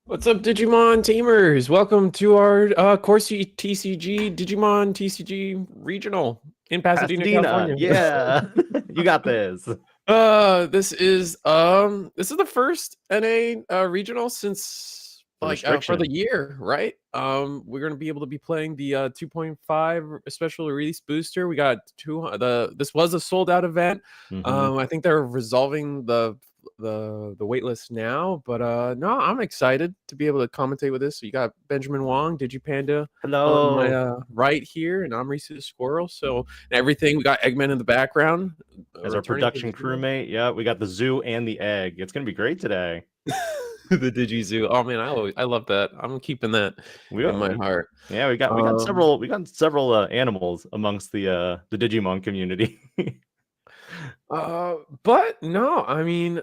What's up, Digimon teamers? Welcome to our CoreTCG Digimon TCG Regional in Pasadena, Pasadena, California. yeah, you got this. This is the first NA regional since The for the restriction. year, right? We're gonna be able to be playing the 2.5 special release booster. We got this was a sold out event. Hmm. I think they're resolving the wait list now, but no, I'm excited to be able to commentate with this. So you got Benjamin Wong, Digipanda on my Hello. right here, and I'm Reese the Squirrel. So everything, we got Eggman in the background, As our returning to production Digimon. crewmate, yeah, we got the zoo and the egg. It's gonna be great today. The Digizoo. Oh man, I love that. I'm keeping that We, in got- my we heart. yeah, we got Um, several animals amongst the Digimon community. but no, I mean,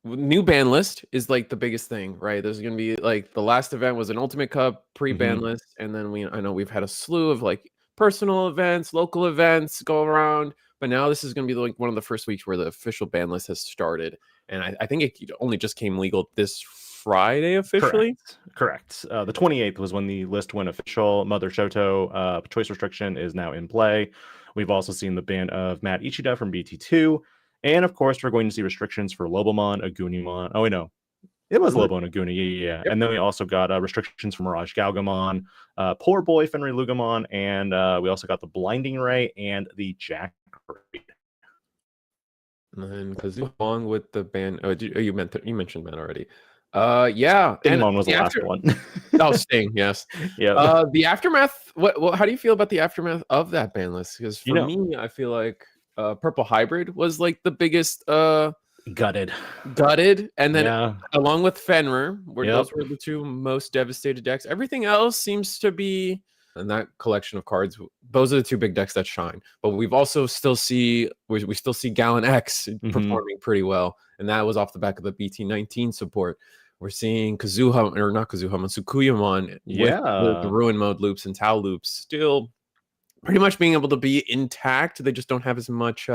new ban list is like the biggest thing, right? There's gonna be like the last event was an Ultimate Cup pre-ban Hmm. list, and then I know we've had a slew of like personal events, local events go around, but now this is gonna be like one of the first weeks where the official ban list has started, and I think it only just came legal this Friday officially. Correct. The 28th was when the list went official. Mother Shoto choice restriction is now in play. We've also seen the ban of Matt Ichida from BT2. And of course, we're going to see restrictions for Lobomon, Agunimon. Oh, wait, no. It was What? Lobo and Aguni. Yeah. Yep. And then we also got restrictions for Mirage Galgamon, Poor Boy Fenrir Lugamon, and we also got the Blinding Ray and the Jack Raid. And then Kazoo along with the band. You mentioned that already. Yeah, and Stingmon was the the last after. one. Oh, Sting, yes. Yeah. The aftermath. What? How do you feel about the aftermath of that ban list? Because You for know, me, I feel like Purple Hybrid was like the biggest gutted. gutted, and then Yeah. along with Fenrir, where Yep. those were the two most devastated decks. Everything else seems to be in that collection of cards. Those are the two big decks that shine. But we've also we still see Gallon X Hmm. performing pretty well, and that was off the back of the BT19 support. We're seeing Kazuha or not Kazuhamon, Sukuyamon with the Yeah. ruin mode loops and Tau loops still pretty much being able to be intact. They just don't have as much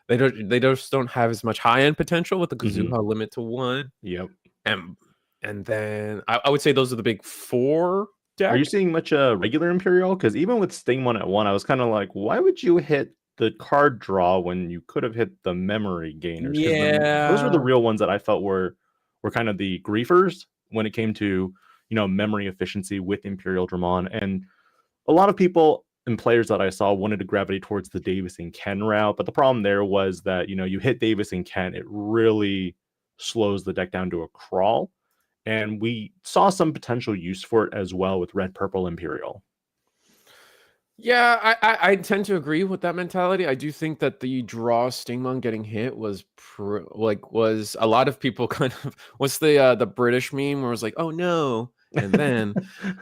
they just don't have as much high end potential with the Hmm. Kazuha limit to one. Yep. And and then I would say those are the big four Are you decks. seeing much regular Imperial? Because even with Stingmon at one, I was kind of like, why would you hit the card draw when you could have hit the memory gainers? Because those were the Yeah. real ones that I felt were kind of the griefers when it came to memory efficiency with Imperial Dramon. And a lot of people and players that I saw wanted to gravitate towards the Davis and Ken route, but the problem there was that you hit Davis and Ken, it really slows the deck down to a crawl. And we saw some potential use for it as well with Red Purple Imperial. Yeah, I tend to agree with that mentality. I do think that the draw Stingmon getting hit was a lot of people kind of what's the British meme where it was like, oh no, and then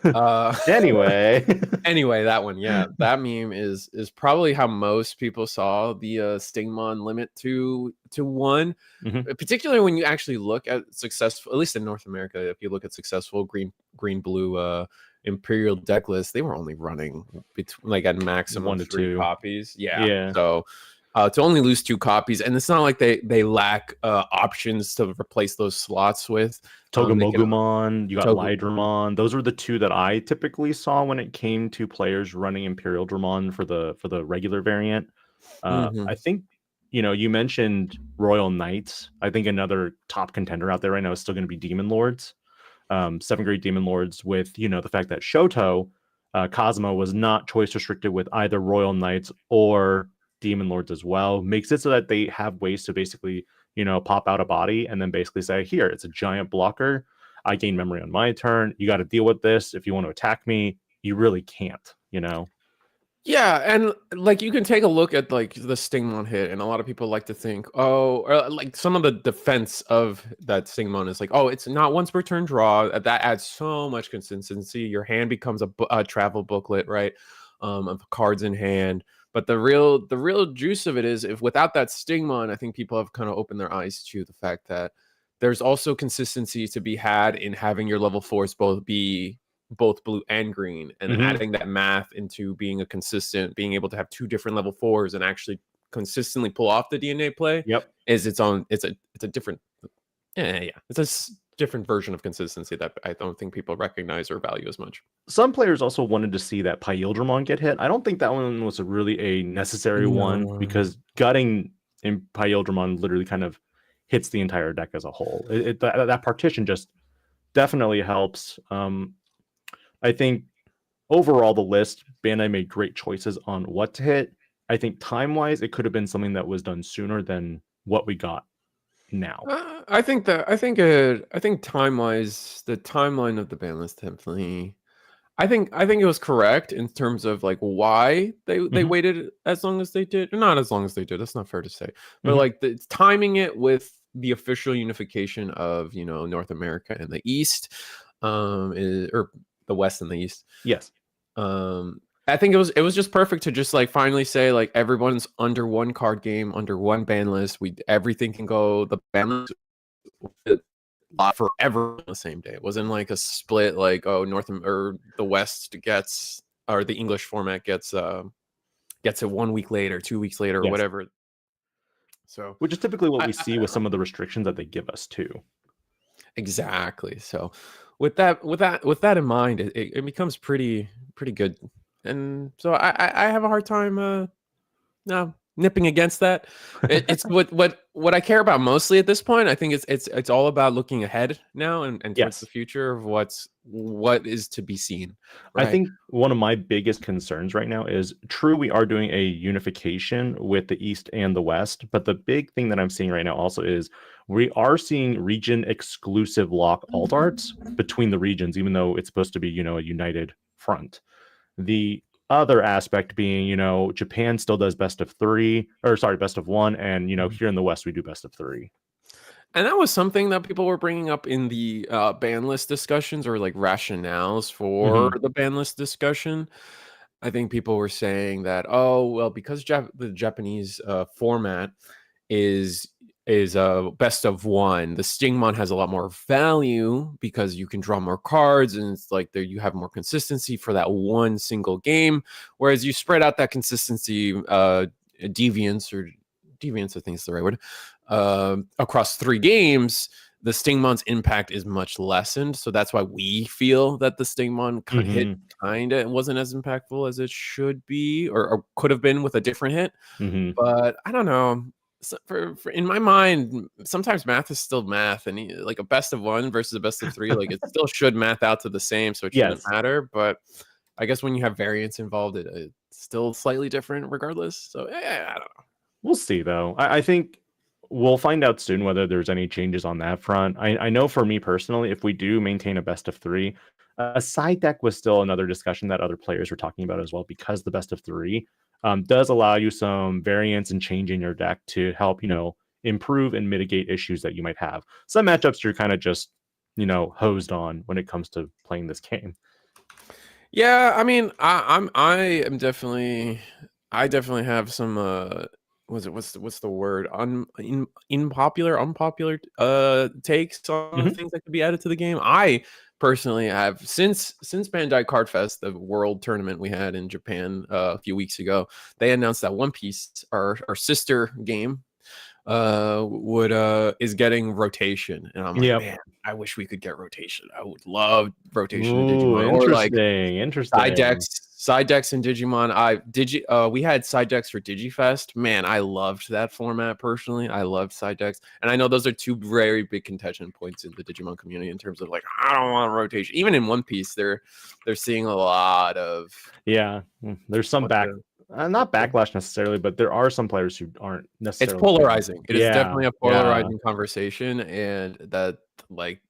uh Anyway. anyway, that one, yeah, that meme is probably how most people saw the Stingmon limit to one. Mhm. Particularly when you actually look at successful, at least in North America, if you look at successful green blue Imperial deck lists, they were only running between like at maximum 3 1 to 2. copies. Yeah, Yeah. so to only lose 2 copies, and it's not like they lack options to replace those slots with. They can Togemogumon, you got Togo. Lydramon. Those were the two that I typically saw when it came to players running Imperial Dramon for the regular variant. I Mhm. think you mentioned Royal Knights. I think another top contender out there right now is still going to be Demon Lords. 7th grade Demon Lords with the fact that Shoto Cosmo was not choice restricted with either Royal Knights or Demon Lords as well, makes it so that they have ways to basically pop out a body and then basically say, here, it's a giant blocker. I gain memory on my turn. You got to deal with this. If you want to attack me, you really can't. Yeah, and like you can take a look at like the Stingmon hit, and a lot of people like to think, oh, or, like some of the defense of that Stingmon is like, oh, it's not once per turn draw. That adds so much consistency. Your hand becomes a travel booklet, right? Of cards in hand. But the real juice of it is if without that Stingmon, I think people have kind of opened their eyes to the fact that there's also consistency to be had in having your level fours both blue and green, and Hmm. adding that math into being able to have 2 different level 4s and actually consistently pull off the DNA play Yep. is its own it's a different, yeah, it's different version of consistency that I don't think people recognize or value as much. Some players also wanted to see that Pyildramon get hit. I don't think that one was really a necessary one No. because gutting in Pyildramon literally kind of hits the entire deck as a whole. That partition just definitely helps. I think overall the list, Bandai made great choices on what to hit. I think time-wise, it could have been something that was done sooner than what we got now. I think time-wise, the timeline of the ban list definitely. I think it was correct in terms of like why they waited as long as they did, or not as long as they did. That's not fair to say, but like timing it with the official unification of North America and the East, or the West and the East. Yes. I think it was just perfect to just like finally say like everyone's under one card game, under one ban list. Everything can go the ban list forever on the same day. It wasn't like a split like or the West gets, or the English format gets it 1 week later, 2 weeks later, or whatever. So which is typically what we see with some of the restrictions that they give us too. Exactly. So with that in mind, it becomes pretty good. And so I have a hard time nipping against that. It's what I care about mostly at this point. I think it's all about looking ahead now and towards the future of what is to be seen. Right? I think one of my biggest concerns right now is true, we are doing a unification with the East and the West, but the big thing that I'm seeing right now also is we are seeing region exclusive lock alt arts between the regions, even though it's supposed to be, a united front. The other aspect being, Japan still does best of one, and here in the West we do best of 3. And that was something that people were bringing up in the ban list discussions, or like rationales for the ban list discussion. I think people were saying that, oh well, because the Japanese format is best of one, the Stingmon has a lot more value because you can draw more cards, and it's like there you have more consistency for that one single game, whereas you spread out that consistency deviance, I think is the right word, across 3 games, the Stingmon's impact is much lessened. So that's why we feel that the Stingmon hit kind of wasn't as impactful as it should be, or could have been with a different hit. But I don't know. So for in my mind, sometimes math is still math, and like a best of 1 versus a best of 3, like it still should math out to the same, so it shouldn't matter. But I guess when you have variance involved, it's still slightly different regardless. So I don't know. We'll see though. I think we'll find out soon whether there's any changes on that front. I know for me personally, if we do maintain a best of 3, a side deck was still another discussion that other players were talking about as well, because the best of 3 does allow you some variance and change in your deck to help, improve and mitigate issues that you might have. Some matchups you're kind of just, hosed on when it comes to playing this game. Yeah, I mean, I definitely have some what's the word, unpopular takes on things that could be added to the game. I personally have, since Bandai Card Fest, the world tournament we had in Japan a few weeks ago, they announced that One Piece, our sister game, is getting rotation, and I'm like, man, I wish we could get rotation. I would love rotation in Digimon, or like side decks in Digimon. We had side decks for Digifest. Man, I loved that format personally. I loved side decks, and I know those are 2 very big contention points in the Digimon community in terms of like, I don't want rotation. Even in One Piece, they're seeing a lot of there's some not backlash necessarily, but there are some players who aren't necessarily. It's polarizing. It is definitely a polarizing conversation, and that like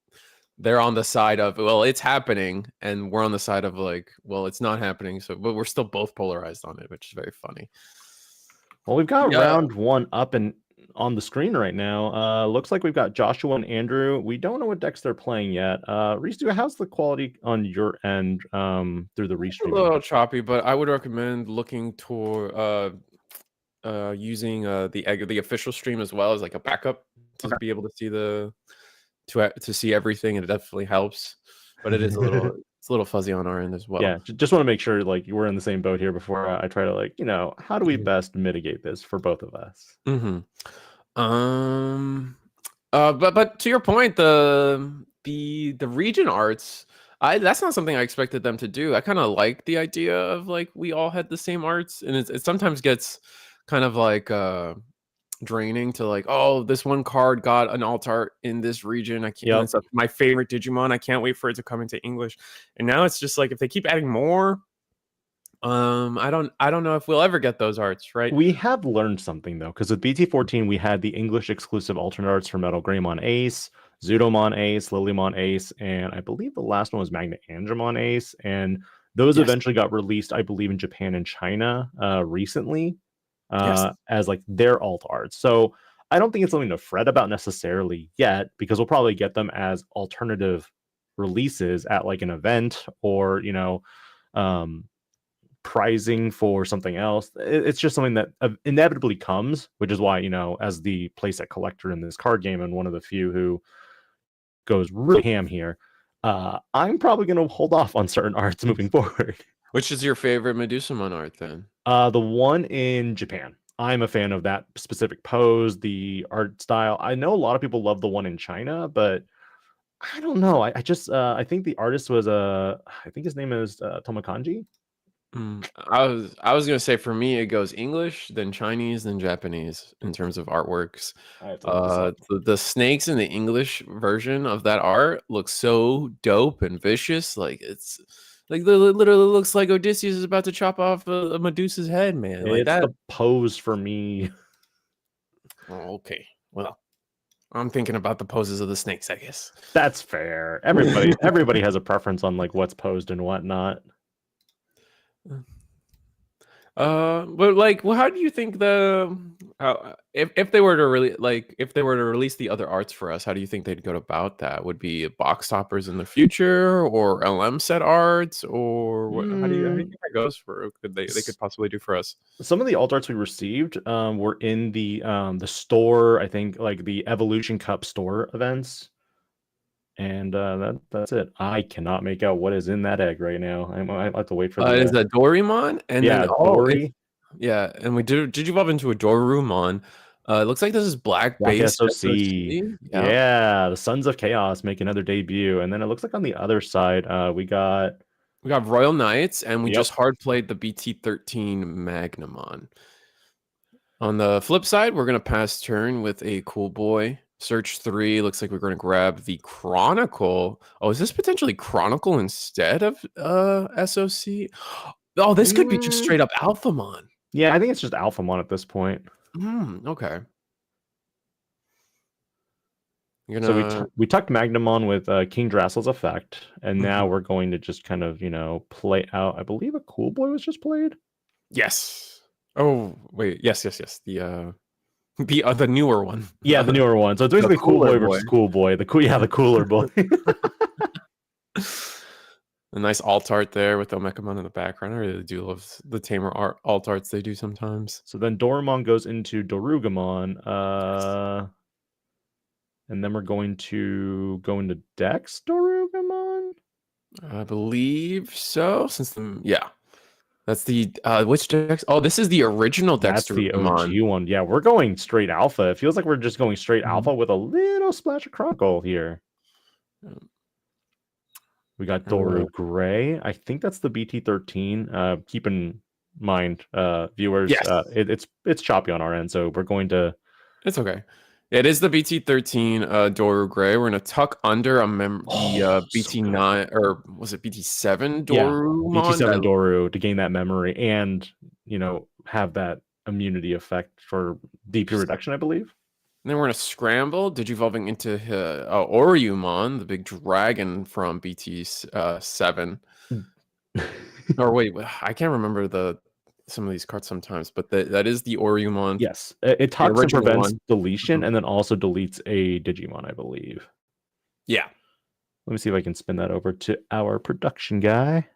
they're on the side of, well, it's happening, and we're on the side of like, well, it's not happening. So, but we're still both polarized on it, which is very funny. Well, we've got round 1 up and on the screen right now. Looks like we've got Joshua and Andrew. We don't know what decks they're playing yet. Reese, how's the quality on your end through the restream? A little choppy, but I would recommend looking toward using the official stream as well as like a backup to be able to see to see everything, and it definitely helps. But it is a little fuzzy on our end as well. Yeah, just want to make sure like we're in the same boat here before I try to like, how do we best mitigate this for both of us? But to your point, the the region arts, that's not something I expected them to do. I kind of like the idea of like we all had the same arts, and it sometimes gets kind of like draining to like, oh, this one card got an alt art in this region. I can't, and Yep. it's my favorite Digimon. I can't wait for it to come into English. And now it's just like if they keep adding more, I don't know if we'll ever get those arts, right? We have learned something though, because with BT14 we had the English exclusive alternate arts for Metal Greymon Ace, Zudomon Ace, Lilymon Ace, and I believe the last one was Magna Andromon Ace, and those Yes. eventually got released, I believe, in Japan and China recently Yes. as like their alt arts. So I don't think it's something to fret about necessarily yet, because we'll probably get them as alternative releases at like an event or prizing for something else. It's just something that inevitably comes, which is why, as the playset collector in this card game and one of the few who goes really ham here, I'm probably going to hold off on certain arts moving forward. Which is your favorite Medusumon art then? The one in Japan. I'm a fan of that specific pose, the art style. I know a lot of people love the one in China, but I don't know. I just I think the artist was I think his name is Tomokanji. I was gonna say for me it goes English, then Chinese, then Japanese in terms of artworks. I have to look this up. The snakes in the English version of that art look so dope and vicious. Like it's like literally looks like Odysseus is about to chop off a Medusa's head, man. Like It's that. the pose for me. Oh, okay. Well, I'm thinking about the poses of the snakes, I guess. That's fair. Everybody has a preference on like what's posed and whatnot. But like, well, how do you think if they were to really like if they were to release the other arts for us, how do you think they'd go about that? Would be box toppers in the future, or LM set arts, or what? How do you think that goes for? They could possibly do for us? Some of the alt arts we received were in the store. I think like the Evolution Cup store events, and that's it. I cannot make out what is in that egg right now. I have to wait for the. Is that Dorimon? And Yeah, then Dory. yeah, and we did evolve into a Dorumon. It looks like this is black Black based SOC. SOC. Yeah. Yeah, the Sons of Chaos make another debut, and then it looks like on the other side, we got. We got Royal Knights, and we Yep. just hard played the BT13 Magnamon. On the flip side, we're going to pass turn with a cool boy. Search 3. Looks like we're going to grab the Chronicle. Oh, is this potentially Chronicle instead of SOC? Oh, this could be just straight up Alphamon. Yeah, I think it's just Alphamon at this point. Okay. So we tucked Magnamon with King Drassel's effect, and now we're going to just kind of, play out. I believe a Cool Boy was just played. Yes. Oh, wait. Yes. The newer one. Yeah, the newer one. So it's basically Cool Boy versus Cool Boy. The cooler boy. A nice alt art there with Omekamon in the background. I really do love the tamer alt arts they do sometimes. So then Dorumon goes into Dorugamon. And then we're going to go into Dex Dorugamon? I believe so. Yeah. That's the which Dex? Oh, this is the original Dex. That's the OG one. Yeah, we're going straight alpha. It feels like we're just going straight alpha with a little splash of Chronicle here. We got Doru Gray. I think that's the BT13. Keep in mind, viewers, yes. It's choppy on our end, so we're going to. It's okay. It is the BT13 Doru Gray. We're gonna tuck under the BT9 or was it BT7 Doru? Yeah, BT7 Doru to gain that memory and have that immunity effect for DP reduction, I believe. And then we're gonna scramble, digivolving into Oriumon, the big dragon from BT7. Or wait, I can't remember some of these cards sometimes, but that is the Oriumon. Yes, it talks and prevents deletion, and then also deletes a Digimon, I believe. Yeah. Let me see if I can spin that over to our production guy,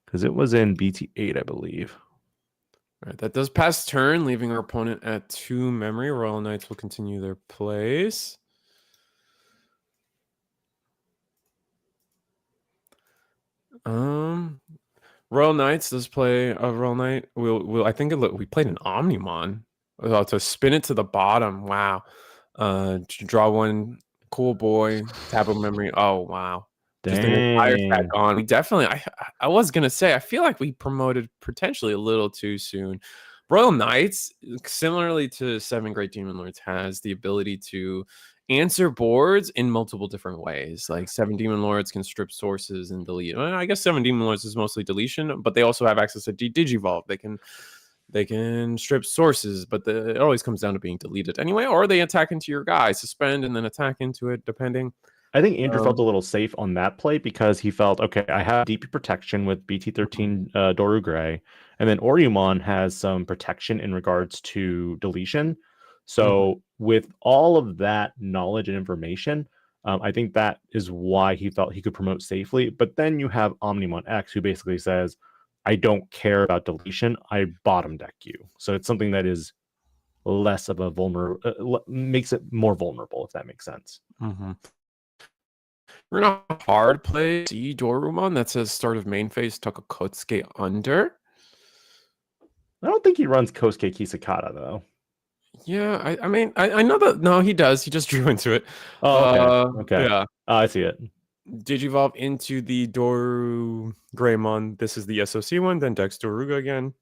because it was in BT8, I believe. All right, that does pass turn, leaving our opponent at 2 memory. Royal Knights will continue their plays. Royal Knights does play a Royal Knight. I think we played an Omnimon to spin it to the bottom. Wow. Draw one cool boy, tap a memory. Oh wow. Just an entire stack Dang. on. We definitely I was gonna say I feel like we promoted potentially a little too soon. Royal Knights, similarly to Seven Great Demon Lords, has the ability to answer boards in multiple different ways. Like Seven Demon Lords can strip sources and delete. Well, I guess Seven Demon Lords is mostly deletion, but they also have access to Digivolve. They can strip sources, but it always comes down to being deleted anyway, or they attack into your guy, suspend, and then attack into it, depending. I think Andrew felt a Um, little safe on that play because he felt, okay, I have DP protection with BT13 Doru Gray, and then Oriyumon has some protection in regards to deletion. So with all of that knowledge and information, I think that is why he felt he could promote safely. But then you have Omnimon X, who basically says, I don't care about deletion, I bottom deck you. So it's something that is less of a vulnerable, makes it more vulnerable, if that makes sense. We're in a hard play. See Dorumon that says start of main phase, Takakotsuke under. I don't think he runs Kosuke Kisakata, though. Yeah, I mean, I know that. No, he does. He just drew into it. Oh, okay. Okay. Yeah. I see it. Digivolve into the Doru Greymon. This is the SOC one. Then Dex Doruga again.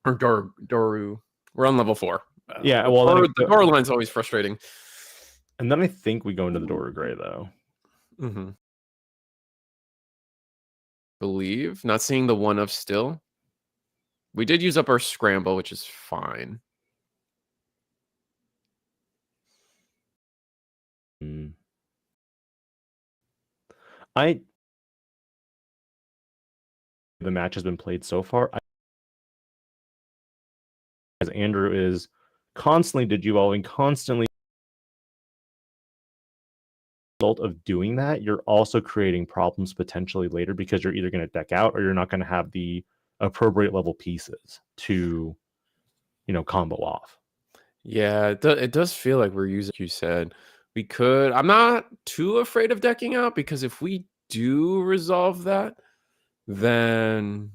Or Doru. We're on level 4. Yeah, well, then the Doru line's always frustrating. And then I think we go into the Doru Gray, though. Believe. Not seeing the one of still. We did use up our scramble, which is fine. The match has been played so far. As Andrew is constantly digivolving, constantly result of doing that, you're also creating problems potentially later because you're either going to deck out or you're not going to have the appropriate level pieces to, combo off. Yeah, it does feel like we're using, like you said. We could. I'm not too afraid of decking out because if we do resolve that, then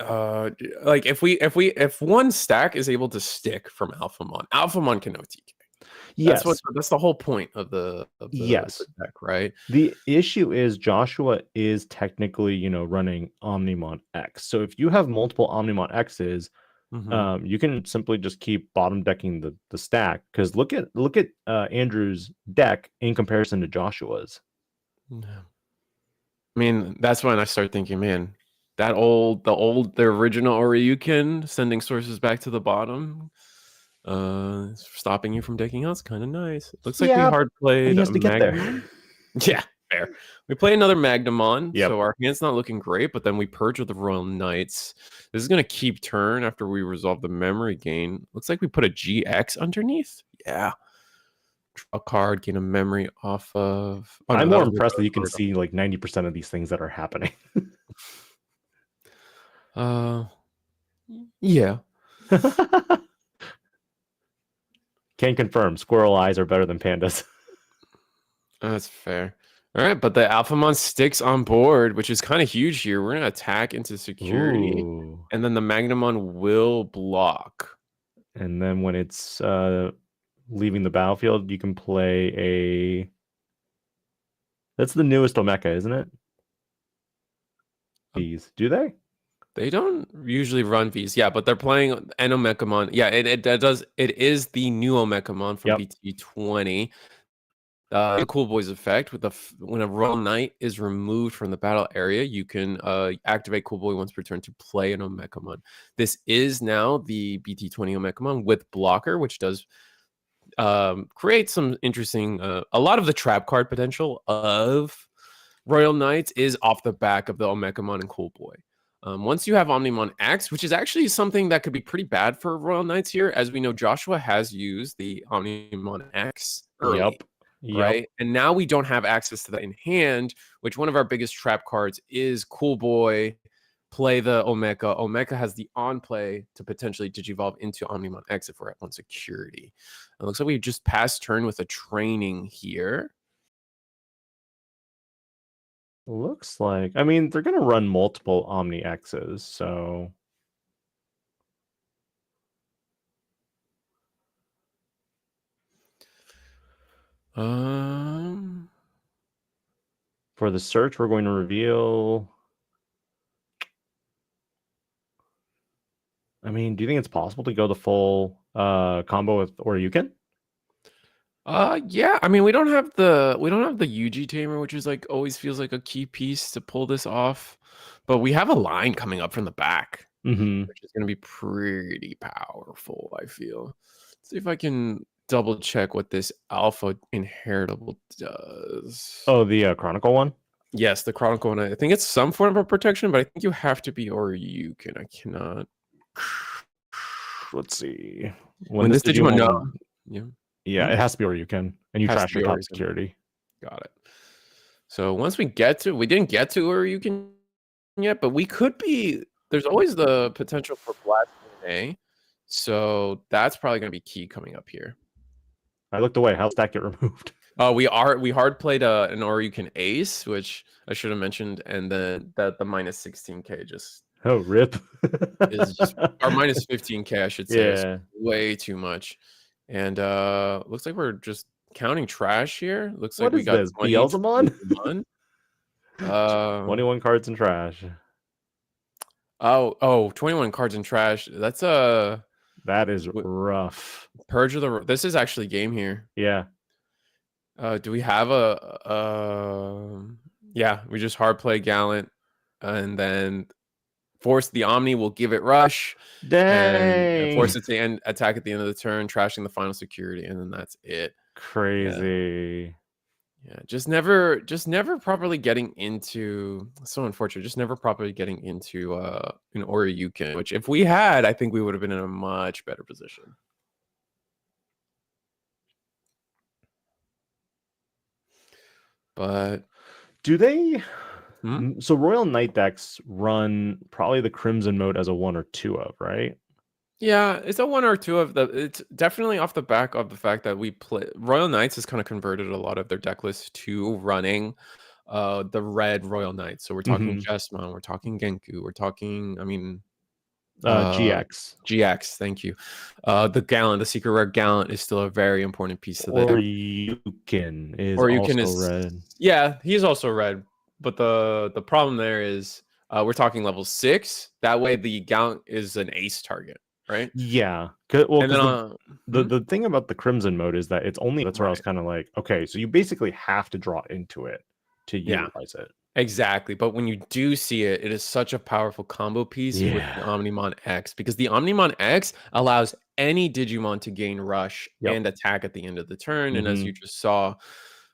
like if one stack is able to stick from Alphamon can OTK. Yes, that's the whole point of the deck, right? The issue is Joshua is technically, running Omnimon X. So if you have multiple Omnimon X's, you can simply just keep bottom decking the stack. Because look at Andrew's deck in comparison to Joshua's. I mean, that's when I start thinking, man, the original Oryukin sending sources back to the bottom, stopping you from decking out is kind of nice. It looks like we hard played a Magnamon. Yeah, fair. We play another Magnamon, so our hand's not looking great, but then we purge with the Royal Knights. This is going to keep turn after we resolve the memory gain. Looks like we put a GX underneath. Yeah. Draw a card, gain a memory off of... Oh, I'm more impressed that you can see like 90% of these things that are happening. Yeah. Can confirm, squirrel eyes are better than pandas. That's fair. All right, but the Alphamon sticks on board, which is kind of huge here. We're going to attack into security, and then the Magnamon will block. And then when it's leaving the battlefield, you can play a... That's the newest Omeka, isn't it? V's. Do they? They don't usually run V's. Yeah, but they're playing an Omekamon. Yeah, it does. It is the new Omekamon from BT20. The Cool Boys effect with when a Royal Knight is removed from the battle area, you can activate Cool Boy once per turn to play an Omekamon. This is now the BT20 Omekamon with blocker, which does create some interesting. A lot of the trap card potential of Royal Knights is off the back of the Omekamon and Cool Boy. Once you have Omnimon X, which is actually something that could be pretty bad for Royal Knights here, as we know, Joshua has used the Omnimon X early. Right, and now we don't have access to that in hand, which one of our biggest trap cards is Cool Boy. Play the Omeka. Omeka has the on play to potentially digivolve into Omnimon X if we're at one security. It looks like we just passed turn with a training here. Looks like, I mean, they're going to run multiple Omni X's, so... For the search, we're going to reveal. I mean, do you think it's possible to go the full combo with Oryuken? Yeah, I mean we don't have the UG tamer, which is like always feels like a key piece to pull this off. But we have a line coming up from the back, Mm-hmm. which is gonna be pretty powerful, I feel. Let's see if I can double check what this alpha inheritable does. Oh, the Chronicle one? Yes, the Chronicle one. I think it's some form of protection, but I think you have to be or you can. I cannot. Let's see. When this Digimon no. Yeah. Yeah, it has to be Oryuken, and you Has trash to be your top Oryuken. security. Got it. So once we didn't get to where you can yet, but we could be. There's always the potential for Black DNA, so that's probably going to be key coming up here. I looked away. How's that get removed? We hard played an Oryuken Ace, which I should have mentioned, and then the minus 16k just rip is just or minus 15k, I should say. Yeah, is way too much. And looks like we're just counting trash here. Looks like we got this? Beelzemon? 21 cards in trash. 21 cards in trash. That's that is rough. Purge of the. This is actually game here. Yeah. Do we have yeah, we just hard play Gallant, and then force the Omni will give it rush. Dang. And force it to attack at the end of the turn, trashing the final security, and then that's it. Crazy. Yeah, just never properly getting into. So unfortunate. Just never properly getting into an Oryuken, which if we had, I think we would have been in a much better position. But do they? So Royal Knight decks run probably the Crimson mode as a 1 or 2 of, right? Yeah, it's a 1 or 2 of the. It's definitely off the back of the fact that we play Royal Knights has kind of converted a lot of their deck lists to running the red Royal Knights. So we're talking Jesmon, we're talking Genku, we're talking, I mean, GX, thank you. The Gallant, the secret rare Gallant is still a very important piece to the deck. Oryuken is red. Yeah, he's also red. But the problem there is we're talking level 6. That way the Gallant is an ace target, right? Yeah. Well, and then, the thing about the Crimson mode is that it's only, that's where I was kind of like, okay, so you basically have to draw into it to utilize it. Exactly. But when you do see it, it is such a powerful combo piece with the Omnimon X, because the Omnimon X allows any Digimon to gain rush and attack at the end of the turn. And as you just saw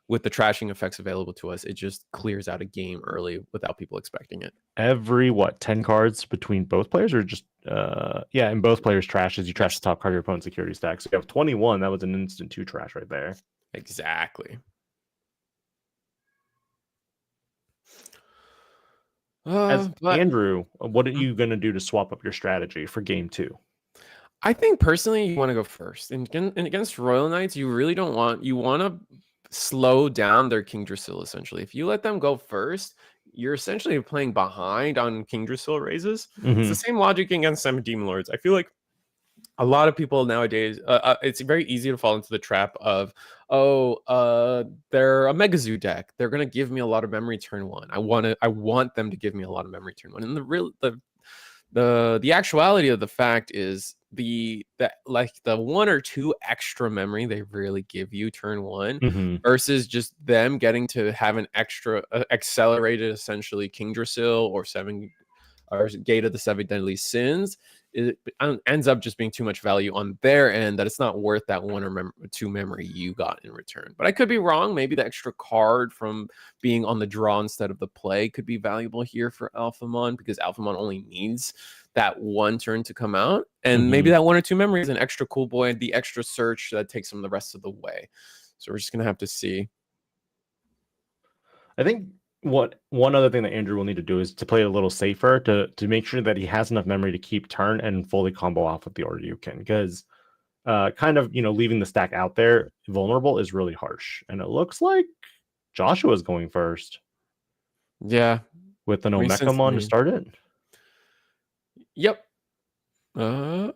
with the trashing effects available to us, it just clears out a game early without people expecting it. Every 10 cards between both players, or just and both players trashes, you trash the top card of your opponent's security stack. So you have 21. That was an instant 2 trash right there. Exactly. Andrew, what are you going to do to swap up your strategy for game 2? I think personally you want to go first. And against Royal Knights, you really don't want, you want to slow down their King Drasil essentially. If you let them go first, you're essentially playing behind on King Drasil raises. It's the same logic against some Demon Lords. I feel like a lot of people nowadays, it's very easy to fall into the trap of, they're a Mega Zoo deck. They're gonna give me a lot of memory turn 1. I want them to give me a lot of memory turn 1. And the actuality of the fact is the 1 or 2 extra memory they really give you turn 1 versus just them getting to have an extra accelerated essentially King Drasil or Gate of the 7 Deadly Sins. It ends up just being too much value on their end that it's not worth that 1 or 2 memory you got in return. But I could be wrong. Maybe the extra card from being on the draw instead of the play could be valuable here for Alphamon, because Alphamon only needs that 1 turn to come out. And maybe that 1 or 2 memory is an extra cool boy, the extra search that takes them the rest of the way. So we're just going to have to see. I think one other thing that Andrew will need to do is to play a little safer to make sure that he has enough memory to keep turn and fully combo off with the Oryuken, because kind of leaving the stack out there vulnerable is really harsh. And it looks like Joshua's going first. Yeah, with an Omekamon to start it. Yep. Yeah.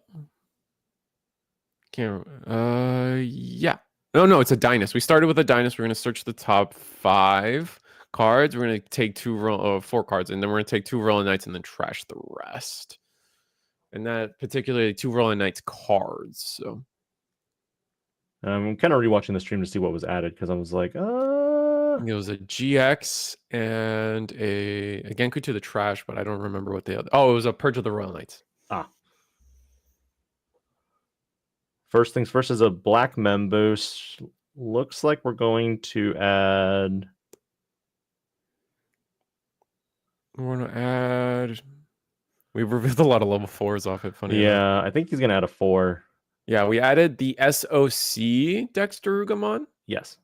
No, it's a Dynast. We started with a Dynast. We're gonna search the top 5 cards. We're gonna take 4 cards, and then we're gonna take 2 Rolling Knights and then trash the rest. And that particularly 2 Rolling Knights cards. So I'm kind of rewatching the stream to see what was added because I was like, it was a GX and a Genku to the trash, but I don't remember what the other. Oh, it was a Purge of the Royal Knights. First things first is a black Memboost. Looks like we're going to add. We're gonna add. We revealed a lot of level 4s off it. Funny enough. Yeah, I think he's gonna add a 4. Yeah, we added the SOC Dexterugamon. Yes.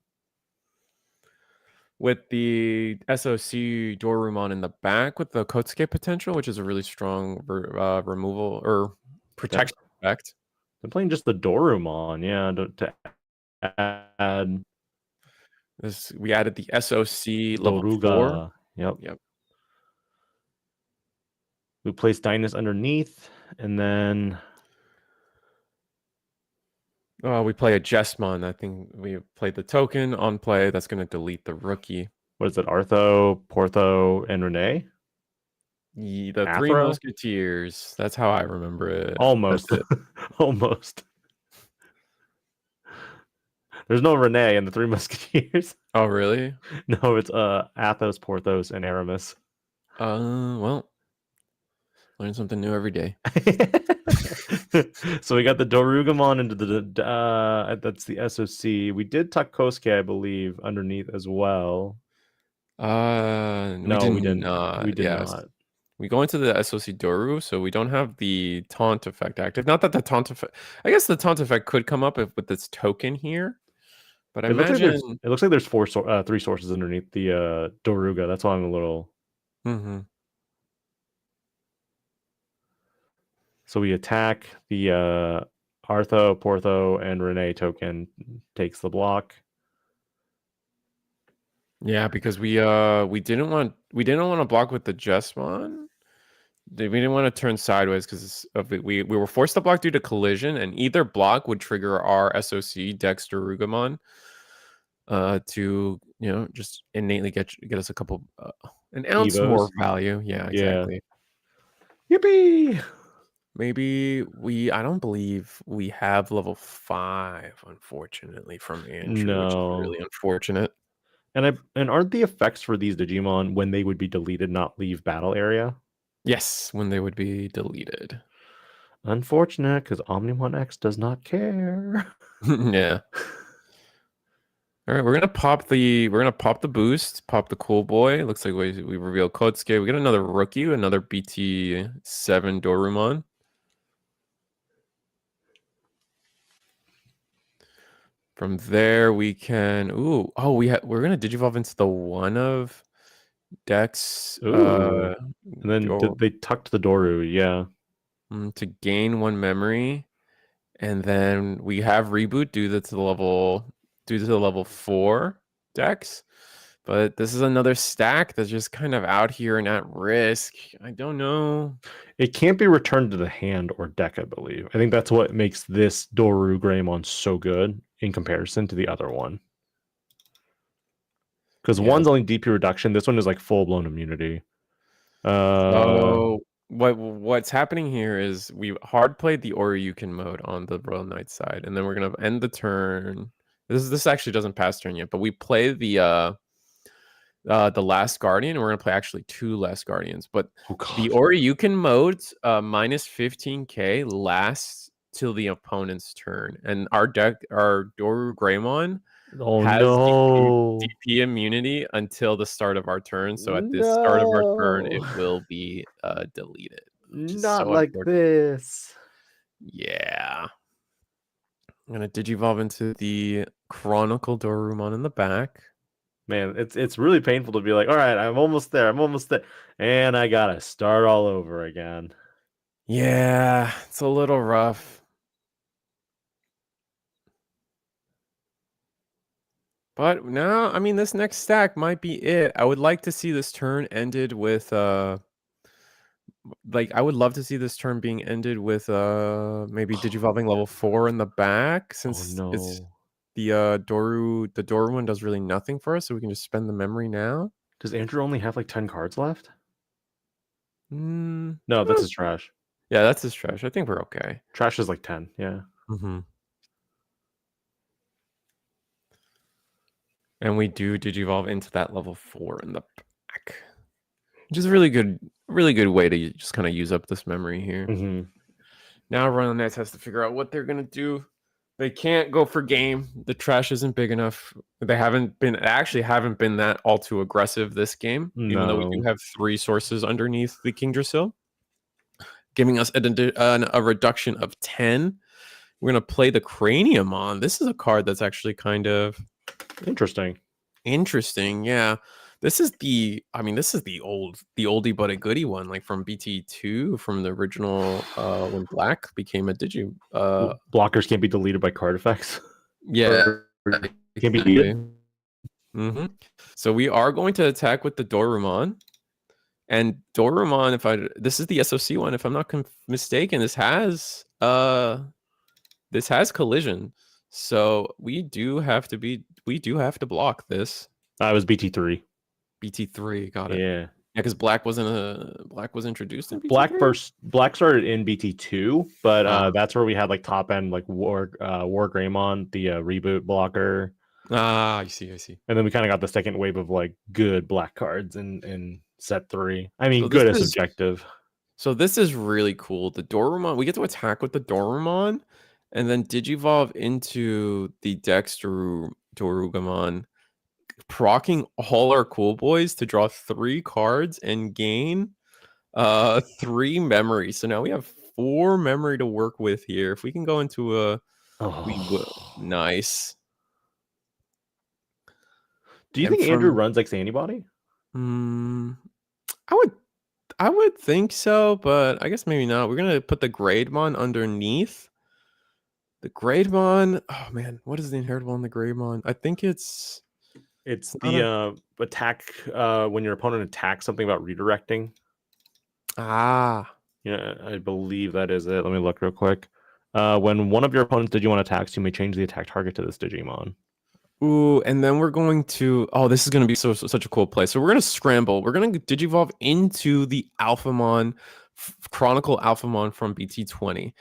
With the SOC Dorumon in the back with the Kotsuke potential, which is a really strong removal or protection effect. They're playing just the Dorumon, yeah, to add. We added the SOC level Doruga. 4. Yep. We placed Dynast underneath, and then we play a Jesmon. I think we played the token on play. That's going to delete the rookie. What is it? Artho, Portho, and Renee? The 3 Musketeers. That's how I remember it. Almost. Almost. There's no Renee in the 3 Musketeers. Oh, really? No, it's Athos, Porthos, and Aramis. Well, learn something new every day. So we got the Dorugamon into that's the SOC. We did tuck Kosuke, I believe, underneath as well. No, we did not. We did not. We go into the SOC Doru, so we don't have the taunt effect active. Not that the taunt effect. I guess the taunt effect could come up with this token here, but I imagine it looks like there's 3 sources underneath the Doruga. That's why I'm a little. Mm-hmm. So we attack the Artho, Portho, and Renee token takes the block. Yeah, because we didn't want to block with the Jesmon. We didn't want to turn sideways because we were forced to block due to collision, and either block would trigger our SOC Dexterugamon to just innately get us a couple an ounce Evos. more value. Yeah, exactly. Yeah. Yippee! Maybe I don't believe we have level 5, unfortunately, from Andrew, which is really unfortunate. And aren't the effects for these Digimon when they would be deleted not leave battle area? Yes, when they would be deleted. Unfortunate, because Omnimon X does not care. Yeah. All right, we're gonna pop the boost, pop the cool boy. Looks like we reveal Kotsuke. We get another rookie, another BT7 Dorumon. From there, we can. We're gonna digivolve into the one of Dex. And then they tucked the Doru, yeah. To gain 1 memory, and then we have reboot due to the level 4 Dex. But this is another stack that's just kind of out here and at risk. I don't know. It can't be returned to the hand or deck, I believe. I think that's what makes this Doru Greymon so good in comparison to the other one. Because one's only DP reduction. This one is like full-blown immunity. What's happening here is we hard played the Oryukin mode on the Royal Knight side, and then we're going to end the turn. This actually doesn't pass turn yet, but we play the Last Guardian, and we're gonna play actually 2 Last Guardians. But the Oryukin modes minus 15k lasts till the opponent's turn, and our Doru Greymon has DP immunity until the start of our turn. So at the start of our turn, it will be deleted. Not so like this. Yeah. I'm gonna digivolve into the Chronicle Dorumon in the back. Man, it's really painful to be like, all right, I'm almost there, and I gotta start all over again. Yeah, it's a little rough. But no, I mean, this next stack might be it. I would like to see this turn ended with I would love to see this turn being ended with maybe digivolving level 4 in the back, since it's the Doru one does really nothing for us, so we can just spend the memory now. Does Andrew only have like 10 cards left? No, that's his trash. Yeah, that's his trash. I think we're okay. Trash is like 10. Yeah. And we do Digivolve into that level 4 in the back, which is a really good way to just kind of use up this memory here. Now Royal Knights has to figure out what they're gonna do. They can't go for game. The trash isn't big enough. They haven't been that all too aggressive this game, even though we do have 3 sources underneath the Kingdrasil, giving us a reduction of 10. We're gonna play the Craniumon. This is a card that's actually kind of interesting. Yeah. This is the oldie but a goodie one, like from BT2, from the original when Black became a blockers can't be deleted by card effects. Yeah. Can't be deleted. So we are going to attack with the Dorumon. And Dorumon, this is the SOC one, if I'm not mistaken, this has collision. So we do have to block this. I was BT3. BT3, got it. Yeah, because Black was introduced in BT3? Black started in BT2, but that's where we had like top end like War Greymon, the reboot blocker. I see. And then we kind of got the second wave of like good black cards in set 3. I mean, so good as subjective. So this is really cool. The Dorumon, we get to attack with the Dorumon, and then Digivolve into the Dorugamon, proccing all our cool boys to draw 3 cards and gain 3 memory. So now we have 4 memory to work with here. If we can go into we will. Nice. Do you think Andrew runs like Antibody? I would think so, but I guess maybe not. We're gonna put the Grademon underneath. The Grademon. Oh man, what is the inheritable on the Grademon? I think it's the attack when your opponent attacks something about redirecting. Yeah, I believe that is it. Let me look real quick. When one of your opponent's Digimon attacks, you may change the attack target to this Digimon. Ooh, and then we're going to... Oh, this is going to be such a cool play. So we're going to scramble. We're going to Digivolve into the Alphamon, Chronicle Alphamon from BT20.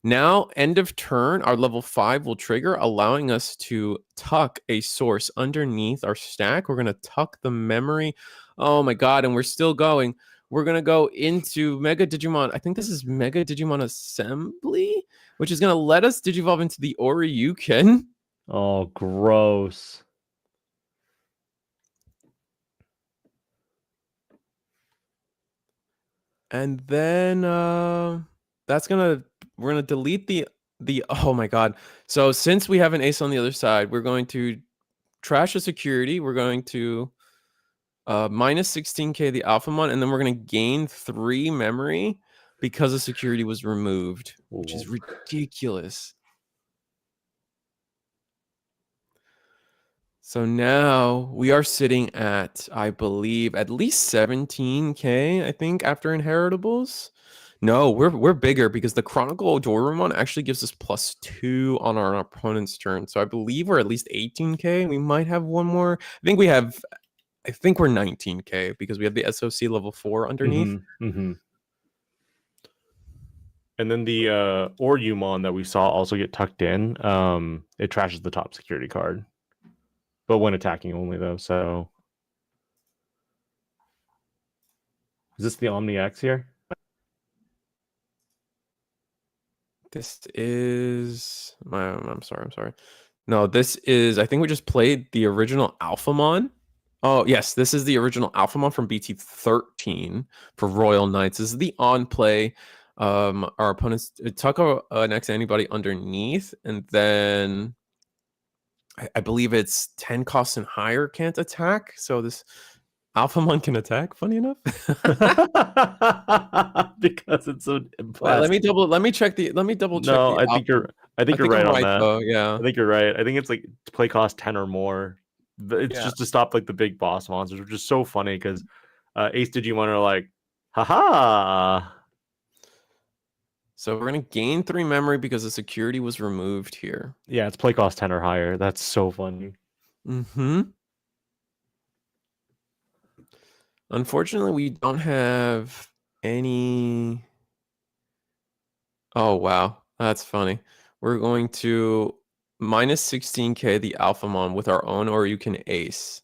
Now, end of turn, our level 5 will trigger, allowing us to tuck a source underneath our stack. We're going to tuck the memory. Oh my god, and we're still going. We're going to go into Mega Digimon. I think this is Mega Digimon Assembly, which is going to let us Digivolve into the Oryuken. Oh, gross. And then we're gonna delete the oh my god. So since we have an ace on the other side, we're going to trash a security. We're going to minus 16k the Alphamon, and then we're gonna gain 3 memory because the security was removed, which is ridiculous. So now we are sitting at, I believe, at least 17k, I think, after inheritables. No, we're bigger because the Chronicle Dorumon actually gives us +2 on our opponent's turn. So I believe we're at least 18k. We might have one more. I think we're 19k because we have the SOC level 4 underneath. And then the Oryumon that we saw also get tucked in. It trashes the top security card. But when attacking only, though, so... Is this the Omni X here? This is... I'm sorry. No, this is... I think we just played the original Alphamon. Oh, yes, this is the original Alphamon from BT13 for Royal Knights. This is the on-play. Our opponents tuck an X Antibody underneath, and then... I believe it's 10 costs and higher can't attack. So this Alphamon can attack, funny enough. Because it's so let me double check. No, I think you're right on that. Though, yeah. I think you're right. I think it's like play cost 10 or more. It's just to stop like the big boss monsters, which is so funny because Ace Digimon are like, haha. So we're gonna gain 3 memory because the security was removed here. Yeah, it's play cost 10 or higher. That's so funny. Unfortunately, we don't have any. Oh wow, that's funny. We're going to minus 16k the Alphamon with our own, or you can ace.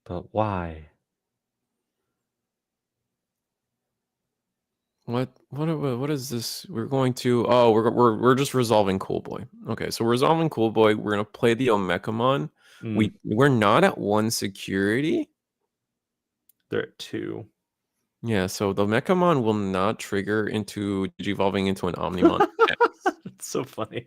But why? What is this? We're going to we're just resolving Cool Boy. Okay, so we're resolving Cool Boy. We're gonna play the Omekamon. We're not at 1 security. They're at 2. Yeah, so the Mekamon will not trigger into Digivolving into an Omnimon. It's so funny.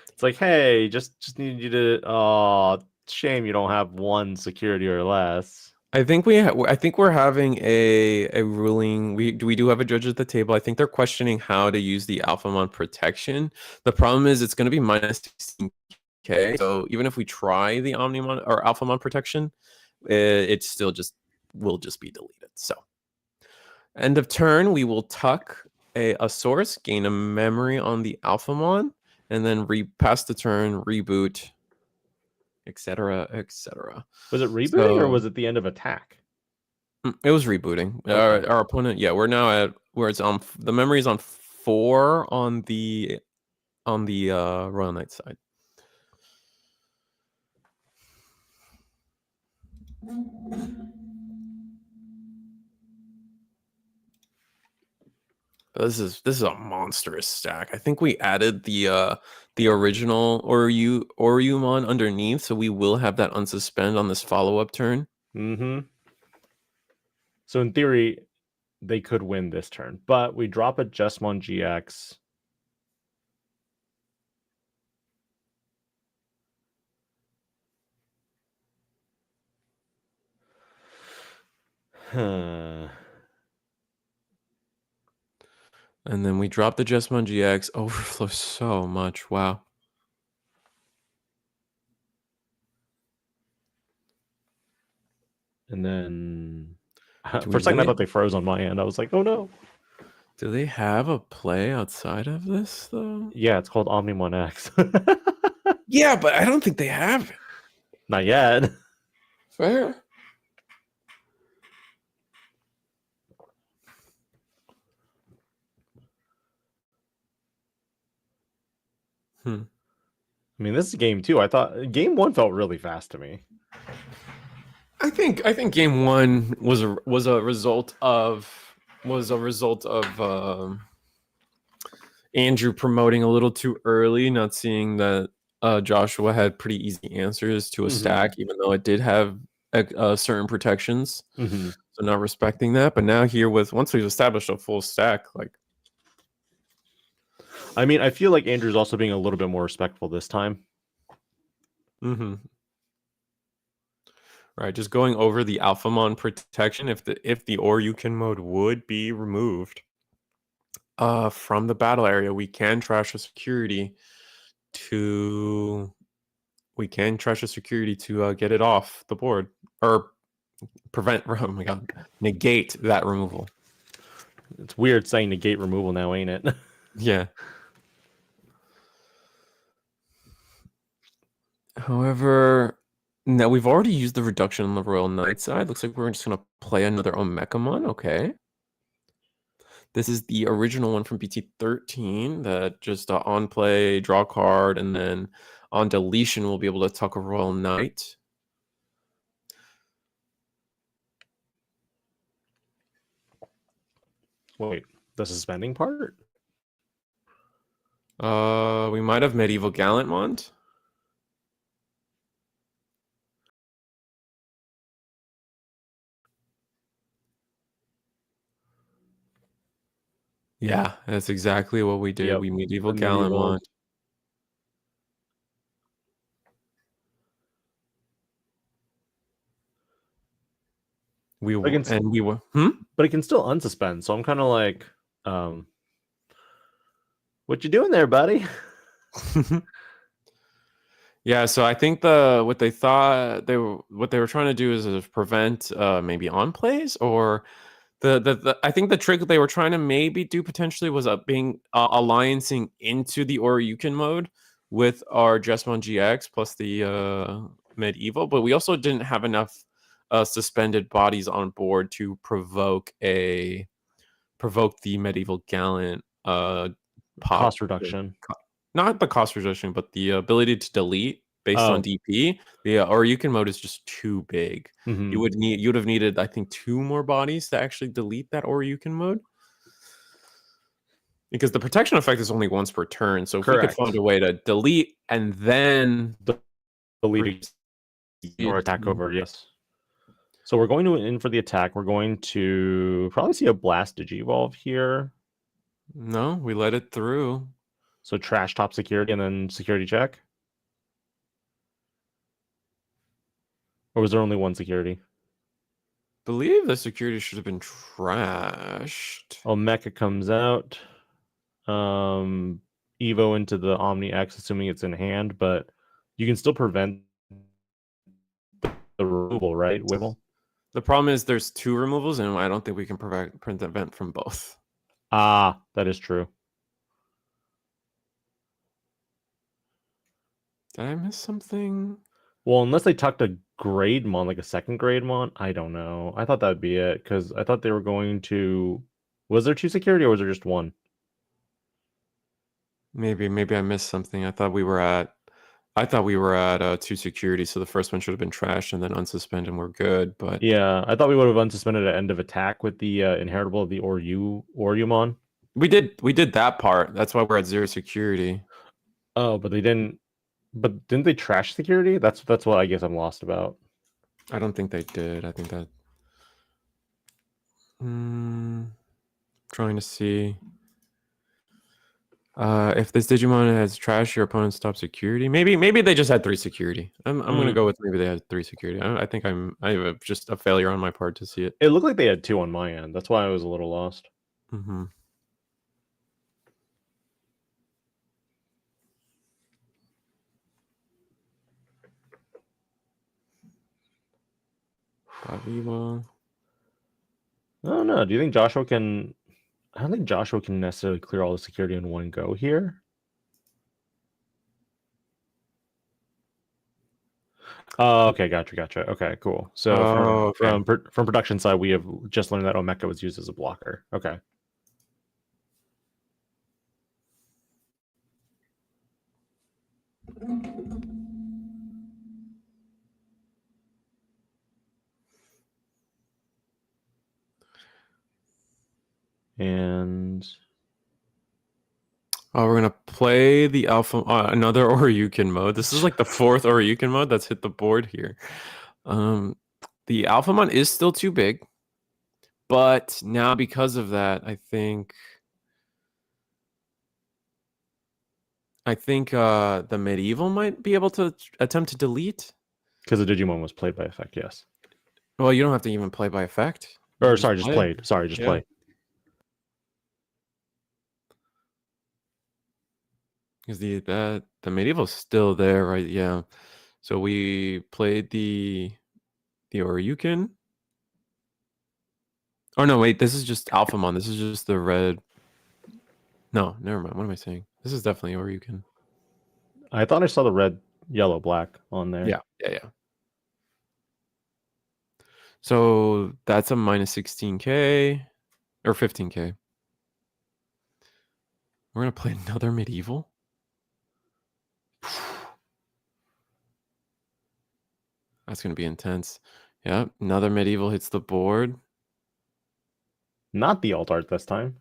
It's like, hey, just need you to. Oh, shame you don't have 1 security or less. I think we're having a ruling. We do have a judge at the table. I think they're questioning how to use the Alphamon protection. The problem is it's going to be minus 16k. So even if we try the Omnimon or Alphamon protection, it still will just be deleted. So end of turn, we will tuck a source, gain a memory on the Alphamon, and then pass the turn, reboot, etc., etc. Was it rebooting or was it the end of attack? It was rebooting. Okay. Our opponent, yeah, we're now at where it's on the memory is on 4 on the Royal Knight side. This is a monstrous stack. I think we added the original Oryumon underneath, so we will have that unsuspend on this follow-up turn. So in theory, they could win this turn, but we drop a Jesmon GX. And then we drop the Jesmon GX. Overflow so much. Wow. And then for a second, I thought they froze on my end. I was like, oh no. Do they have a play outside of this, though? Yeah, it's called Omnimon X. Yeah, but I don't think they have it. Not yet. Fair. I mean, this is game 2. I thought game 1 felt really fast to me. I think game 1 was a result of Andrew promoting a little too early, not seeing that Joshua had pretty easy answers to a stack, even though it did have certain protections. So not respecting that. But now here once we've established a full stack, like. I mean, I feel like Andrew's also being a little bit more respectful this time. Right, just going over the Alphamon protection if the Oryukin mode would be removed from the battle area, we can trash a security to get it off the board or prevent. Oh my god, negate that removal. It's weird saying negate removal now, ain't it? Yeah. However, now we've already used the reduction on the Royal Knight side. Looks like we're just gonna play another Omekamon. Okay. This is the original one from BT13 that just on play, draw card, and then on deletion, we'll be able to tuck a Royal Knight. Wait, the suspending part? We might have Medieval Gallantmont. Yeah, that's exactly what we did. Yep. We Medieval Gallantmont. But it can still unsuspend, so I'm kind of like, what you doing there, buddy? Yeah, so I think what they thought what they were trying to do is prevent maybe on plays, or I think the trick that they were trying to maybe do potentially was being alliancing into the Oryukin mode with our Jesmon GX plus the medieval, but we also didn't have enough suspended bodies on board to provoke the medieval gallant pop Cost reduction. not the cost reduction, but the ability to delete based on Oh. DP. The Oryukin mode is just too big. Mhm. You'd have needed, I think, 2 more bodies to actually delete that Oryukin mode. Because the protection effect is only once per turn. So if we could Correct. find a way to delete and then delete or attack over, yes. So we're going to in for the attack. We're going to probably see a blast Digivolve here. No, we let it through. So trash top security and then security check. Or was there only one security? Believe the security should have been trashed. Oh, Mecha comes out. Evo into the Omni X, assuming it's in hand, but you can still prevent the removal, right, Wibble? The problem is there's 2 removals, and I don't think we can prevent from both. Ah, that is true. Did I miss something? Well, unless they tucked a grade mon, like a second grade mon, I don't know. I thought that would be it, because I thought they were going to... Was there 2 security, or was there just 1? Maybe I missed something. I thought we were at 2 security, so the first one should have been trashed and then unsuspended and we're good. But yeah, I thought we would have unsuspended at end of attack with the inheritable of the Oryumon. we did that part. That's why we're at 0 security. Oh, but they didn't. But didn't they trash security? That's what I guess I'm lost about. I don't think they did. I think that. Trying to see. If this Digimon has trash, your opponent stops security. Maybe they just had 3 security. I'm gonna go with maybe they had 3 security. I think I have just a failure on my part to see it. It looked like they had 2 on my end. That's why I was a little lost. Mm-hmm. Evo. Oh no. Do you think Joshua can? I don't think Joshua can necessarily clear all the security in one go here. Oh, okay, gotcha. Okay, cool. So from production side, we have just learned that Omeka was used as a blocker. Okay. And we're gonna play the alpha another Oryukin mode. This is like the 4th Oryukin mode that's hit the board here. The Alphamon is still too big, but now because of that, I think the medieval might be able to attempt to delete. Because the Digimon was played by effect, yes. Well, you don't have to even play by effect. Or sorry, just played. Sorry, just played. Because the medieval's still there, right? Yeah. So we played the Oryukin. Oh no, wait, this is just Alphamon. This is just the red. No, never mind. What am I saying? This is definitely Oryukin. I thought I saw the red, yellow, black on there. Yeah. So that's a minus 16k or 15k. We're gonna play another medieval. That's gonna be intense. Yeah, another medieval hits the board. Not the Aandroidd this time.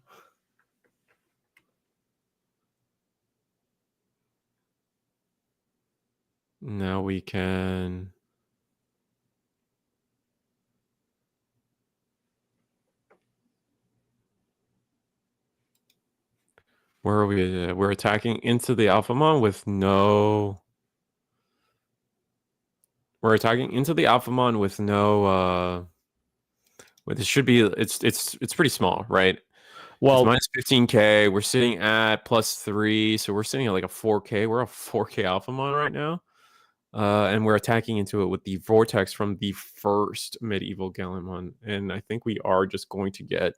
Now we can. Where are we? We're attacking into the Alphamon with no. We're attacking into the Alphamon with no. It should be. It's pretty small, right? Well, it's minus 15k. We're sitting at plus 3, so we're sitting at like a 4k. We're a 4k Alphamon right now. And we're attacking into it with the Vortex from the first medieval Gallimon. And I think we are just going to get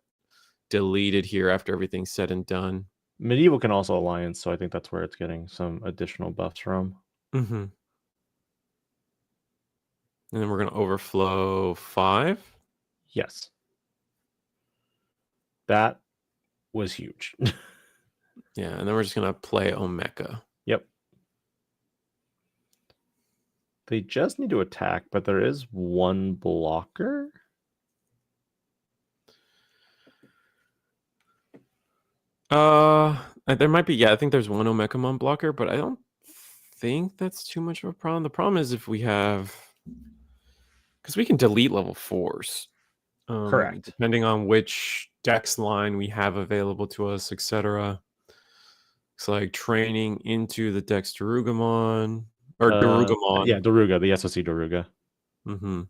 deleted here after everything's said and done. Medieval can also alliance, so I think that's where it's getting some additional buffs from. Mm-hmm. And then we're going to overflow 5. Yes. That was huge. Yeah, and then we're just going to play Omeka. Yep. They just need to attack, but there is one blocker. There might be, yeah, I think there's one Omekamon blocker, but I don't think that's too much of a problem. The problem is if we have, because we can delete level 4s. Correct. Depending on which dex line we have available to us, etc. It's like training into the Dex Darugamon or Darugamon. Yeah, Daruga, the SOC Daruga. Mm-hmm.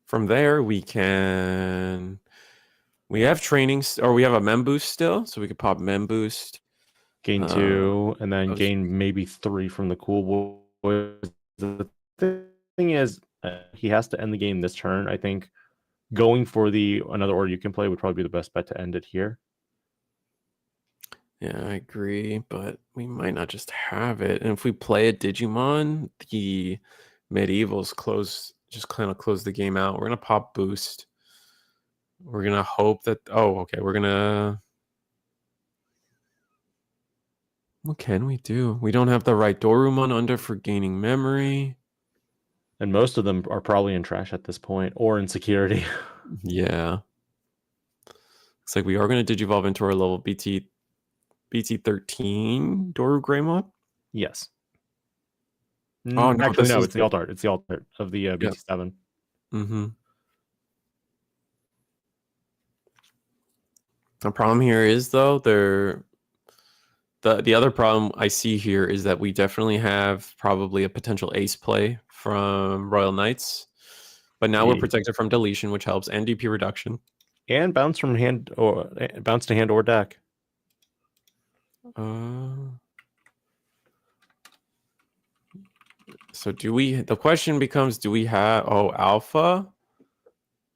From there, we have trainings, or we have a Mem Boost still, so we could pop Mem Boost. Gain 2, and then gain maybe 3 from the Cool Boys. The thing is, he has to end the game this turn. I think going for another order you can play would probably be the best bet to end it here. Yeah, I agree, but we might not just have it. And if we play a Digimon, the medievals just kind of close the game out. We're gonna pop boost. We're gonna hope that. Oh, okay. What can we do? We don't have the right Dorumon under for gaining memory. And most of them are probably in trash at this point, or in security. Yeah. Looks like we are going to Digivolve into our level BT13 Doru Greymon. Yes. Oh, no, actually, no, it's the Aandroidd. It's the Aandroidd of the BT7. Mm-hmm. The problem here is, though, the other problem I see here is that we definitely have probably a potential ace play from Royal Knights. But now we're protected from deletion, which helps, and DP reduction. And bounce to hand or deck. So the question becomes, do we have alpha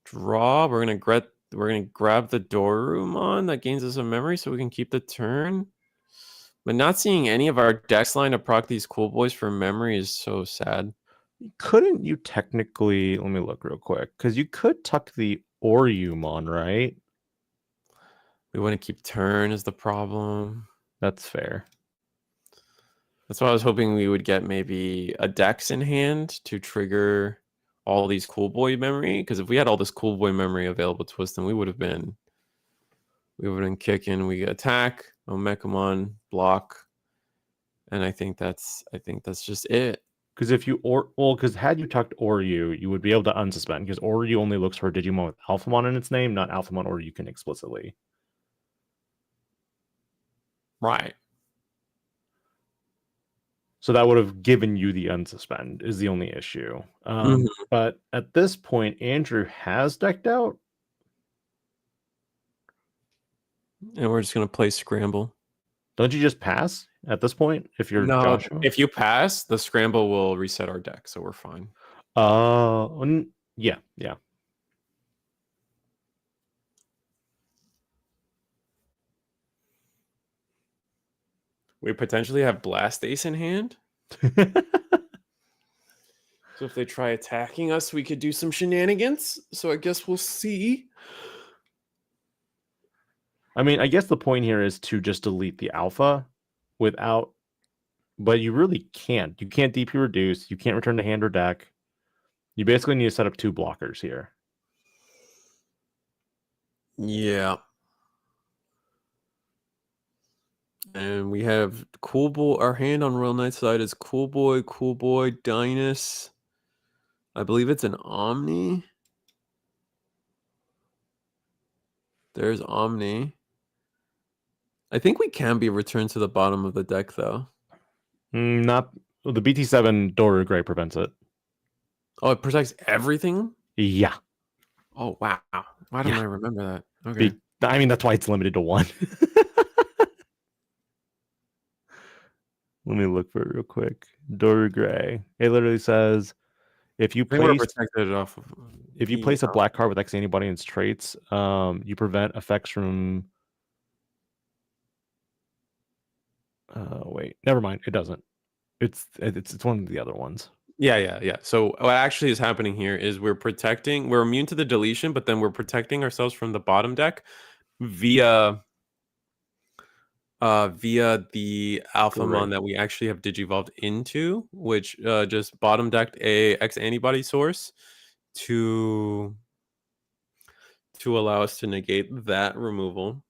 draw? We're gonna grab the Dorumon that gains us a memory so we can keep the turn. But not seeing any of our decks line to proc these cool boys for memory is so sad. Couldn't you technically, let me look real quick, because you could tuck the Oryumon, right? We want to keep turn is the problem. That's fair. That's why I was hoping we would get maybe a Dex in hand to trigger all these cool boy memory. Because if we had all this cool boy memory available to us, then we would have been kicking. We attack, Omekamon, block, and I think that's just it. Because because had you tucked Oryu, you would be able to unsuspend, because Oryu only looks for a Digimon with Alphamon in its name, not Alphamon Oryukin explicitly. Right. So that would have given you the unsuspend, is the only issue. But at this point, Andrew has decked out. And we're just going to play Scramble. Don't you just pass at this point if you're Joshua? If you pass, the Scramble will reset our deck, so we're fine. Yeah. We potentially have Blast Ace in hand. So if they try attacking us, we could do some shenanigans. So I guess we'll see. I mean, I guess the point here is to just delete the alpha but you really can't. You can't DP reduce. You can't return to hand or deck. You basically need to set up 2 blockers here. Yeah. And we have Cool Boy. Our hand on Royal Knight's side is Cool Boy, Dynus. I believe it's an Omni. There's Omni. I think we can be returned to the bottom of the deck, though. Not the BT7 Doru Gray prevents it. Oh, it protects everything? Yeah. Oh, wow. Why don't I remember that? Okay. I mean, that's why it's limited to 1. Let me look for it real quick. Doru Gray. It literally says if you I think we're place protected off of if you place a black card with X antibody and its traits, you prevent effects from. Wait, never mind. It doesn't. It's one of the other ones. Yeah. So what actually is happening here is we're immune to the deletion, but then we're protecting ourselves from the bottom deck via the Alphamon that we actually have digivolved into, which just bottom decked a X antibody source to allow us to negate that removal.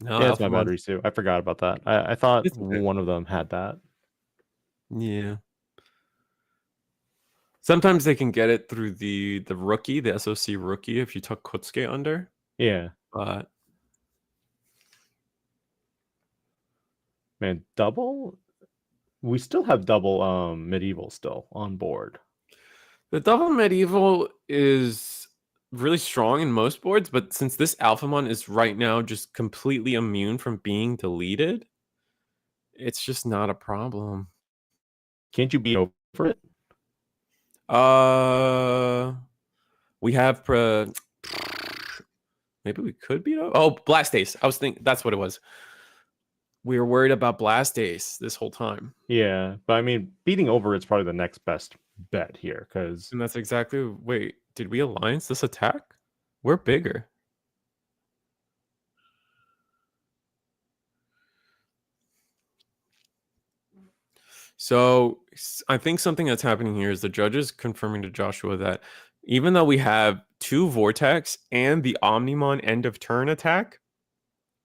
No, Yeah, it's my Alphamon. bad, Risu. I forgot about that. I thought It's okay. one of them had that. Yeah. Sometimes they can get it through the rookie, the SOC rookie, if you took Kutsuke under. Yeah. But Man, double. We still have double medieval still on board. the double medieval is really strong in most boards, but since this Alphamon is right now just completely immune from being deleted, it's just not a problem. Can't you beat over it? We have maybe we could beat up. Oh, Blast Ace. I was thinking that's what it was. We were worried about Blast Ace this whole time. Yeah, but I mean, beating over it's probably the next best bet here because. And that's exactly. Wait, did we alliance this attack? We're bigger. So I think something that's happening here is the judges confirming to Joshua that even though we have 2 Vortex and the Omnimon end of turn attack,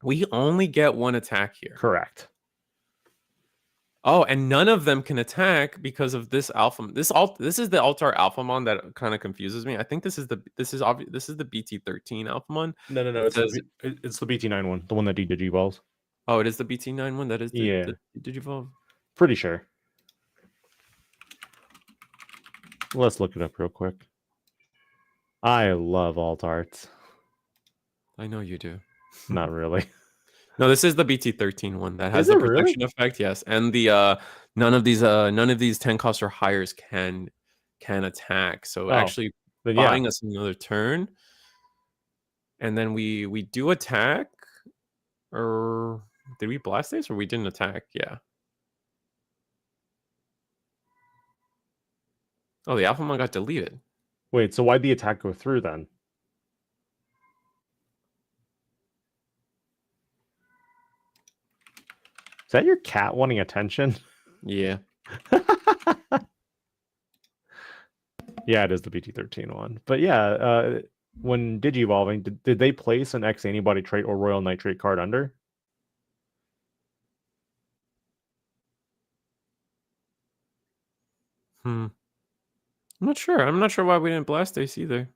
we only get 1 attack here. Correct. Oh, and none of them can attack because of this alpha. This is the Altar Alphamon that kind of confuses me. I think this is the BT13 Alphamon. No. It's the BT9 one, the one that digivolves. Oh, it is the BT9 one. That is the digivolve. Pretty sure. Let's look it up real quick. I love alt arts. I know you do. Not really. No, this is the BT13 one that has the protection effect. Yes, and the none of these 10 cost or higher can attack. So actually buying us another turn, and then we do attack, or did we blast this or we didn't attack? Yeah. Oh, the Alphamon got deleted. Wait, so why'd the attack go through then? Is that your cat wanting attention? Yeah. Yeah, it is the BT13 one. But yeah, when Digivolving, did they place an X antibody trait or Royal Nitrate card under? I'm not sure. I'm not sure why we didn't blast Ace either.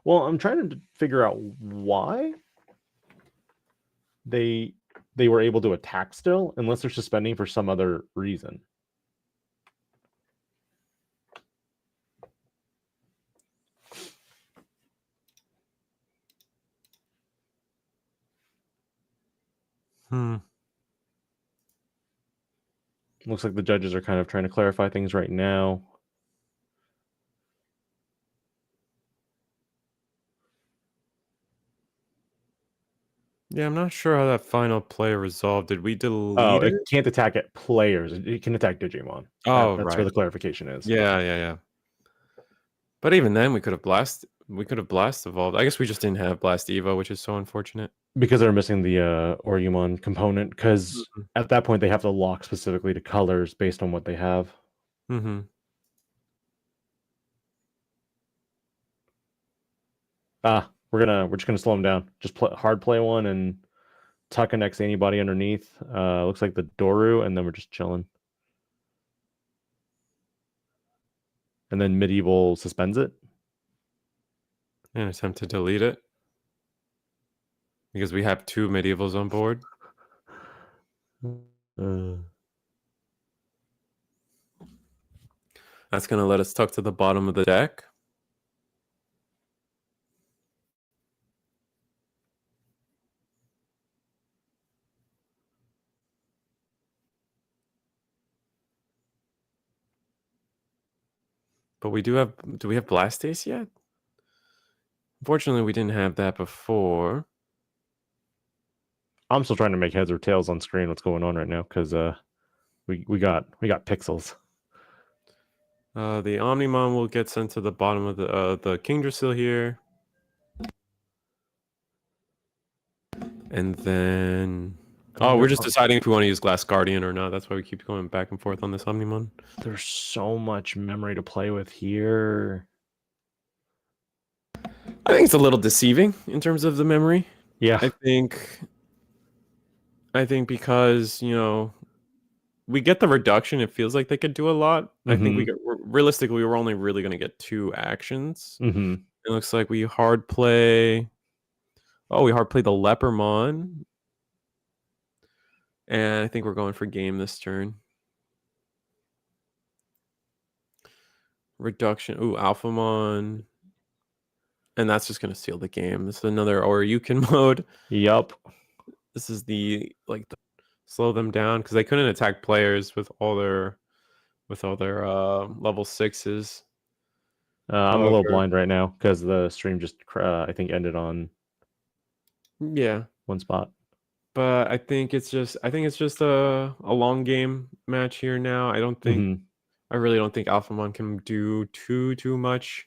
Well, I'm trying to figure out why they were able to attack still, unless they're suspending for some other reason. Looks like the judges are kind of trying to clarify things right now. Yeah, I'm not sure how that final play resolved. Did we delete it? It can't attack at players. It can attack Digimon. Oh, that's right. where the clarification is. Yeah. But even then, we could have blast evolved. I guess we just didn't have blast Evo, which is so unfortunate. Because they're missing the Orumon component. Because at that point, they have to lock specifically to colors based on what they have. Mm-hmm. We're just gonna slow them down. Just hard play one and tuck an X anybody underneath. Looks like the Doru, and then we're just chilling. And then medieval suspends it. And attempt to delete it. Because we have 2 medievals on board. That's going to let us tuck to the bottom of the deck. But we do have. Do we have Blastace yet? Unfortunately, we didn't have that before. I'm still trying to make heads or tails on screen. What's going on right now? Because we got pixels. The Omnimon will get sent to the bottom of the Kingdrasil here, and then we're just deciding if we want to use Glass Guardian or not. That's why we keep going back and forth on this Omnimon. There's so much memory to play with here. I think it's a little deceiving in terms of the memory. Yeah. I think because, we get the reduction. It feels like they could do a lot. I think realistically, we're only really going to get 2 actions. Mm-hmm. It looks like we hard play. Oh, we hard play the Lepermon. And I think we're going for game this turn. Reduction. Ooh, Alphamon. And that's just going to seal the game. This is another Oryukin mode. Yup. This is the slow them down because they couldn't attack players with all their level 6s. I'm a little blind right now because the stream just I think ended on one spot. But I think it's just a long game match here now. I don't think I really don't think Alphamon can do too much.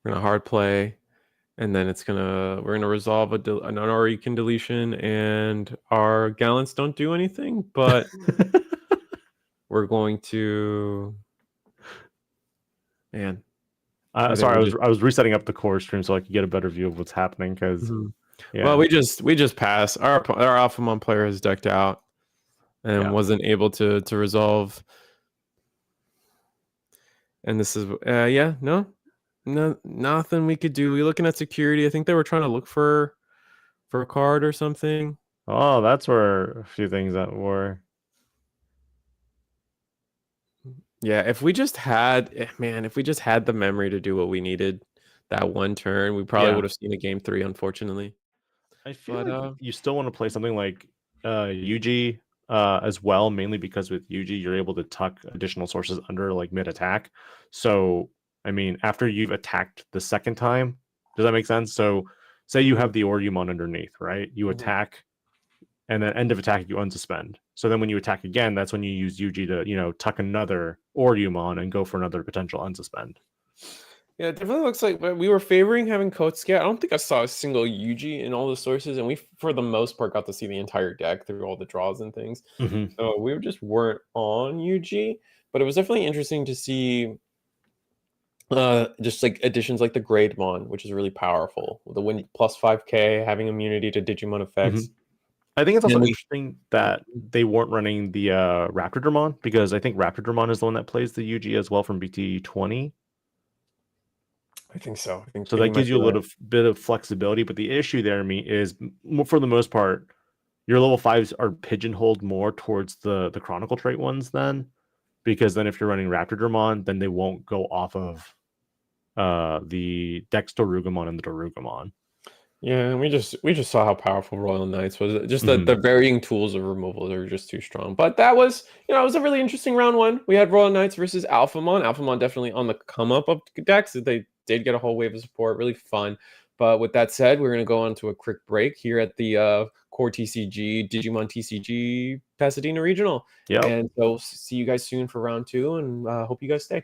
We're gonna hard play, and then we're gonna resolve an Oryukin deletion, and our Gallants don't do anything, but we're going to. Man, sorry, I was resetting up the core stream so I could get a better view of what's happening. Because well, we just pass. Our Alphamon player is decked out and wasn't able to resolve. And this is no, nothing we could do. We're looking at security. I think they were trying to look for a card or something. Oh, that's where a few things that were. Yeah, if we just had the memory to do what we needed that one turn, we probably would have seen a game 3, unfortunately. I feel like you still want to play something like UG as well, mainly because with UG you're able to tuck additional sources under like mid attack. So I mean, after you've attacked the second time, does that make sense? So say you have the Oryumon underneath, right? You attack, and then end of attack you unsuspend. So then when you attack again, that's when you use UG to tuck another Oryumon and go for another potential unsuspend. Yeah, it definitely looks like we were favoring having CoreTCG. I don't think I saw a single UG in all the sources, and we, for the most part, got to see the entire deck through all the draws and things. So we just weren't on UG, but it was definitely interesting to see just like additions like the Greymon, which is really powerful. The win plus 5k, having immunity to Digimon effects. I think it's also interesting that they weren't running the Raptordramon, because I think Raptordramon is the one that plays the UG as well from BT20. I think so. So that gives you a little bit of flexibility, but the issue there is, for the most part, your level 5s are pigeonholed more towards the Chronicle trait ones then, because then if you're running Raptordramon, then they won't go off of the Dex Dorugamon and the Dorugamon. Yeah, and we just saw how powerful Royal Knights was. Just the varying tools of removal are just too strong. But that was, it was a really interesting round 1. We had Royal Knights versus Alphamon. Alphamon definitely on the come up of decks. They did get a whole wave of support, really fun. But with that said, we're gonna go on to a quick break here at the CoreTCG Digimon TCG Pasadena Regional. And so see you guys soon for round 2, and hope you guys stay.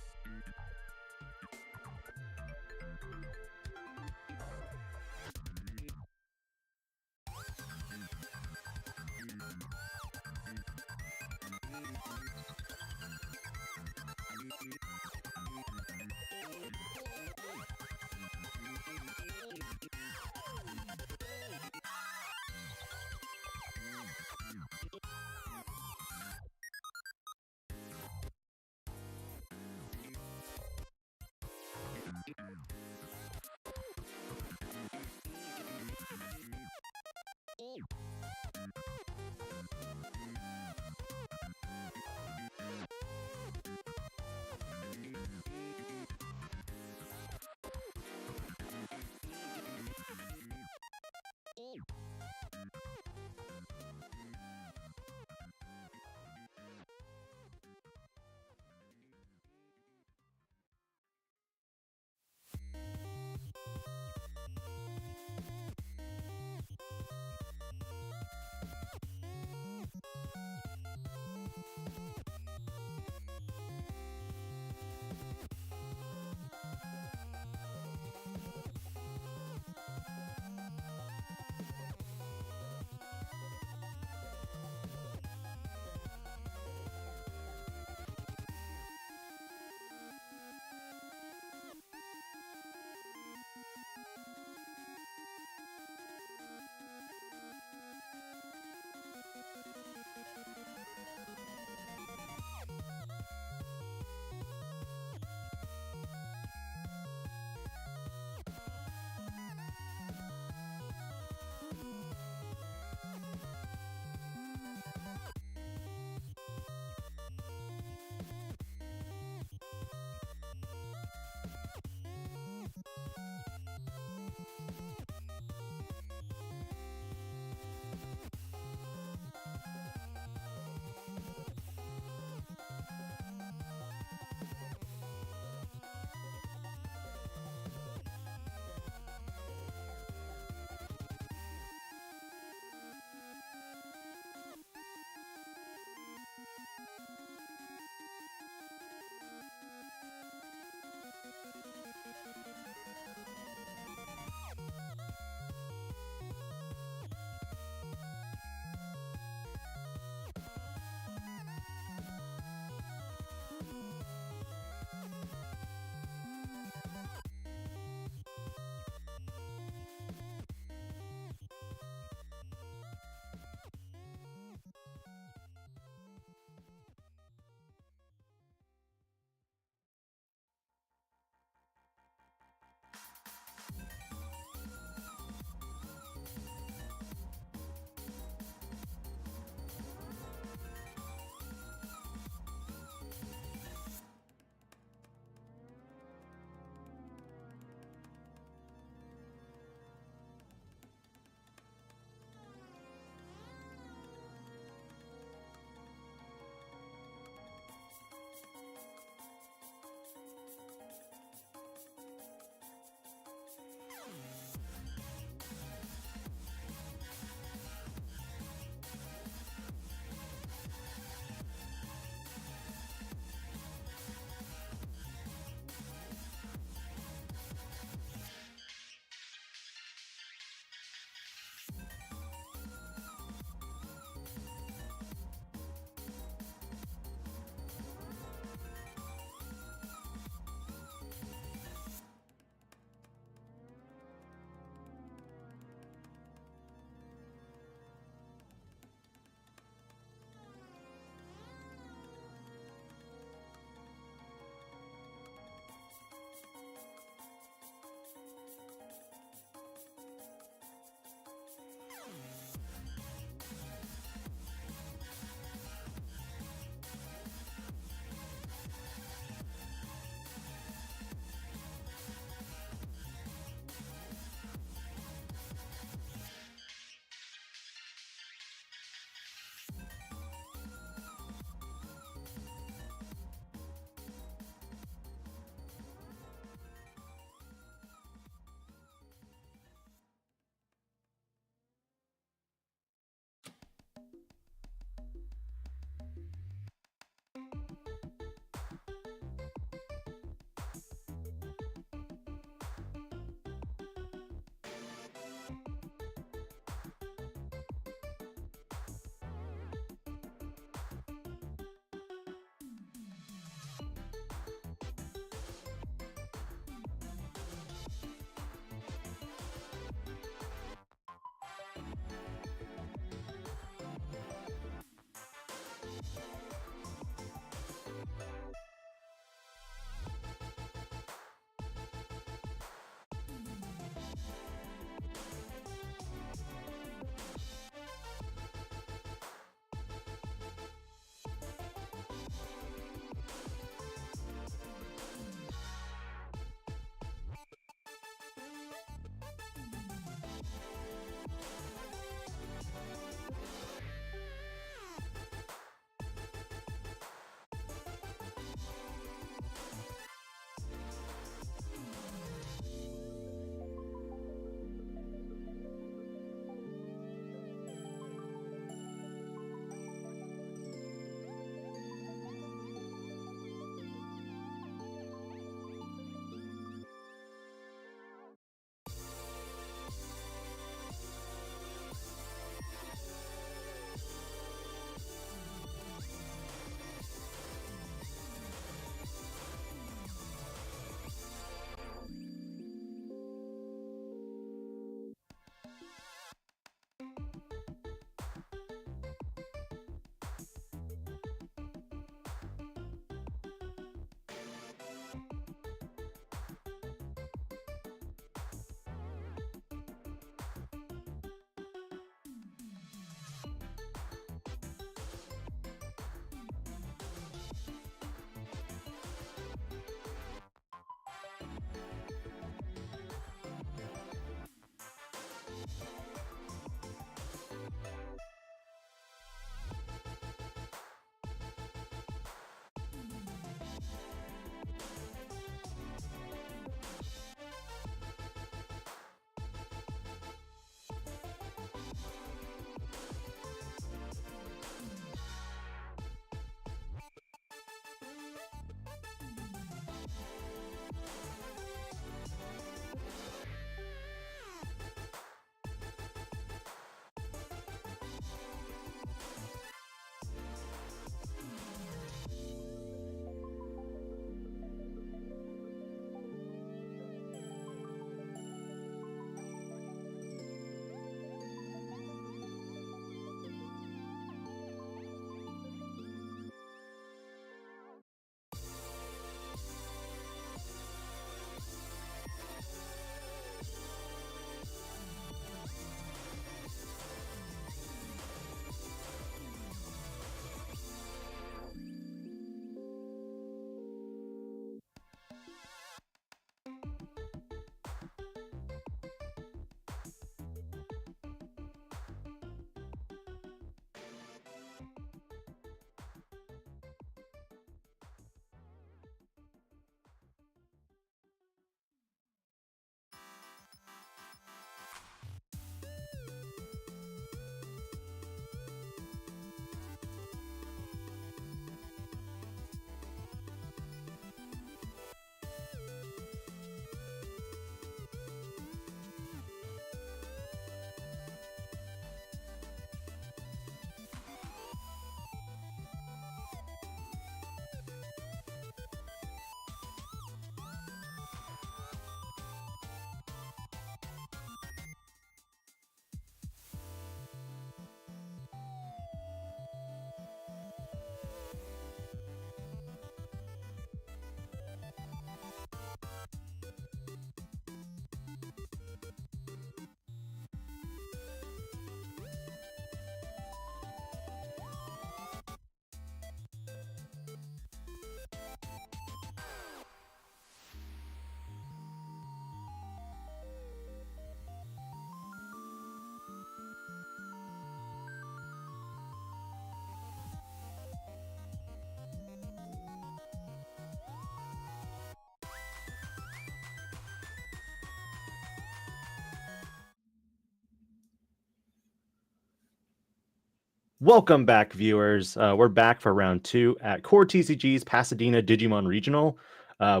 Welcome back, viewers. We're back for round 2 at CoreTCG's Pasadena Digimon Regional. I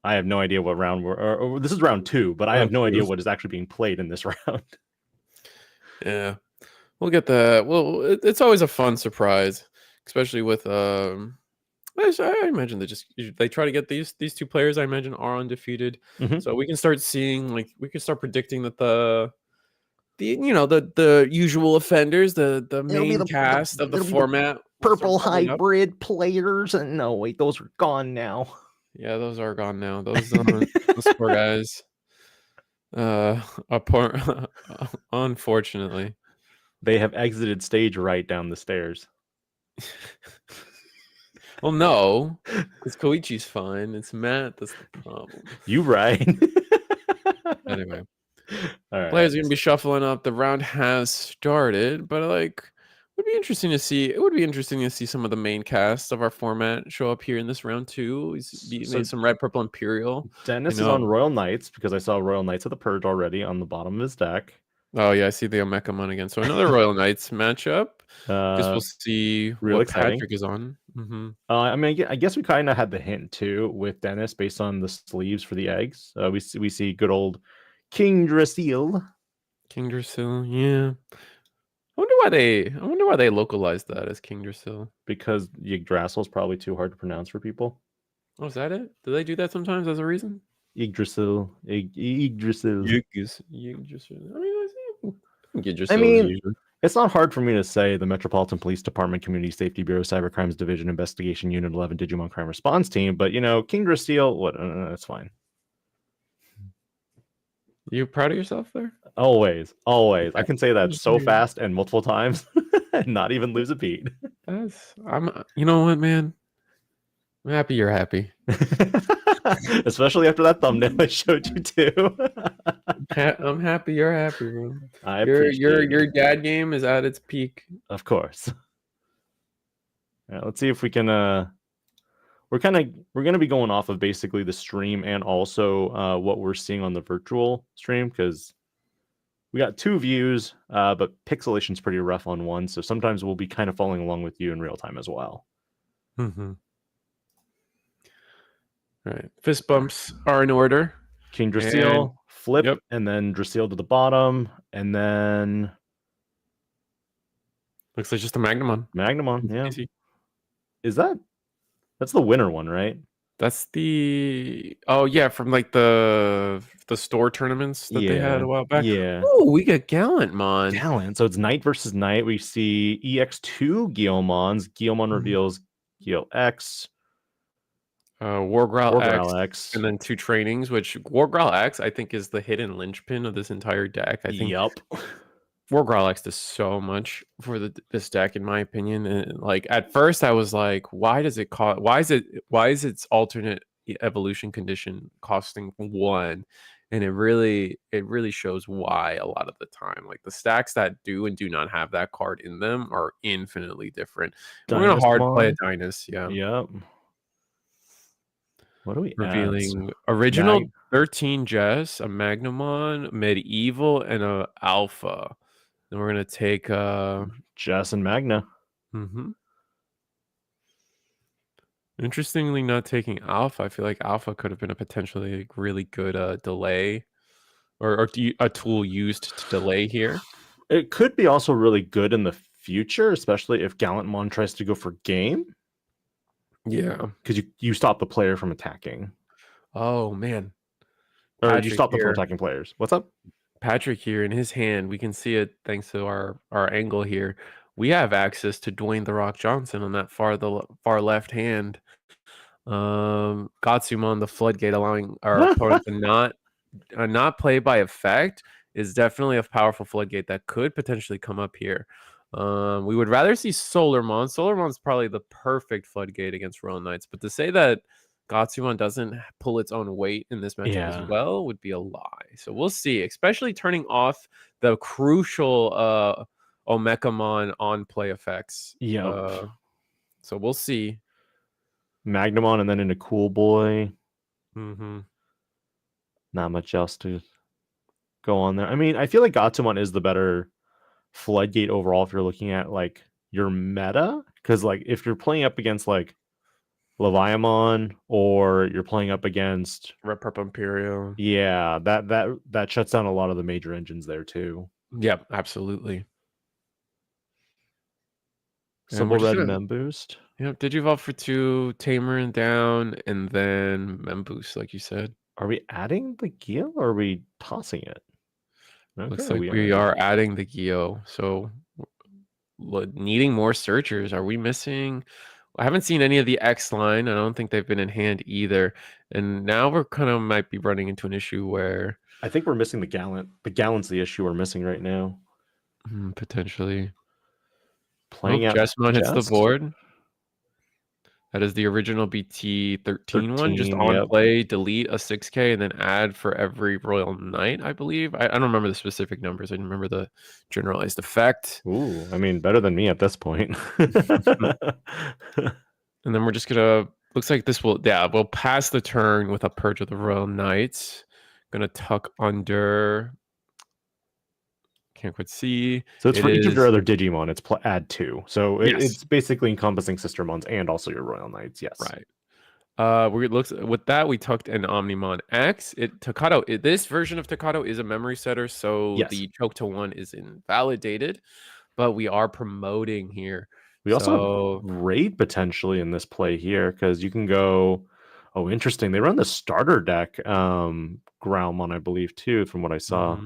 have no idea what round or this is round 2, but I have no idea what is actually being played in this round. Yeah, we'll get that. Well, it's always a fun surprise, especially with I imagine they try to get these two players. I imagine are undefeated, so we can start seeing we can start predicting that the usual offenders, the main cast of the format, purple hybrid players, and no, wait, those are gone now. Yeah, those are gone now. Those poor guys. Unfortunately, they have exited stage right down the stairs. Well, no, because Koichi's fine. It's Matt that's the problem. You right. Anyway, all right. Players are gonna be shuffling up. The round has started, but it would be interesting to see. It would be interesting to see some of the main cast of our format show up here in this round too. Made some red, purple, Imperial. Dennis is on Royal Knights because I saw Royal Knights of the Purge already on the bottom of his deck. Oh yeah, I see the Omekamon again. So another Royal Knights matchup. Guess we'll see what exciting. Patrick is on. I mean, I guess we kind of had the hint too with Dennis based on the sleeves for the eggs. We see good old King Drasil. King Drasil, yeah. I wonder why they localized that as King Drasil. Because Yggdrasil is probably too hard to pronounce for people. Oh, is that it? Do they do that sometimes as a reason? Yggdrasil. Yggdrasil. I mean, it's not hard for me to say the Metropolitan Police Department Community Safety Bureau Cybercrimes Division Investigation Unit 11 Digimon Crime Response Team, but King Drasil, that's fine. You proud of yourself there? Always. I can say that so fast and multiple times and not even lose a beat. You know what, man? I'm happy you're happy. Especially after that thumbnail I showed you too. I'm happy you're happy, bro. Your dad game is at its peak. Of course. All right, let's see if we can we're going to be going off of basically the stream and also what we're seeing on the virtual stream because we got 2 views, but pixelation's pretty rough on one, so sometimes we'll be kind of following along with you in real time as well. All right, fist bumps are in order. King Drasil, flip, and then Drasil to the bottom, and then looks like just a Magnamon. Yeah. Easy. That's the winner one, right? That's from the store tournaments that they had a while back. Yeah. Oh, we got Gallantmon. Gallant. So it's Knight versus Knight. We see EX2 Guillemons. Guillemon reveals Gil X. Wargrowl X, and then 2 trainings, which Wargrowl X I think is the hidden linchpin of this entire deck. I think Wargrowl X does so much for this deck, in my opinion. And at first I was like, why is its alternate evolution condition costing 1? And it really shows why a lot of the time. The stacks that do and do not have that card in them are infinitely different. We're gonna hard play a Dynus, Yep. What are we revealing? Original 13 Jess, a Magnamon, Medieval, and a Alpha. Then we're gonna take Jess and Magna. Interestingly, not taking Alpha. I feel like Alpha could have been a potentially really good delay, or a tool used to delay here. It could be also really good in the future, especially if Gallantmon tries to go for game. Yeah, because you stop the player from attacking. Oh man, or Patrick, you stop them from attacking players. What's up? Patrick here in his hand. We can see it thanks to our angle here. We have access to Dwayne the Rock Johnson on that far left hand. Gatsumon, the floodgate, allowing our opponent to not play by effect, is definitely a powerful floodgate that could potentially come up here. We would rather see Solarmon. Solarmon's probably the perfect floodgate against Royal Knights, but to say that Gatsumon doesn't pull its own weight in this matchup as well would be a lie. So we'll see, especially turning off the crucial Omekamon on play effects. Yeah. So we'll see. Magnamon and then into Cool Boy. Not much else to go on there. I mean, I feel like Gatsumon is the better Floodgate overall if you're looking at like your meta, because like if you're playing up against like Leviamon or you're playing up against Red Purple Imperial. yeah, that shuts down a lot of the major engines there too. Yep, absolutely. Simple red mem boost. Yep, Digivolve for 2, Tamer and down, and then mem boost, like you said. Are we adding the Geo or are we tossing it? Okay, Looks like we are adding the Geo. So needing more searchers. Are we missing? I haven't seen any of the X line. I don't think they've been in hand either. And now we're kind of might be running into an issue where I think we're missing the Gallant. The Gallant's the issue we're missing right now. Potentially. Playing out Jessmon hits the board. That is the original BT13 one. Just on play, delete a 6K and then add for every Royal Knight, I believe. I don't remember the specific numbers. I remember the generalized effect. Ooh, I mean, better than me at this point. And then we're just gonna, looks like this will, we'll pass the turn with a Purge of the Royal Knights. Gonna tuck under, can't quite see. So it's for each of your other Digimon, it's add 2. So it's basically encompassing Sister Mons and also your Royal Knights, yes. Right. With that, we tucked an Omnimon X. This version of Takato is a memory setter, so the choke to 1 is invalidated, but we are promoting here. We also have raid potentially in this play here, because you can go, oh, interesting. They run the starter deck Growlmon, I believe, too, from what I saw.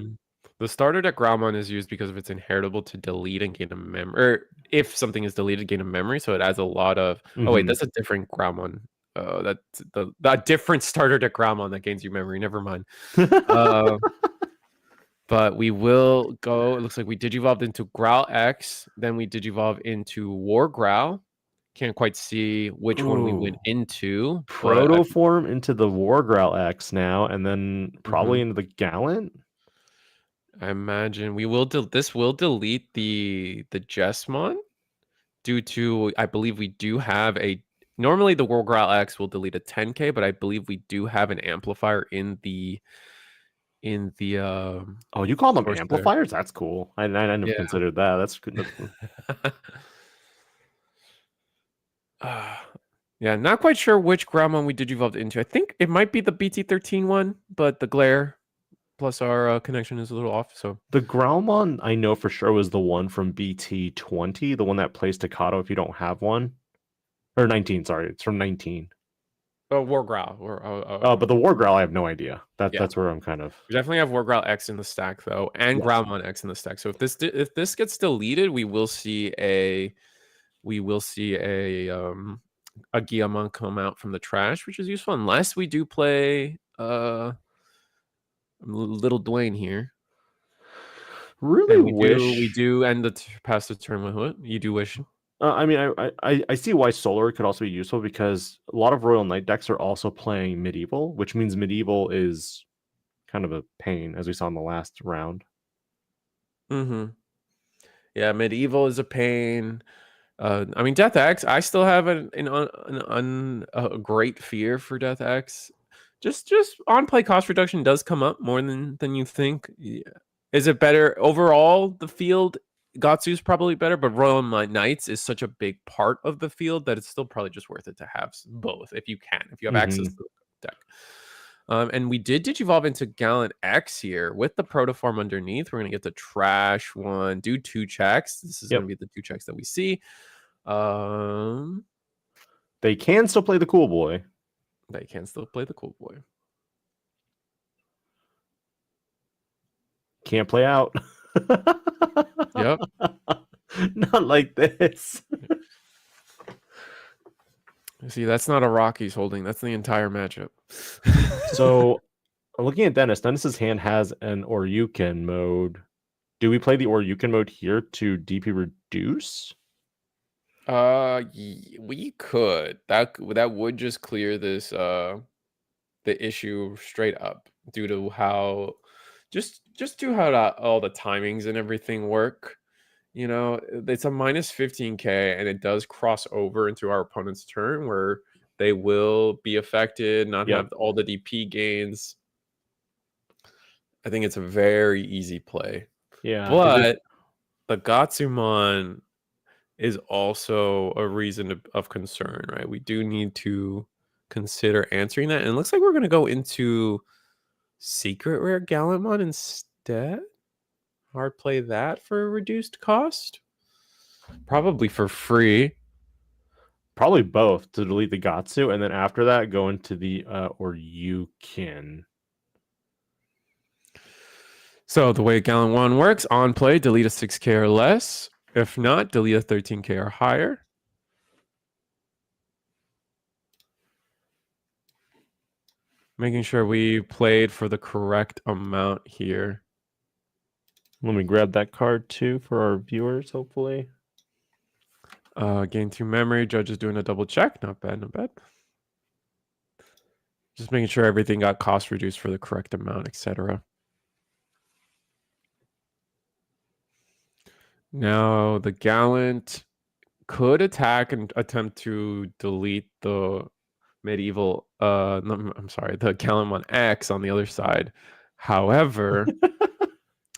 The starter deck Growlmon is used because of its inheritable to delete and gain a memory, or if something is deleted, gain a memory. So it adds a lot of. Oh wait, that's a different Growlmon. That's the different starter deck Growlmon that gains you memory. Never mind. But we will go. It looks like we digivolved into Growl X, then we digivolve into War Growl. Can't quite see which one we went into. Protoform into the War Growl X now, and then probably into the Gallant. I imagine we will. This will delete the Jessmon due to, I believe we do have a. Normally the War Growl X will delete a 10K, but I believe we do have an amplifier in the. Oh, you call them amplifiers? That's cool. I never considered that. That's good. Yeah, not quite sure which Growlmon we digivolved into. I think it might be the BT13 one, but the glare plus our connection is a little off. So the Growlmon I know for sure was the one from BT20, the one that plays Takato if you don't have one, or 19. Sorry, it's from 19. Oh, War Growl. But the War Growl, I have no idea. That's where I'm kind of. We definitely have War Growl X in the stack though, and Growlmon X in the stack. So if this gets deleted, we will see a Guillamon come out from the trash, which is useful unless we do play Little Dwayne here. Really we do end pass the turn with what you do wish. I mean, I see why Solar could also be useful, because a lot of Royal Knight decks are also playing Medieval, which means Medieval is kind of a pain, as we saw in the last round. Yeah, Medieval is a pain. I mean, Death X, I still have a great fear for Death X. Just on play cost reduction does come up more than you think. Yeah. Is it better overall? The field, Gatsu's probably better, but Royal Knights is such a big part of the field that it's still probably just worth it to have both if you have access to the deck. And we did digivolve into Gallant X here with the Protoform underneath. We're going to get the trash one, do 2 checks. This is going to be the 2 checks that we see. They can still play the Cool Boy. Can't play out. Yep. Not like this. See, that's not a Rockies holding. That's the entire matchup. So, looking at Dennis, Dennis's hand has an Oryuken mode. Do we play the Oryuken mode here to DP reduce? We could. That would just clear this the issue straight up due to how just to how all the timings and everything work. You know, it's a minus 15K, and it does cross over into our opponent's turn where they will be affected, not have all the DP gains. I think it's a very easy play. Yeah, but the Gatsumon is also a reason of concern, right? We do need to consider answering that. And it looks like we're going to go into secret rare Gallantmon instead. Hard play that for a reduced cost. Probably for free. Probably both to delete the Gatsu, and then after that, go into the or you can. So the way Gallant 1 works, on play, delete a 6k or less. If not, delete a 13k or higher. Making sure we played for the correct amount here. Let me grab that card too for our viewers, hopefully. Gain 2 memory. Judge is doing a double check. Not bad, not bad. Just making sure everything got cost reduced for the correct amount, etc. Now the Gallant could attack and attempt to delete the medieval no, I'm sorry, the Gallantmon X on the other side. However,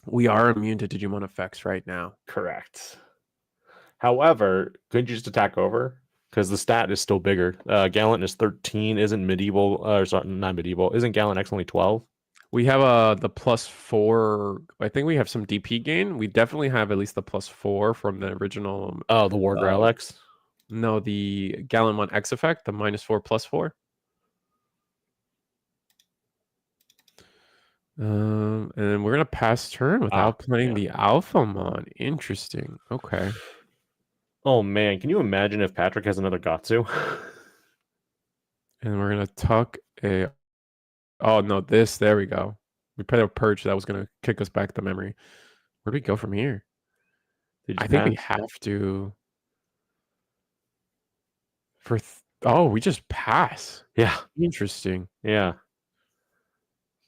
we are immune to Digimon effects right now. Correct. However, couldn't you just attack over? Because the stat is still bigger. Gallant is 13. Isn't medieval? Or sorry, not medieval. Isn't Gallant X only 12? We have the +4. I think we have some DP gain. We definitely have at least the +4 from the original. Oh, the War Grail X. No, the Gallantmon X effect, the -4 +4. And then we're gonna pass turn without playing the Alphamon. Interesting. Okay. Oh man, can you imagine if Patrick has another Gatsu? And we're gonna tuck a. Oh no, this. There we go. We played a purge that was gonna kick us back the memory. Where do we go from here? I think we have to. Oh, we just pass. Yeah. Interesting. Yeah.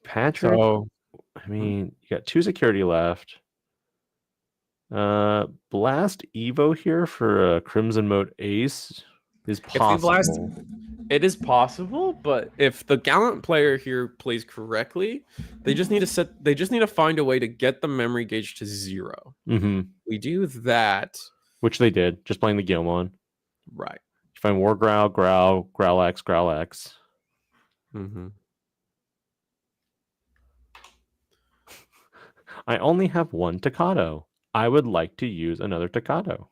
Patrick. So, I mean, you got 2 security left. Blast Evo here for a Crimson Mode Ace is possible. It is possible, but if the Gallant player here plays correctly, they just need to find a way to get the memory gauge to 0. We do that, which they did, just playing the Gilmon. Right. You find War Growl, Growl X. I only have 1 Tocado. I would like to use another Tocado.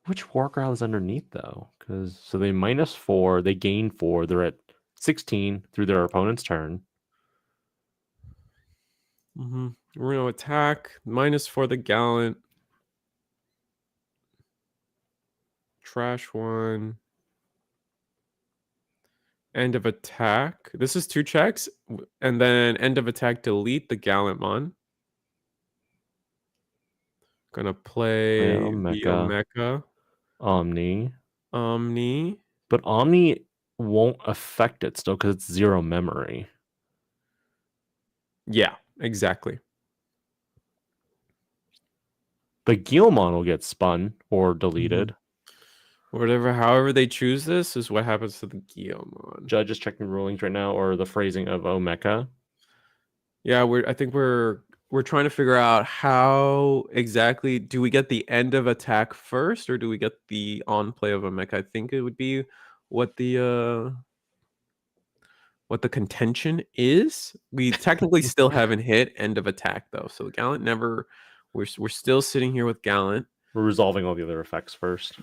Which War Growl is underneath though? So they -4, they gain 4, they're at 16 through their opponent's turn. We're gonna attack -4 the Gallant. Trash 1. End of attack. This is 2 checks, and then end of attack. Delete the Gallantmon. Gonna play the Omeka. Omni. But Omni won't affect it still because it's 0 memory. Yeah, exactly. The Guilmon will get spun or deleted. However they choose this is what happens to the Guilmon. Judge is checking rulings right now, or the phrasing of Omeka. Yeah, I think we're trying to figure out how exactly do we get the end of attack first, or do we get the on play of Omeka? I think it would be what the contention is. We technically still haven't hit end of attack though, so Gallant never. We're still sitting here with Gallant. We're resolving all the other effects first.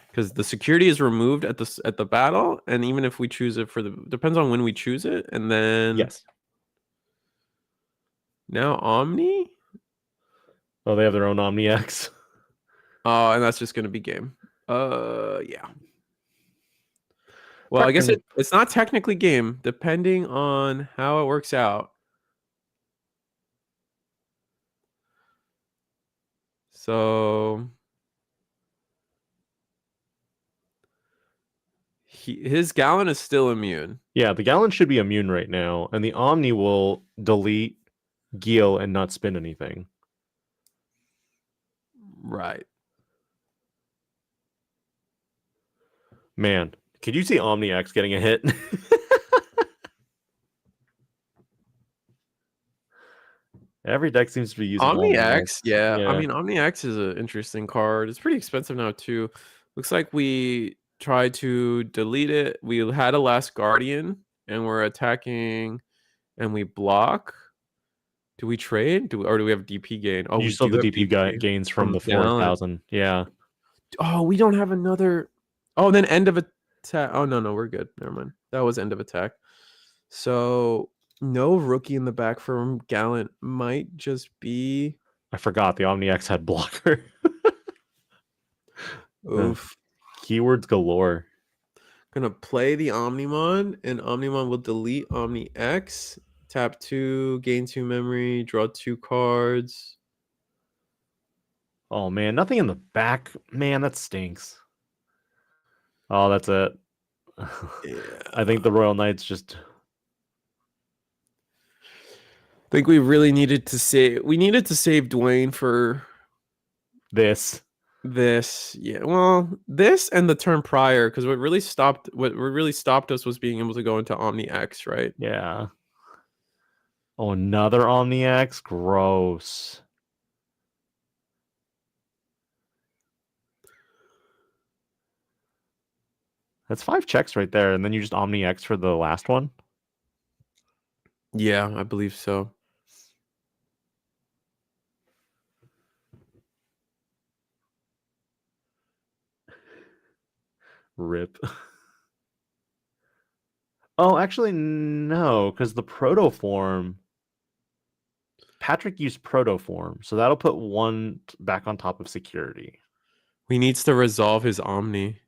Because the security is removed at the battle, and even if we choose it depends on when we choose it, and then yes. Now Omni. Oh, they have their own Omni X. Oh, and that's just gonna be game. Yeah. Well, I guess it's not technically game, depending on how it works out. So his Gallant is still immune. Yeah, the Gallant should be immune right now, and the Omni will delete Gil and not spin anything. Right. Man, could you see Omni X getting a hit? Every deck seems to be using Omni Omni X, yeah. I Yeah. mean, Omni X is an interesting card. It's pretty expensive now too. Looks like we tried to delete it. We had a last Guardian, and we're attacking, and we block. Do we trade? Or do we have DP gain? Oh, You we still do have have DP DP gains from the Gallant. 4,000. Yeah. Oh, we don't have another. Oh, then end of attack. Oh no, we're good. Never mind. That was end of attack. So no rookie in the back from Gallant. Might just be. I forgot the Omni X had blocker. Oof. Keywords galore. Gonna play the Omnimon, and Omnimon will delete Omni X. Tap 2, gain 2 memory, draw 2 cards. Oh man, nothing in the back. Man, that stinks. Oh, that's it. Yeah. I think the Royal Knights just I think we really needed to save. We needed to save Dwayne for this. Yeah, well, this and the turn prior, because what really stopped us was being able to go into Omni X, right? Yeah. Oh, another Omni X? Gross. That's 5 checks right there, and then you just Omni X for the last one? Yeah, I believe so. Rip. Oh, actually, no, because the protoform. Patrick used protoform, so that'll put 1 back on top of security. He needs to resolve his Omni.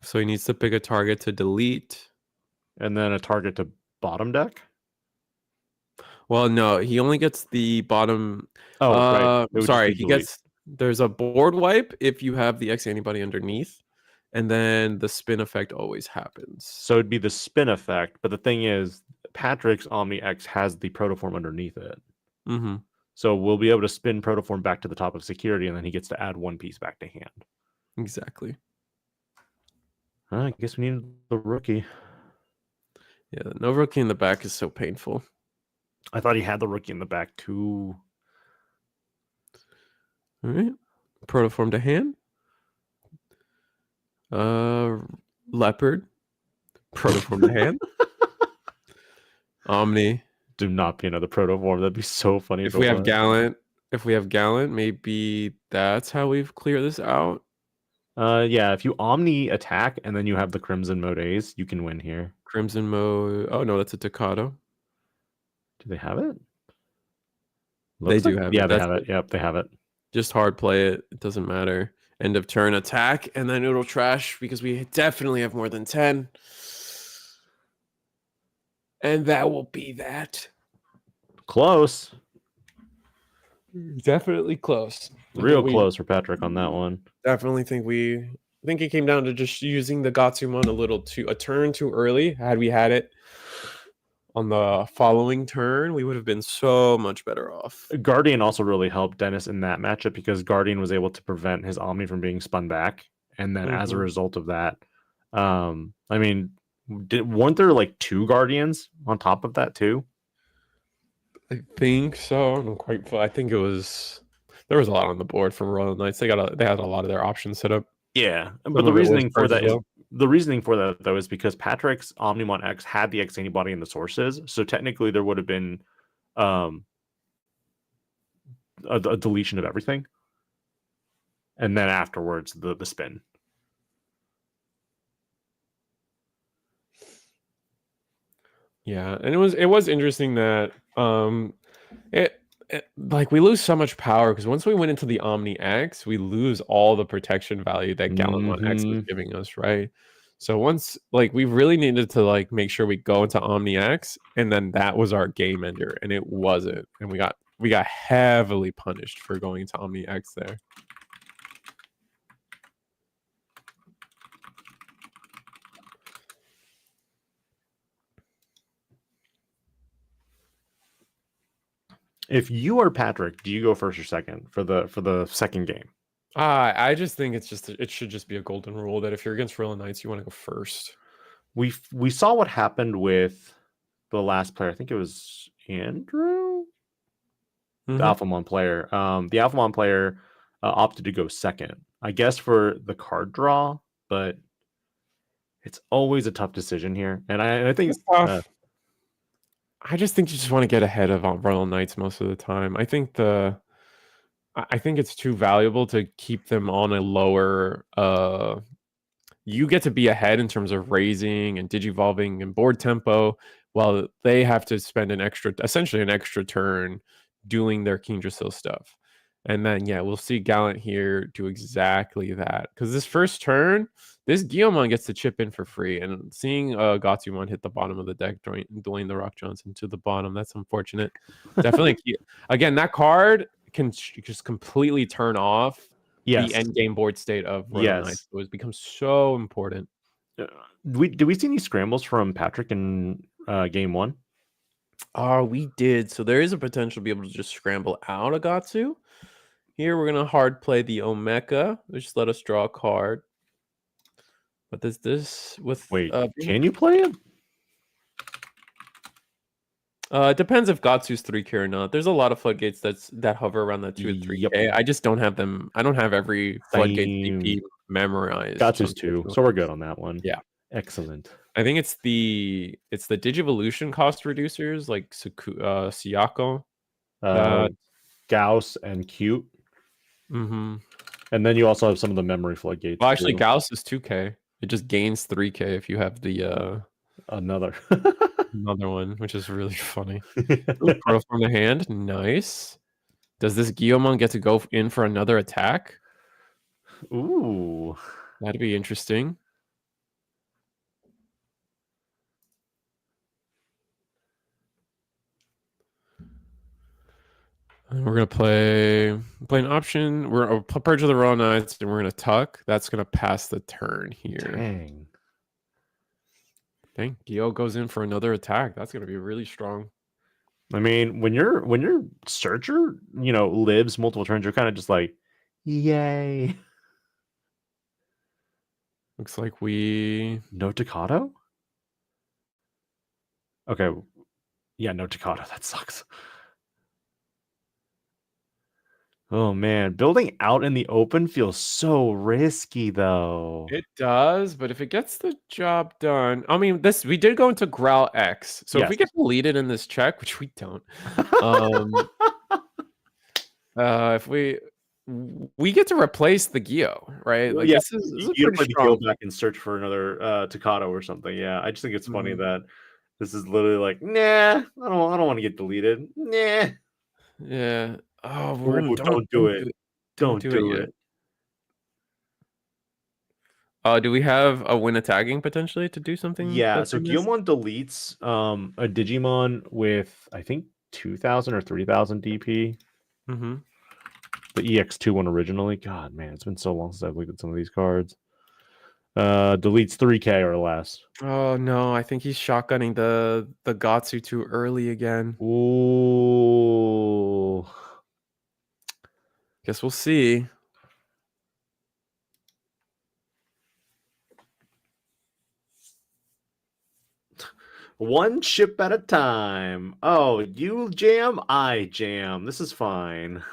So he needs to pick a target to delete. And then a target to bottom deck? Well, no, he only gets the bottom. Oh, right. It would just Sorry, be he delete. there's a board wipe if you have the X antibody underneath, and then the spin effect always happens. So it'd be the spin effect, but the thing is, Patrick's Omni X has the protoform underneath it. Mm-hmm. So we'll be able to spin protoform back to the top of security, and then he gets to add 1 piece back to hand. Exactly. I guess we need the rookie. Yeah, no rookie in the back is so painful. I thought he had the rookie in the back too. All right, protoform to hand. Leopard, protoform to hand. Omni. Do not be another protoform. That'd be so funny. If we have Gallant, maybe that's how we've cleared this out. Yeah, if you Omni attack and then you have the Crimson Modays, you can win here. Crimson mode. Oh no, that's a Tocado. Do they have it? They do have it. Yeah, they That's have it. Yep, they have it. Just hard play it. It doesn't matter. End of turn attack, and then it'll trash because we definitely have more than 10. And that will be that. Close. Definitely close. Real close for Patrick on that one. Definitely think it came down to just using the Gatsumon a turn too early. Had we had it on the following turn, we would have been so much better off. Guardian also really helped Dennis in that matchup because Guardian was able to prevent his Omni from being spun back. And then as a result of that, I mean, weren't there like 2 Guardians on top of that too? I think so. I'm quite. I think there was a lot on the board from Royal Knights. They had a lot of their options set up. Yeah, but the reasoning for that though is because Patrick's Omnimon X had the X antibody in the sources, so technically there would have been a deletion of everything, and then afterwards the spin. Yeah, and it was interesting that like we lose so much power because once we went into the Omni X, we lose all the protection value that Gallimon X was giving us, right? So once like we really needed to like make sure we go into Omni X, and then that was our game ender, and it wasn't, and we got heavily punished for going to Omni X there. If you are Patrick, do you go first or second for the second game? I just think it should just be a golden rule that if you're against Royal Knights, you want to go first. We saw what happened with the last player. I think it was Andrew, the Mhm. Alphamon player. The Alphamon player opted to go second, I guess, for the card draw, but it's always a tough decision here. And I think It's tough. I just think you just want to get ahead of Royal Knights most of the time. I think it's too valuable to keep them on a lower. You get to be ahead in terms of raising and digivolving and board tempo, while they have to spend essentially an extra turn doing their Kingdrasil stuff. And then yeah, we'll see Gallant here do exactly that. Because this first turn, this Guillemon gets to chip in for free. And seeing Gatsumon hit the bottom of the deck, Dwayne the Rock Johnson to the bottom, that's unfortunate. Definitely. Again, that card can just completely turn off yes, the end game board state of Royal yes. Knights. It becomes so important. Did we see any scrambles from Patrick in game 1? We did. So there is a potential to be able to just scramble out a Gatsu. Here we're gonna hard play the Omeka, which let us draw a card. But this with Wait, can you play it? It depends if Gatsu's 3K or not. There's a lot of floodgates that hover around that 2 or 3K. Yep. I just don't have them. I don't have every floodgate CP memorized. Gatsu's 2, so we're good on that one. Yeah. Excellent. I think it's the Digivolution cost reducers like Siyako. Gauss and Cute. Mm-hmm. And then you also have some of the memory floodgates. Well, actually, Gauss is 2K. It just gains 3K if you have the another one, which is really funny. Pro from the hand, nice. Does this Guillemon get to go in for another attack? Ooh, that'd be interesting. And we're gonna play an option. We're purge of the Royal Knights, and we're gonna tuck. That's gonna pass the turn here. Dang, Gio goes in for another attack. That's gonna be really strong. I mean, when your searcher, lives multiple turns, you're kind of just like, yay. Looks like we no Takato. Okay, yeah, no Takato. That sucks. Oh man, building out in the open feels so risky though. It does, but if it gets the job done, I mean, we did go into Growl X, so if we get deleted in this check, which we don't, if we get to replace the Gio, right? Like this is you pretty strong. strong. Go back and search for another Takato or something. Yeah, I just think it's funny that this is literally like, nah, I don't want to get deleted. Nah. Yeah. Oh, don't do it. Don't do it. Do we have a Winna tagging potentially to do something? Yeah, so Guillemon deletes a Digimon with I think 2,000 or 3,000 DP. Mm-hmm. The EX2 one originally. God, man, it's been so long since I've looked at some of these cards. Deletes 3K or less. Oh no, I think he's shotgunning the Gatsu too early again. Ooh. Guess we'll see. One chip at a time. Oh, you jam, I jam. This is fine.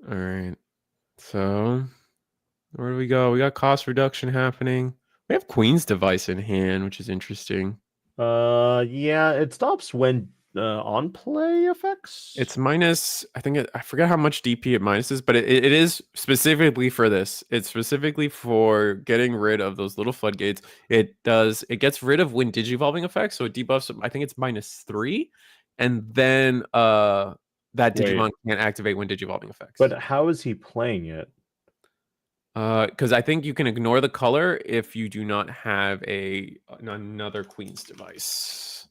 All right. So where do we go? We got cost reduction happening. We have Queen's Device in hand, which is interesting. Yeah, it stops when on play effects. It's minus, I forget how much DP it minuses, but it is specifically for this. It's specifically for getting rid of those little floodgates. It gets rid of when digivolving effects, so it debuffs, I think it's -3, and then that Digimon can't activate when digivolving effects. But how is he playing it? Because I think you can ignore the color if you do not have another Queen's Device.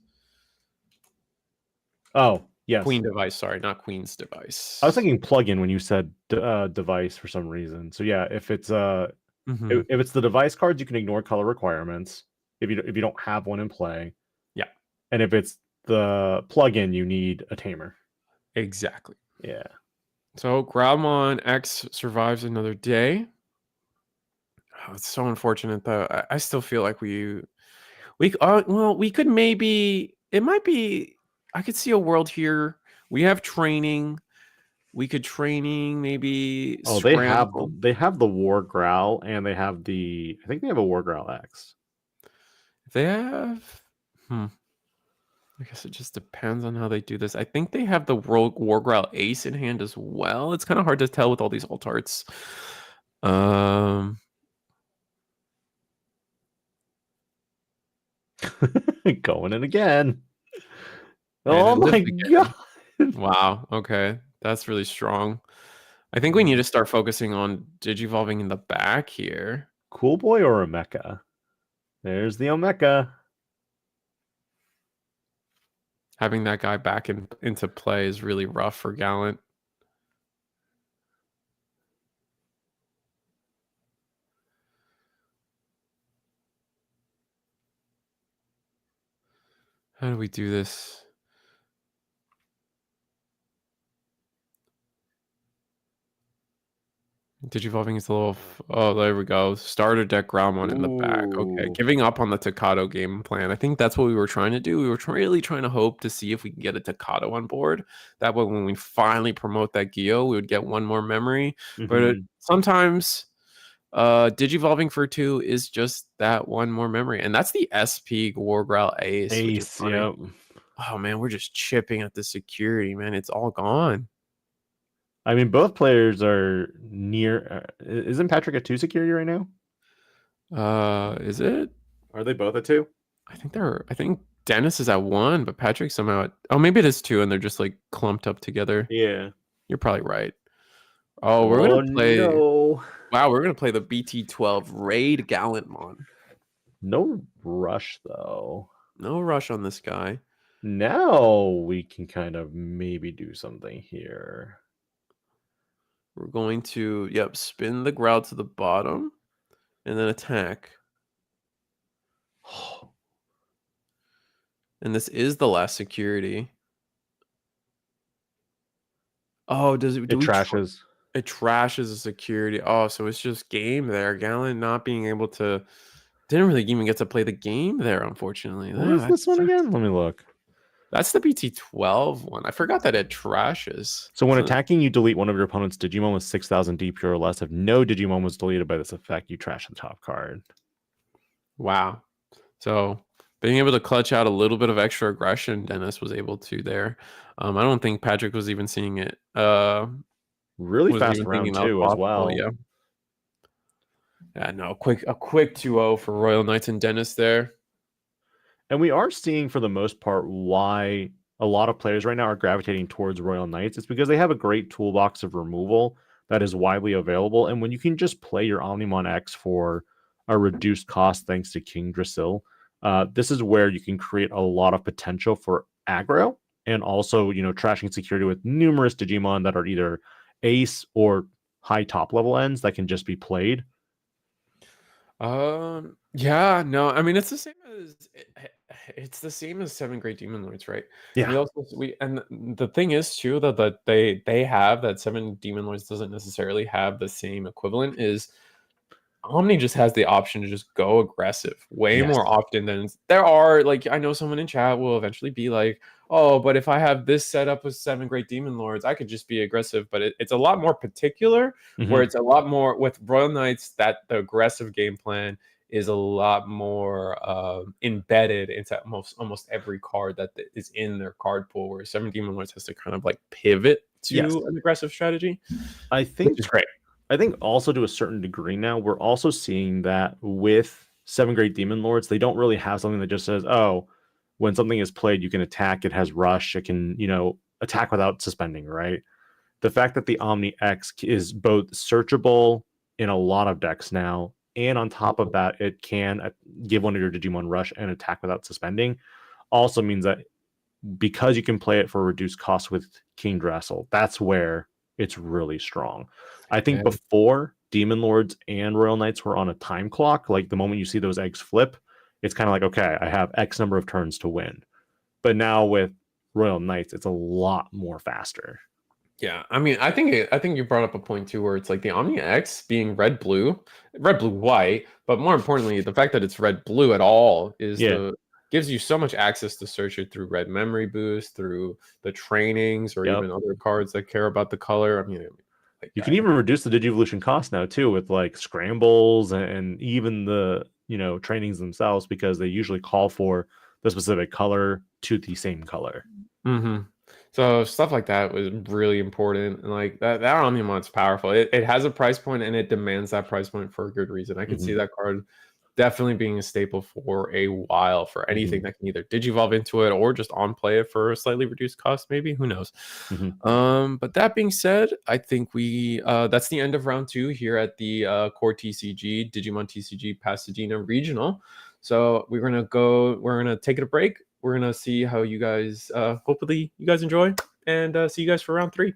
Oh, yes. Queen Device, sorry, not Queen's Device. I was thinking plugin when you said device for some reason. So yeah, if it's if it's the device cards, you can ignore color requirements if you don't have one in play. Yeah. And if it's the plugin, you need a tamer. Exactly. Yeah. So Growlmon X survives another day. Oh, it's so unfortunate though. I still feel like well, we could maybe, it might be, I could see a world here. We have training. We could training maybe Oh, they have scramble. the War Growl, and they have I think they have a War Growl X. They have. I guess it just depends on how they do this. I think they have the World War Growl Ace in hand as well. It's kind of hard to tell with all these alt arts. Going in again. And Oh it lives my again. god. Wow. Okay, that's really strong. I think we need to start focusing on digivolving in the back here. Cool Boy or a Mecha? There's the Omeka. Having that guy back into play is really rough for Gallant. How do we do this? Digivolving is a little. Oh, there we go. Starter deck Groundmon in the back. Okay, Ooh. giving up on the Takato game plan. I think that's what we were trying to do. We were really trying to hope to see if we can get a Takato on board. That way, when we finally promote that Gyo, we would get one more memory. But sometimes digivolving for 2 is just that one more memory, and that's the SP War Growl Ace. Which is funny. Yep. Oh man, we're just chipping at the security, man. It's all gone. I mean, both players are near. Isn't Patrick at 2 security right now? Is it? Are they both at 2? I think Dennis is at 1, but Patrick somehow oh, maybe it is 2 and they're just like clumped up together. Yeah. You're probably right. Oh, we're gonna play. No. Wow, we're gonna play the BT12 Raid Gallantmon. No rush though. No rush on this guy. Now we can kind of maybe do something here. We're going to, spin the growl to the bottom and then attack. And this is the last security. Oh, does it? It trashes. It trashes a security. Oh, so it's just game there. Gallant not being able to, didn't really even get to play the game there, unfortunately. What is this one again? Let me look. That's the BT12 one. I forgot that it trashes. So when attacking, you delete one of your opponent's Digimon with 6,000 DP or less. If no Digimon was deleted by this effect, you trash the top card. Wow. So being able to clutch out a little bit of extra aggression, Dennis was able to there. I don't think Patrick was even seeing it. Really fast round 2 as well. Yeah. Yeah, no, a quick 2-0 for Royal Knights and Dennis there. And we are seeing, for the most part, why a lot of players right now are gravitating towards Royal Knights. It's because they have a great toolbox of removal that is widely available. And when you can just play your Omnimon X for a reduced cost thanks to King Drasil, this is where you can create a lot of potential for aggro and also, trashing security with numerous Digimon that are either ace or high top level ends that can just be played. Yeah, no, I mean it's the same as 7 Great Demon Lords, right? Yeah. And the thing is too that they have that 7 Demon Lords doesn't necessarily have the same equivalent is Omni just has the option to just go aggressive way more often than there are. Like, I know someone in chat will eventually be like, oh, but if I have this set up with 7 Great Demon Lords, I could just be aggressive. But it's a lot more particular, where it's a lot more with Royal Knights that the aggressive game plan is a lot more embedded into almost every card that is in their card pool, where 7 Demon Lords has to kind of like pivot to an aggressive strategy. I think which is great. I think also to a certain degree now, we're also seeing that with 7 Great Demon Lords, they don't really have something that just says, oh, when something is played, you can attack, it has rush, it can, attack without suspending, right? The fact that the Omni X is both searchable in a lot of decks now, and on top of that, it can give one of your Digimon rush and attack without suspending, also means that because you can play it for a reduced cost with King Drasil, that's where it's really strong. I think before Demon Lords and Royal Knights were on a time clock, like the moment you see those eggs flip, it's kind of like, okay, I have X number of turns to win. But now with Royal Knights, it's a lot more faster. Yeah, I mean, I think you brought up a point too, where it's like the Omni X being red blue white, but more importantly, the fact that it's red blue at all is Yeah. the gives you so much access to search it through red memory boost, through the trainings, or Yep. even other cards that care about the color. I mean, like You can even reduce the Digivolution cost now too with like scrambles and even the trainings themselves because they usually call for the specific color to the same color. Mm-hmm. So stuff like that was really important, and like that Omnimod's powerful. It has a price point, and it demands that price point for a good reason. I could see that card definitely being a staple for a while for anything that can either digivolve into it or just on play it for a slightly reduced cost. Maybe, who knows? But that being said, I think we that's the end of round 2 here at the Core TCG Digimon TCG Pasadena Regional. So we're gonna take it a break. We're gonna see how you guys hopefully you guys enjoy, and see you guys for round 3.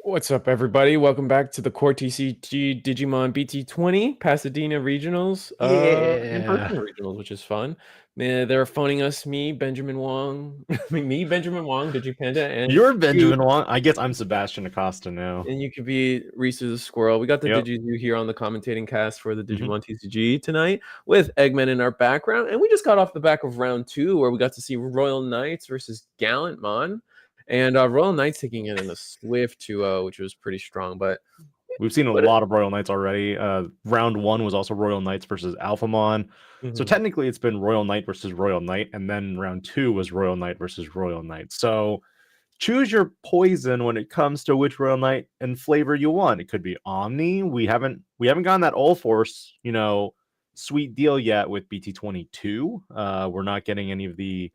What's up, everybody? Welcome back to the CoreTCG Digimon BT20 Pasadena Regionals, in-person Yeah. regionals, which is fun. Man, they're phoning us, me, Benjamin Wong, me, Benjamin Wong, Digipanda, and You're you, Benjamin Wong. I guess I'm Sebastian Acosta now. and you could be Reese the Squirrel. We got the Yep. Digizoo here on the commentating cast for the Mhm. Digimon TCG tonight with Eggman in our background, and we just got off the back of round 2 where we got to see Royal Knights versus Gallantmon. And Royal Knights taking it in a swift 2-0, which was pretty strong. But We've seen a But lot of Royal Knights already. Round 1 was also Royal Knights versus Alphamon. So Mhm. technically it's been Royal Knight versus Royal Knight, and then round 2 was Royal Knight versus Royal Knight. So choose your poison when it comes to which Royal Knight and flavor you want. It could be Omni. We haven't gotten that All Force, sweet deal yet with BT22. We're not getting any of the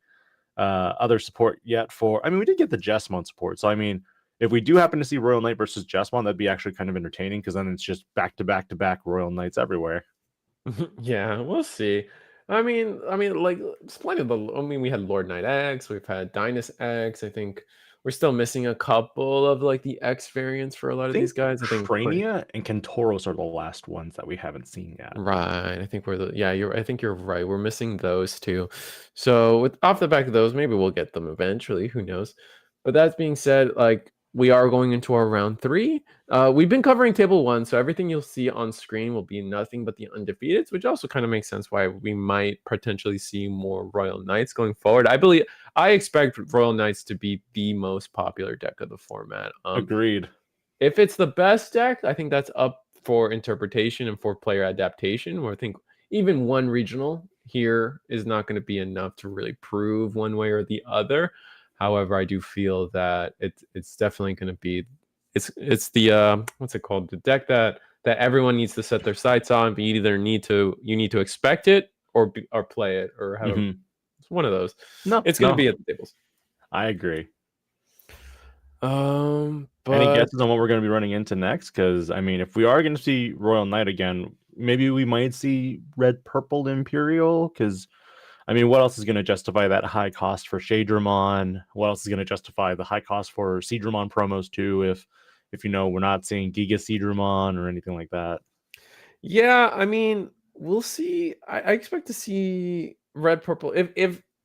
other support yet for. I mean, we did get the Jesmon support. So I mean, if we do happen to see Royal Knight versus Jesmon, that'd be actually kind of entertaining because then it's just back to back to back Royal Knights everywhere. Yeah, we'll see. Like it's plenty of the. I mean, we had Lord Knight X, we've had Dynast X. I think we're still missing a couple of like the X variants for a lot I of these think guys. I think Crania and Kentoros are the last ones that we haven't seen yet. right. I think we're the yeah. I think you're right. We're missing those two. So with off the back of those, maybe we'll get them eventually. Who knows? But that being said, like we are going into our round 3. We've been covering table 1, so everything you'll see on screen will be nothing but the undefeateds, which also kind of makes sense why we might potentially see more Royal Knights going forward. I expect Royal Knights to be the most popular deck of the format. Agreed. If it's the best deck, I think that's up for interpretation and for player adaptation. Where I think even one regional here is not going to be enough to really prove one way or the other. However, I do feel that it's definitely going to be it's the what's it called, the deck that everyone needs to set their sights on. But you need to expect it or play it or have Mhm. it's one of those. No, It's going to no, be at the tables. I agree. Any But guesses on what we're going to be running into next? Because I mean, if we are going to see Royal Knight again, maybe we might see Red Purple Imperial. Because I mean, what else is going to justify that high cost for Shadramon? What else is going to justify the high cost for Seedramon promos too? If we're not seeing Giga Seedramon or anything like that. yeah, I mean, we'll see. I expect to see Red Purple.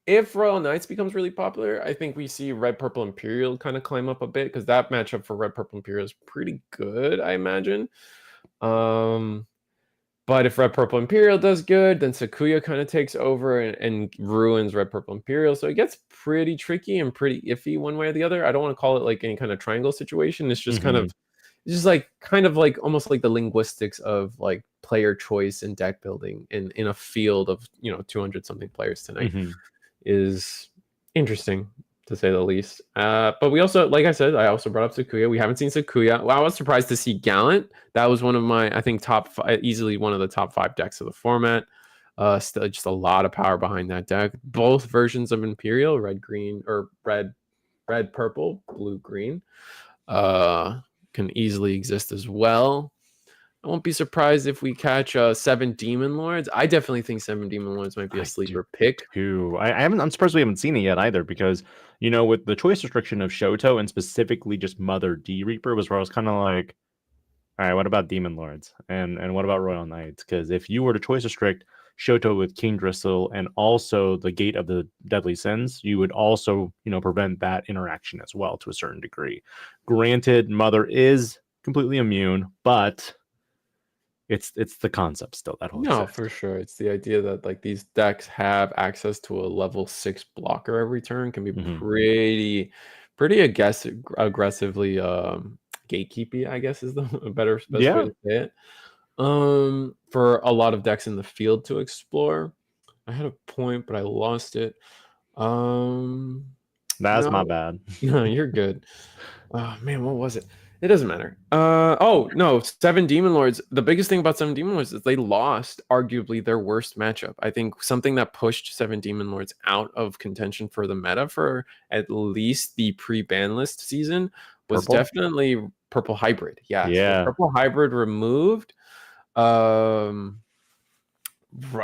If Royal Knights becomes really popular, I think we see Red Purple Imperial kind of climb up a bit because that matchup for Red Purple Imperial is pretty good, I imagine. Um, but if Red Purple Imperial does good, then Sakuya kind of takes over and ruins Red Purple Imperial. So it gets pretty tricky and pretty iffy one way or the other. I don't want to call it like any kind of triangle situation. It's just kind of Mhm. it's just like kind of like almost like the linguistics of like player choice and deck building in a field of 200 something players tonight Mhm. is interesting to say the least. But we also, like I said, I also brought up Sakuya. We haven't seen Sakuya. Well, I was surprised to see Gallant. That was one of my, I think, easily one of the top 5 decks of the format. Still just a lot of power behind that deck. Both versions of Imperial, red, green, or red, purple, blue, green, can easily exist as well. I won't be surprised if we catch 7 Demon Lords. I definitely think 7 Demon Lords might be a I do sleeper pick. too. I'm surprised we haven't seen it yet either because with the choice restriction of Shoto and specifically just Mother D Reaper was where I was kind of like, all right, what about Demon Lords and what about Royal Knights? Because if you were to choice restrict Shoto with King Dristle and also the Gate of the Deadly Sins, you would also prevent that interaction as well to a certain degree. Granted, Mother is completely immune, but it's the concept still that will No, exist. for sure. It's the idea that like these decks have access to a level 6 blocker every turn can be Mhm. pretty aggressively gatekeepy, I guess is the best way Yeah, to say it. For a lot of decks in the field to explore. I had a point, but I lost it. Um, that's my no, bad. no, you're good. Oh man, what was it? It doesn't matter. Oh no, 7 Demon Lords. The biggest thing about 7 Demon Lords is they lost arguably their worst matchup. I think something that pushed 7 Demon Lords out of contention for the meta for at least the pre-ban list season was Purple? definitely Purple Hybrid. Yes, with Yeah. Purple Hybrid removed, um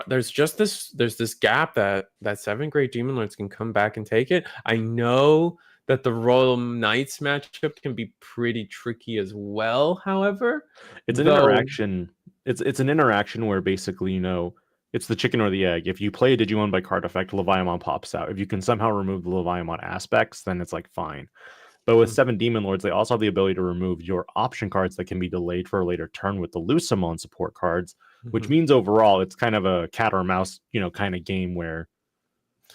there's this gap that 7 great Demon Lords can come back and take it. I know that the Royal Knights matchup can be pretty tricky as well. However, It's an though, interaction. It's an interaction where basically, it's the chicken or the egg. If you play a Digimon by card effect, Leviamon pops out. If you can somehow remove the Leviamon aspects, then it's like fine. But with 7 Demon Lords, they also have the ability to remove your option cards that can be delayed for a later turn with the Lucamon support cards, which means overall it's kind of a cat or mouse, kind of game where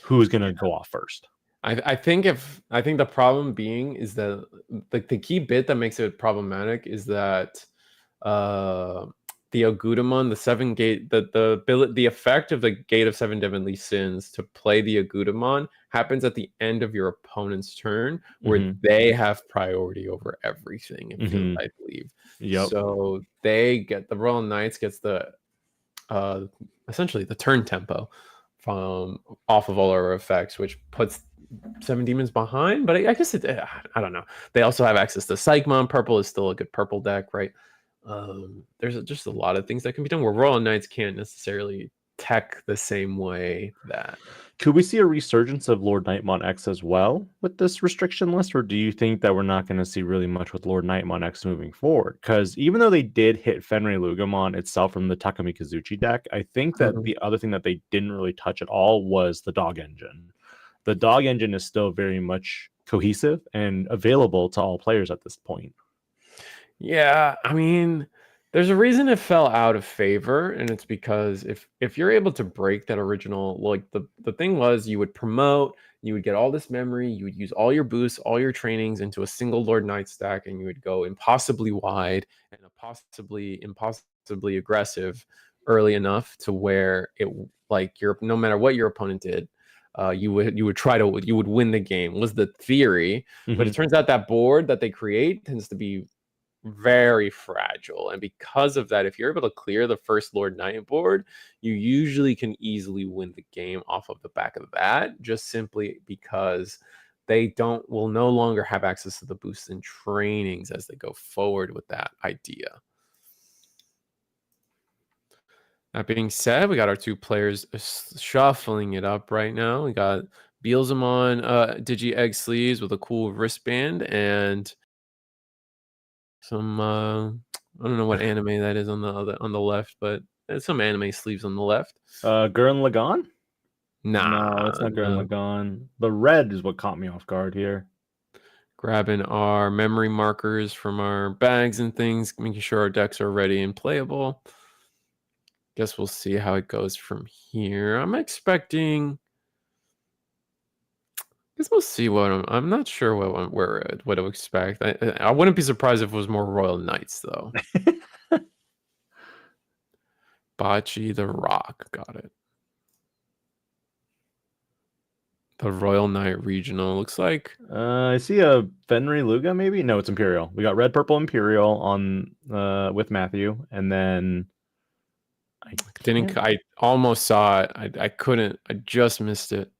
who's going to go off first. I think the problem being is that the key bit that makes it problematic is that the Agudamon, the 7 gate, the effect of the gate of 7 Deadly Sins to play the Agudamon happens at the end of your opponent's turn, where they have priority over everything. I believe. Yep. So the Royal Knights gets the essentially the turn tempo from off of all our effects, which puts 7 demons behind. But I guess I don't know. They also have access to Psychmon. Purple is still a good purple deck, right? There's just a lot of things that can be done where Royal Knights can't necessarily tech the same way that. Could we see a resurgence of Lord Nightmon X as well with this restriction list, or do you think that we're not going to see really much with Lord Nightmon X moving forward? Because even though they did hit Fenrir Lugamon itself from the Takumi Kazuchi deck, I think that the other thing that they didn't really touch at all was the dog engine. The dog engine is still very much cohesive and available to all players at this point. Yeah, I mean, there's a reason it fell out of favor, and it's because if you're able to break that original, like the thing was, you would promote, you would get all this memory, you would use all your boosts, all your trainings into a single Lord Knight stack, and you would go impossibly wide and impossibly aggressive early enough to where it no matter what your opponent did, you would win the game was the theory. But it turns out that board that they create tends to be very fragile, and because of that, if you're able to clear the first Lord Knight board, you usually can easily win the game off of the back of that, just simply because they will no longer have access to the boosts and trainings as they go forward with that idea. That being said, we got our 2 players shuffling it up right now. We got Beelzemon Digi Egg sleeves with a cool wristband and some I don't know what anime that is on the left, but there's some anime sleeves on the left. Gurren Lagann? Nah, no, it's not Gurren Lagann. The red is what caught me off guard here. Grabbing our memory markers from our bags and things, making sure our decks are ready and playable. Guess we'll see how it goes from here. I'm expecting. Guess we'll see what I'm not sure what to expect. I wouldn't be surprised if it was more Royal Knights though. Bocce the Rock, got it. The Royal Knight Regional looks like. I see a Fenrir Luga, maybe. No, it's Imperial. We got red, purple, Imperial on with Matthew, and then I almost saw it. I couldn't. I just missed it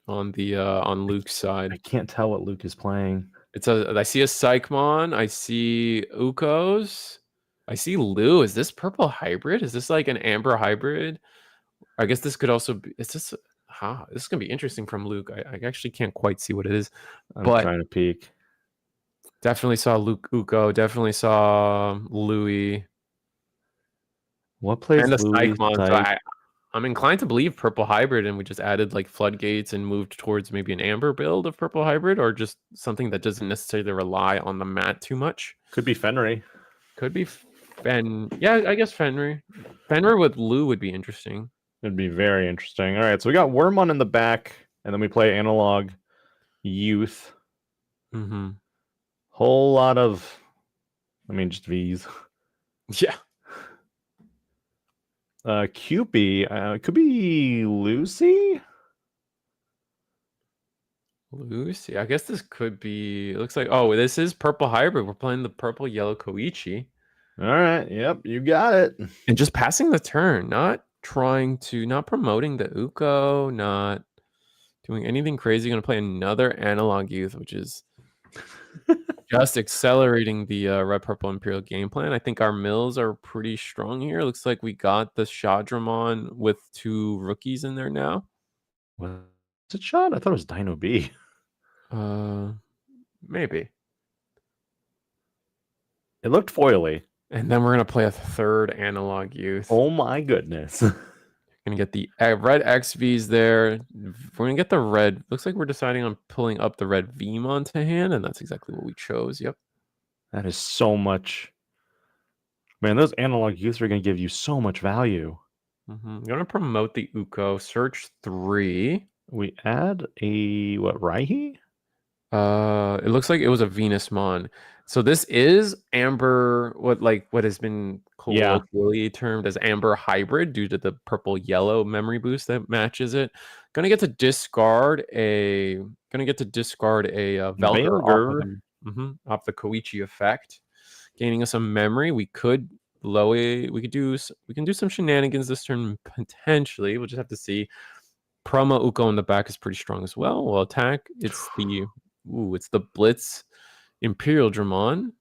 on the on Luke's side. I can't tell what Luke is playing. I see a Psychmon. I see Ukos. I see Lou. Is this purple hybrid? Is this like an amber hybrid? I guess this could also be. Is this? This is gonna be interesting from Luke. I actually can't quite see what it is. I'm trying to peek. Definitely saw Luke Uko. Definitely saw Louis. What plays and the Louis? Psychmon? So I'm inclined to believe purple hybrid, and we just added like floodgates and moved towards maybe an amber build of purple hybrid, or just something that doesn't necessarily rely on the mat too much. Could be Fenrir. Could be Yeah, I guess Fenrir. Fenrir with Lou would be interesting. It'd be very interesting. All right, so we got Wormon in the back, and then we play Analog Youth. Whole lot of, just V's. Yeah. QP, could be Lucy. Lucy. I guess this could be. It looks like. Oh, this is purple hybrid. We're playing the purple yellow Koichi. All right. Yep, you got it. And just passing the turn, not promoting the Uko, not doing anything crazy. Going to play another Analog Youth, which is just accelerating the red purple Imperial game plan. I think our mills are pretty strong here. Looks like we got the Shadramon with 2 rookies in there now. What's it shot? I thought it was Dino B. Maybe. It looked foily. And then we're going to play a third analog youth. Oh my goodness. Gonna get the red XVs there. We're gonna get the red. Looks like we're deciding on pulling up the red Vmon to hand, and that's exactly what we chose. Yep. That is so much. Man, those analog youths are going to give you so much value. I'm gonna promote the Uko. Search 3. We add a what, Raihi? It looks like it was a Venusmon. So this is Amber, what has been colloquially termed as Amber Hybrid due to the purple yellow memory boost that matches it. Gonna get to discard a Velgar off the Koichi effect, gaining us some memory. We can do some shenanigans this turn potentially. We'll just have to see. Promo Uko in the back is pretty strong as well. We'll attack. It's the Blitz Imperial Dramon.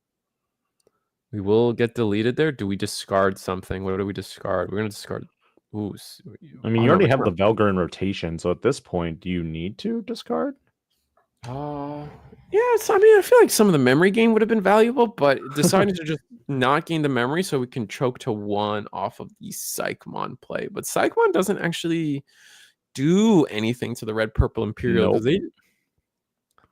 We will get deleted there. Do we discard something? What do we discard? We're going to discard. I mean, you already have the Velgar in rotation, so at this point, do you need to discard? Yes. I mean, I feel like some of the memory gain would have been valuable, but deciding to just not gain the memory so we can choke to 1 off of the Psychmon play. But Psychmon doesn't actually do anything to the red purple Imperial because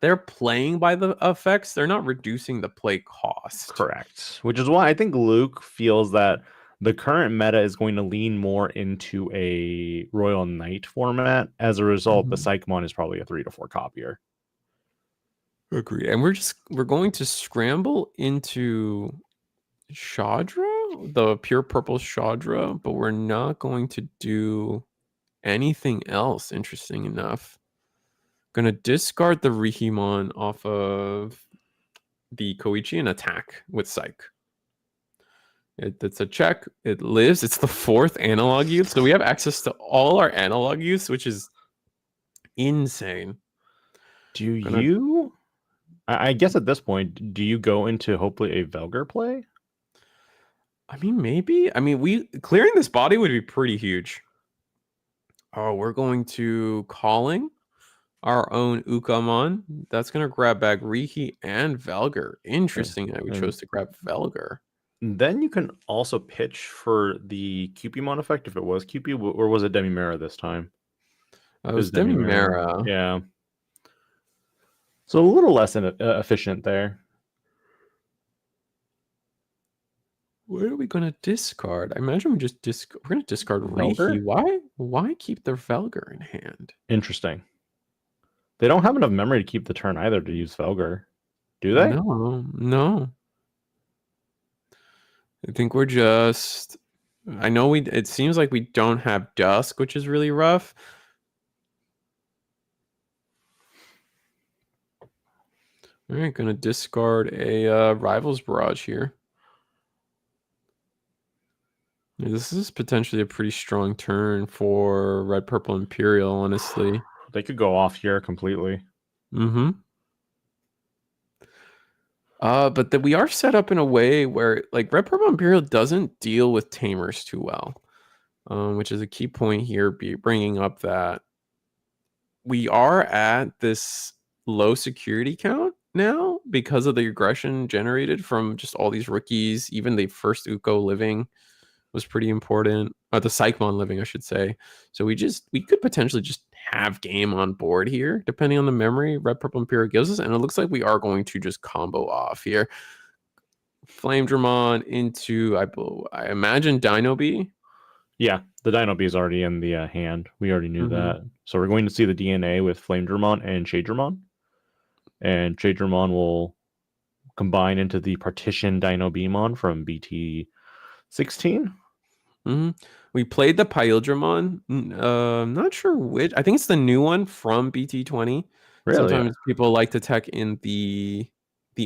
they're playing by the effects. They're not reducing the play cost. Correct. Which is why I think Luke feels that the current meta is going to lean more into a Royal Knight format. As a result, the Psychmon is probably a 3 to 4 copier. Agree. And we're going to scramble into Shadra, the pure purple Shadra, but we're not going to do anything else, interesting enough. Gonna discard the Rihimon off of the Koichi and attack with Psych. It's a check. It lives. It's the 4th analog youth, so we have access to all our analog youths, which is insane. I guess at this point, do you go into hopefully a Velgar play? I mean, maybe. I mean, clearing this body would be pretty huge. Oh, we're going to calling our own Ukamon. That's going to grab back Rihi and Velgar. Interesting that we chose to grab Velgar. Then you can also pitch for the Cupimon effect if it was Cupi, or was it Demimera this time? It was Demimera. Yeah. So a little less efficient there. What are we going to discard? I imagine we're going to discard Rihi. Why keep their Velgar in hand? Interesting. They don't have enough memory to keep the turn either to use Velgar. Do they? No. I think we're just... I know it seems like we don't have Dusk, which is really rough. All right, going to discard a Rivals Barrage here. This is potentially a pretty strong turn for Red Purple Imperial, honestly. They could go off here completely. But we are set up in a way where like Red Purple Imperial doesn't deal with Tamers too well, which is a key point here. Bringing up that we are at this low security count now because of the aggression generated from just all these rookies. Even the first Uko living was pretty important. The Psychmon living, I should say. So we could potentially just have game on board here, depending on the memory Red Purple Imperial gives us. And it looks like we are going to just combo off here. Flame Dramon into, I imagine, Dino B. Yeah, the Dino B is already in the hand. We already knew that. So we're going to see the DNA with Flame Dramon and Shade Dramon. And Shade Dramon will combine into the Partition Dino Beamon from BT20. We played the Pyldramon. Not sure which. I think it's the new one from BT20. Really? Sometimes people like to tech in the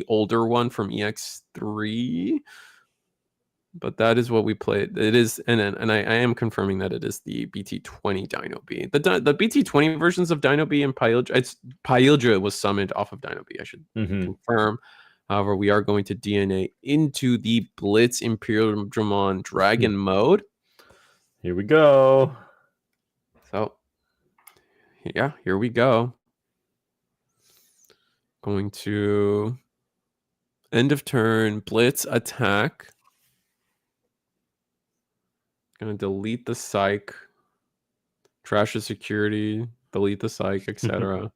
older one from EX3. But that is what we played. It is, and I am confirming that it is the BT20 Dino B. The BT20 versions of Dino B and Pyldra was summoned off of Dino B. I should confirm. However, we are going to DNA into the Blitz Imperial Dramon Dragon mode. Here we go. So, yeah, here we go. Going to end of turn, blitz, attack. Gonna delete the psych, trash the security, delete the psych, etc.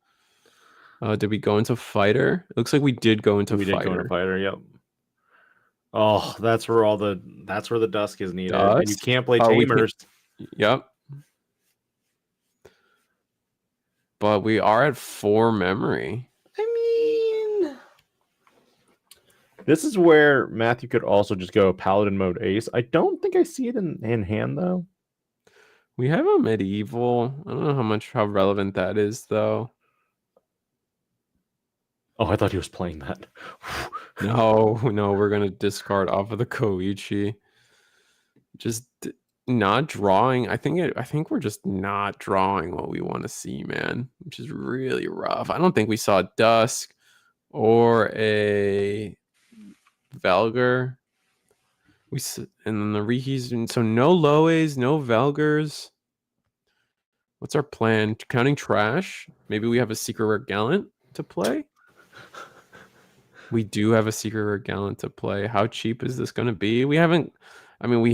Did we go into fighter? It looks like we did go into We fighter. did go into fighter. Yep. Oh, that's where the dusk is needed, and you Dusk? can't play Oh, we can't- tamers. Yep. But we are at 4 memory. I mean, this is where Matthew could also just go paladin mode ace. I don't think I see it in hand though. We have a medieval. I don't know how relevant that is though. Oh, I thought he was playing that. No, we're gonna discard off of the Koichi. Just not drawing. I think we're just not drawing what we want to see, man, which is really rough. I don't think we saw Dusk or a Valgar. And then the Rihis, so no Loes, no Valgars. What's our plan? Counting trash? Maybe we have a secret rare gallant to play. We do have a secret rare gallant to play. How cheap is this going to be? We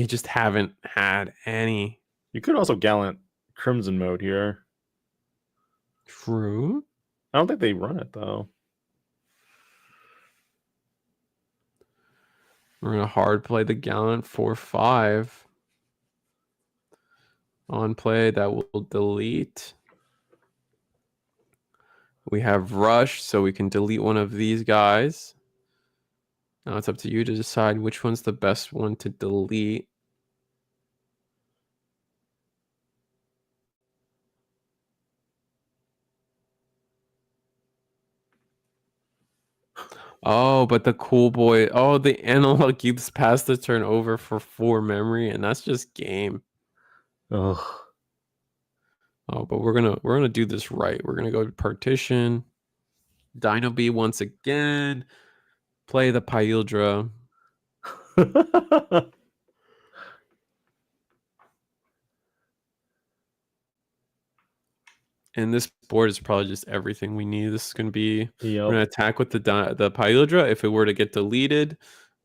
just haven't had any. You could also gallant crimson mode here. True. I don't think they run it though. We're going to hard play the gallant 4/5. On play, that will delete. We have rush, so we can delete one of these guys. Now it's up to you to decide which one's the best one to delete. Oh, but the cool boy. Oh, the analog keeps past the turn over for 4 memory, and that's just game. Ugh. Oh, but we're gonna do this right. We're gonna go to partition, Dino B once again, play the Pyldra. And this board is probably just everything we need. This is gonna be we're gonna attack with the Pyldra. If it were to get deleted,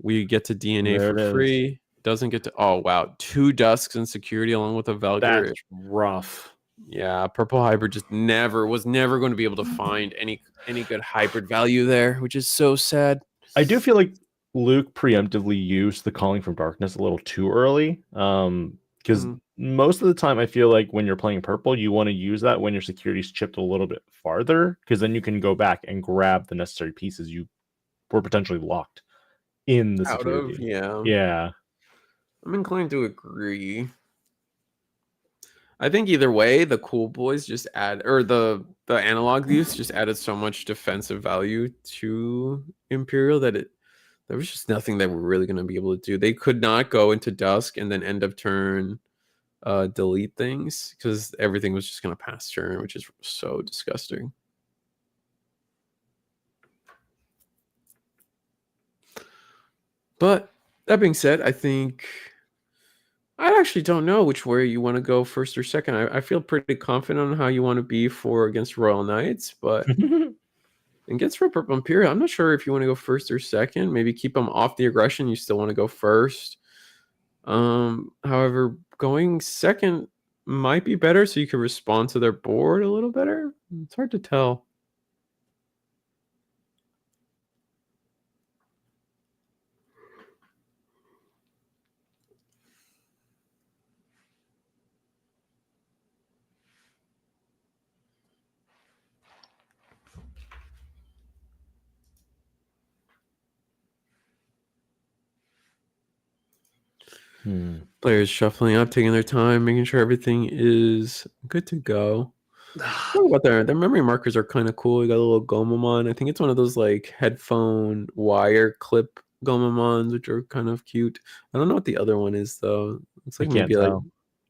we get to DNA There for free. Doesn't get to. Oh wow, 2 Dusks and security along with a Valkyrie. That's rough. Yeah, purple hybrid just was never going to be able to find any good hybrid value there, which is so sad. I do feel like Luke preemptively used the Calling from Darkness a little too early. Because most of the time I feel like when you're playing purple, you want to use that when your security's chipped a little bit farther, because then you can go back and grab the necessary pieces you were potentially locked in the security. Yeah. I'm inclined to agree. I think either way, the cool boys just the analog thieves just added so much defensive value to Imperial that there was just nothing that we're really going to be able to do. They could not go into Dusk and then end of turn delete things because everything was just going to pass turn, which is so disgusting. But that being said, I actually don't know which way you want to go first or second. I feel pretty confident on how you want to be against Royal Knights, but against Red Purple Imperial, I'm not sure if you want to go first or second. Maybe keep them off the aggression. You still want to go first. However, going second might be better so you can respond to their board a little better. It's hard to tell. Players shuffling up, taking their time, making sure everything is good to go. What about their memory markers are kind of cool. You got a little Gomamon. I think it's one of those like headphone wire clip Gomamons, which are kind of cute. I don't know what the other one is though. It's like maybe like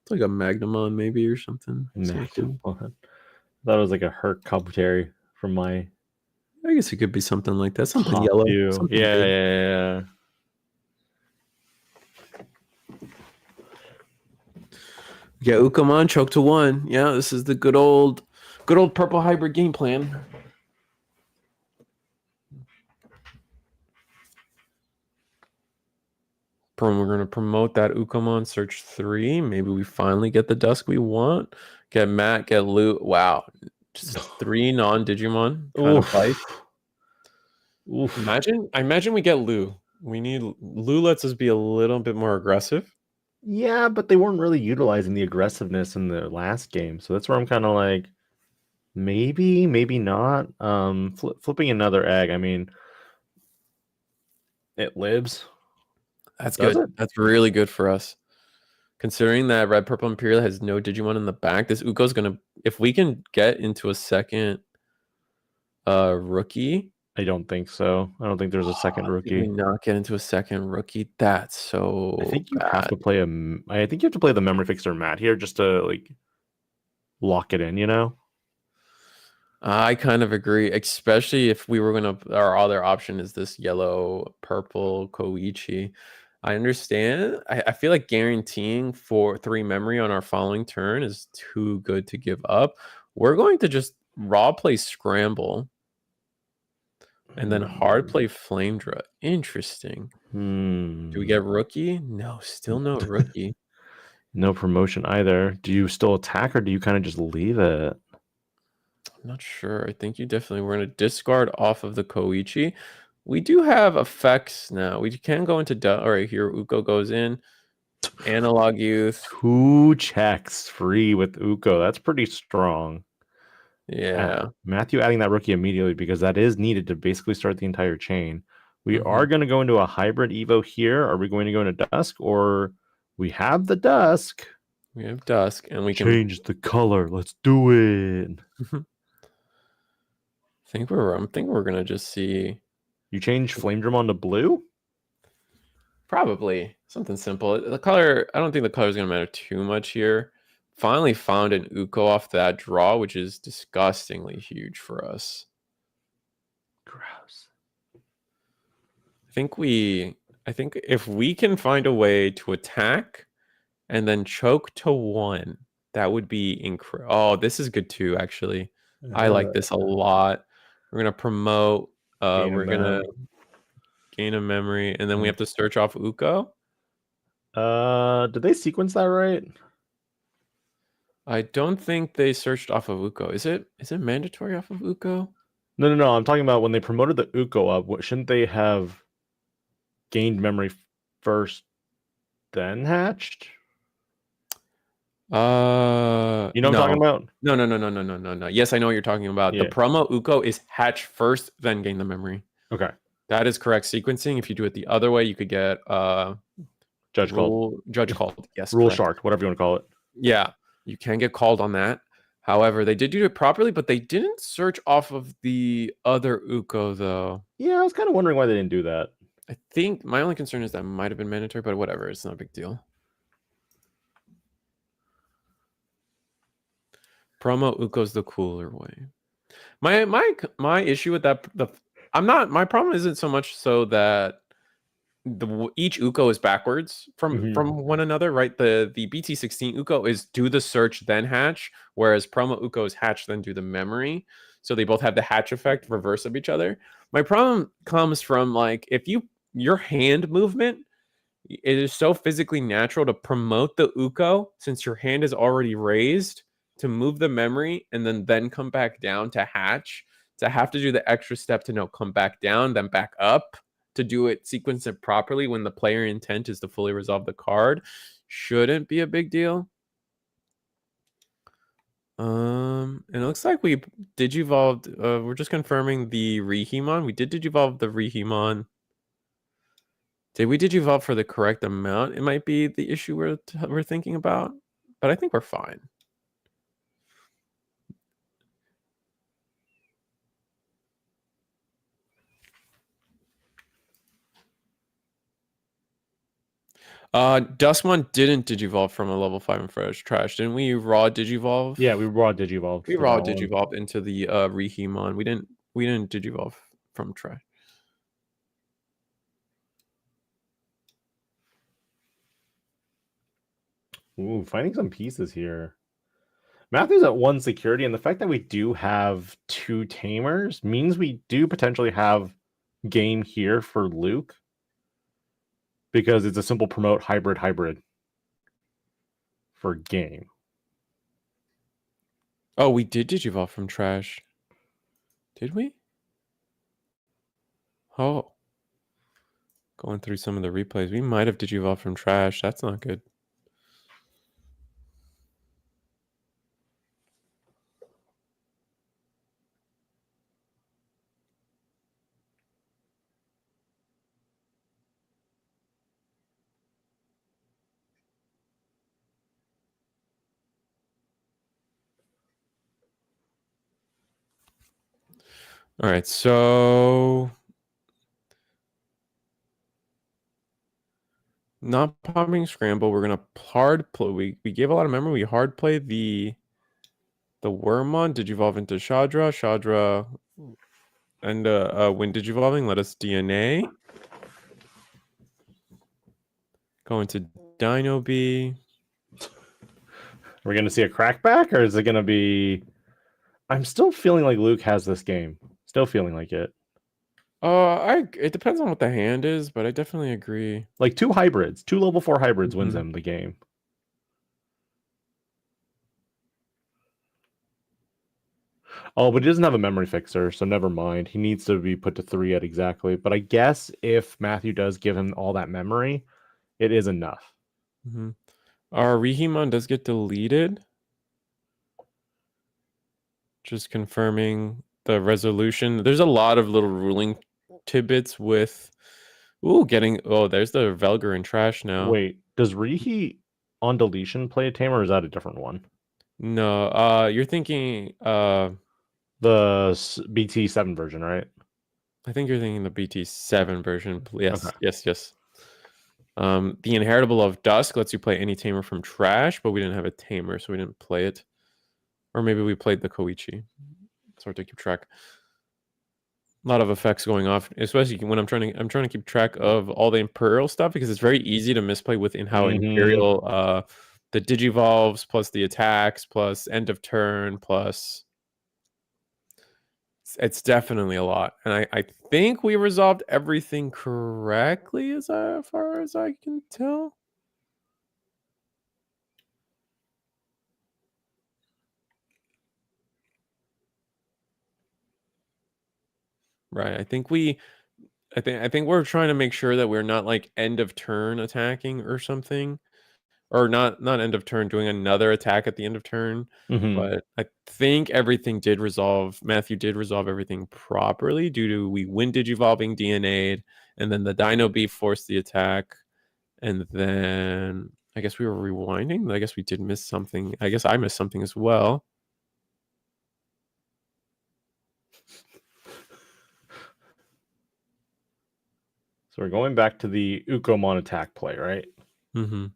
it's like a Magnamon maybe or something. So cool. That was like a Herc commentary from my. I guess it could be something like that. Something yellow. Something yeah. Yeah, Ukamon choke to 1. Yeah, this is the good old purple hybrid game plan. We're gonna promote that Ukomon search 3. Maybe we finally get the Dusk we want. Get Matt, get Loot. Wow. Just 3 non-Digimon kind of fight. Oof. I imagine we get Lou. We need Lou lets us be a little bit more aggressive. Yeah, but they weren't really utilizing the aggressiveness in the last game. So that's where I'm kind of like, maybe, maybe not. Flipping another egg. I mean, it lives. That's Does good. it? That's really good for us. Considering that Red Purple Imperial has no Digimon in the back, this Uko's gonna, if we can get into a second rookie. I don't think so. I don't think there's a second Did we rookie. not get into a second rookie? That's so I think you bad. have to play I think you have to play the memory fixer Matt here just to like lock it in, you know? I kind of agree, especially if we were gonna. Our other option is this yellow purple Koichi. I understand. I feel like guaranteeing 3 memory on our following turn is too good to give up. We're going to just raw play Scramble and then hard play Flamedra. Interesting. Do we get rookie? No, still no rookie. No promotion either. Do you still attack or do you kind of just leave it? I'm not sure. I think you definitely we're going to discard off of the Koichi. We do have effects now. We can go into all right here. Uko goes in. Analog Youth. 2 checks free with Uko. That's pretty strong. Yeah. Matthew adding that rookie immediately because that is needed to basically start the entire chain. We are going to go into a hybrid Evo here. Are we going to go into Dusk or we have the Dusk? We have Dusk and we can change the color. Let's do it. I'm thinking we're going to just see. You change Flame Drum to blue? Probably something simple. The color, I don't think the color is going to matter too much here. Finally found an Uko off that draw, which is disgustingly huge for us. Gross. I think if we can find a way to attack and then choke to 1, that would be incredible. Oh, this is good too, actually. I like this a lot. We're going to promote. We're going to gain a memory, and then we have to search off Uko. Did they sequence that right? I don't think they searched off of Uko. Is it mandatory off of Uko? No. I'm talking about when they promoted the Uko up. Shouldn't they have gained memory first, then hatched? You know what I'm talking about? No. Yes, I know what you're talking about. Yeah. The promo Uko is hatch first, then gain the memory. Okay. That is correct sequencing. If you do it the other way, you could get judge called. Yes. Rule correct. shark, whatever you want to call it. Yeah. You can get called on that. However, they did do it properly, but they didn't search off of the other Uko, though. Yeah, I was kind of wondering why they didn't do that. I think my only concern is that might have been mandatory, but whatever. It's not a big deal. Promo Uko's the cooler way. My issue with that, my problem isn't so much so that each Uko is backwards from one another, right? The BT16 Uko is do the search then hatch, whereas promo Uko is hatch then do the memory. So they both have the hatch effect reverse of each other. My problem comes from like if your hand movement, it is so physically natural to promote the Uko since your hand is already raised to move the memory and then come back down to hatch, to have to do the extra step to come back down, then back up to do it, sequence it properly when the player intent is to fully resolve the card, shouldn't be a big deal. And it looks like we digivolved. We're just confirming the Rihimon. We did digivolve the Rihimon. Did we digivolve for the correct amount? It might be the issue we're thinking about, but I think we're fine. Duskmon didn't digivolve from a level 5 and fresh trash. Didn't we raw digivolve? Yeah, we raw digivolved. We raw digivolved into the Rihimon. We didn't digivolve from trash. Ooh, finding some pieces here. Matthew's at 1 security, and the fact that we do have 2 tamers means we do potentially have game here for Luke. because it's a simple promote hybrid for game. Oh, we did Digivolve from trash. Did we? Oh. Going through some of the replays. We might have Digivolve from trash. That's not good. All right, so not popping scramble. We're gonna hard play. We gave a lot of memory. We hard play the Wormmon. Digivolve into Shadra. Shadra and when Digivolving, let us DNA. Go into Dino B. Are we going to see a crackback, or is it going to be? I'm still feeling like Luke has this game. Still feeling like it. It depends on what the hand is, but I definitely agree. Like two level 4 hybrids wins him the game. Oh, but he doesn't have a memory fixer, so never mind. He needs to be put to 3 at exactly. But I guess if Matthew does give him all that memory, it is enough. Our Rihimon does get deleted. Just confirming the resolution. There's a lot of little ruling tidbits with getting there's the Velgar in trash now. Wait, does Rihi on deletion play a tamer, or is that a different one? No, you're thinking the BT7 version, right? I think you're thinking the BT7 version. Yes, Okay. yes. The Inheritable of Dusk lets you play any tamer from trash, but we didn't have a tamer, so we didn't play it. Or maybe we played the Koichi. It's hard to keep track. A lot of effects going off, especially when I'm trying to keep track of all the Imperial stuff, because it's very easy to misplay within how Imperial the Digivolves plus the attacks plus end of turn plus it's definitely a lot. And I think we resolved everything correctly as far as I can tell. Right. I think we're trying to make sure that we're not like end of turn attacking or something. Or not end of turn, doing another attack at the end of turn. But I think everything did resolve. Matthew did resolve everything properly due to we win Digivolving DNA'd, and then the Dino B forced the attack, and then I guess we were rewinding. I guess we did miss something. I guess I missed something as well. So we're going back to the Ukomon attack play, right? Mm-hmm.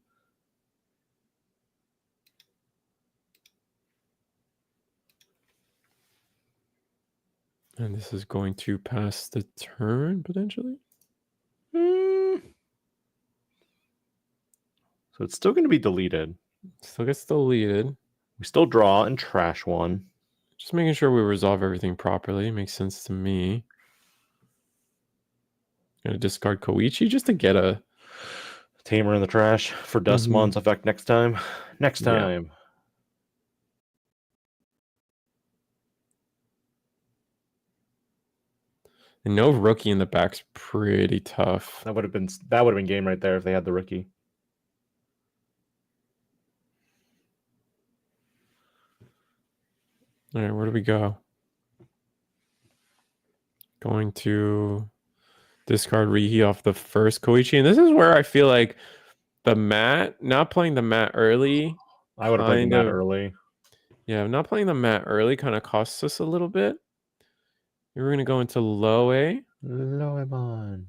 And this is going to pass the turn, potentially? So it's still going to be deleted. Still gets deleted. We still draw and trash one. Just making sure we resolve everything properly. Makes sense to me. Gonna discard Koichi just to get a tamer in the trash for Dustmon's effect next time. Yeah. And no rookie in the back's pretty tough. That would have been game right there if they had the rookie. All right, where do we go? Going to discard Rihi off the first Koichi. And this is where I feel like the mat, not playing the mat early. I would have played the mat early. Yeah, not playing the mat early kind of costs us a little bit. We're going to go into Loe. Loemon.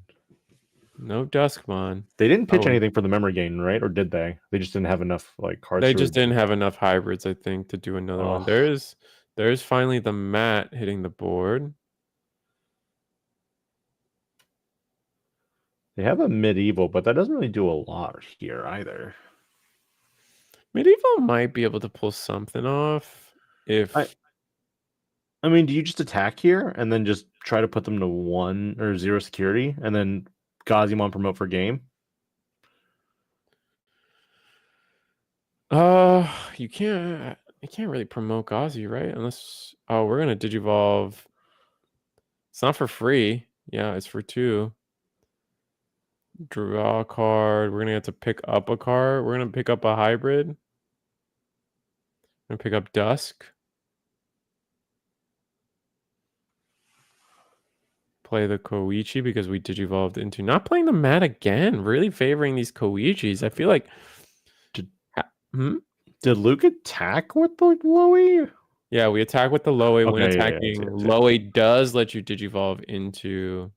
No Duskmon. They didn't pitch anything for the memory gain, right? Or did they? They just didn't have enough like cards. They just didn't have enough hybrids, I think, to do another one. There's finally the mat hitting the board. They have a medieval, but that doesn't really do a lot here either. Medieval might be able to pull something off if I mean, do you just attack here and then just try to put them to 1 or 0 security and then Gazimon promote for game? You can't really promote Gazi, right? Unless we're gonna Digivolve. It's not for free. Yeah, it's for 2. Draw a card. We're gonna have to pick up a card. We're gonna pick up a hybrid. We're gonna pick up Dusk. Play the Koichi because we Digivolved into not playing the mat again. Really favoring these Koichis. I feel like. Did Luke attack with the Loey? Yeah, we attack with the Loey. When Okay, attacking, Loey does let you Digivolve into.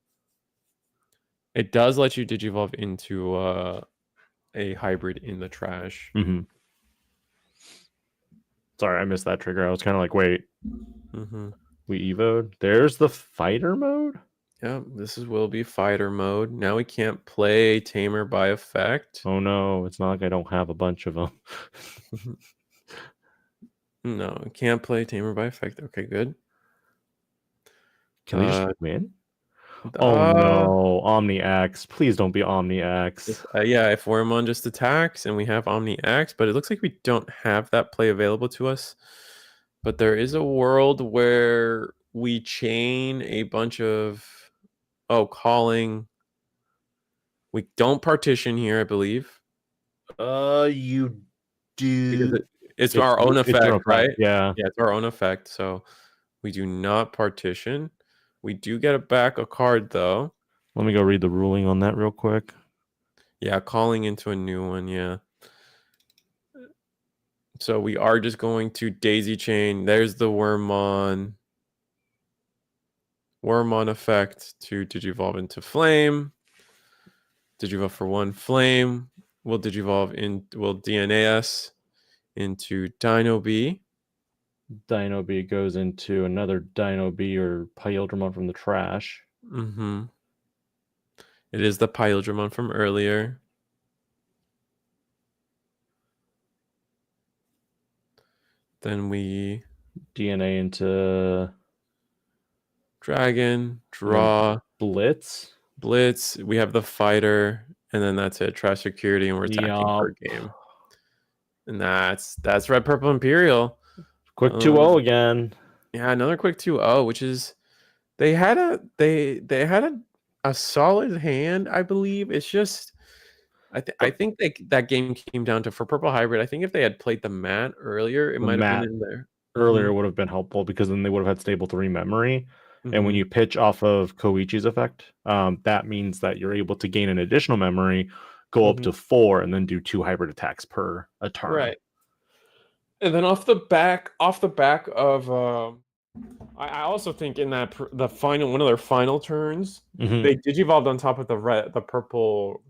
It does let you Digivolve into a hybrid in the trash. Mm-hmm. Sorry, I missed that trigger. I was kind of like, wait. Mm-hmm. We evoed. There's the fighter mode? Yeah, will be fighter mode. Now we can't play Tamer by effect. Oh no, it's not like I don't have a bunch of them. No, we can't play Tamer by effect. Okay, good. Can they just win? Oh no, Omni X. Please don't be Omni X. Yeah, if Wormmon just attacks and we have Omni X, but it looks like we don't have that play available to us. But there is a world where we chain a bunch of calling. We don't partition here, I believe. You do. Because it's our own effect, right? Yeah. Yeah, it's our own effect. So we do not partition. We do get back a card though. Let me go read the ruling on that real quick. Yeah, calling into a new one, yeah. So we are just going to daisy chain. There's the Wormmon effect to Digivolve into Flame. Digivolve for 1 Flame. We'll DNA us into Dino B. Dino B goes into another Dino B or Pyldramon from the trash. Mm-hmm. It is the Pyldramon from earlier. Then we DNA into Dragon, draw, Blitz. We have the fighter, and then that's it. Trash security, and we're attacking per game. And that's Red Purple Imperial. Quick 2-0 again. Yeah, another quick 2-0, which is they had a solid hand, I believe. It's just I think that game came down to, for Purple Hybrid, I think if they had played the mat earlier, it might have been in there. Earlier would have been helpful because then they would have had stable 3 memory. And when you pitch off of Koichi's effect, that means that you're able to gain an additional memory, go up to 4, and then do 2 hybrid attacks per a turn. Right. And then off the back of I also think in that the final one of their final turns, they Digivolved on top of the purple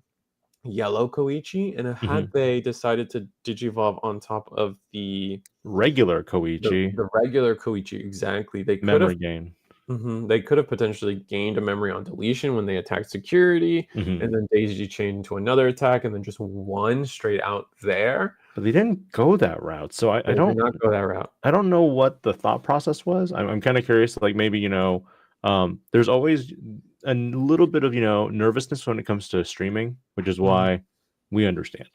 yellow Koichi, and had they decided to Digivolve on top of the regular Koichi, the regular Koichi, exactly, they could memory have gain. They could have potentially gained a memory on deletion when they attacked security, and then daisy chained to another attack, and then just one straight out there. But they didn't go that route, so I don't did not go that route. I don't know what the thought process was. I'm kind of curious. Like maybe there's always a little bit of nervousness when it comes to streaming, which is why we understand.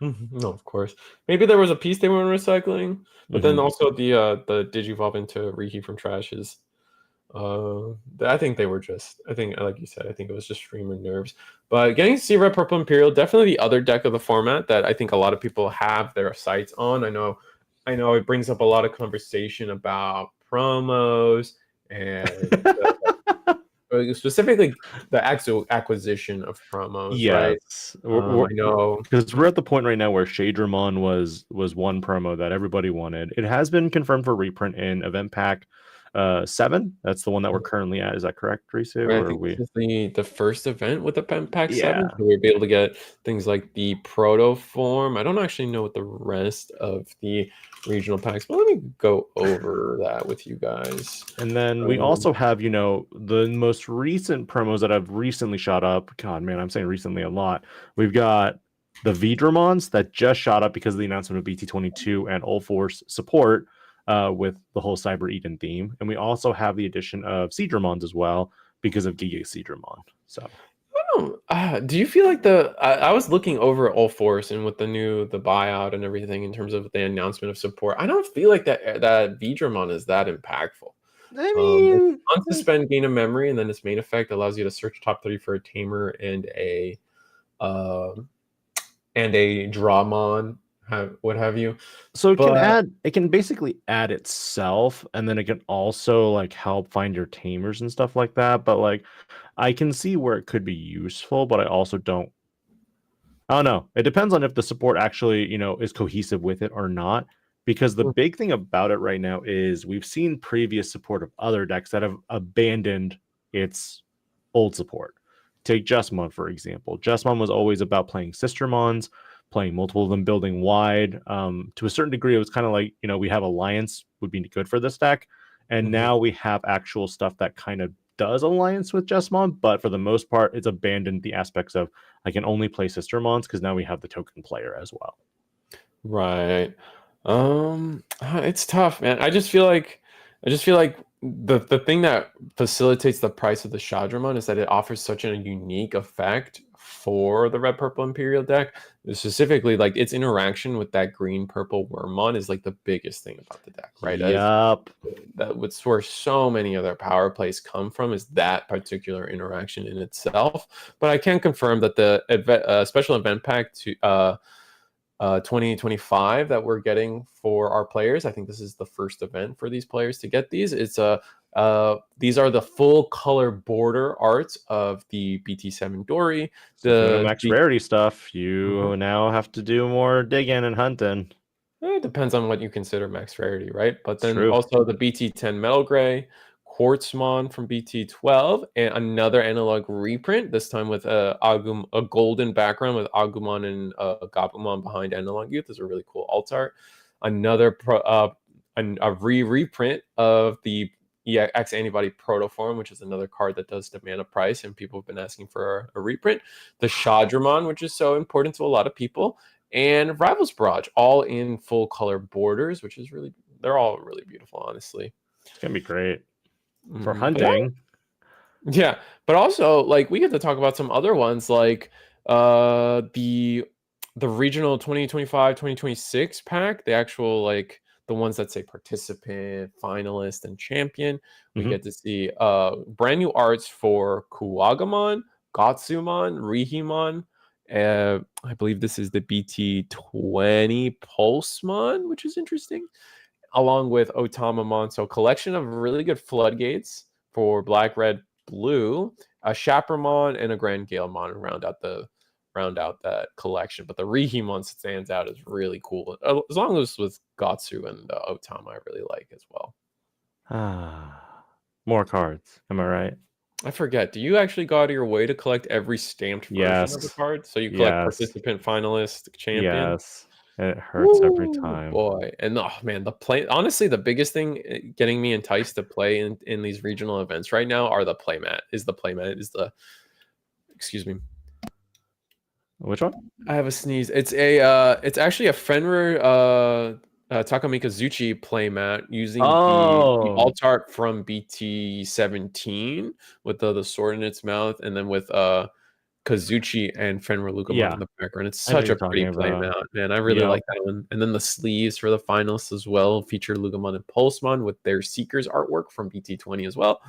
No, of course. Maybe there was a piece they were recycling, but then also the Digivolve into Riki from Trash is. I think they were like you said, I think it was just streamer nerves. But getting to see Red Purple Imperial, definitely the other deck of the format that I think a lot of people have their sights on. I know it brings up a lot of conversation about promos and specifically the actual acquisition of promos. Yes, right? I know, because we're at the point right now where Shadramon was one promo that everybody wanted. It has been confirmed for reprint in Event Pack 7. That's the one that we're currently at. Is that correct, Risu? Right, I think this is the first event with the Pack 7. So we'll be able to get things like the proto form. I don't actually know what the rest of the regional packs, but let me go over that with you guys. And then we also have, the most recent promos that have recently shot up. God, man, I'm saying recently a lot. We've got the Vidramons that just shot up because of the announcement of BT22 and All Force support. With the whole Cyber Eden theme, and we also have the addition of Seedramons as well because of Giga Seedramon. So I don't Do you feel like I was looking over all Force and with the buyout and everything in terms of the announcement of support. I don't feel like that Vidramon is that impactful. I It's mean, unsuspend gain of memory, and then its main effect allows you to search top 3 for a tamer and a Drawmon, what have you. So it can But add, it can basically add itself, and then it can also like help find your tamers and stuff like that. But like, I can see where it could be useful, but I also don't. I don't know. It depends on if the support actually, is cohesive with it or not. Because the big thing about it right now is we've seen previous support of other decks that have abandoned its old support. Take Justmon, for example. Justmon was always about playing Sistermons, playing multiple of them, building wide. To a certain degree, it was kind of like, we have Alliance would be good for this deck. And now we have actual stuff that kind of does Alliance with Justmon, but for the most part, it's abandoned the aspects of I can only play Sistermons because now we have the token player as well. right. It's tough, man. I just feel like the thing that facilitates the price of the Shadramon is that it offers such a unique effect for the red purple Imperial deck. Specifically, like its interaction with that green purple Wormmon is like the biggest thing about the deck, right? Yup. That would where so many other power plays come from is that particular interaction in itself. But I can confirm that the special event pack to 2025 that we're getting for our players. I think this is the first event for these players to get these. It's these are the full color border arts of the BT7 Dory. The max rarity stuff, you now have to do more digging and hunting. It depends on what you consider max rarity, right? But then True. also the BT10 Metal Gray, Quartzmon from BT12, and another analog reprint, this time with a golden background with Agumon and Gabumon behind Analog Youth. Is a really cool alt art. Another a reprint of the EX Antibody Protoform, which is another card that does demand a price, and people have been asking for a reprint. The Shadramon, which is so important to a lot of people, and Rivals Barrage, all in full color borders, which is they're all really beautiful, honestly. It's gonna be great for hunting. Yeah, but also like we get to talk about some other ones like the regional 2025-2026 pack, the actual like the ones that say participant, finalist, and champion. We get to see brand new arts for Kuwagamon, Gotsumon, Rihimon. I believe this is the BT20 Pulsemon, which is interesting, along with Otamamon. So collection of really good floodgates for black, red, blue, a Chaperamon, and a Grand Galemon to round out that collection. But the Rihimon stands out as really cool, as long as with Gotsu and Otama I really like as well. More cards, am I right? I forget, do you actually go out of your way to collect every stamped version of the card? So you collect participant, finalist, champion? Yes. It hurts every time. Boy, and oh man, honestly, the biggest thing getting me enticed to play in these regional events right now are the playmat. Excuse me. Which one? I have a sneeze. It's actually a Fenrir Takamikazuchi playmat using the alt art from BT17 with the sword in its mouth, and then with Kazuchi and Fenrir Lugamon in the background. It's such a pretty playmat, man. I really like that one. And then the sleeves for the finalists as well feature Lugamon and Pulsemon with their Seekers artwork from BT20 as well.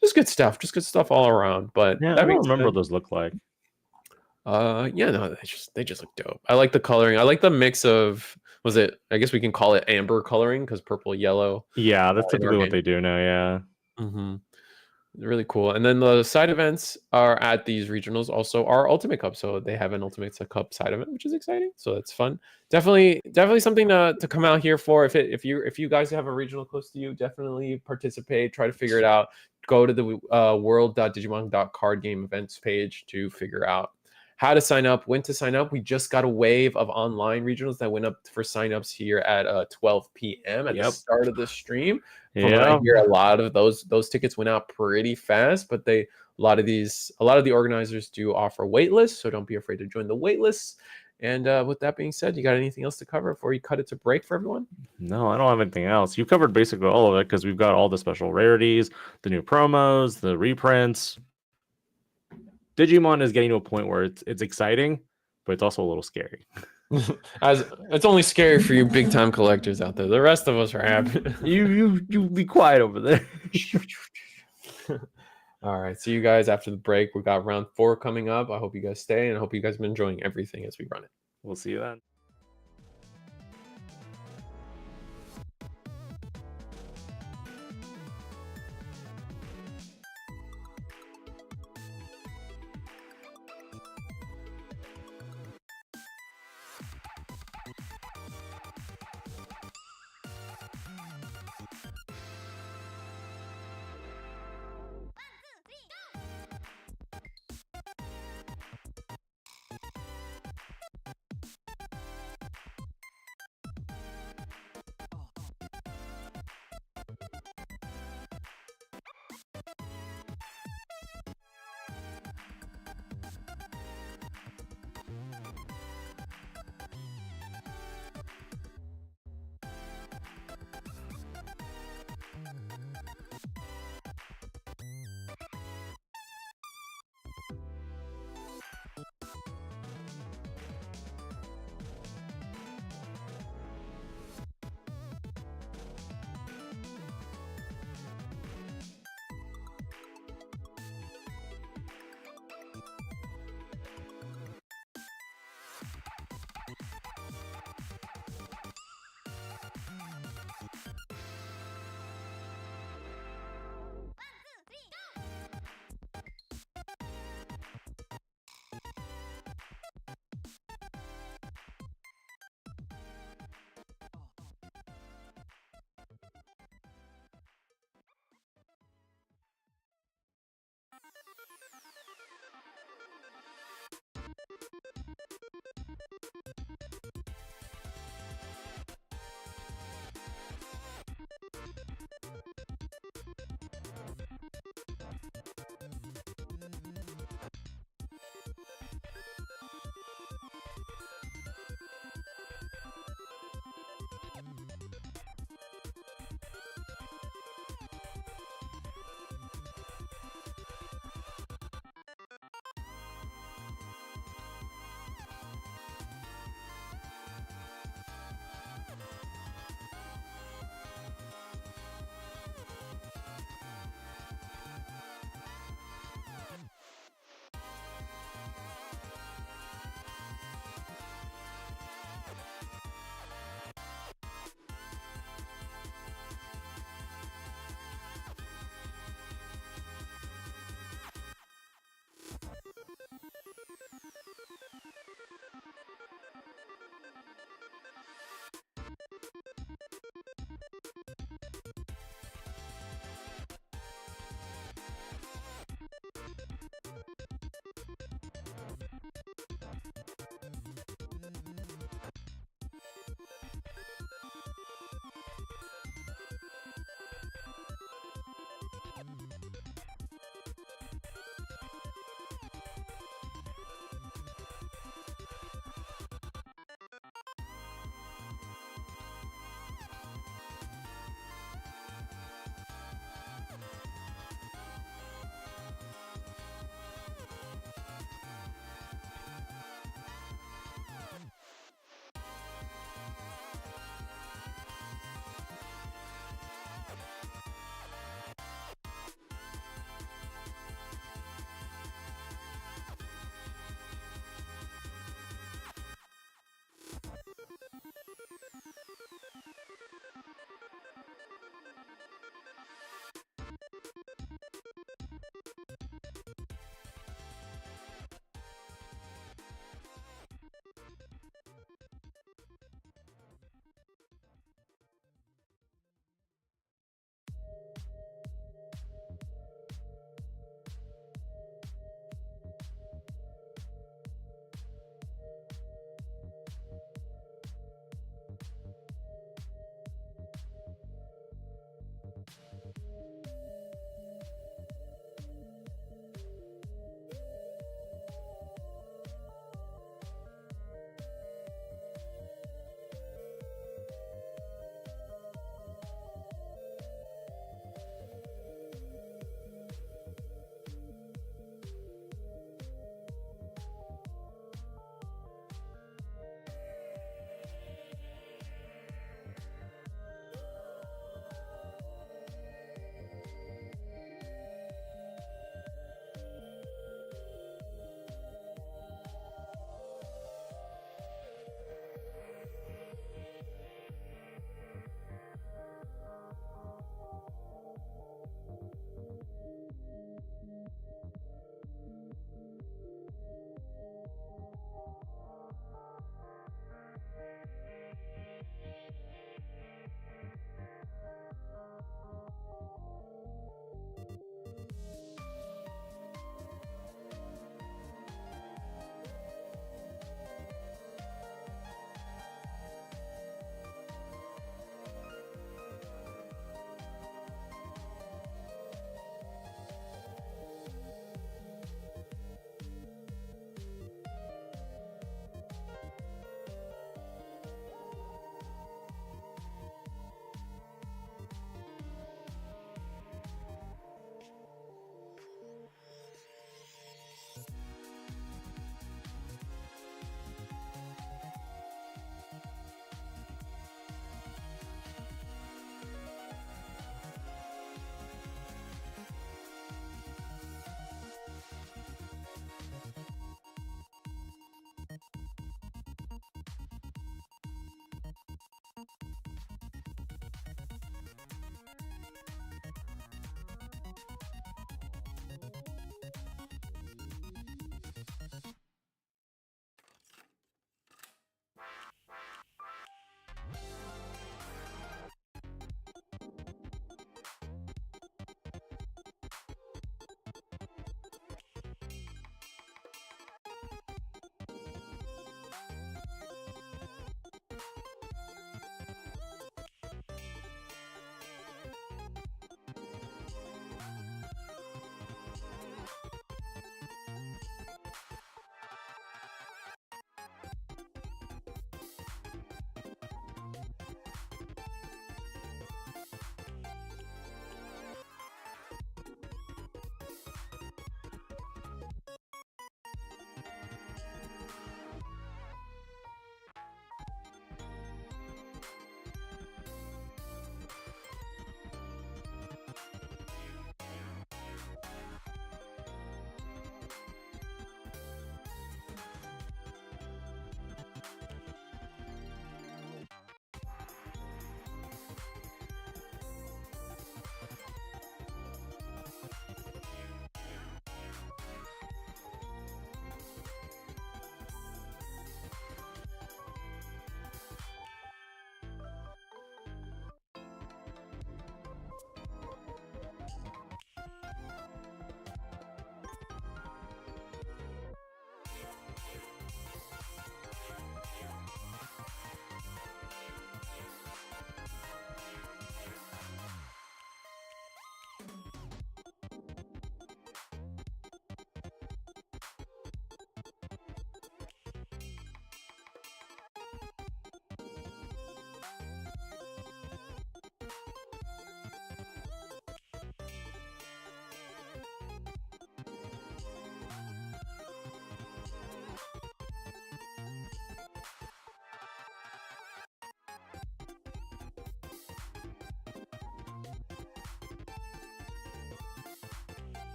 Just good stuff all around. But yeah, I don't remember what those look like. Yeah, no, they just look dope. I like the coloring. I like the mix of, I guess we can call it amber coloring because purple, yellow. Yeah, that's typically what they do now. Yeah. Really cool. And then the side events are at these regionals also are Ultimate Cup. So they have an Ultimate Cup side event, which is exciting. So that's fun. Definitely something to come out here for. If you guys have a regional close to you, definitely participate. Try to figure it out. Go to the world.digimon.card game events page to figure out how to sign up, when to sign up. We just got a wave of online regionals that went up for signups here at 12 p.m. at the start of the stream. From what I hear, a lot of those tickets went out pretty fast, but a lot of the organizers do offer wait lists, so don't be afraid to join the wait lists. And with that being said, you got anything else to cover before you cut it to break for everyone? No, I don't have anything else. You covered basically all of it because we've got all the special rarities, the new promos, the reprints. Digimon is getting to a point where it's exciting, but it's also a little scary. As it's only scary for you big time collectors out there. The rest of us are happy. You be quiet over there. All right. See you guys after the break. We got round 4 coming up. I hope you guys stay and I hope you guys have been enjoying everything as we run it. We'll see you then.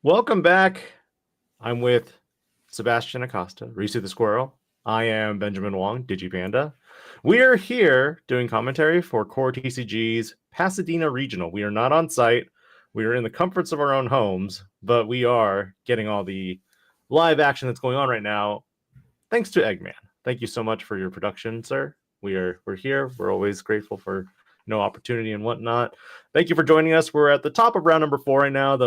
Welcome back. I'm with Sebastian Acosta, Risu the Squirrel. I am Benjamin Wong, DigiPanda. We are here doing commentary for CoreTCG's Pasadena Regional. We are not on site. We are in the comforts of our own homes, but we are getting all the live action that's going on right now. Thanks to Eggman. Thank you so much for your production, sir. We're here. We're always grateful for opportunity and whatnot. Thank you for joining us. We're at the top of round number 4 right now.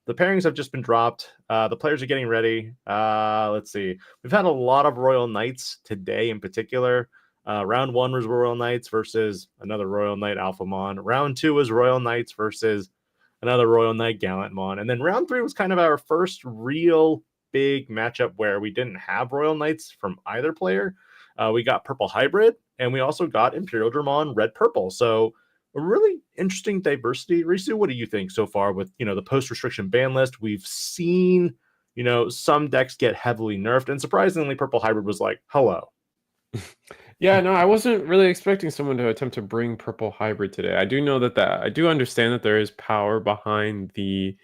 The pairings have just been dropped. The players are getting ready. Let's see. We've had a lot of Royal Knights today in particular. Round 1 was Royal Knights versus another Royal Knight Alphamon. Round 2 was Royal Knights versus another Royal Knight Gallantmon. And then round 3 was kind of our first real big matchup where we didn't have Royal Knights from either player. We got Purple Hybrid, and we also got Imperial Dramon Red Purple. So a really interesting diversity. Risu, what do you think so far with the post-restriction ban list? We've seen some decks get heavily nerfed, and surprisingly, Purple Hybrid was like, hello. Yeah, no, I wasn't really expecting someone to attempt to bring Purple Hybrid today. I do know that I do understand that there is power behind the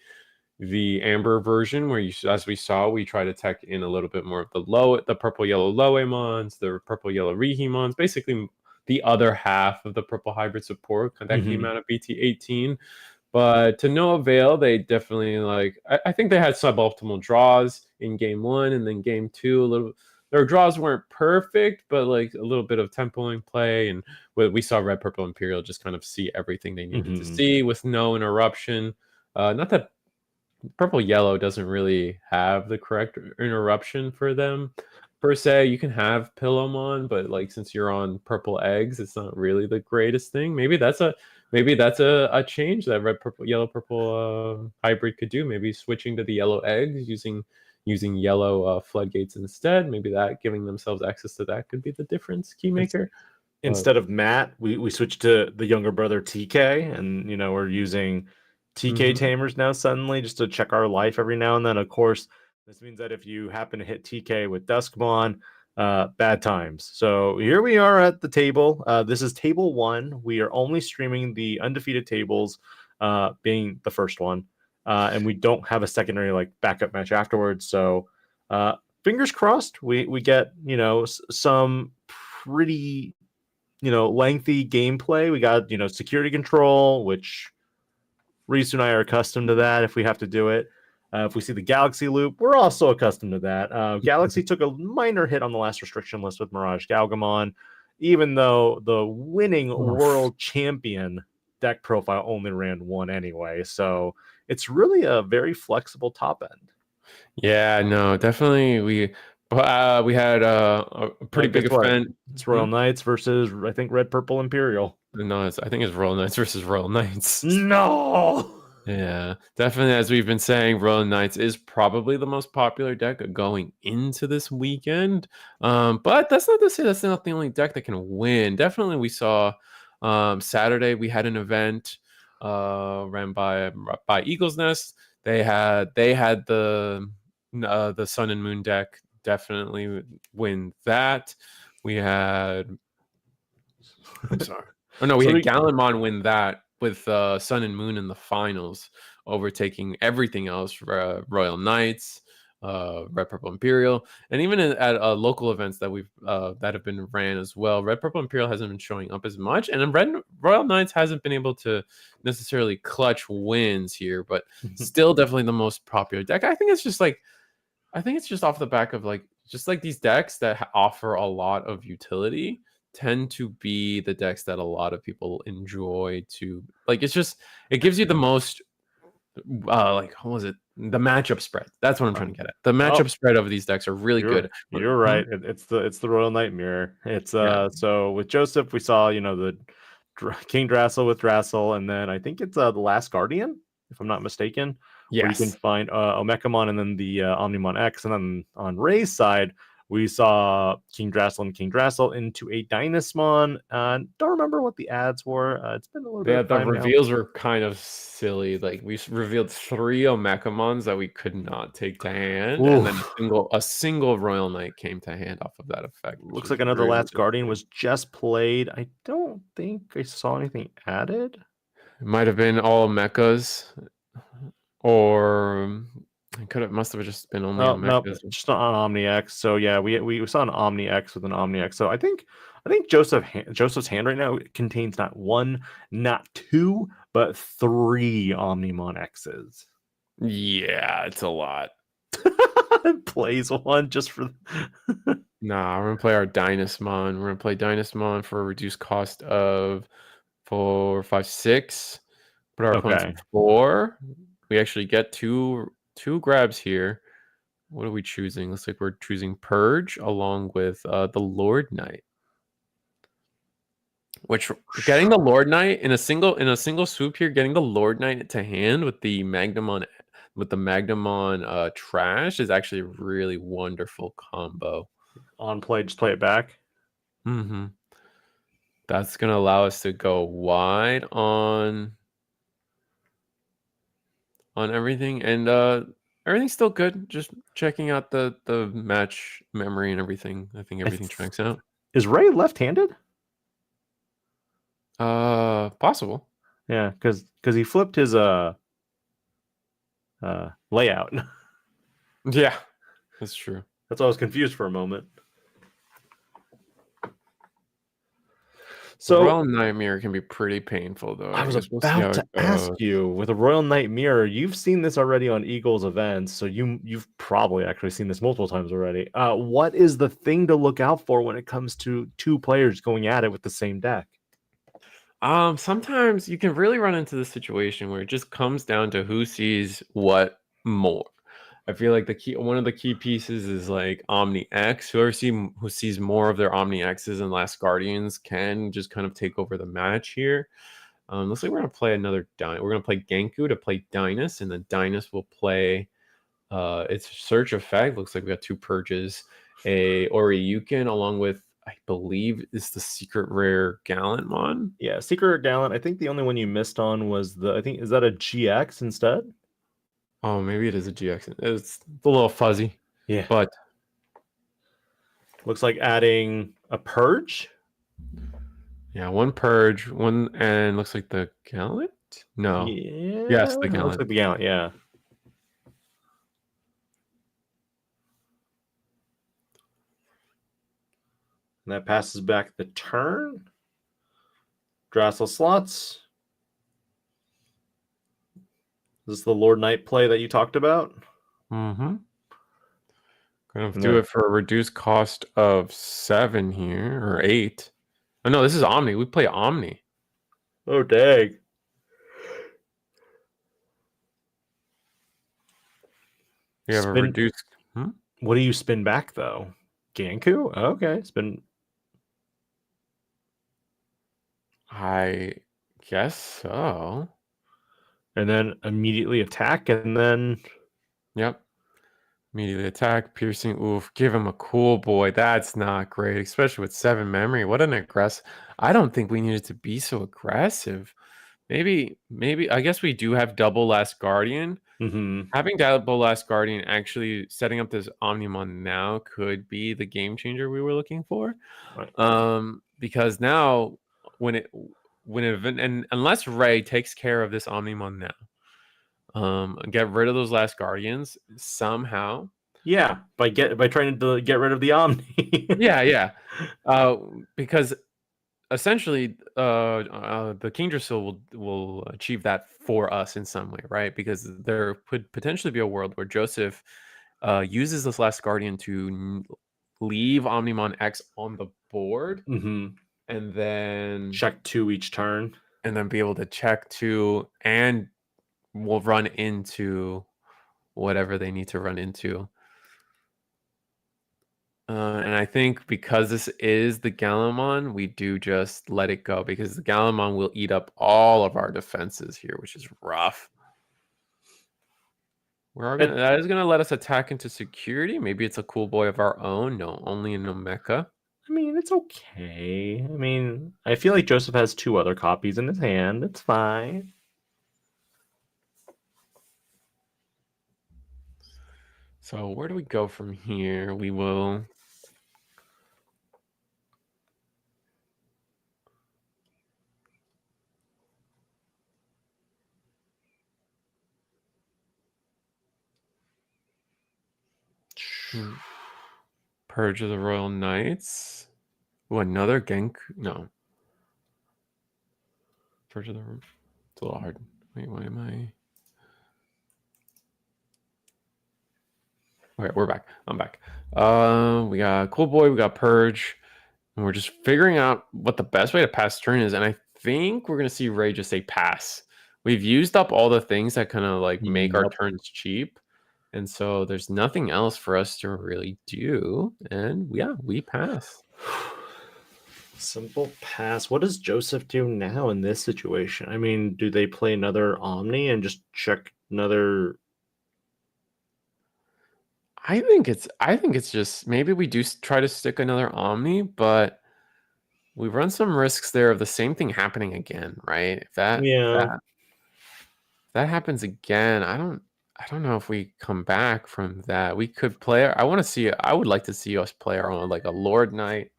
Amber version, where as we saw, we try to tech in a little bit more of the purple yellow Loemons, the purple yellow Rihimons, basically the other half of the Purple Hybrid support that came out of BT18. But to no avail. They definitely I think they had suboptimal draws in game 1, and then game 2 their draws weren't perfect, but like a little bit of tempoing play, and we saw Red Purple Imperial just kind of see everything they needed to see with no interruption. Not that Purple Yellow doesn't really have the correct interruption for them per se. You can have Pillowmon, but since you're on purple eggs, it's not really the greatest thing. Maybe that's a change that Red Purple Yellow Purple hybrid could do. Maybe switching to the yellow eggs, using yellow floodgates instead. Maybe that giving themselves access to that could be the difference keymaker. Instead of Matt, we switched to the younger brother TK, and we're using TK tamers now suddenly just to check our life every now and then. Of course, this means that if you happen to hit TK with Duskmon, bad times. So here we are at the table. This is table 1. We are only streaming the undefeated tables, being the first one, and we don't have a secondary backup match afterwards. So fingers crossed we get some pretty lengthy gameplay. We got security control, which Reese and I are accustomed to that if we have to do it. If we see the Galaxy loop, we're also accustomed to that. Galaxy took a minor hit on the last restriction list with Mirage Galgamon, even though the winning world champion deck profile only ran 1 anyway. So it's really a very flexible top end. Yeah, no, definitely. We had a pretty big event. It's Royal Knights versus, I think, Red Purple Imperial. No, I think it's Royal Knights versus Royal Knights. No. Yeah, definitely. As we've been saying, Royal Knights is probably the most popular deck going into this weekend. But that's not to say that's not the only deck that can win. Definitely, we saw Saturday we had an event ran by Eagle's Nest. They had the Sun and Moon deck definitely win that. We had I'm sorry. Oh no, we had Gallantmon win that with Sun and Moon in the finals, overtaking everything else. Royal Knights, Red Purple Imperial, and even at local events that we've that have been ran as well. Red Purple Imperial hasn't been showing up as much, and Royal Knights hasn't been able to necessarily clutch wins here, but still definitely the most popular deck. I think it's just off the back of these decks that offer a lot of utility tend to be the decks that a lot of people enjoy to it gives you the most what was it, the matchup spread. That's what I'm trying to get at. The matchup spread of these decks are really good. You're right. It's the Royal Knight mirror. It's so with Joseph we saw the King Drassel with Drassel, and then I think it's the Last Guardian, if I'm not mistaken. Yes. Where you can find Omekamon and then the Omnimon X, and then on Ray's side we saw King Drassel and King Drassel into a Dynasmon. Don't remember what the ads were. It's been a little bit of time the reveals were kind of silly. We revealed 3 Omekamons that we could not take to hand. Oof. And then a single Royal Knight came to hand off of that effect. Looks like another Last Guardian was just played. I don't think I saw anything added. It might have been all mechas, or It could have must have just been only Oh on no, mechas. just on Omni X. So yeah, we saw an Omni X with an Omni X. So I think Joseph's hand right now contains not one, not two, but three Omnimon X's. Yeah, it's a lot. Plays one just for. Nah, we're gonna play our Dynasmon. We're gonna play Dynasmon for a reduced cost of 4, 5, 6. Put our opponents Okay. at 4. We actually get two grabs here. What are we choosing? Looks like we're choosing Purge along with the Lord Knight. Which getting the Lord Knight in a single swoop here, getting the Lord Knight to hand with the Magnamon trash is actually a really wonderful combo. On play, just play it back. Mm-hmm. That's gonna allow us to go wide on everything, and everything's still good. Just checking out the match memory and everything. I think everything checks out. Is Ray left-handed? Possible. Yeah, because he flipped his layout. Yeah, that's true. That's why I was confused for a moment. So So Royal Nightmare can be pretty painful, though. I was guess we'll see how about to it ask goes. you, with a Royal Knight Mirror, you've seen this already on Eagles events, so you've probably actually seen this multiple times already. What is the thing to look out for when it comes to two players going at it with the same deck? Sometimes you can really run into the situation where it just comes down to who sees what more. I feel like one of the key pieces is like Omni X. Who sees more of their Omni X's and Last Guardians can just kind of take over the match here. Looks like we're gonna play another We're gonna play Genku to play Dynus, and then Dynus will play its Search Effect. Looks like we got 2 purges, a Oriyukin along with, I believe, is the secret rare Gallantmon. Yeah, Secret Gallant. I think the only one you missed on was is that a GX instead? Oh, maybe it is a GX. It's a little fuzzy. Yeah. But Looks like adding a Purge. yeah, 1 purge, and looks like the Gallant? No. Yeah. Yes, the Looks Gallant. like the Gallant, yeah. And that passes back the turn. Drassel slots. Is this the Lord Knight play that you talked about? Mm-hmm. Gonna And do then- it for a reduced cost of 7 here, or 8. Oh no, this is Omni. We play Omni. Oh, dang. We have a Spin- reduced. What do you spin back, though? Ganku? Okay, spin. I guess so. And then immediately attack, and then... Yep. Immediately attack, piercing. Oof. Give him a cool boy. That's not great, especially with 7 memory. What an aggressive. I don't think we needed to be so aggressive. Maybe. I guess we do have double Last Guardian. Mm-hmm. Having double Last Guardian, actually setting up this Omnimon now could be the game changer we were looking for. Right. Because now and unless Ray takes care of this Omnimon now, get rid of those Last Guardians somehow. Yeah, by trying to get rid of the Omni. Yeah. Because essentially, the King Drasil will achieve that for us in some way, right? Because there could potentially be a world where Joseph uses this Last Guardian to leave Omnimon X on the board, Mm-hmm. and then Check 2 each turn. and then be able to check 2, and we'll run into whatever they need to run into. And I think because this is the Galamon, we do just let it go, because the Galamon will eat up all of our defenses here, which is rough. That is gonna let us attack into security. Maybe it's a cool boy of our own. No, only in Nomeka. I mean, it's okay. I mean, I feel like Joseph has 2 other copies in his hand. It's fine. So where do we go from here? We will. Purge of the Royal Knights. Ooh, another Genk. No. Purge of the. It's a little hard. Wait, why am I? Okay, we're back. I'm back. We got Cool Boy. We got Purge. And we're just figuring out what the best way to pass turn is. And I think we're going to see Ray just say pass. We've used up all the things that kind of like make our turns cheap. And so there's nothing else for us to really do. And yeah, we pass. Simple pass. What does Joseph do now in this situation? I mean, do they play another Omni and just check another? I think it's just maybe we do try to stick another Omni, but we run some risks there of the same thing happening again, right? If that happens again, I don't know if we come back from that. We could play. I would like to see us play our own, like a Lord Knight.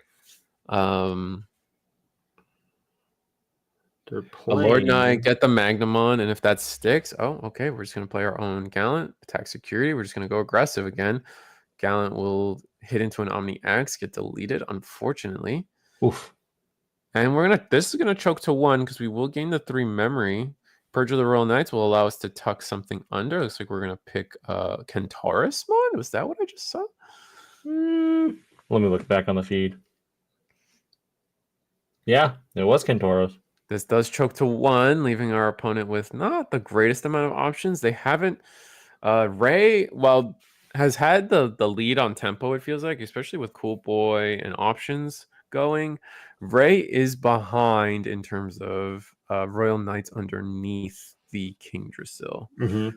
They're A Lord playing. Knight, get the Magnamon, and if that sticks, oh, okay, we're just gonna play our own Gallant, attack security. We're just gonna go aggressive again. Gallant will hit into an Omni X, get deleted, unfortunately. Oof. And this is gonna choke to 1 because we will gain the 3 memory. Purge of the Royal Knights will allow us to tuck something under. Looks like we're gonna pick Kentaurismon. Was that what I just saw? Let me look back on the feed. Yeah, it was Kentauros. This does choke to 1, leaving our opponent with not the greatest amount of options. They haven't. Ray, has had the lead on tempo, it feels like, especially with Cool Boy and options going. Ray is behind in terms of Royal Knights underneath the King Drasil. Mm-hmm.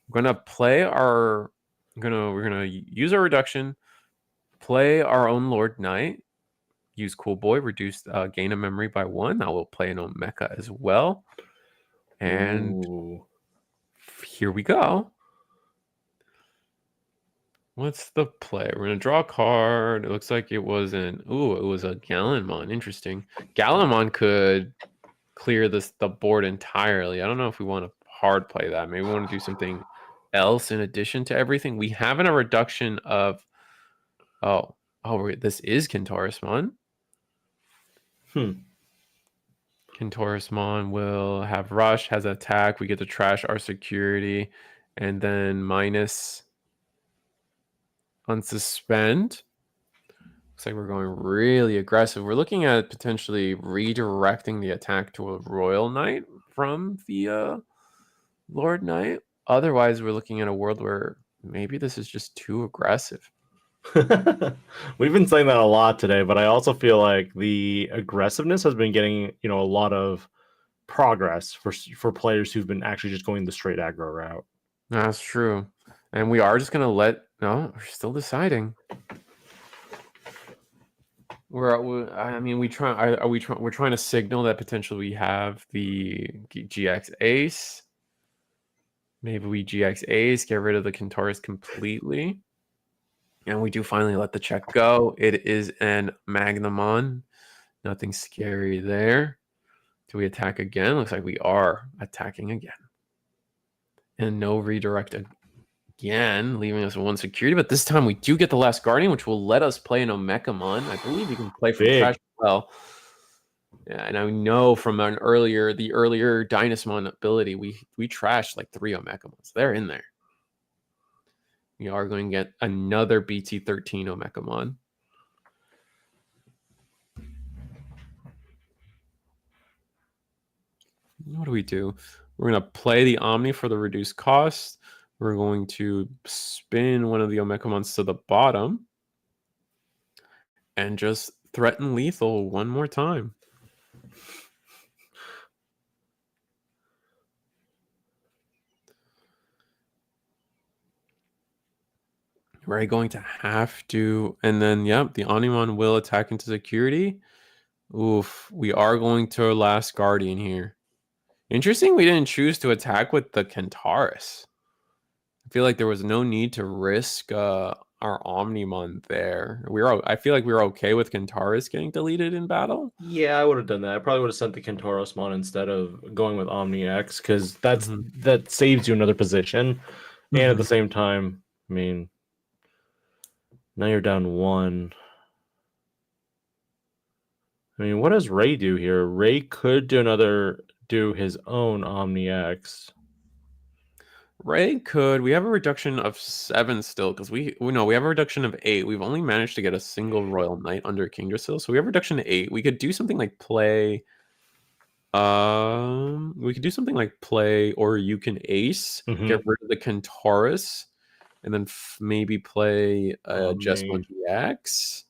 We're gonna we're gonna use our reduction, play our own Lord Knight. Use Cool Boy, reduce gain of memory by 1. I will play an Omeka as well. And here we go. What's the play? We're going to draw a card. It looks like it was it was a Gallimon. Interesting. Gallimon could clear the board entirely. I don't know if we want to hard play that. Maybe we want to do something else in addition to everything. We have a reduction of... this is Kentaurismon. Kentaurismon will have rush, has attack. We get to trash our security, and then minus unsuspend. Looks like we're going really aggressive. We're looking at potentially redirecting the attack to a Royal Knight from the Lord Knight. Otherwise, we're looking at a world where maybe this is just too aggressive. We've been saying that a lot today, but I also feel like the aggressiveness has been getting, a lot of progress for players who've been actually just going the straight aggro route. That's true. And we are just going to we're still deciding. We're trying to signal that potentially we have the GX Ace. Maybe we GX Ace, get rid of the Kentauris completely. And we do finally let the check go. It is an Magnamon. Nothing scary there. Do we attack again? Looks like we are attacking again. And no redirect again, leaving us with 1 security. But this time we do get the last Guardian, which will let us play an Omekamon. I believe you can play from trash as well. Yeah, and I know from the earlier Dynasmon ability, we trashed like 3 Omekamons. They're in there. We are going to get another BT13 Omekamon. What do we do? We're going to play the Omni for the reduced cost. We're going to spin one of the Omekamons to the bottom and just threaten lethal one more time. We're going to have to, and then, yep, the Onimon will attack into security. Oof, we are going to last Guardian here. Interesting, we didn't choose to attack with the Kentauris. I feel like there was no need to risk our Omnimon there. I feel like we were okay with Kentauris getting deleted in battle. Yeah, I would have done that. I probably would have sent the Kentaurosmon instead of going with Omni X, because that saves you another position. And at the same time, I mean, Now you're down 1. I mean, what does Ray do here? Ray could do his own Omni X. Ray could. We have a reduction of 7 still because we have a reduction of 8. We've only managed to get a single Royal Knight under Kingdra still, so we have a reduction to 8. We could do something like play. We could do something like play, or you can ace, get rid of the Kentaurus, and then maybe play just one GX.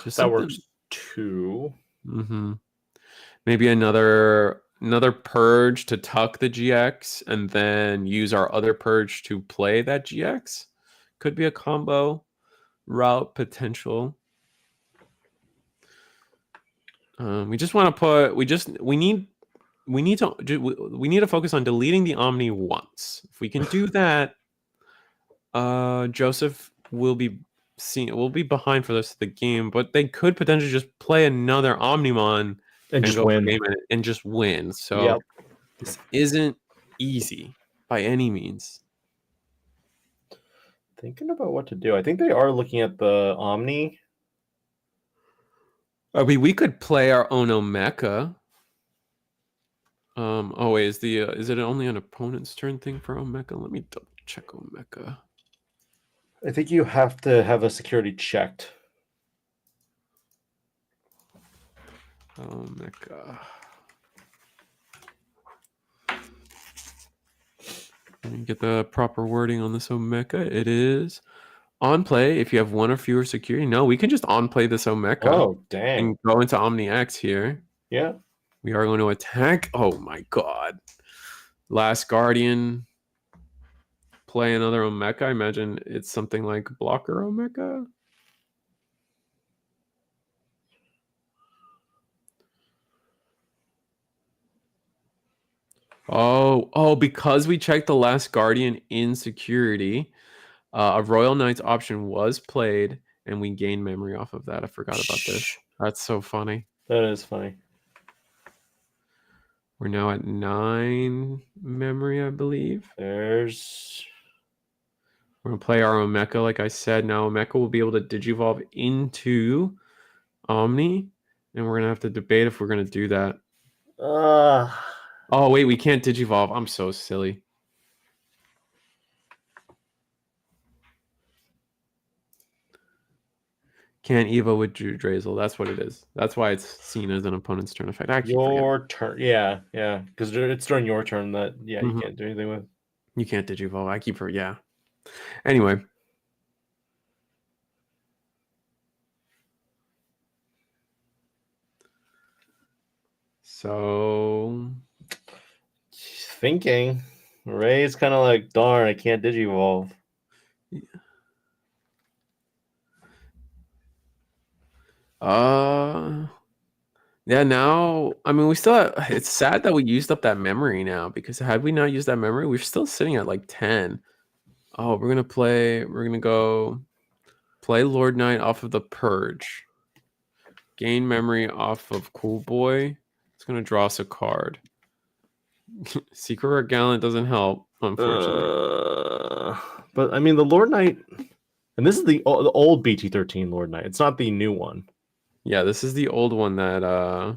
Just that works too. Maybe another purge to tuck the GX, and then use our other purge to play that GX. Could be a combo route potential. We just want to put. We need to focus on deleting the Omni once. If we can do that, Joseph will be behind for the rest of the game. But they could potentially just play another Omnimon and just win. And just win. So this isn't easy by any means. Thinking about what to do. I think they are looking at the Omni. I mean, we could play our own Omeka. Oh wait, is it only an opponent's turn thing for Omeka? Let me double check Omeka. I think you have to have a security checked. Omeka. Let me get the proper wording on this Omeka. It is on play if you have 1 or fewer security. No, we can just on play this Omeka. Oh, dang. And go into Omni X here. Yeah. We are going to attack. Oh my god. Last Guardian. Play another Omeka. I imagine it's something like Blocker Omeka. Oh, because we checked the Last Guardian in security, a Royal Knight's option was played, and we gained memory off of that. I forgot about this. That's so funny. That is funny. We're now at 9 memory, I believe. We're going to play our Omeka, like I said. Now Omeka will be able to Digivolve into Omni, and we're going to have to debate if we're going to do that. Oh, wait, we can't Digivolve. I'm so silly. Can't Evo with Drazel. That's what it is. That's why it's seen as an opponent's turn effect. Your turn. Yeah. Because it's during your turn that, you can't do anything with. You can't Digivolve. I keep her, yeah. Anyway. So... thinking. Ray's kind of like, darn, I can't Digivolve. Yeah, now, I mean, we still it's sad that we used up that memory now, because had we not used that memory, we're still sitting at like 10. Oh, we're going to go play Lord Knight off of the Purge. Gain memory off of Cool Boy. It's going to draw us a card. Secret Rare Gallant doesn't help, unfortunately. But I mean, the Lord Knight, and this is the old BT13 Lord Knight. It's not the new one. Yeah, this is the old one that I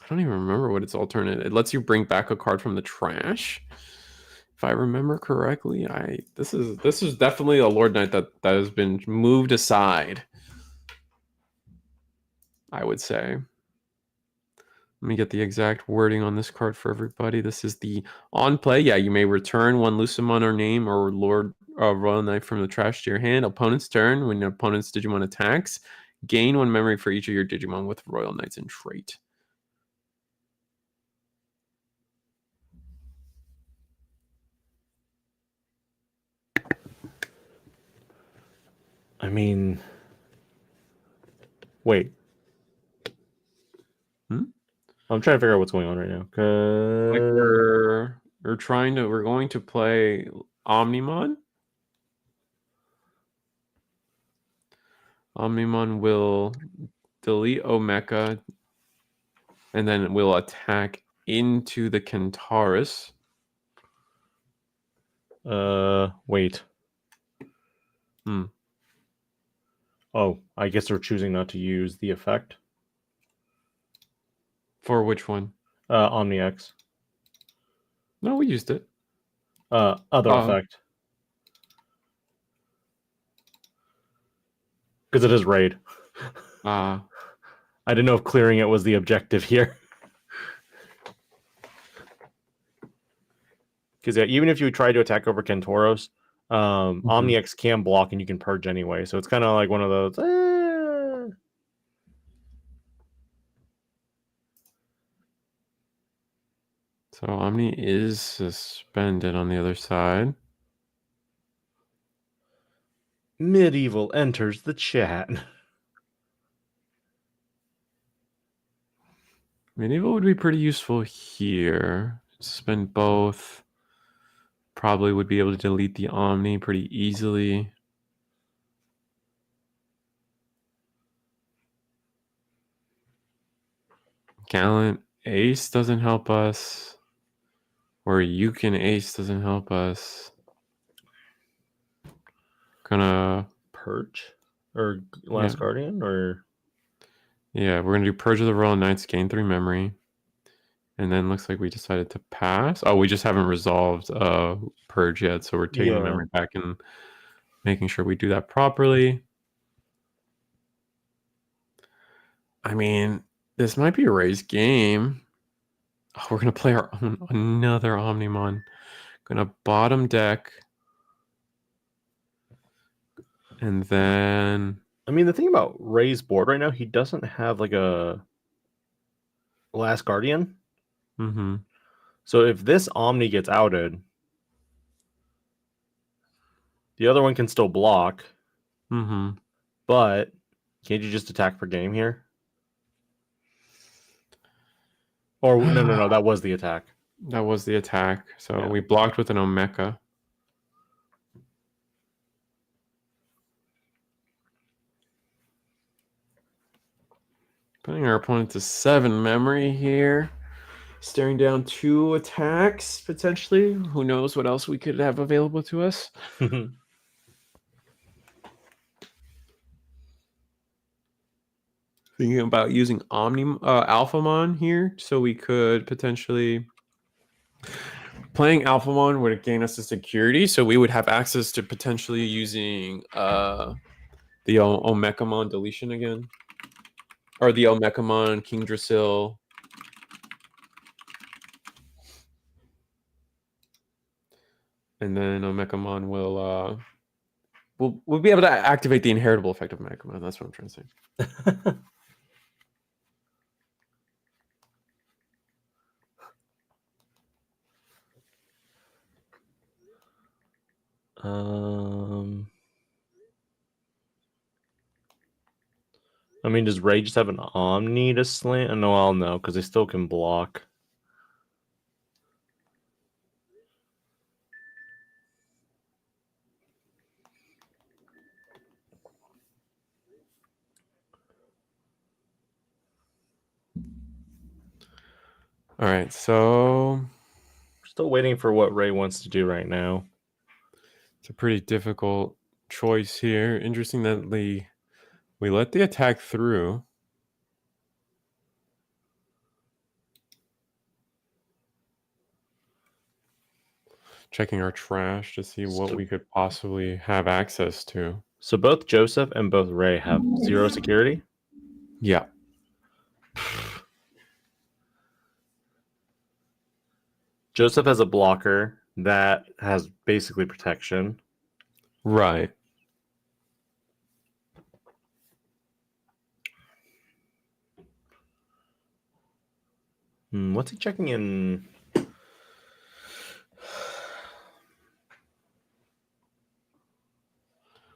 don't even remember what its alternate. It lets you bring back a card from the trash. If I remember correctly, this is definitely a Lord Knight that has been moved aside, I would say. Let me get the exact wording on this card for everybody. This is the on play. Yeah, you may return 1 Lucimon or name or Lord Royal Knight from the trash to your hand. Opponent's turn. When the opponent's Digimon attacks, gain 1 memory for each of your Digimon with Royal Knights in trait. I mean, wait. I'm trying to figure out what's going on right now. Like we're going to play Omnimon. Omnimon will delete Omeka, and then we'll attack into the Kentaurus. Wait. Oh, I guess we're choosing not to use the effect. For which one? Omni X. No, we used it. Other effect. Because it is raid. I didn't know if clearing it was the objective here. Because yeah, even if you try to attack over Kentoros, Omni X can block and you can purge anyway. So it's kind of like one of those. So Omni is suspended on the other side. Medieval enters the chat. Medieval would be pretty useful here. Suspend both. Probably would be able to delete the Omni pretty easily. Gallant Ace doesn't help us. Or Yukon Ace doesn't help us. Gonna Purge? Or Last Guardian? Or yeah, we're gonna do Purge of the Royal Knights, gain 3 memory. And then looks like we decided to pass. Oh, we just haven't resolved Purge yet, so we're taking the memory back and making sure we do that properly. I mean, this might be a raised game. Oh, we're gonna play our own another Omnimon. Gonna bottom deck. And then I mean, the thing about Ray's board right now, he doesn't have like a Last Guardian. So if this Omni gets outed, the other one can still block. But can't you just attack for game here? Or no, that was the attack. That was the attack. So we blocked with an Omeka. Putting our opponent to 7 memory here. Staring down 2 attacks, potentially. Who knows what else we could have available to us. Thinking about using Alphamon here, so we could potentially... Playing Alphamon would gain us a security, so we would have access to potentially using the Omekamon deletion again. Or the Omekamon, King Drasil. And then Omekamon will we'll be able to activate the inheritable effect of Omekamon. That's what I'm trying to say. I mean, does Ray just have an Omni to slant? No, I'll know, because they still can block. All right, so... Still waiting for what Ray wants to do right now. It's a pretty difficult choice here. Interesting that we let the attack through. Checking our trash to see what we could possibly have access to. So both Joseph and both Ray have 0 security? Yeah. Joseph has a blocker that has basically protection. Right. What's he checking in?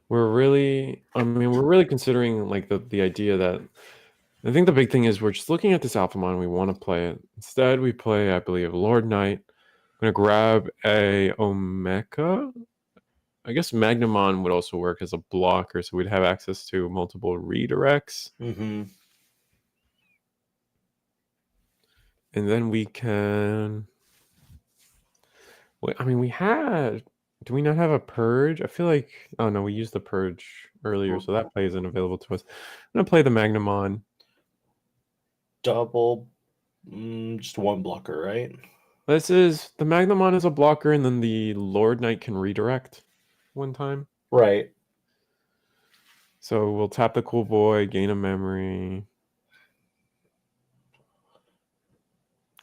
We're really considering like the idea that I think the big thing is we're just looking at this Alphamon. We want to play it. Instead, we play, I believe, Lord Knight. I'm going to grab a Omeka. I guess Magnamon would also work as a blocker, so we'd have access to multiple redirects. And then we can... I mean, we had Do we not have a purge? I feel like, oh no, we used the purge earlier, so that play isn't available to us. I'm gonna play the Magnamon. Double, just one blocker, right? This is the Magnamon is a blocker, and then the Lord Knight can redirect one time. Right. So we'll tap the Cool Boy, gain a memory.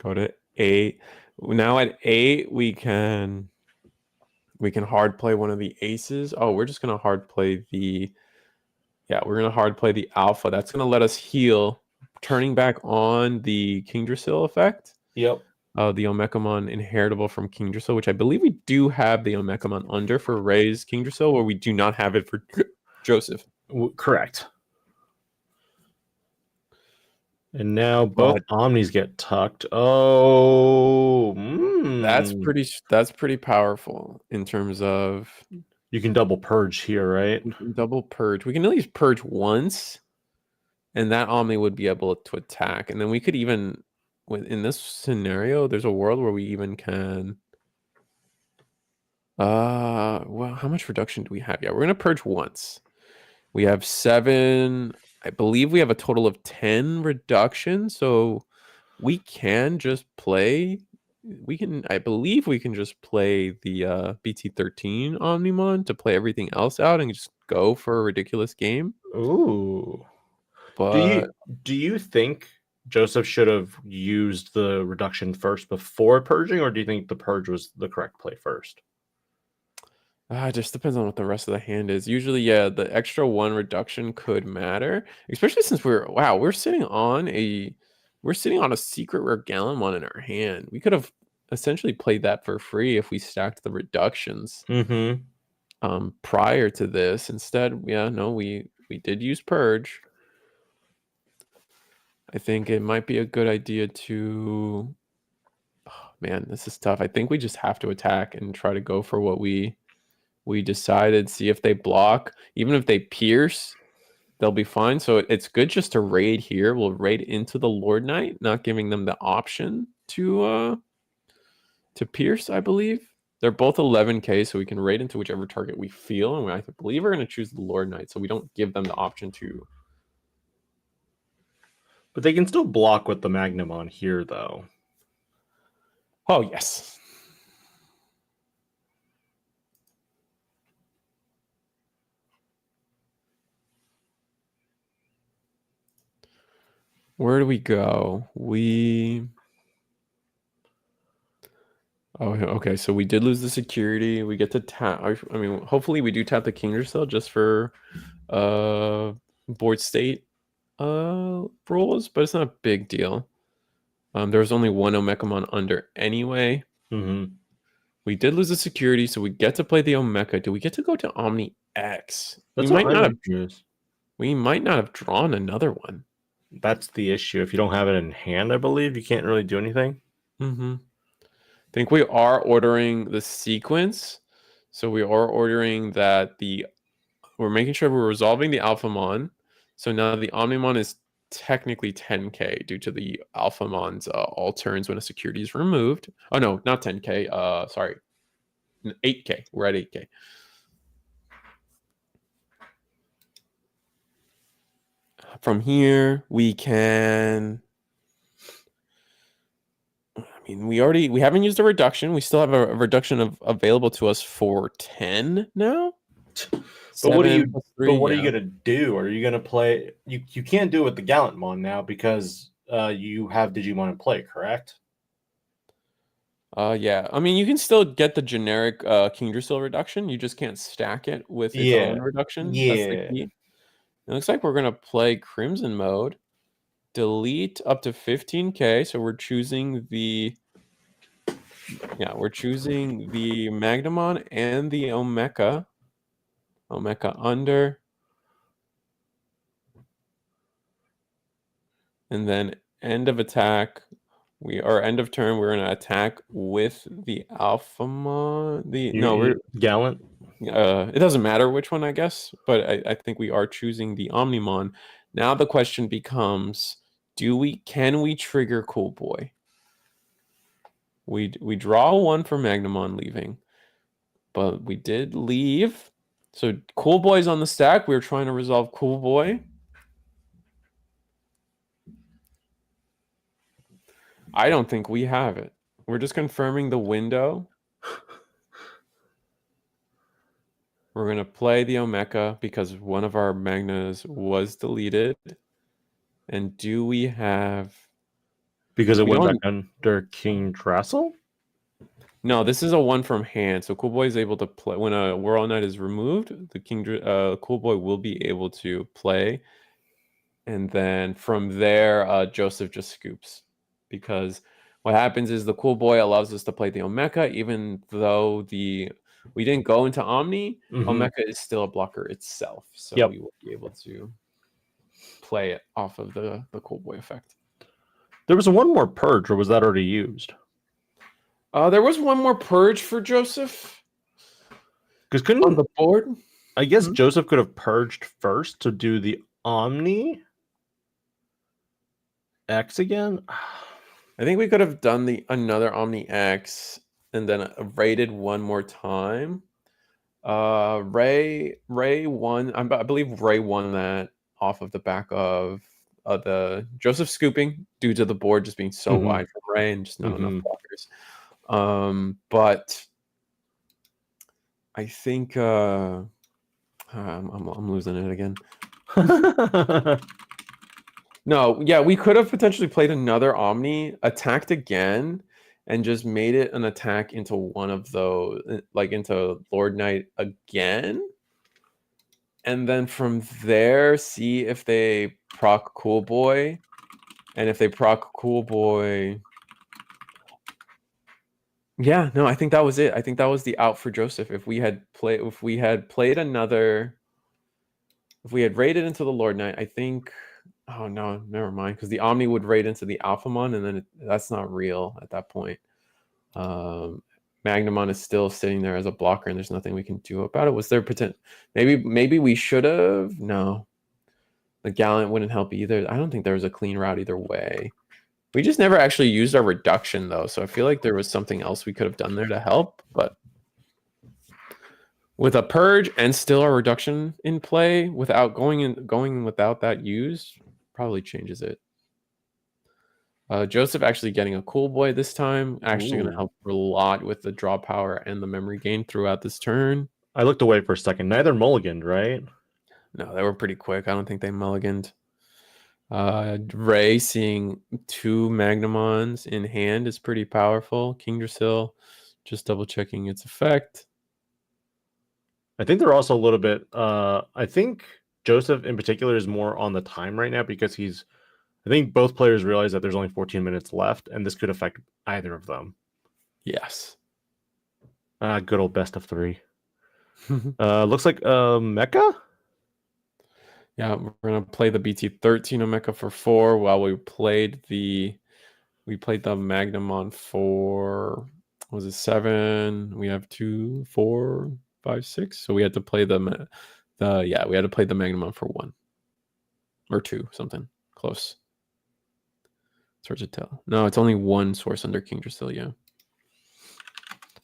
Go to 8. Now at 8, we can hard play one of the aces. Oh, we're just gonna hard play the we're gonna hard play the alpha. That's gonna let us heal, turning back on the Kingdrasil effect. Yep. The Omekamon inheritable from Kingdrasil, which I believe we do have the Omekamon under for Ray's Kingdrasil, or we do not have it for Joseph. Correct. And now both Omnis get tucked. Oh, That's pretty powerful in terms of you can double purge here, right? we can double purge. We can at least purge once, and that Omni would be able to attack. And then we could even, in this scenario, there's a world where we even can. Well, how much reduction do we have? Yeah, we're gonna purge once. We have 7. I believe we have a total of 10 reduction, so we can just play. I believe we can just play the BT13 Omnimon to play everything else out and just go for a ridiculous game. Ooh. But do you think Joseph should have used the reduction first before purging, or do you think the purge was the correct play first? it just depends on what the rest of the hand is. Usually, yeah, the extra 1 reduction could matter, especially since we're sitting on a secret rare Gallimon in our hand. We could have essentially played that for free if we stacked the reductions prior to this. Instead, we did use purge. I think it might be a good idea to man, this is tough. I think we just have to attack and try to go for what we decided, see if they block. Even if they pierce, they'll be fine. So it's good just to raid here. We'll raid into the Lord Knight, not giving them the option to pierce, I believe. They're both 11k, so we can raid into whichever target we feel. And I believe we're going to choose the Lord Knight, so we don't give them the option to. But they can still block with the Magnamon here, though. Oh, yes. Where do we go? Oh, okay. So we did lose the security. We get to tap. I mean, hopefully we do tap the Kingdrasil just for board state rules, but it's not a big deal. There's only 1 Omekamon under anyway. We did lose the security, so we get to play the Omeka. Do we get to go to Omni X? We might not have drawn another one. That's the issue. If you don't have it in hand, I believe you can't really do anything. I think we are ordering the sequence. So we are ordering that we're making sure we're resolving the Alphamon. So now the Omnimon is technically 10k due to the Alphamon's all turns when a security is removed. Oh no, not 10k. Sorry, 8k. We're at 8k. From here, we can. I mean, we haven't used a reduction. We still have a reduction available to us for 10 now. But what are you gonna do? Are you gonna play? You can't do it with the Gallimon now because you have Digimon in play, correct? Yeah. I mean, you can still get the generic Kingdrasil reduction. You just can't stack it with its own reduction. Yeah. That's the key. It looks like we're gonna play Crimson mode. Delete up to 15k. So we're choosing the Magnamon and the Omeka. Omeka under. And then end of attack. End of turn, we're gonna attack with the Alphamon. We're Gallant. It doesn't matter which one, I guess, but I think we are choosing the Omnimon. Now the question becomes, can we trigger Cool Boy? We draw 1 for Magnamon leaving. but we did leave. So Cool Boy's on the stack. We were trying to resolve Cool Boy. I don't think we have it. We're just confirming the window. We're going to play the Omeka because one of our Magnas was deleted. And do we have... Because it We went don't- back under King Drassel? No, this is a one from hand. So Cool Boy is able to play. When a World Knight is removed, the Cool Boy will be able to play. And then from there, Joseph just scoops. Because what happens is the Cool Boy allows us to play the Omeka, even though we didn't go into Omni. Omeka is still a blocker itself. So we will be able to play it off of the Cool Boy effect. There was one more purge, or was that already used? There was one more purge for Joseph. Because On the board? I guess Joseph could have purged first to do the Omni X again. I think we could have done another Omni X and then rated one more time. Ray won. I believe Ray won that off of the back of the Joseph scooping due to the board just being so wide for Ray and just not enough blockers. But I think I'm losing it again. No, yeah, we could have potentially played another Omni, attacked again, and just made it an attack into one of those, like into Lord Knight again. And then from there, see if they proc Cool Boy. And if they proc Cool Boy... Yeah, no, I think that was it. I think that was the out for Joseph. If we had raided into the Lord Knight, I think... Oh no, never mind. Because the Omni would raid into the Alphamon, and then that's not real at that point. Magnamon is still sitting there as a blocker, and there's nothing we can do about it. Was there potential? Maybe we should have. No, the Gallant wouldn't help either. I don't think there was a clean route either way. We just never actually used our reduction though, so I feel like there was something else we could have done there to help. But with a purge and still a reduction in play, without going without that used, probably changes it. Joseph actually getting a Cool Boy this time. Actually going to help a lot with the draw power and the memory gain throughout this turn. I looked away for a second. Neither mulliganed, right? No, they were pretty quick. I don't think they mulliganed. Ray seeing two Magnamons in hand is pretty powerful. King Drasil just double checking its effect. I think they're also a little bit... I think Joseph in particular is more on the time right now because I think both players realize that there's only 14 minutes left, and this could affect either of them. Yes. Good old best of three. Looks like Mecha? Yeah, we're gonna play the BT13 Omeka for 4 while we played the Magnamon for, was it 7? We have 2, 4, 5, 6. So we had to play we had to play the Magnamon for 1 or 2, something close. It's hard to tell. No, it's only one source under King Drasil, yeah.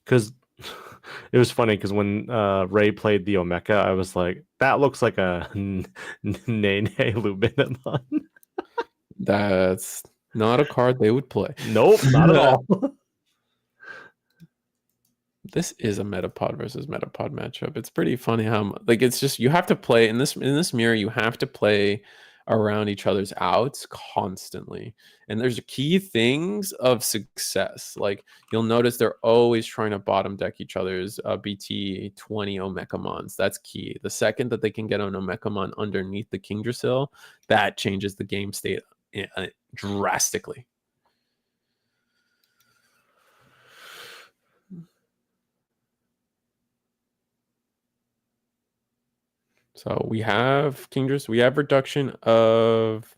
Because it was funny because when Ray played the Omeka, I was like, that looks like a Nene Luminamon. That's not a card they would play. Nope, not at all. This is a Metapod versus Metapod matchup. It's pretty funny how it's just you have to play in this mirror. You have to play around each other's outs constantly, and there's key things of success. Like you'll notice they're always trying to bottom deck each other's BT20 Omekamons. That's key. The second that they can get an Omekamon underneath the King Drasil, that changes the game state drastically. So we have King Drasil. We have reduction of...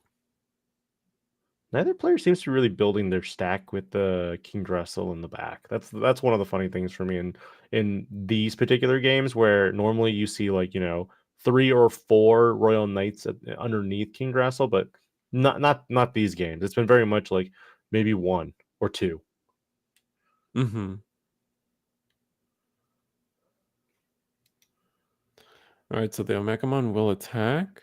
Neither player seems to be really building their stack with the King Drasil in the back. That's one of the funny things for me in these particular games, where normally you see 3 or 4 Royal Knights underneath King Drasil, but not these games. It's been very much like maybe 1 or 2. Mm-hmm. All right, so the Omegamon will attack.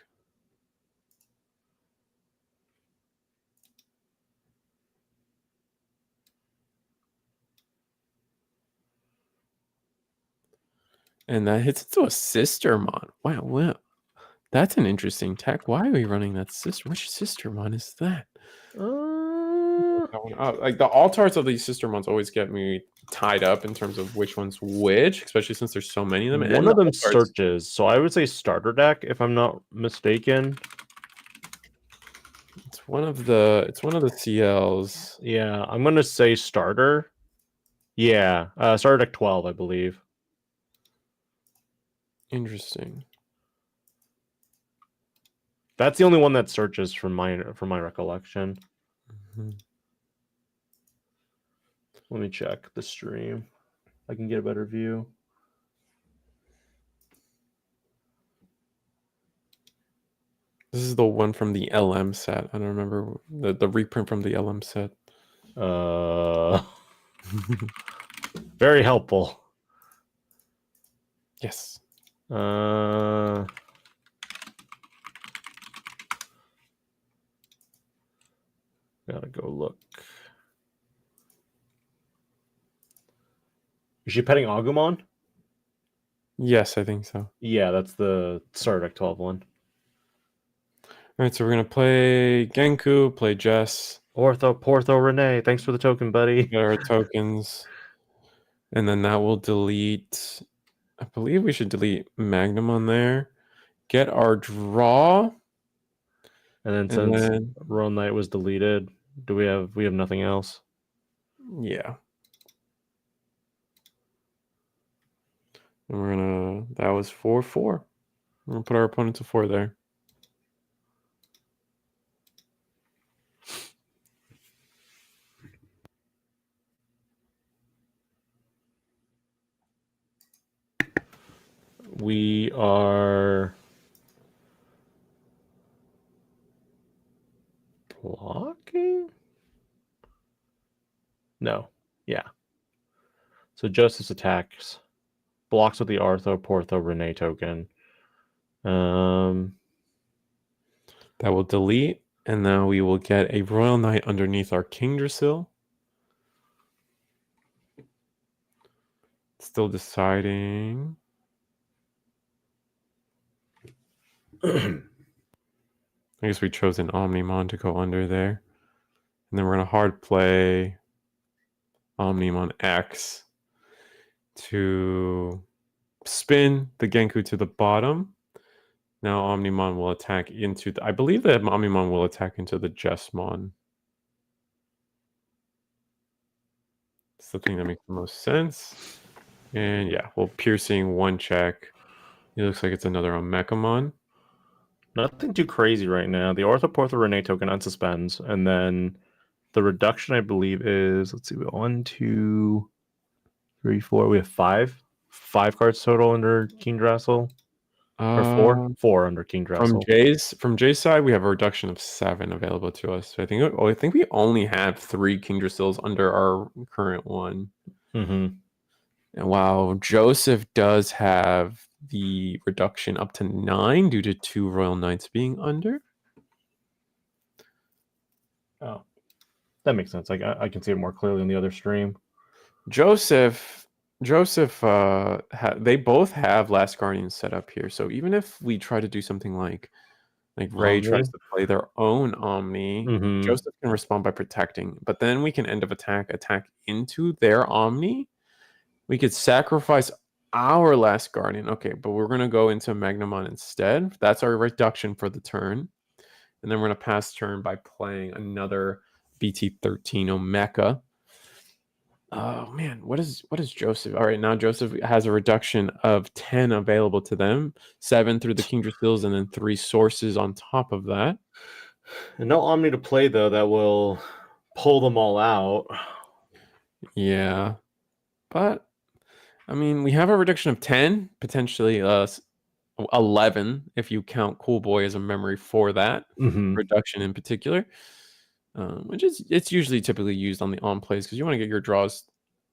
And that hits into a Sistermon. Wow, wow. That's an interesting tech. Why are we running that sister? Which Sistermon is that? Like the altars of these Sistermons always get me tied up in terms of which one's which, especially since there's so many of them. One of them searches, so I would say starter deck if I'm not mistaken. It's one of the CLs. Yeah, I'm gonna say starter. Yeah, starter deck 12, I believe. Interesting. That's the only one that searches from my recollection. Mm-hmm. Let me check the stream. I can get a better view. This is the one from the LM set. I don't remember the reprint from the LM set. Very helpful. Yes. Gotta go look. Is she petting Agumon? Yes, I think so. Yeah, that's the starter deck 12 one. All right, so we're gonna play Genku, play Jess. Portho Renee, thanks for the token, buddy. Get our tokens, and then that will delete. I believe we should delete Magnum on there. Get our draw, And then since Royal Knight was deleted, we have nothing else? Yeah. And we're gonna. That was 4/4. We're gonna put our opponent to 4 there. We are blocking? No. Yeah. So Joseph's attacks. Blocks with the Portho Renee token. That will delete. And now we will get a Royal Knight underneath our Kingdrasil. Still deciding. I guess we chose an Omnimon to go under there. And then we're going to hard play Omnimon X to spin the Genku to the bottom. Now Omnimon will attack into I believe that Omnimon will attack into the Jessmon. It's the thing that makes the most sense. And yeah, well, piercing 1 check. It looks like it's another Omegamon. Nothing too crazy right now. The Portho Renee token unsuspends, and then the reduction, I believe, is, let's see, 1, 2, 3, 4. We have 5 cards total under Kingdrasil. Or 4 under Kingdrasil. From Jay's side, we have a reduction of 7 available to us. So I think we only have 3 Kingdrasils under our current one. Mm-hmm. And while Joseph does have the reduction up to 9 due to 2 Royal Knights being under. Oh, that makes sense. I can see it more clearly on the other stream. Joseph, they both have Last Guardian set up here. So even if we try to do something like Ray Omni tries to play their own Omni, Mhm. Joseph can respond by protecting. But then we can end of attack into their Omni. We could sacrifice our Last Guardian. Okay, but we're going to go into Magnamon instead. That's our reduction for the turn. And then we're going to pass turn by playing another BT13 Omeka. Oh man, what is Joseph? All right, now Joseph has a reduction of 10 available to them, 7 through the Kingdrasils, and then 3 sources on top of that. And no Omni to play though that will pull them all out. Yeah, but I mean, we have a reduction of 10, potentially 11 if you count Cool Boy as a memory for that reduction in particular. Which is it's usually typically used on the on plays because you want to get your draws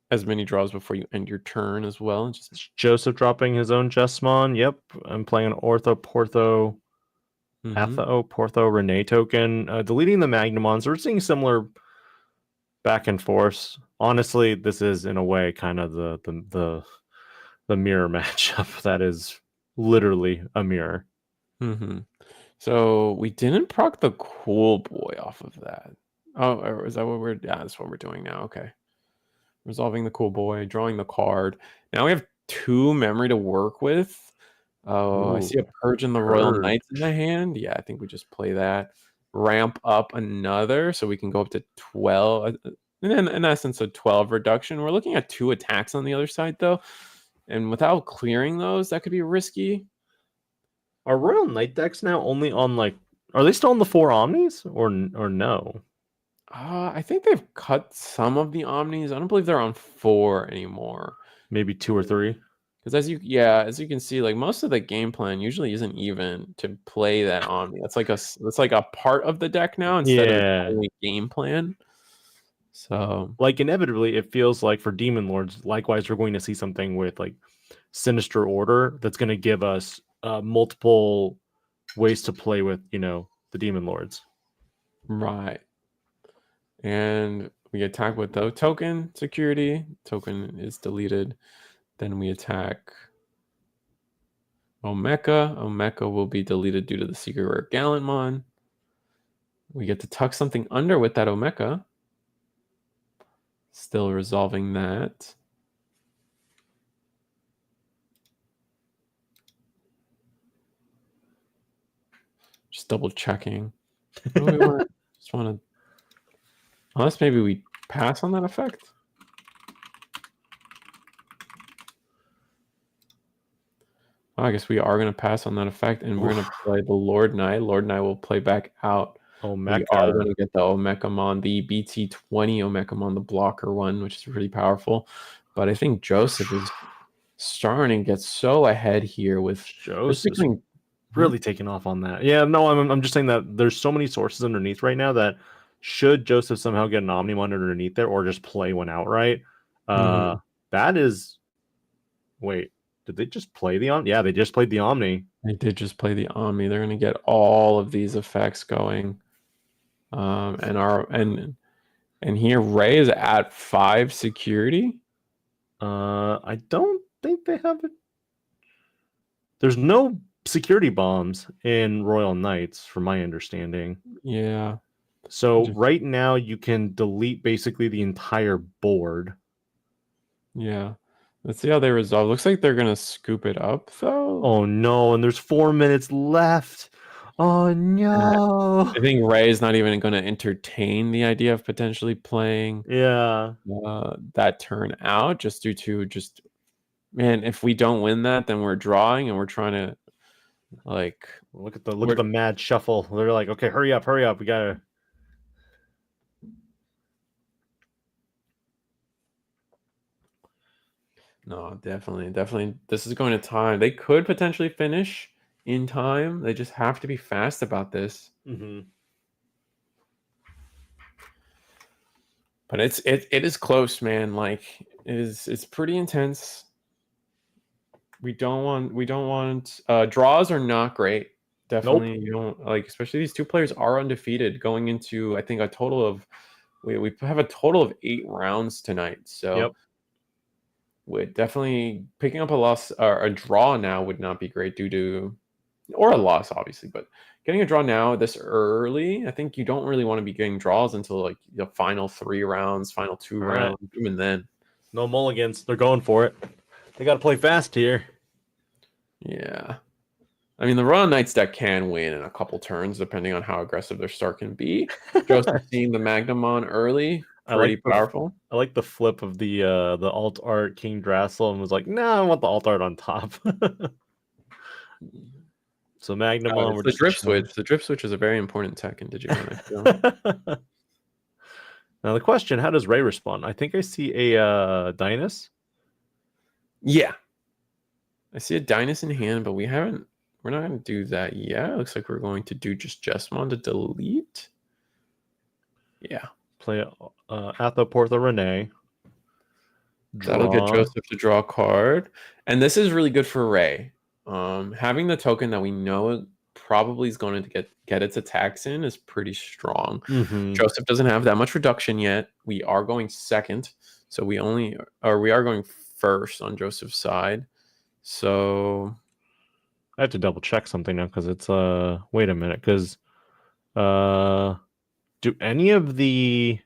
as many draws before you end your turn as well. Just Joseph dropping his own Jessamon. Yep, I'm playing an Ortho, Portho, Atho, Portho, Renee token. Deleting the Magnamons. We're seeing similar back and forth. Honestly, this is in a way kind of the mirror matchup. That is literally a mirror. So we didn't proc the Cool Boy off of that. Oh, or is that what we're? Yeah, that's what we're doing now. Okay. Resolving the Cool Boy, drawing the card. Now we have 2 memory to work with. Oh, I see a Purge in the Royal Purge. Knights in the hand. Yeah, I think we just play that. Ramp up another, so we can go up to 12. And in essence, a 12 reduction. We're looking at 2 attacks on the other side, though. And without clearing those, that could be risky. Are Royal Knight decks now only on like? Are they still on the 4 Omnis or no? I think they've cut some of the Omnis. I don't believe they're on 4 anymore. Maybe 2 or 3. Because as you can see, like most of the game plan usually isn't even to play that Omni. That's like a part of the deck now instead of only game plan. So like inevitably, it feels like for Demon Lords, likewise, we're going to see something with like Sinister Order that's going to give us multiple ways to play with, the Demon Lords. Right. And we attack with the token security. Token is deleted. Then we attack Omeka. Omeka will be deleted due to the Secret Rare Gallantmon. We get to tuck something under with that Omeka. Still resolving that. Just double checking. Just want to. Unless maybe we pass on that effect. Oh, I guess we are going to pass on that effect, and we're going to play the Lord Knight. Lord Knight will play back out. Omeka. We are going to get the Omekamon, the BT20 Omekamon, the blocker one, which is pretty powerful. But I think Joseph is starting to get so ahead here with Joseph really taking off on that. Yeah, no, I'm just saying that there's so many sources underneath right now that should Joseph somehow get an Omnimon underneath there or just play one outright, that is. Wait, did they just play the Omni? Yeah, they just played the Omni. They did just play the Omni. They're going to get all of these effects going. And here Ray is at 5 security. I don't think they have it. There's no security bombs in Royal Knights, from my understanding. Yeah. So right now you can delete basically the entire board. Yeah. Let's see how they resolve. Looks like they're going to scoop it up, though. Oh, no. And there's 4 minutes left. Oh, no. I think Ray is not even going to entertain the idea of potentially playing that turn out just due to man, if we don't win that, then we're drawing and we're trying to look at the mad shuffle. They're like, okay, hurry up. We got to. No, definitely. This is going to time. They could potentially finish in time. They just have to be fast about this. But it is close, man. Like it's pretty intense. We don't want draws are not great. Definitely, nope. You don't like, especially these 2 players are undefeated going into, I think, a total of we have a total of 8 rounds tonight. So we're definitely picking up a loss or a draw now would not be great or a loss, obviously, but getting a draw now this early, I think you don't really want to be getting draws until like the final 3 rounds, final 2 rounds, even then. No mulligans. They're going for it. They got to play fast here. Yeah. I mean, the Royal Knights deck can win in a couple turns, depending on how aggressive their start can be. Joseph seeing the Magnamon early, pretty powerful. I like the flip of the alt art King Drassel and was like, no, I want the alt art on top. So Magnamon, the drift switch. The drift switch is a very important tech in Digimon. Now the question: how does Ray respond? I think I see a Dynus. Yeah, I see a Dynus in hand, but we're not going to do that yet. It looks like we're going to do just Jessamon to delete. Yeah, play Atho, Portho, Renee. That'll get Draw. Joseph to draw a card. And this is really good for Ray. Having the token that we know it probably is going to get its attacks in is pretty strong. Mm-hmm. Joseph doesn't have that much reduction yet. We are going second. So we are going first on Joseph's side. So I have to double check something now because it's wait a minute, because do any of the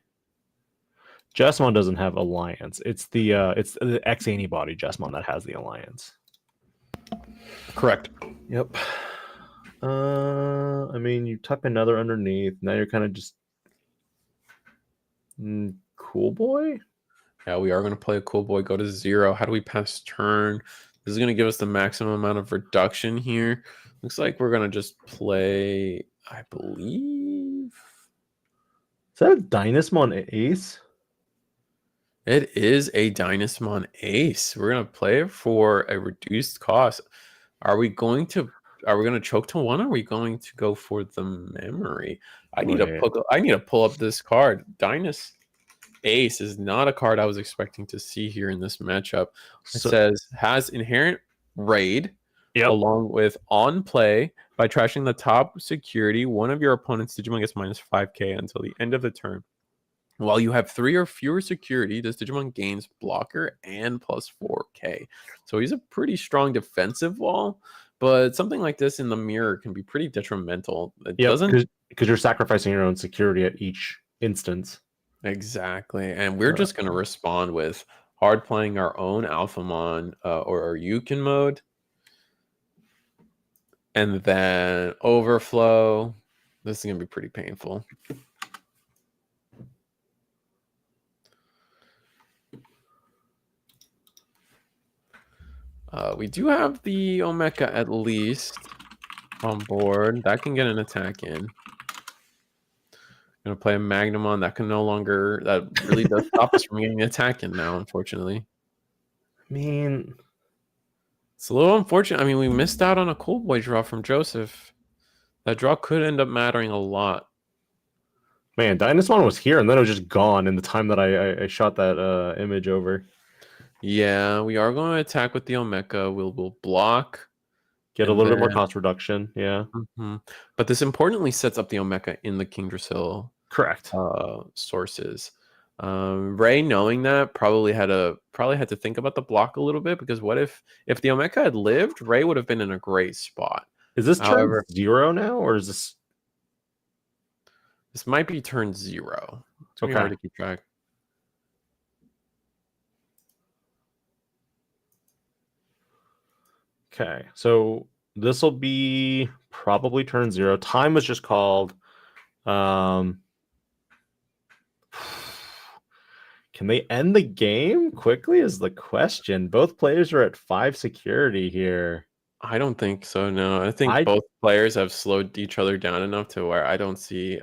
Jessamon doesn't have alliance. It's the X antibody Jessamon that has the alliance. correct. Yep. I mean, you tuck another underneath. Now you're kind of just cool boy. Yeah, we are going to play a cool boy, go to 0. How do we pass turn? This is going to give us the maximum amount of reduction here. Looks like we're going to just play, I believe. Is that a Dynasmon Ace? It is a Dynasmon Ace. We're going to play it for a reduced cost. Are we going to choke to 1? Or are we going to go for the memory? I need to pull up this card. Dynasmon Ace is not a card I was expecting to see here in this matchup. It says has inherent raid along with on play. By trashing the top security, one of your opponent's Digimon gets minus 5k until the end of the turn. While you have 3 or fewer security, this Digimon gains blocker and plus 4k. So he's a pretty strong defensive wall, but something like this in the mirror can be pretty detrimental. It doesn't, because you're sacrificing your own security at each instance. Exactly. And we're just going to respond with hard playing our own Alphamon or our Yukin mode. And then overflow. This is going to be pretty painful. We do have the Omega at least on board. That can get an attack in. Gonna play a Magnamon that can no longer, that really does stop us from getting an attack in now, unfortunately. I mean, it's a little unfortunate. I mean, we missed out on a cool boy draw from Joseph. That draw could end up mattering a lot. Man, Dynasmon was here and then it was just gone in the time that I shot that image over. Yeah, we are going to attack with the Omega. We'll block. Get a little bit more cost reduction, yeah. But this importantly sets up the Omega in the King Drasil correct sources. Ray, knowing that, probably had to think about the block a little bit, because what if the Omega had lived, Ray would have been in a great spot. Is this turn 0 now, or is this? This might be turn 0. It's okay. hard to keep track. Okay, so this will be probably turn 0. Time was just called. Can they end the game quickly is the question. Both players are at 5 security here. I don't think so, no. I think both players have slowed each other down enough to where I don't see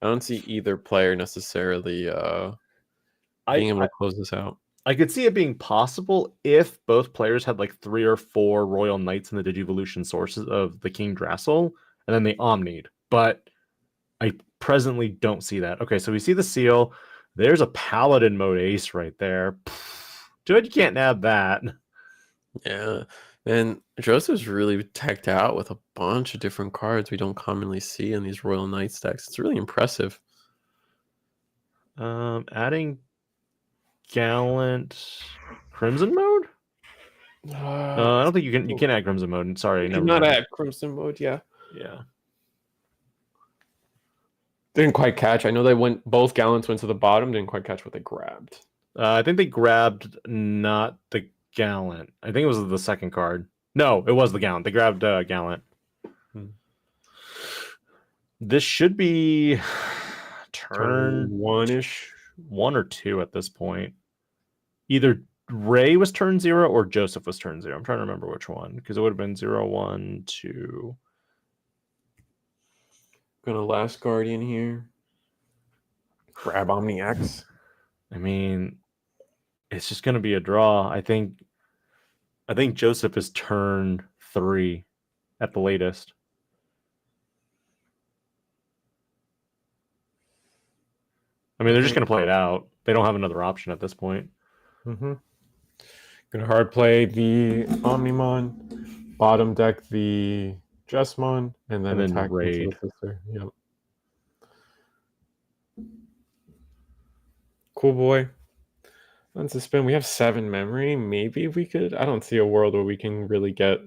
either player necessarily being able to close this out. I could see it being possible if both players had like 3 or 4 Royal Knights in the Digivolution sources of the King Drasil, and then they Omnied. But I presently don't see that. Okay, so we see the seal. There's a Paladin mode ace right there. Dude, you can't nab that. Yeah. And Joseph's really teched out with a bunch of different cards we don't commonly see in these Royal Knight stacks. It's really impressive. Adding Gallant Crimson mode? I don't think you can add Crimson mode. Sorry, you cannot add Crimson mode, yeah. Yeah. Didn't quite catch. I know both Gallants went to the bottom, didn't quite catch what they grabbed. I think they grabbed not the Gallant. I think it was the second card. No, it was the Gallant. They grabbed Gallant. This should be turn 1-ish. 1 or 2 at this point. Either Ray was turn 0 or Joseph was turn 0. I'm trying to remember which one, because it would have been 0, 1, 2. Gonna Last Guardian here. Grab OmniX. I mean, it's just gonna be a draw. I think Joseph is turn 3 at the latest. I mean, they're just gonna play it out. They don't have another option at this point. Mm-hmm. Gonna hard play the Omnimon, bottom deck the Jesmon, and then attack into raid. the sister. Yep. Cool boy. Let's spin. We have 7 memory. Maybe we could. I don't see a world where we can really get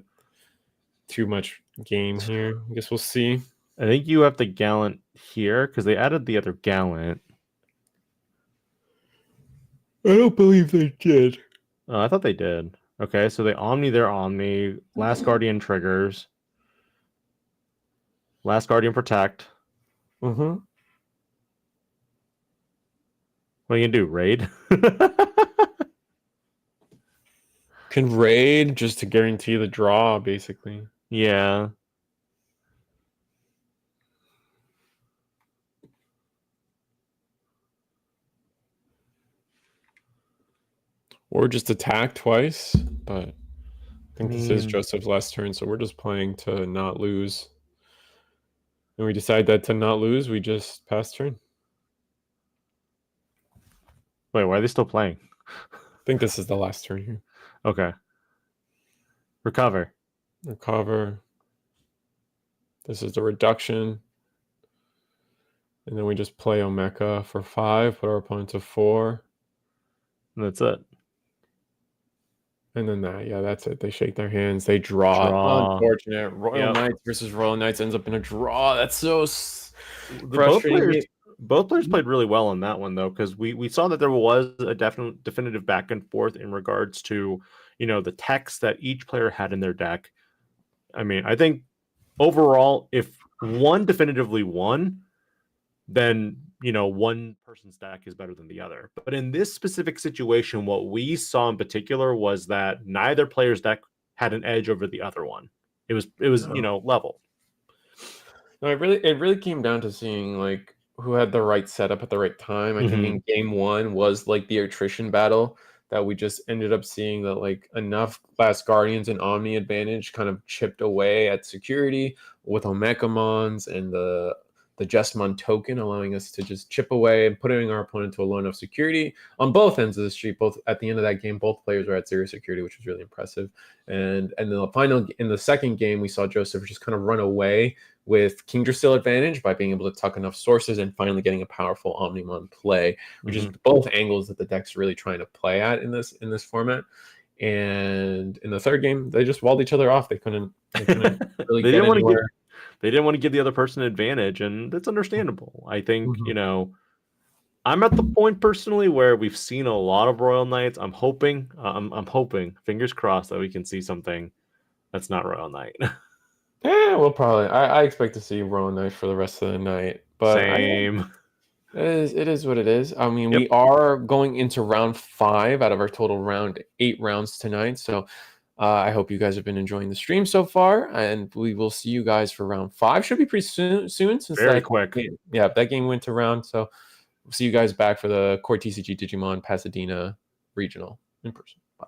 too much game here. I guess we'll see. I think you have the Gallant here because they added the other Gallant. I don't believe they did. I thought they did. Okay, so they Omni their Omni. Last Guardian triggers. Last Guardian protect. Mm-hmm. What are you gonna do? Raid? Can raid just to guarantee the draw, basically. Yeah. Or just attack twice, but I think this is mean- Joseph's last turn, so we're just playing to not lose. And we decide that to not lose, we just pass turn. Wait, why are they still playing? I think this is the last turn here. Okay. Recover. Recover. This is the reduction. And then we just play Omeka for 5, put our opponent to 4. And that's it. And then that's it. They shake their hands. They draw. Unfortunate. Royal Knights versus Royal Knights ends up in a draw. That's so frustrating. Both players played really well on that one, though, because we saw that there was a definitive back and forth in regards to, the text that each player had in their deck. I mean, I think overall, if one definitively won, then, one person's deck is better than the other. But in this specific situation, what we saw in particular was that neither player's deck had an edge over the other one. It was level. No, it really came down to seeing like who had the right setup at the right time. I think in game 1 was like the attrition battle that we just ended up seeing that like enough Last Guardians and Omni advantage kind of chipped away at security with Omekamons and the Jesmon token, allowing us to just chip away and putting our opponent to a low enough security on both ends of the street. Both at the end of that game, both players were at 0 security, which was really impressive. And in the second game, we saw Joseph just kind of run away with Kingdra still advantage by being able to tuck enough sources and finally getting a powerful Omnimon play, which is both angles that the deck's really trying to play at in this format. And in the third game, they just walled each other off. They couldn't really get anywhere. They didn't want to give the other person an advantage, and that's understandable. I think, I'm at the point personally where we've seen a lot of Royal Knights. I'm hoping, fingers crossed, that we can see something that's not Royal Knight. Yeah, we'll probably. I expect to see Royal Knight for the rest of the night. But Same. It is what it is. I mean, we are going into round 5 out of our total round 8 rounds tonight. So I hope you guys have been enjoying the stream so far, and we will see you guys for round 5. Should be pretty soon since very quick. That game went to round. So we'll see you guys back for the CoreTCG Digimon Pasadena regional in person. Bye.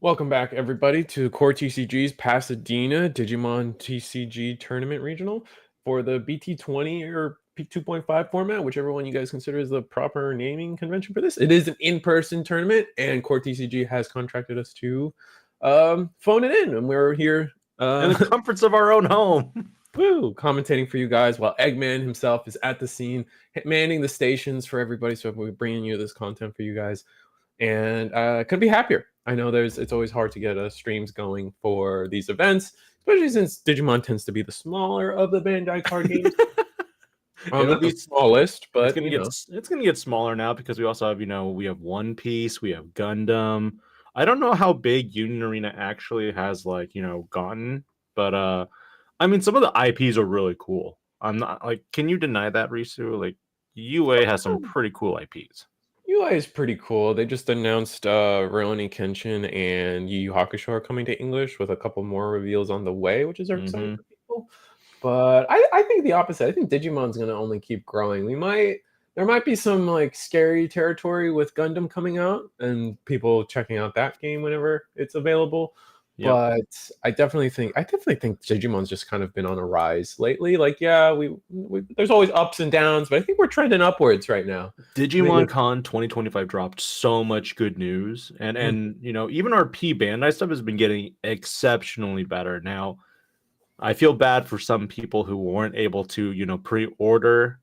Welcome back, everybody, to CoreTCG's Pasadena Digimon TCG Tournament Regional for the BT20 or P2.5 format, whichever one you guys consider is the proper naming convention for this. It is an in-person tournament, and CoreTCG has contracted us to phone it in, and we're here In the comforts of our own home. woo, commentating for you guys while Eggman himself is at the scene, manning the stations for everybody. So we're bringing you this content for you guys, and couldn't be happier. I know it's always hard to get streams going for these events, especially since Digimon tends to be the smaller of the Bandai card games. It'll Not be the smallest, but it's gonna get smaller now because we also have we have One Piece, we have Gundam. I don't know how big Union Arena actually has gotten, but I mean some of the IPs are really cool. I'm not like, can you deny that, Risu? Like UA has some pretty cool IPs. UI is pretty cool. They just announced Rurouni Kenshin and Yu Yu Hakusho are coming to English with a couple more reveals on the way, which is exciting for people. But I think the opposite. I think Digimon's going to only keep growing. There might be some like scary territory with Gundam coming out and people checking out that game whenever it's available. Yep. But I definitely think Digimon's just kind of been on a rise lately. Like, yeah, we there's always ups and downs, but I think we're trending upwards right now. Digimon Con 2025 dropped so much good news, and even our P Bandai stuff has been getting exceptionally better. Now, I feel bad for some people who weren't able to pre-order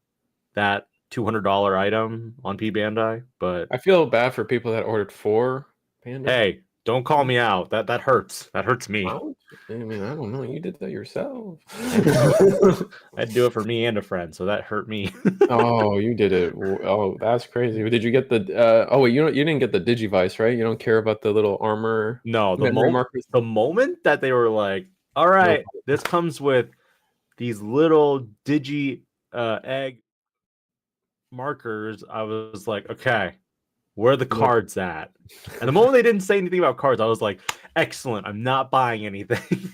that $200 item on P Bandai, but I feel bad for people that ordered 4 Panda. hey, don't call me out. That hurts. That hurts me. I mean, I don't know. You did that yourself. I'd do it for me and a friend, so that hurt me. Oh, you did it. Oh, that's crazy. Did you get the oh wait, you didn't get the Digivice, right? You don't care about the little armor. No, the markers. The moment that they were like, all right, this comes with these little digi egg markers, I was like, okay, where are the cards at? And the moment they didn't say anything about cards, I was like, excellent, I'm not buying anything.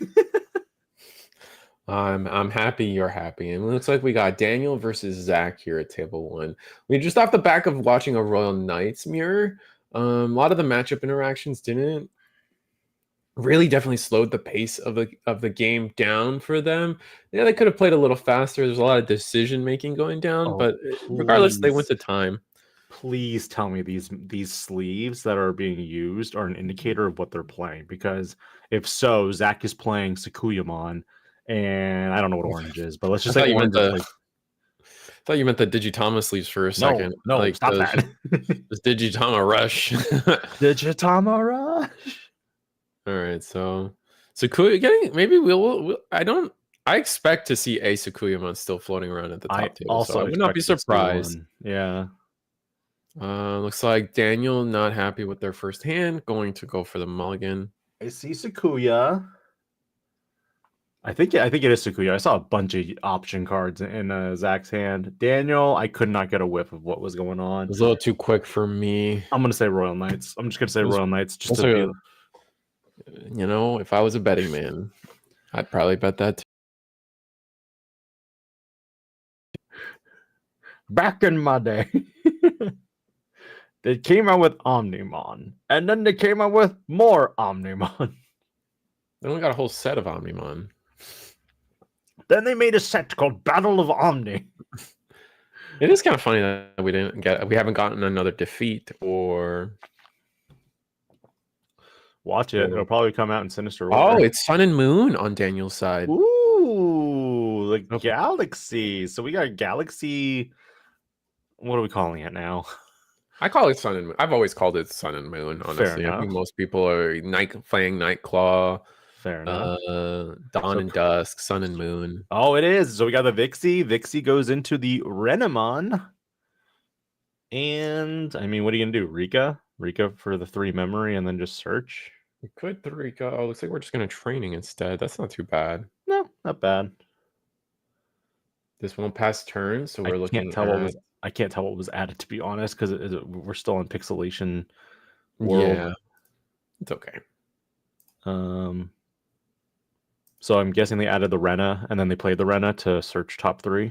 I'm happy you're happy. And it looks like we got Daniel versus Zach here at table 1. We just off the back of watching a Royal Knights mirror. A lot of the matchup interactions didn't really definitely slowed the pace of the game down for them. Yeah, they could have played a little faster. There's a lot of decision making going down, but regardless, they went to time. Please tell me these sleeves that are being used are an indicator of what they're playing, because if so, Zach is playing Sakuyamon, and I don't know what orange is, but let's just say orange. I thought you meant the Digitama sleeves for a second. No, like stop that. This Digitama Rush. Digitama Rush. All right, so Sakuya getting maybe we'll I expect to see a Sakuyamon still floating around at the top table. Also, so I would not be surprised. Yeah. Looks like Daniel not happy with their first hand, going to go for the mulligan. I see Sakuya. I think it is Sakuya. I saw a bunch of option cards in Zach's hand. Daniel, I could not get a whiff of what was going on. It was a little too quick for me. I'm gonna say Royal Knights. I'm just gonna say Royal Knights. Just to if I was a betting man, I'd probably bet that too. Back in my day, they came out with Omnimon, and then they came out with more Omnimon. They only got a whole set of Omnimon. Then they made a set called Battle of Omni. It is kind of funny that we haven't gotten another defeat or. Watch it. It'll probably come out in Sinister Order. Oh, it's Sun and Moon on Daniel's side. Ooh, the Galaxy. So we got Galaxy. What are we calling it now? I call it Sun and Moon. I've always called it Sun and Moon, honestly. I think most people are playing Nightclaw. Fair enough. Dawn and Dusk, Sun and Moon. Oh, it is. So we got the Vixie. Vixie goes into the Renamon. And, I mean, what are you going to do? Rika for the 3 memory and then just search? We could Rika. Oh, looks like we're just going to training instead. That's not too bad. No, not bad. This won't pass turn, so we're looking at... I can't tell what was added, to be honest, because we're still in pixelation world. Yeah, it's okay. So I'm guessing they added the Rena, and then they played the Rena to search top 3.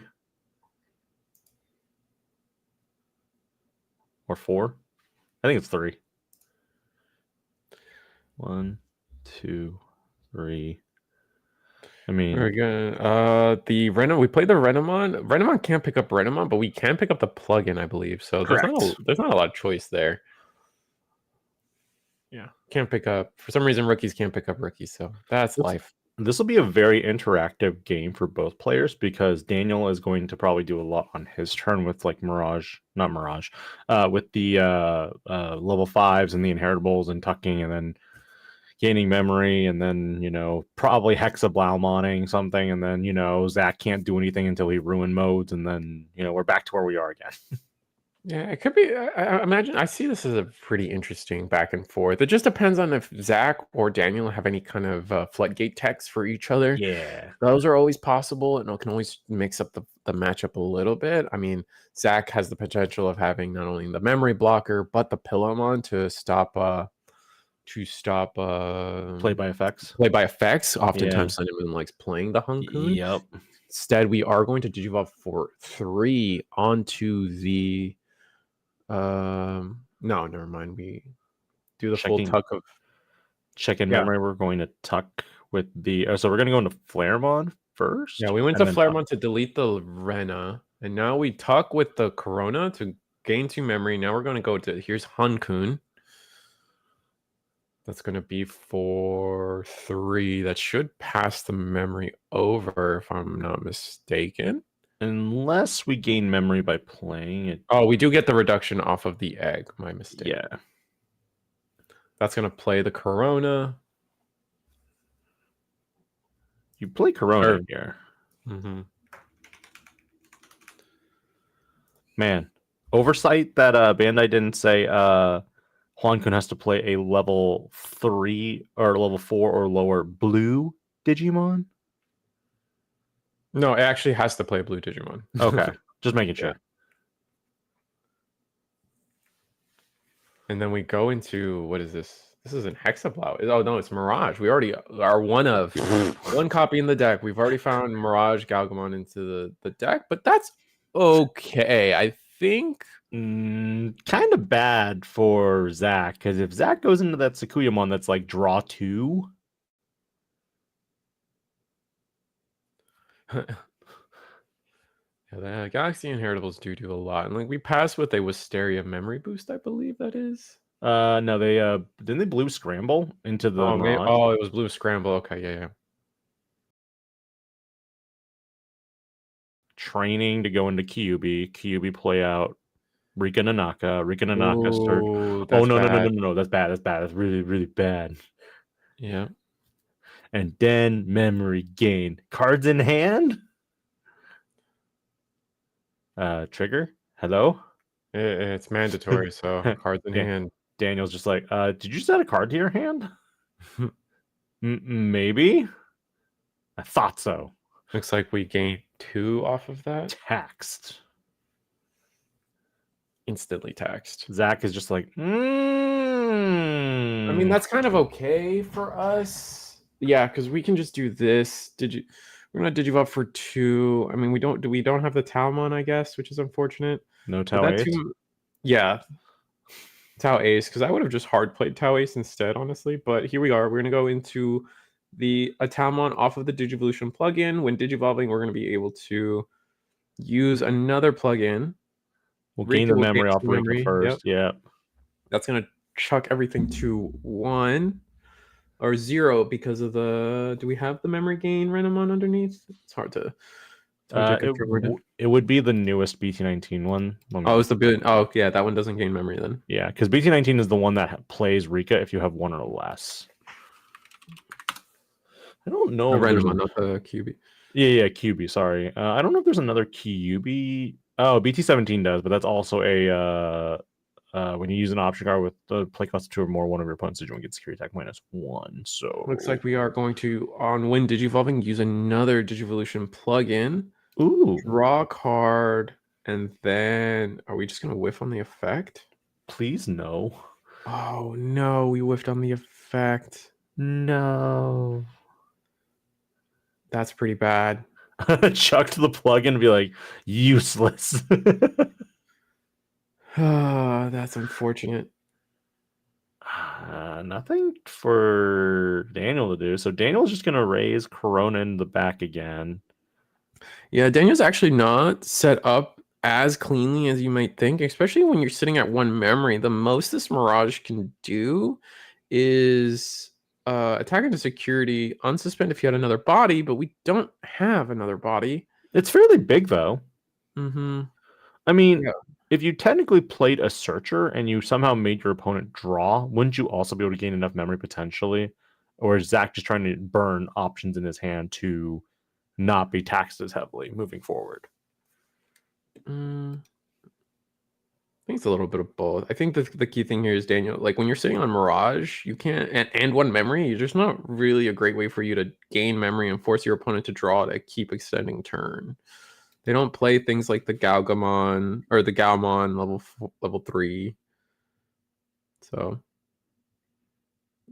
Or 4? I think it's 3. 1, 2, 3. I mean, Very good. The Renamon, we played the Renamon. Renamon can't pick up Renamon, but we can pick up the plugin, I believe. So there's Correct. not a lot of choice there. Yeah, can't pick up. For some reason, rookies can't pick up rookies. So that's life. this will be a very interactive game for both players because Daniel is going to probably do a lot on his turn with like not Mirage, with the level 5s and the inheritables and tucking and then gaining memory and then, probably Hexablaumoning something. And then, Zach can't do anything until he ruin modes. And then, we're back to where we are again. Yeah, it could be. I imagine I see this as a pretty interesting back and forth. It just depends on if Zach or Daniel have any kind of floodgate techs for each other. Yeah. Those are always possible, and it can always mix up the matchup a little bit. I mean, Zach has the potential of having not only the memory blocker but the Pillowmon to stop Play by effects. Play by effects. Oftentimes, Cinnamon likes playing the Hunkun. Yep. Instead, we are going to Digivolve for 3 onto the. No, never mind. We do the full tuck of check-in memory. We're going to tuck with the. So we're going to go into Flaremon first. Yeah, we went to Flaremon to delete the Rena, and now we tuck with the Corona to gain 2 memory. Now we're going to go to here's Hunkun. That's going to be for 3. That should pass the memory over, if I'm not mistaken. Unless we gain memory by playing it. Oh, we do get the reduction off of the egg. My mistake. Yeah. That's going to play the Corona. You play Corona here. Mm-hmm. Man, oversight that Bandai didn't say Huankun has to play a level 3 or level 4 or lower blue Digimon. No, it actually has to play blue Digimon. Okay, just making sure. Yeah. And then we go into, what is this? This is an Hexablau. Oh, no, it's Mirage. We already are one copy in the deck. We've already found Mirage Galgamon into the deck, but that's okay. I think. Kind of bad for Zach, because if Zach goes into that Sakuyamon that's like draw 2. Yeah, the Galaxy Inheritables do a lot. And like we pass with a Wisteria memory boost, I believe that is. No, they didn't they blue scramble into the it was blue scramble. Okay, yeah. Training to go into Kyubi play out Rika Nanaka. Start. Oh no, that's bad. That's really, really bad. Yeah. And then memory gain. Cards in hand? Trigger? Hello? It's mandatory, so cards in hand. Daniel's just like, did you set a card to your hand? Maybe? I thought so. Looks like we gained 2 off of that. Taxed. Instantly taxed. Zach is just like, I mean, that's kind of okay for us. Yeah, because we can just do this. We're gonna Digivolve for 2. I mean, we don't have the Talmon, I guess, which is unfortunate. No Tau Ace? Yeah. Tau Ace, because I would have just hard played Tau Ace instead, honestly. But here we are. We're gonna go into a Talmon off of the Digivolution plugin. When Digivolving, we're gonna be able to use another plugin. We'll gain the memory off Rika first. Yep. That's gonna chuck everything to 1 or 0 because of the. Do we have the memory gain Renamon underneath? It's hard to. It would be the newest BT19 one. Oh, it's the bit. Oh, yeah, that one doesn't gain memory then. Yeah, because BT19 is the one that plays Rika if you have 1 or less. I don't know. Renamon, not the QB. Yeah, QB. Sorry, I don't know if there's another QB. Oh, BT17 does, but that's also a when you use an option card with the play cost of 2 or more, one of your opponent's Digimon gets security attack -1. So looks like we are going to when Digivolving use another Digivolution plugin. Ooh, draw a card, and then are we just gonna whiff on the effect? Please no. Oh no, we whiffed on the effect. No, that's pretty bad. Chuck to the plugin and be like, useless. That's unfortunate. Nothing for Daniel to do. So Daniel's just going to raise Corona in the back again. Yeah, Daniel's actually not set up as cleanly as you might think, especially when you're sitting at one memory. The most this Mirage can do is attack into security, unsuspend if you had another body, but we don't have another body. It's fairly big, though. Mm-hmm. I mean, Yeah. if you technically played a searcher and you somehow made your opponent draw, wouldn't you also be able to gain enough memory potentially? Or is Zach just trying to burn options in his hand to not be taxed as heavily moving forward? I think it's a little bit of both. I think the key thing here is, Daniel, like when you're sitting on Mirage, you can't, and one memory, there's not really a great way for you to gain memory and force your opponent to draw to keep extending turn. They don't play things like the Galgamon or the Galmon level 3. So,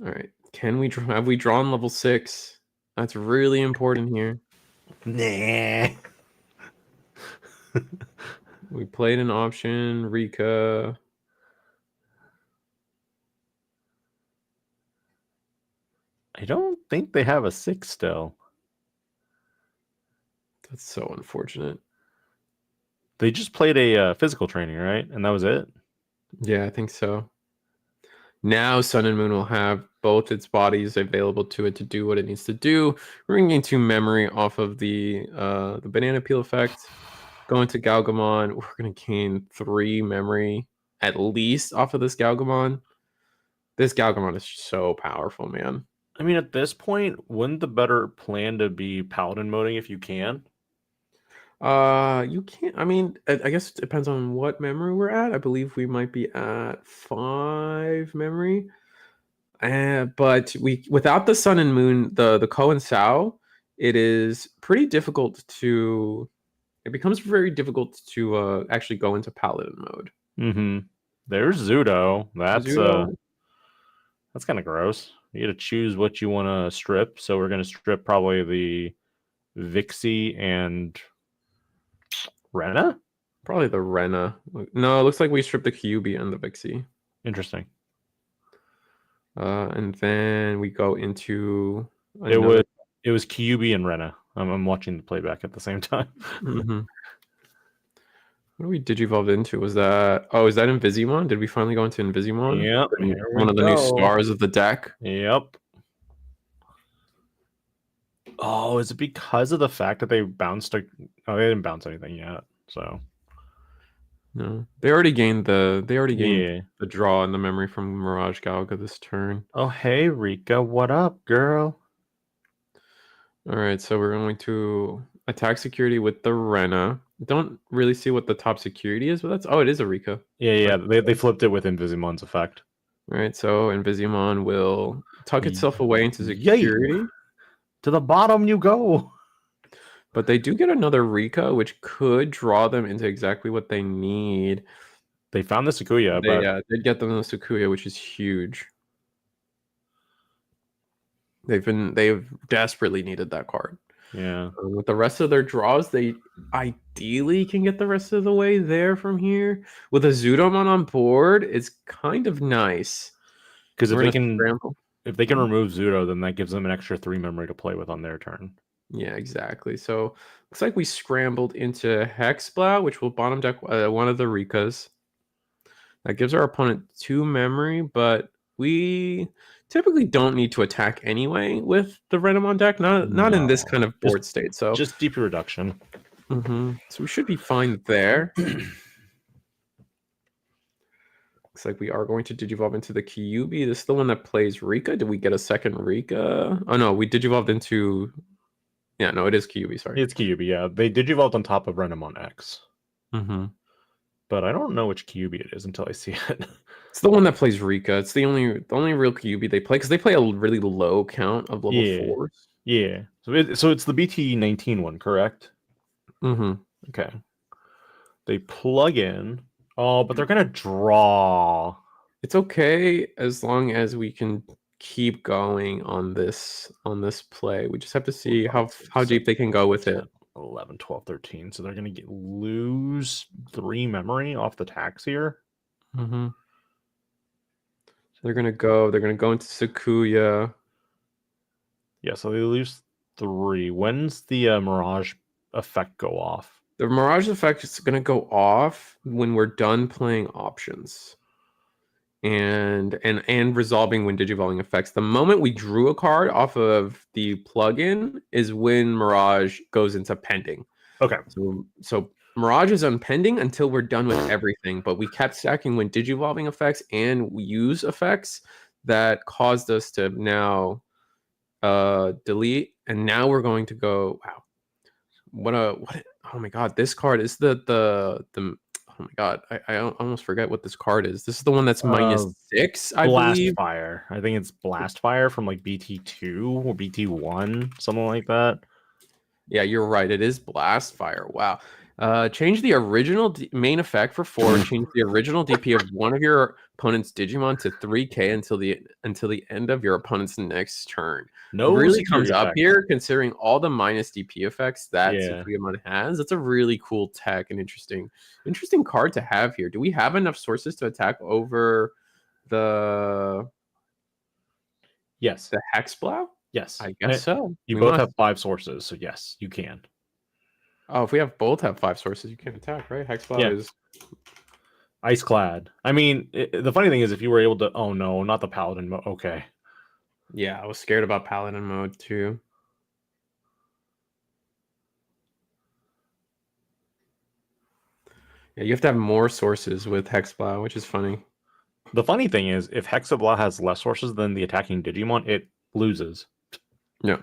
all right, have we drawn level 6? That's really important here. Nah. We played an option, Rika. I don't think they have a 6 still. That's so unfortunate. They just played a physical training, right? And that was it? Yeah, I think so. Now Sun and Moon will have both its bodies available to it to do what it needs to do. We're going to gain 2 memory off of the banana peel effect. Going to Galgamon, we're going to gain 3 memory at least off of this Galgamon. This Galgamon is so powerful, man. I mean, at this point, wouldn't the better plan to be Paladin moding if you can? You can't. I mean, I guess it depends on what memory we're at. I believe we might be at 5 memory. But without the Sun and Moon, the Ko and Sao, it is pretty difficult to. It becomes very difficult to actually go into Paladin mode. Mm-hmm. There's Zudo. That's kind of gross. You got to choose what you want to strip. So we're going to strip probably the Vixie and Rena? Probably the Rena. No, it looks like we stripped the Kyubi and the Vixie. Interesting. And then we go into It was Kyubi and Rena. I'm watching the playback at the same time. Mm-hmm. What do we digivolve into? Was that is that Invisimon? Did we finally go into Invisimon? Yep. One of the new stars of the deck. Yep. Oh, is it because of the fact that they bounced? They didn't bounce anything yet. So no, they already gained the draw and the memory from Mirage Galga this turn. Oh, hey Rika, what up, girl? All right, so we're going to attack security with the Rena. Don't really see what the top security is, but it is a Rika. Yeah. They flipped it with Invisimon's effect. All right, so Invisimon will tuck itself away into security. Yay. To the bottom you go. But they do get another Rika, which could draw them into exactly what they need. They found the Sakuya, but they get them the Sakuya, which is huge. They've desperately needed that card. Yeah. With the rest of their draws, they ideally can get the rest of the way there from here. With a Zudomon on board, it's kind of nice. Because if they can remove Zudo, then that gives them an extra 3 memory to play with on their turn. Yeah, exactly. So looks like we scrambled into Hexblow, which will bottom deck one of the Rikas. That gives our opponent 2 memory, but we typically don't need to attack anyway with the Renamon deck. Not in this kind of board state. So just DP reduction. So we should be fine there. Looks like we are going to digivolve into the Kyubi. This is the one that plays Rika. Did we get a second Rika? Oh no, we digivolved into. Yeah, no, it is Kyubi. Sorry, it's Kyubi. Yeah, they digivolved on top of Renamon X. But I don't know which Kyubi it is until I see it. It's the one that plays Rika. It's the only real Kyubi they play because they play a really low count of level 4s. Yeah. So it's the BT19 one, correct? Okay. They plug in. Oh, but they're gonna draw. It's okay as long as we can keep going on this play. We just have to see how deep they can go with it. 11, 12, 13. So they're going to lose 3 memory off the tax here. So They're gonna go into Sakuya. Yeah, so they lose 3. When's the Mirage effect go off? The Mirage effect is gonna go off when we're done playing options. And resolving when digivolving effects. The moment we drew a card off of the plugin is when Mirage goes into pending. Okay. So Mirage is on pending until we're done with everything, but we kept stacking when digivolving effects and use effects that caused us to now delete, and now we're going to go. Wow, what oh my god, this card is the oh my god, I almost forget what this card is. This is the one that's -6, I believe. Blastfire. I think it's Blastfire from like BT2 or BT1, something like that. Yeah, you're right. It is Blastfire. Wow. Change the original main effect for 4. Change the original DP of one of your opponent's Digimon to 3K until the end of your opponent's next turn. No, it really comes security up effect. here, considering all the minus DP effects that Yeah. Sukuyamon has. That's a really cool tech and interesting card to have here. Do we have enough sources to attack over the Yes. Hexblow? Yes. I guess so. You We both must. have 5 sources, so yes, you can. Oh, if we both have 5 sources, you can attack, right? Hexblow Yeah. is Iceclad. I mean, the funny thing is, if you were able to, oh no, not the Paladin mode. Okay. Yeah, I was scared about Paladin mode too. Yeah, you have to have more sources with Hexblow, which is funny. The funny thing is, if Hexablow has less sources than the attacking Digimon, it loses. Yeah.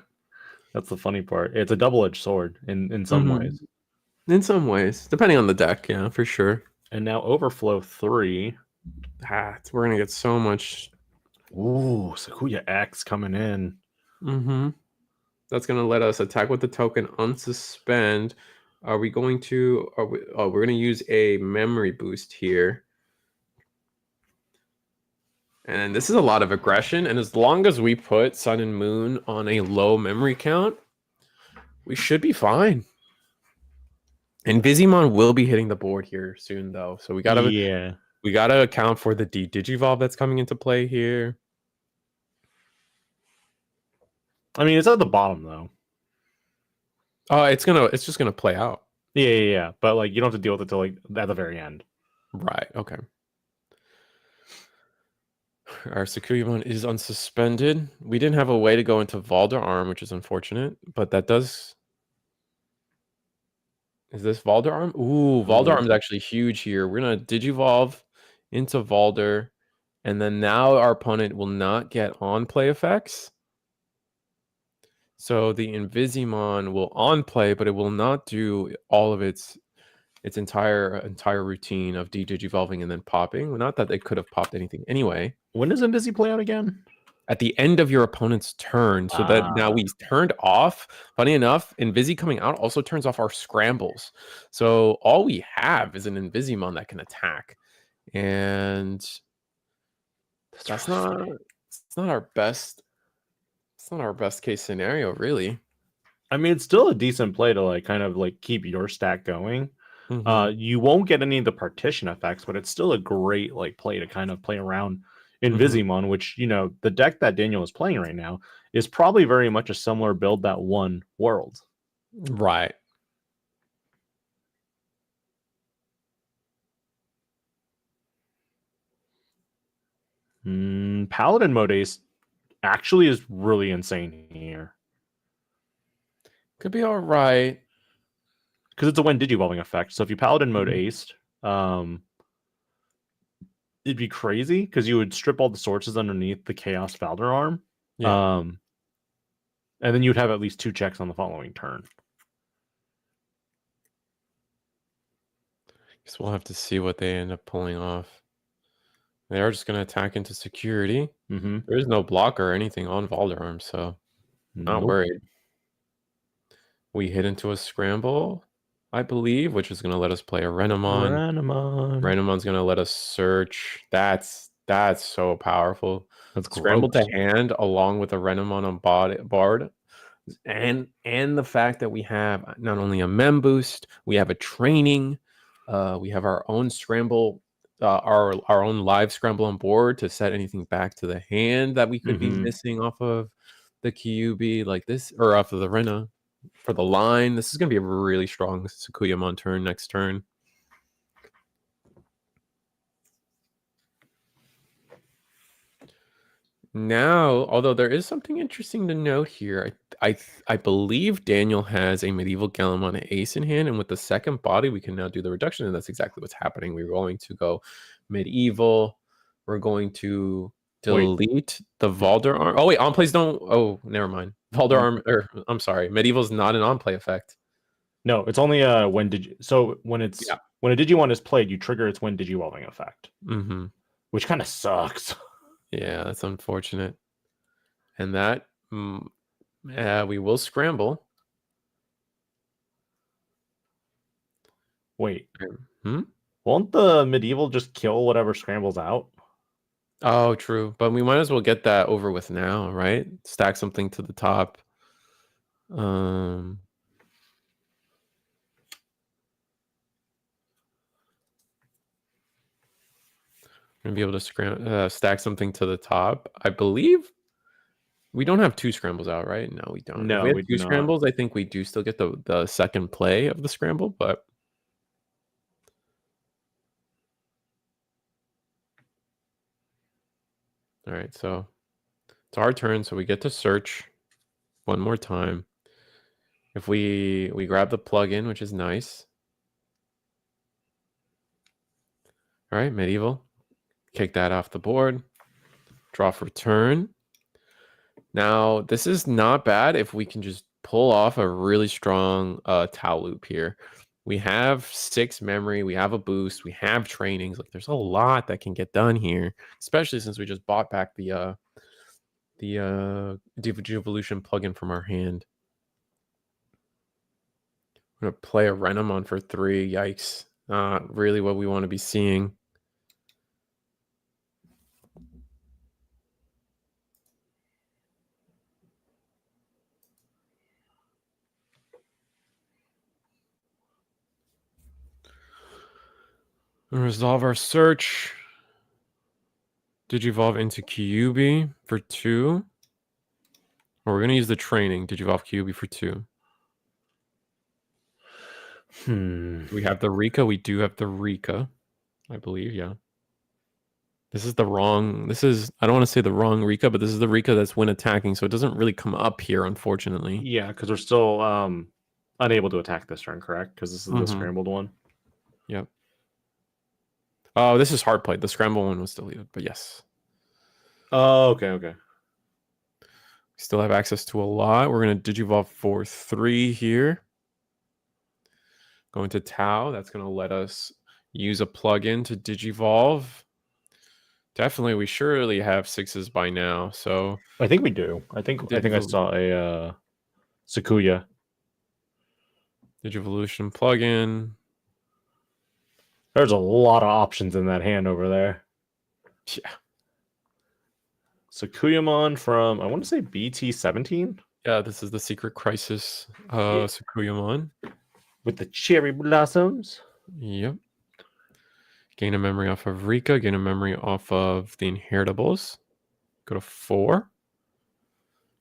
That's the funny part. It's a double-edged sword in some ways. In some ways, depending on the deck, yeah, for sure. And now Overflow 3. We're gonna get so much. Ooh, Sakuya X coming in. That's gonna let us attack with the token, unsuspend. Are we going to? We're gonna use a memory boost here. And this is a lot of aggression. And as long as we put Sun and Moon on a low memory count, we should be fine. And Vizimon will be hitting the board here soon, though. So we gotta account for the Digivolve that's coming into play here. I mean, it's at the bottom though. Oh, it's just gonna play out. Yeah. But like, you don't have to deal with it till like at the very end. Right. Okay. Our Sakuyamon is unsuspended. We didn't have a way to go into Valder Arm, which is unfortunate, but that does. Is this Valder Arm? Ooh, Valder Arm is actually huge here. We're gonna Digivolve into Valder, and then now our opponent will not get on play effects. So the Invisimon will on play, but it will not do all of its entire routine of digivolving and then popping. Well, not that they could have popped anything anyway. When does Invisi play out again? At the end of your opponent's turn, so that now we turned off. Funny enough, Invisi coming out also turns off our scrambles. So all we have is an Invisimon that can attack, and it's not our best. It's not our best case scenario, really. I mean, it's still a decent play to like kind of like keep your stack going. You won't get any of the partition effects, but it's still a great like play to kind of play around Invisimon, which, you know, the deck that Daniel is playing right now is probably very much a similar build that won Worlds. Right. Paladin mode ace actually is really insane here. Could be all right. Because it's a when digivolving effect. So if you Paladin mode aced, it'd be crazy because you would strip all the sources underneath the Chaos Valder Arm. Yeah. And then you'd have at least 2 checks on the following turn. Guess we'll have to see what they end up pulling off. They are just going to attack into security. There is no blocker or anything on Valderarm, so not worried. We hit into a scramble, I believe, which is going to let us play a Renamon. Renamon's going to let us search. That's so powerful. That's scramble to hand along with a Renamon on Bard. And the fact that we have not only a mem boost, we have a training, we have our own scramble our own live scramble on board to set anything back to the hand that we could be Mhm. missing off of the Kyuubi like this, or off of the Rena for the line. This is going to be a really strong Sakuyamon turn next turn. Now, although there is something interesting to note here, I believe Daniel has a medieval Galamon ace in hand, and with the second body, we can now do the reduction, and that's exactly what's happening. We're going to go medieval. We're going to delete the Valder arm. Oh wait, on plays don't. Oh, never mind. Valder arm. Or I'm sorry, medieval's not an on play effect. No, it's only when when a Digimon is played, you trigger its when Digivolving effect, which kind of sucks. Yeah, that's unfortunate. And that we will scramble. Wait, won't the medieval just kill whatever scrambles out? Oh, true. But we might as well get that over with now, right? Stack something to the top. Gonna be able to stack something to the top. I believe we don't have two scrambles out, right? No, we don't. No, if we we have two do not. scrambles, I think we do still get the second play of the scramble, but all right, so it's our turn, so we get to search one more time. If we grab the plugin, which is nice. All right, medieval. Kick that off the board. Draw for turn. Now, this is not bad if we can just pull off a really strong Tau loop here. We have 6 memory, we have a boost, we have trainings. Like, there's a lot that can get done here, especially since we just bought back the Digivolution plugin from our hand. I'm gonna play a Renamon for 3. Yikes! Not really what we want to be seeing. Resolve our search. Digivolve into Kyuubi for 2. Or we're going to use the training. Digivolve Kyuubi for 2. We have the Rika. We do have the Rika, I believe. Yeah. This is the wrong. I don't want to say the wrong Rika, but this is the Rika that's when attacking. So it doesn't really come up here, unfortunately. Yeah, because we're still unable to attack this turn, correct? Because this is the scrambled one. Yep. Oh, this is hard played. The scramble one was deleted, but yes. Oh, okay. We still have access to a lot. We're going to Digivolve for 3 here. Going to Tau. That's going to let us use a plugin to Digivolve. Definitely, we surely have 6s by now. So I think we do. I think I saw a Sakuya Digivolution plugin. There's a lot of options in that hand over there. Yeah. Sakuyamon from, I want to say BT20. Yeah, this is the Secret Crisis Sakuyamon. With the cherry blossoms. Yep. Gain a memory off of Rika. Gain a memory off of the Inheritables. Go to 4.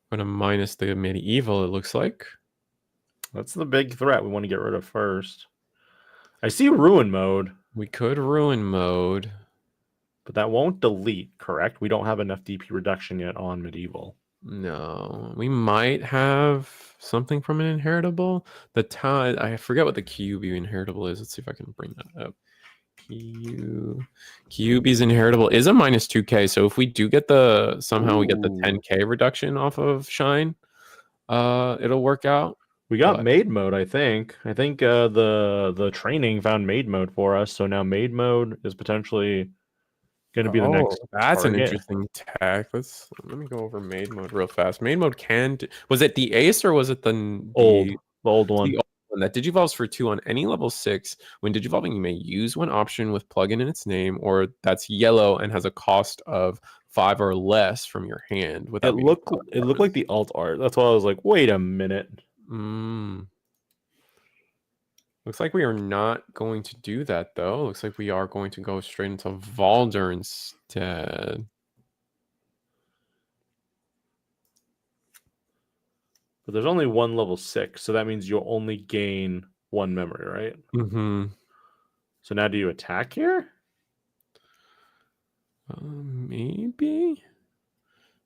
Going to minus the medieval, it looks like. That's the big threat we want to get rid of first. I see ruin mode. We could ruin mode. But that won't delete, correct? We don't have enough DP reduction yet on medieval. No. We might have something from an inheritable. I forget what the Kyuubi inheritable is. Let's see if I can bring that up. Kyuubi's inheritable is a minus 2k. So if we do get somehow we get the 10k reduction off of Shine, it'll work out. We got maid mode, I think. I think the training found maid mode for us. So now maid mode is potentially going to be the next. That's an interesting tech. Let me go over maid mode real fast. Maid mode was it the ace or was it the old one? The old one that digivolves for 2 on any level 6. When digivolving, you may use one option with plugin in its name, or that's yellow and has a cost of 5 or less from your hand. It looked like the alt art. That's why I was like, wait a minute. Looks like we are not going to do that, though. Looks like we are going to go straight into Valder instead. But there's only one level 6, so that means you'll only gain 1 memory, right? Mm-hmm. So now do you attack here? Maybe?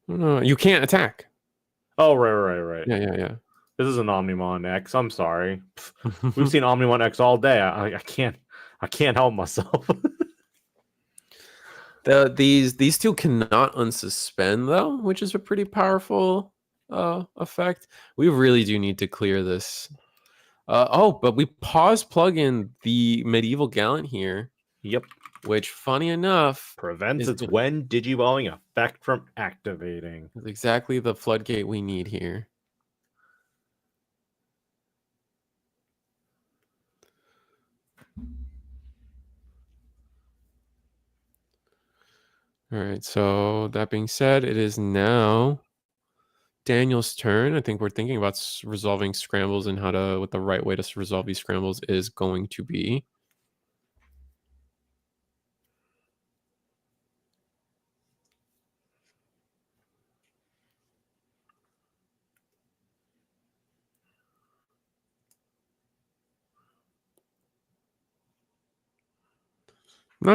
I don't know. You can't attack. Oh, right. Yeah. This is an Omnimon X. I'm sorry. We've seen Omnimon X all day. I can't help myself. These two cannot unsuspend though, which is a pretty powerful effect. We really do need to clear this. But we pause plug in the medieval gallant here. Yep. Which, funny enough, Prevents its when digivolving effect from activating. is exactly the floodgate we need here. All right, so that being said, it is now Daniel's turn. I think we're thinking about resolving scrambles and what the right way to resolve these scrambles is going to be. I'm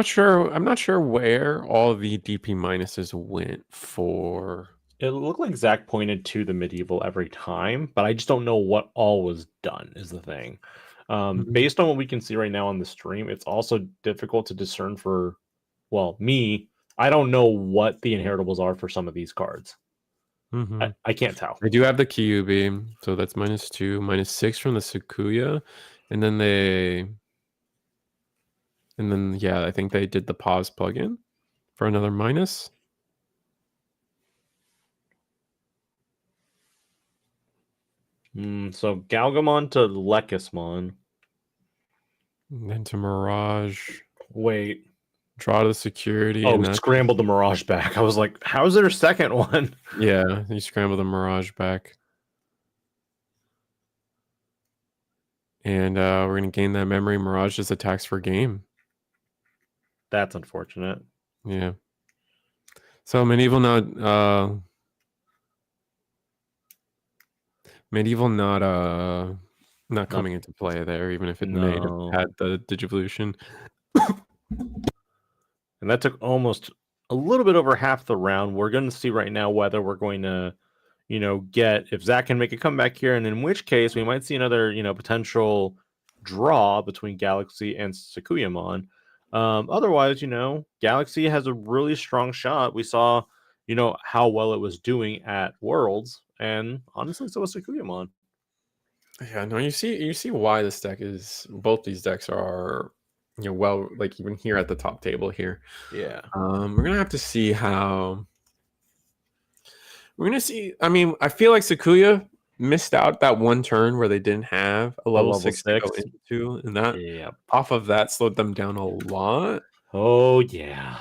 not sure where all the DP minuses went for. It looked like Zach pointed to the medieval every time, but I just don't know what all was done, is the thing. Based on what we can see right now on the stream, it's also difficult to discern for, well, me. I don't know what the inheritables are for some of these cards. I can't tell. I do have the Kyubi, so that's -2, -6 from the Sakuya, and then yeah, I think they did the pause plugin for another minus. So Galgamon to Lekismon. And then to Mirage. Wait. Draw to the security. Oh, and scrambled the Mirage back. I was like, how's there a second one? Yeah, you scramble the Mirage back. And we're going to gain that memory. Mirage just attacks for game. That's unfortunate. Yeah. So Medieval not coming into play there, even if it may have had the Digivolution. And that took almost a little bit over half the round. We're going to see right now whether we're going to, get if Zach can make a comeback here, and in which case we might see another, potential draw between Galaxy and Sakuyamon. Otherwise, Galaxy has a really strong shot. We saw, how well it was doing at Worlds, and honestly, so was Sakuyamon. Yeah, no, you see why this deck both these decks are, well, like even here at the top table here. Yeah. We're gonna have to see how. We're gonna see. I mean, I feel like Sakuya missed out that one turn where they didn't have a level 6 to go into, and that off of that slowed them down a lot. Oh yeah.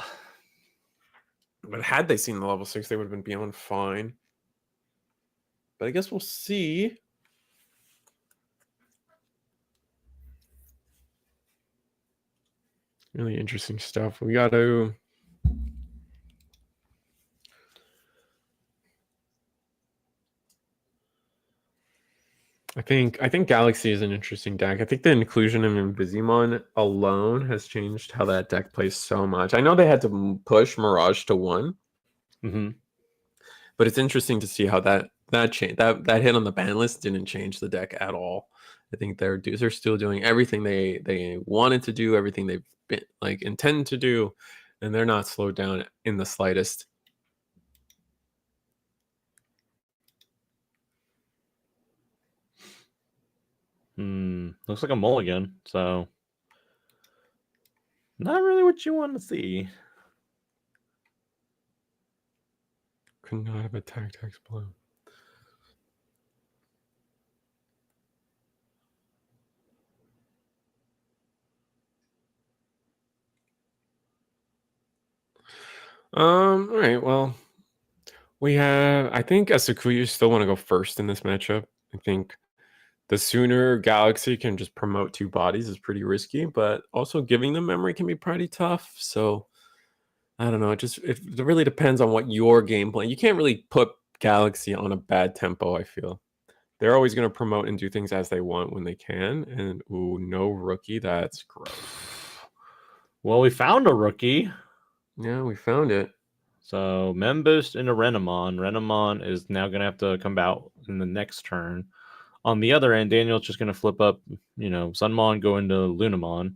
But had they seen the level 6, they would have been beyond fine. But I guess we'll see. Really interesting stuff. We got to. I think Galaxy is an interesting deck. I think the inclusion of Invisimon alone has changed how that deck plays so much. I know they had to push Mirage to 1, but it's interesting to see how that hit on the ban list didn't change the deck at all. I think they're still doing everything they wanted to do, everything they've been intend to do, and they're not slowed down in the slightest. Looks like a mulligan, so not really what you want to see. Could not have attacked Hex Blue. All right, well, I think Sakuya still want to go first in this matchup. I think The sooner Galaxy can just promote 2 bodies is pretty risky, but also giving them memory can be pretty tough. So I don't know. It really depends on what your game plan. You can't really put Galaxy on a bad tempo, I feel. They're always going to promote and do things as they want when they can. And ooh, no rookie. That's gross. Well, we found a rookie. Yeah, we found it. So Memboost into Renamon. Renamon is now going to have to come out in the next turn. On the other end, Daniel's just going to flip up, Sunmon, go into Lunamon.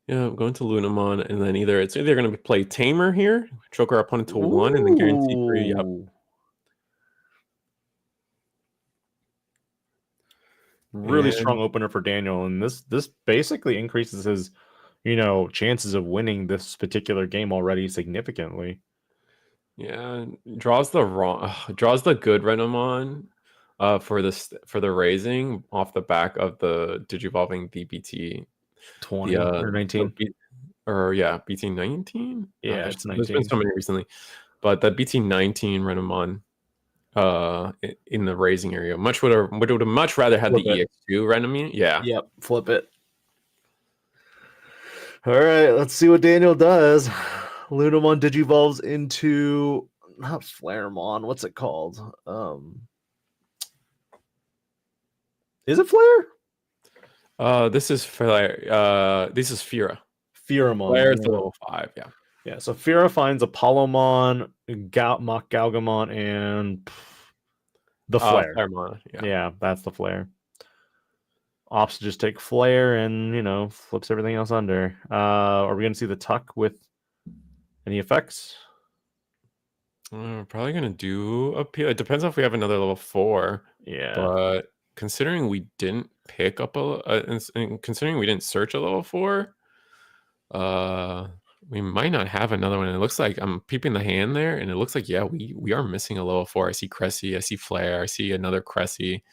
Yeah, I'm going to Lunamon, and then it's either going to play Tamer here, choke our opponent to 1, and then guarantee 3. Yep. Really strong opener for Daniel, and this basically increases his, chances of winning this particular game already significantly. Yeah, draws the good Renamon for the raising off the back of the Digivolving the BT 20 or 19. BT19. Yeah, it's 19. There's been so many recently, but the BT19 Renamon in the raising area would have much rather had the EX2 Renamon. Yeah. Yep, flip it. All right, let's see what Daniel does. Lunamon digivolves into not Flaremon. What's it called? Is it Flare? This is Flare. This is Fira. Firamon. Flare's the level 5. Yeah. Yeah. So Fira finds Apollomon, Mach Galgamon, and the Flare. Flaremon. Yeah, that's the Flare. Opts just take Flare and flips everything else under. Are we going to see the Tuck with any effects? Probably going to do a Peel. It depends on if we have another level 4. Yeah. But considering we didn't pick up and considering we didn't search a level 4, we might not have another one. And it looks like I'm peeping the hand there, and it looks like we are missing a level 4. I see Cressy, I see Flare, I see another Cressy.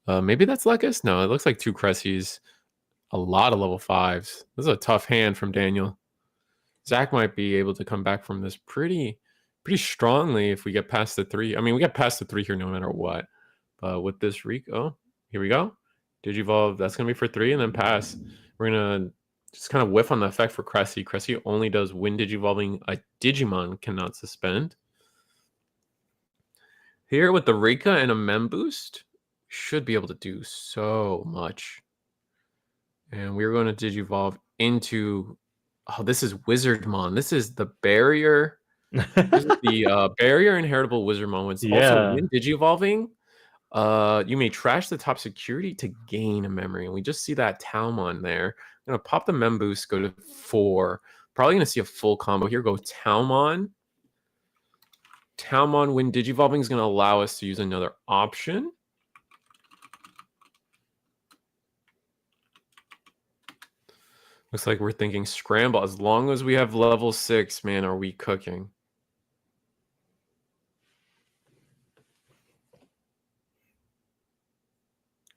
Maybe that's Lekis? No, it looks like 2 Cressys. A lot of level 5s. This is a tough hand from Daniel. Zach might be able to come back from this pretty strongly if we get past the 3. I mean, we get past the 3 here no matter what. But with this here we go. Digivolve, that's going to be for 3 and then pass. We're going to just kind of whiff on the effect for Cressy. Cressy only does when Digivolving a Digimon cannot suspend. Here with the Rika and a Memboost, should be able to do so much. And we're going to Digivolve into... Oh, this is Wizardmon. This is the barrier. This is the barrier inheritable Wizardmon. It's also when Digivolving. You may trash the top security to gain a memory. And we just see that Talmon there. I'm going to pop the Memboost, go to 4. Probably going to see a full combo here. Go Talmon. Talmon when Digivolving is going to allow us to use another option. Looks like we're thinking Scramble. As long as we have level 6, man, are we cooking?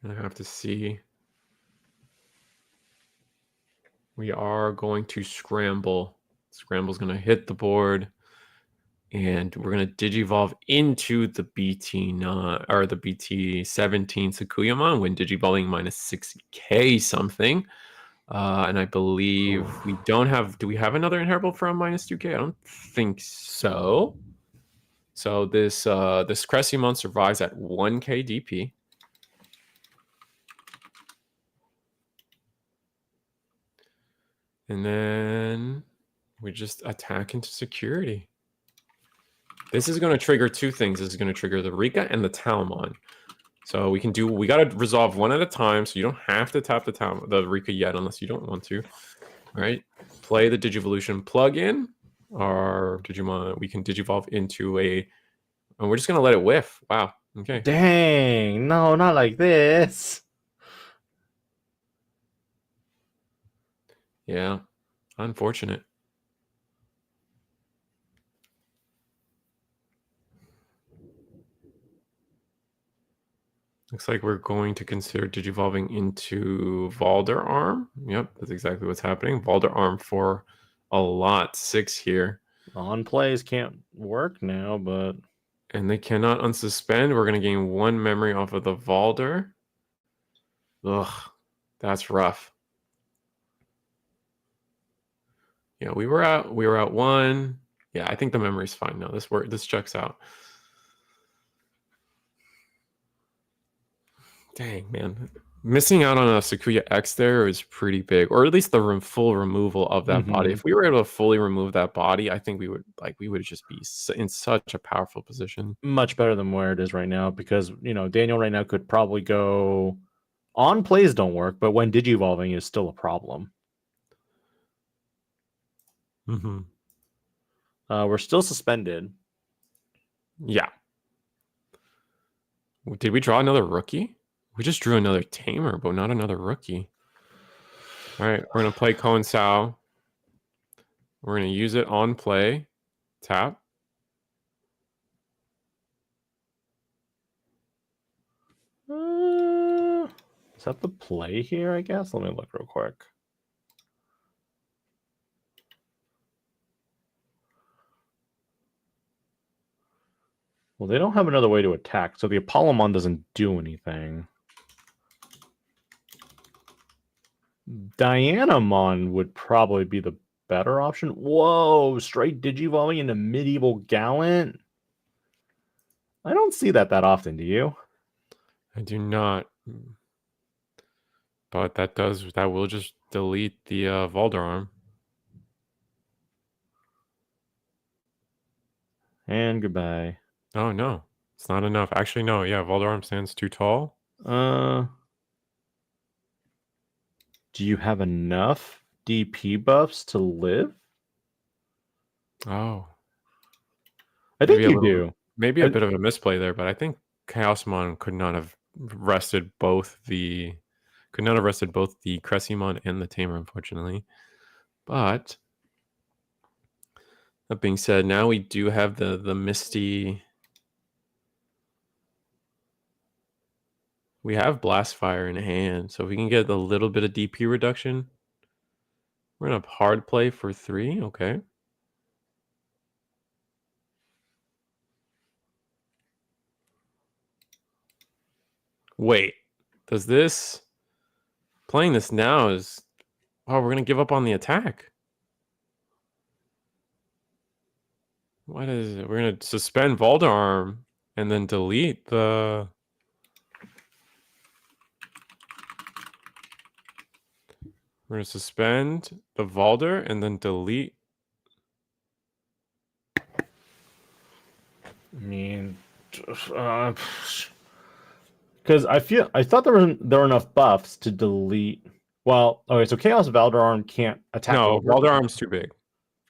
I have to see. We are going to Scramble. Scramble's going to hit the board. And we're going to Digivolve into the BT9 or the BT17 Sakuyamon when Digivolving minus 6k something. And I believe we don't have... Do we have another inheritable from minus 2k? I don't think so. So this Cressymon survives at 1k DP. And then we just attack into security. This is going to trigger 2 things. This is going to trigger the Rika and the Talmon. So we got to resolve one at a time. So you don't have to tap the Rika yet unless you don't want to. All right. Play the Digivolution plugin. Our Digimon, we can Digivolve into and we're just going to let it whiff. Wow. Okay. Dang. No, not like this. Yeah. Unfortunate. Looks like we're going to consider Digivolving into Valderarm. Yep, that's exactly what's happening. Valderarm for a lot. 6 here. On plays can't work now, but... And they cannot unsuspend. We're going to gain 1 memory off of the Valder. Ugh, that's rough. Yeah, we were at 1. Yeah, I think the memory's fine now. This checks out. Dang, man. Missing out on a Sakuya X there is pretty big, or at least the full removal of that body. Mhm. If we were able to fully remove that body, I think we would just be in such a powerful position. Much better than where it is right now because, Daniel right now could probably go on plays don't work, but when digivolving is still a problem. Mm-hmm. We're still suspended. Yeah. Did we draw another rookie? We just drew another tamer, but not another rookie. All right, we're going to play Cohen Sao. We're going to use it on play. Tap. Is that the play here, I guess? Let me look real quick. Well, they don't have another way to attack, so the Apollomon doesn't do anything. Dianamon would probably be the better option. Whoa, straight digivolving into Medieval Gallant? I don't see that often, do you? I do not. But that will just delete the Valderarm. And goodbye. Oh, no. It's not enough. Actually, no. Yeah, Valderarm stands too tall. Do you have enough DP buffs to live? Oh. I think you do. Maybe a bit of a misplay there, but I think Chaosmon could not have rested both the Cressimon and the Tamer, unfortunately. But that being said, now we do have the Misty. We have Blast Fire in hand, so if we can get a little bit of DP reduction, we're gonna hard play for 3. Okay. Wait, does this playing this now is we're gonna give up on the attack. What is it? We're gonna suspend Valdarm and then delete the. We're gonna suspend the Valder and then delete. I mean, because I thought there were enough buffs to delete. Well, okay, so Chaos Valdararm can't attack. No, Valdarm's too big.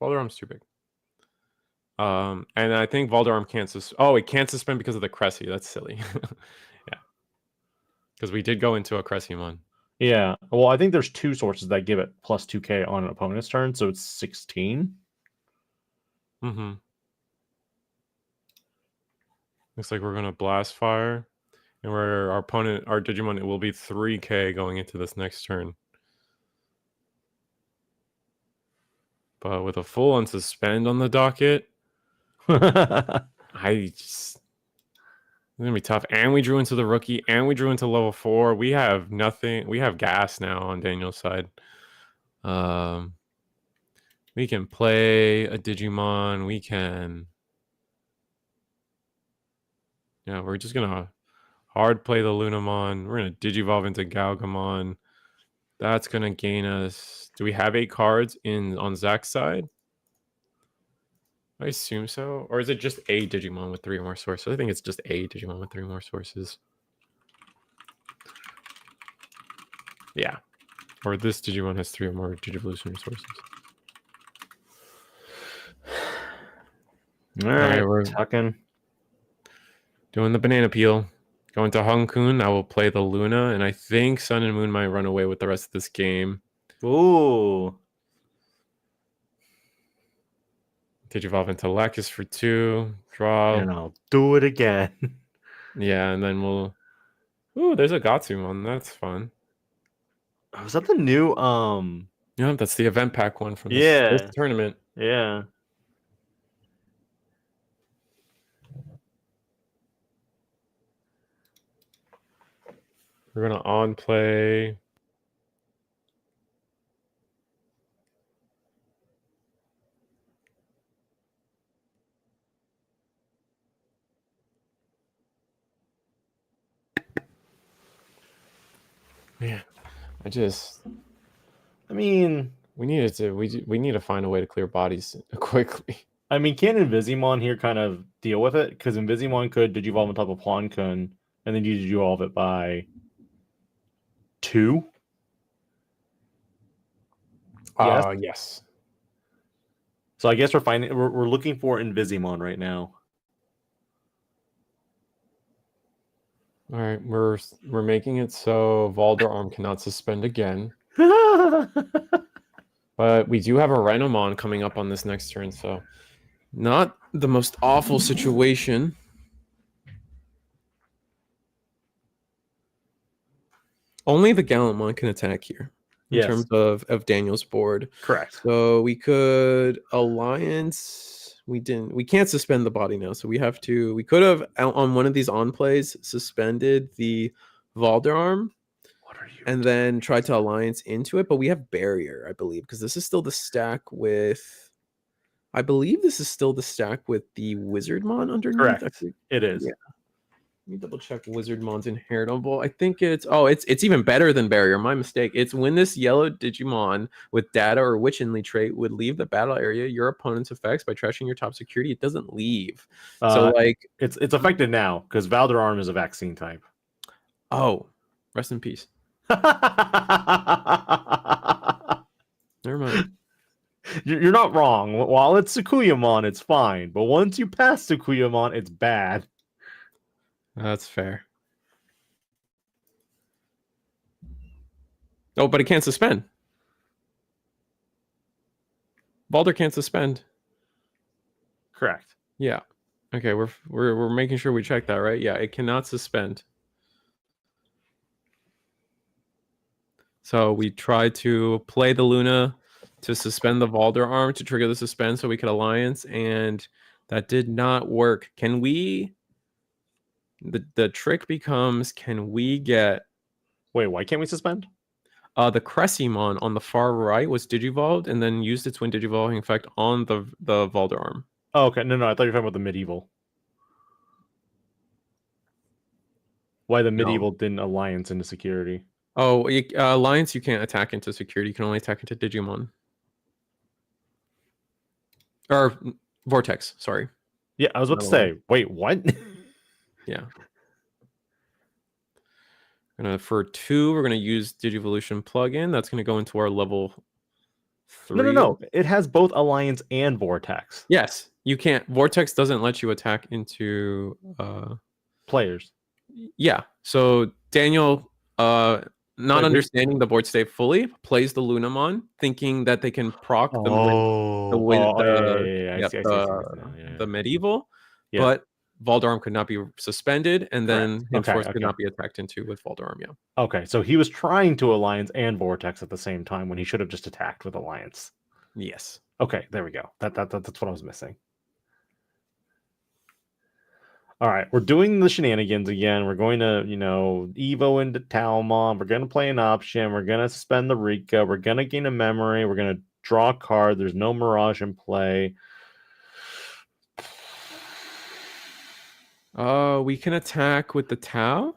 Valdarm's too big. And I think Valdarm can't it can't suspend because of the Cressy. That's silly. Yeah. Because we did go into a Cressimon. Yeah. Well, I think there's 2 sources that give it plus 2k on an opponent's turn, so it's 16. Mm-hmm. Looks like we're gonna Blast Fire. And where our opponent, our Digimon, it will be 3k going into this next turn. But with a full unsuspend on the docket, it's gonna be tough. And we drew into the rookie, and we drew into level 4. We have nothing. We have gas now on Daniel's side. We can play a Digimon. We can. Yeah, we're just gonna hard play the Lunamon. We're gonna Digivolve into Galgamon. That's gonna gain us. Do we have 8 cards on Zach's side? I assume so. Or is it just a Digimon with 3 or more sources? I think it's just a Digimon with 3 more sources. Yeah. Or this Digimon has 3 or more Digivolutionary sources. All right, we're tucking. Doing the banana peel. Going to Hung-kun. I will play the Luna, and I think Sun and Moon might run away with the rest of this game. Ooh. Digivolve into Lacus for 2. Draw. And I'll do it again. Yeah, and then we'll. Ooh, there's a Gatsumon. That's fun. Was that the new Yeah, that's the event pack one from this tournament. Yeah. We're gonna on play. Man, I mean, we need to find a way to clear bodies quickly. can Invisimon here kind of deal with it? Because Invisimon could Digivolve on top of Plankun, and then you Digivolve it by 2? Yes. Yes. So I guess we're looking for Invisimon right now. All right, we're making it so Valderarm cannot suspend again. But we do have a Renamon coming up on this next turn, so not the most awful situation. Only the Gallantmon can attack here in Yes. terms of Daniel's board. Correct. So we could Alliance. We can't suspend the body now, so we have to. We could have on one of these on plays suspended the Valderarm. What are you? And then try to alliance into it, but we have barrier, I believe, because this is still the stack with. I believe this is still the stack with the Wizardmon underneath. Correct. It is. Yeah. Let me double check Wizardmon's inheritable. I think it's even better than barrier. My mistake. It's when this yellow Digimon with data or Witchenly trait would leave the battle area, your opponent's effects by trashing your top security, it doesn't leave. So like it's affected now because Valderarm is a vaccine type. Oh, rest in peace. Never mind. You're not wrong. While it's Sukuyamon, it's fine. But once you pass Sukuyamon, it's bad. That's fair. Oh, but it can't suspend. Balder can't suspend. Correct. Yeah. Okay, we're making sure we check that, right? Yeah, it cannot suspend. So we tried to play the Luna to suspend the Valderarm to trigger the suspend so we could alliance, and that did not work. Can we? The trick becomes, can we get? Wait, why can't we suspend? The Cressimon on the far right was digivolved and then used its twin digivolving effect on the Valderarm. Oh, okay. No, I thought you were talking about the medieval. Why the medieval didn't alliance into security? Oh, alliance you can't attack into security. You can only attack into Digimon. Or Vortex, sorry. Yeah, I was about to say, wait, what? Yeah. For 2, we're gonna use Digivolution plugin. That's gonna go into our level 3. No. It has both alliance and vortex. Yes, you can't. Vortex doesn't let you attack into players. Yeah. So Daniel, not Wait, understanding the board state fully, plays the Lunamon, thinking that they can proc the medieval, but Valderarm could not be suspended, and then henceforth could not be attacked into with Valderarm. Yeah. Okay, so he was trying to alliance and vortex at the same time when he should have just attacked with alliance. Yes. Okay, there we go. That's what I was missing. All right, we're doing the shenanigans again. We're going to, Evo into Talmon. We're going to play an option. We're going to suspend the Rika. We're going to gain a memory. We're going to draw a card. There's no Mirage in play. We can attack with the Tau.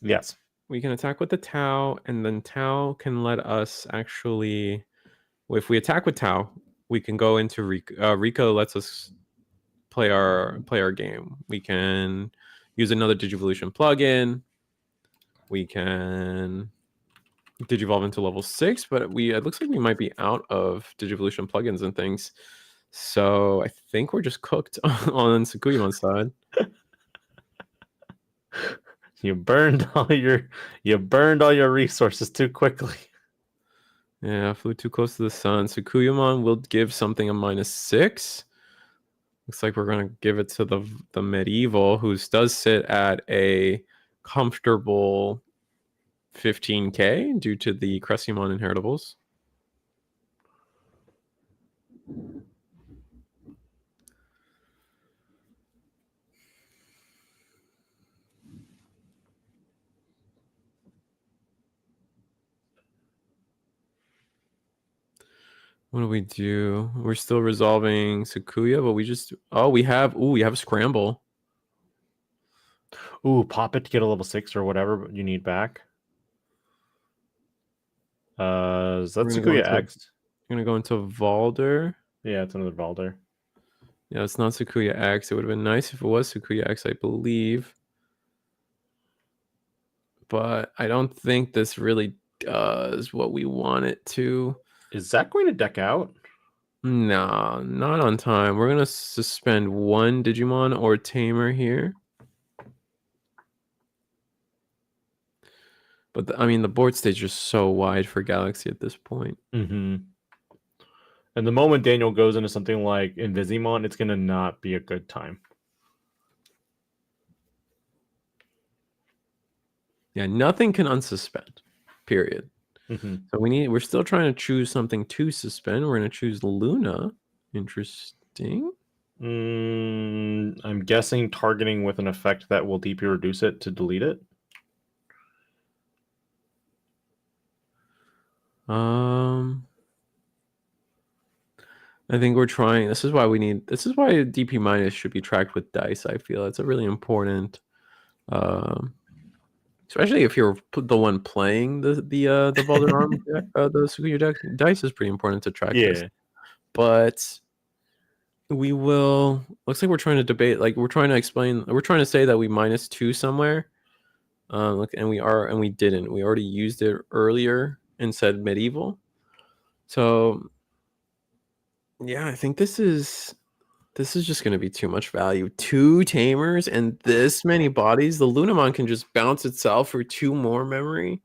Yes. We can attack with the Tau, and then Tau can let us actually... If we attack with Tau, we can go into Rico. Rico lets us play our game. We can use another Digivolution plugin. We can Digivolve into level 6, but it looks like we might be out of Digivolution plugins and things. So I think we're just cooked on Sukuyamon's side. You burned all your resources too quickly. Yeah, flew too close to the sun. Sukuyamon will give something a -6. Looks like we're going to give it to the medieval, who does sit at a comfortable 15k due to the Cressimon inheritables. What do we do? We're still resolving Sakuya, but we have a scramble. Ooh, pop it to get a level 6 or whatever you need back. Is that We're gonna go Sakuya into- X? We're gonna go into Valder. Yeah, it's another Valder. Yeah, it's not Sakuya X. It would have been nice if it was Sakuya X, I believe. But I don't think this really does what we want it to. Is that going to deck out? No, not on time. We're gonna suspend one Digimon or Tamer here. But I mean, the board stage is so wide for Galaxy at this point. Mm-hmm. And the moment Daniel goes into something like Invisimon, it's going to not be a good time. Yeah, nothing can unsuspend. Period. Mm-hmm. So we're still trying to choose something to suspend. We're gonna choose Luna. Interesting. I'm guessing targeting with an effect that will DP reduce it to delete it. I think we're trying. This is why DP minus should be tracked with dice. I feel it's a really important, especially if you're the one playing the Valderarm deck, the Sukuya deck. Dice is pretty important to track this. But we will. Looks like we're trying to debate. Like we're trying to explain. We're trying to say that we -2 somewhere. And we didn't. We already used it earlier and said medieval. So yeah, I think this is just going to be too much value. 2 Tamers and this many bodies. The Lunamon can just bounce itself for 2 more memory,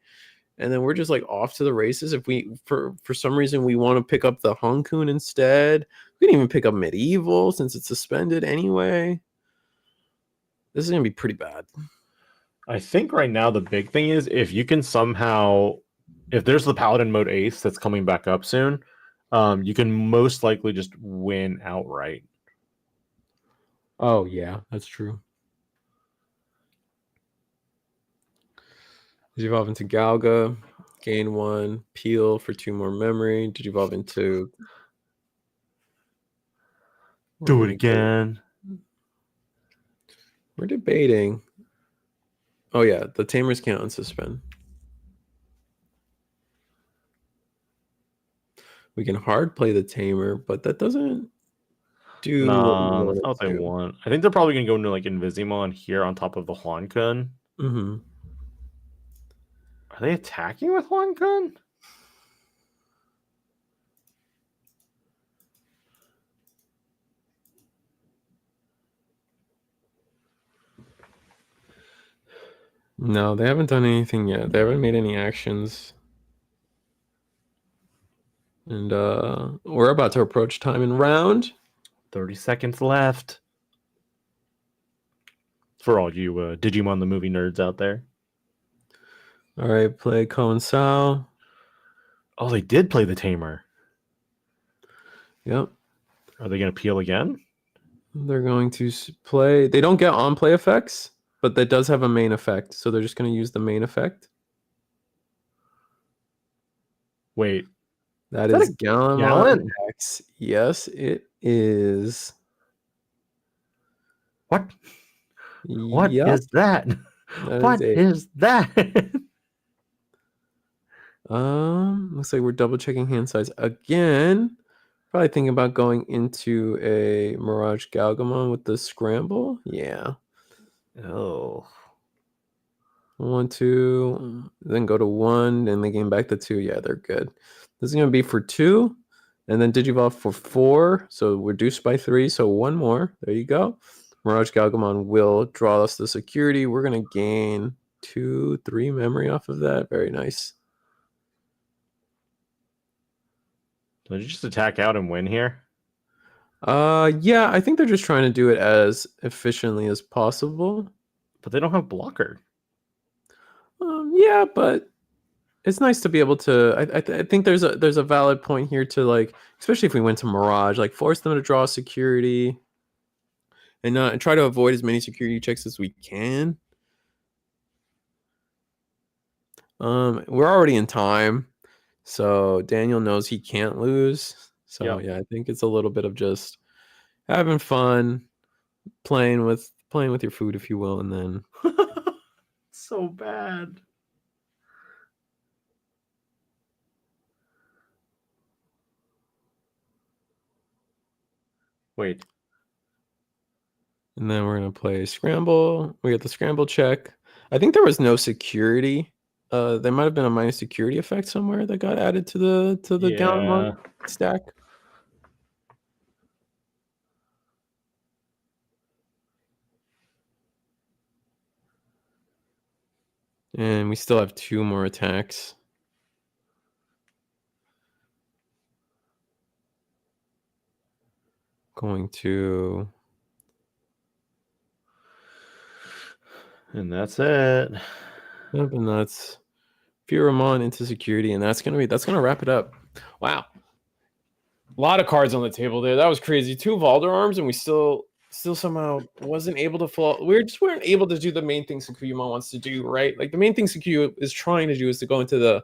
and then we're just like off to the races. If we for some reason we want to pick up the Honkun instead, we can even pick up medieval since it's suspended anyway. This is going to be pretty bad. I think right now the big thing is if you can somehow, if there's the Paladin mode ace that's coming back up soon, you can most likely just win outright. Oh yeah, that's true. Evolve into Galga, gain 1, peel for 2 more memory. Did you evolve into? Do it again. We're debating. Oh yeah, the Tamers can't unsuspend. We can hard play the Tamer, but that doesn't do. No, that's not what they want. I think they're probably gonna go into like Invisimon here on top of the Huankun. Mm-hmm. Are they attacking with Huankun? No, they haven't done anything yet. They haven't made any actions. And we're about to approach time in round. 30 seconds left. For all you Digimon the movie nerds out there. All right, play Ko Sao. Oh, they did play the Tamer. Yep. Are they going to peel again? They're going to play. They don't get on play effects, but that does have a main effect. So they're just going to use the main effect. Wait. That is Gallant X. Yes, it is. What? What Yep. is that? What is that? Looks like we're double checking hand size again. Probably thinking about going into a Mirage Galgamon with the scramble. Yeah. Oh. 1, 2, then go to 1, and they gain back to 2. Yeah, they're good. This is gonna be for 2, and then Digivolve for 4. So reduced by 3. So 1 more. There you go. Mirage Galgamon will draw us the security. We're gonna gain 2, 3 memory off of that. Very nice. Did you just attack out and win here? Yeah, I think they're just trying to do it as efficiently as possible. But they don't have blocker. Yeah, but it's nice to be able to. I think there's a valid point here to, like, especially if we went to Mirage, like force them to draw security, and try to avoid as many security checks as we can. We're already in time, so Daniel knows he can't lose. So Yep. yeah, I think it's a little bit of just having fun, playing with your food, if you will, and then So bad. Wait. we're gonna play scramble. We got the scramble check. I think there was no security. There might have been a minus security effect somewhere that got added to the Gallant Yeah. Monk stack. And we still have 2 more attacks. Going to And that's it. Yep, and that's Furamon into security, and that's gonna wrap it up. Wow. A lot of cards on the table there. That was crazy. 2 Valder arms, and we still somehow wasn't able to fall. We just weren't able to do the main thing Sakuyama wants to do, right? Like the main thing Sakuya is trying to do is to go into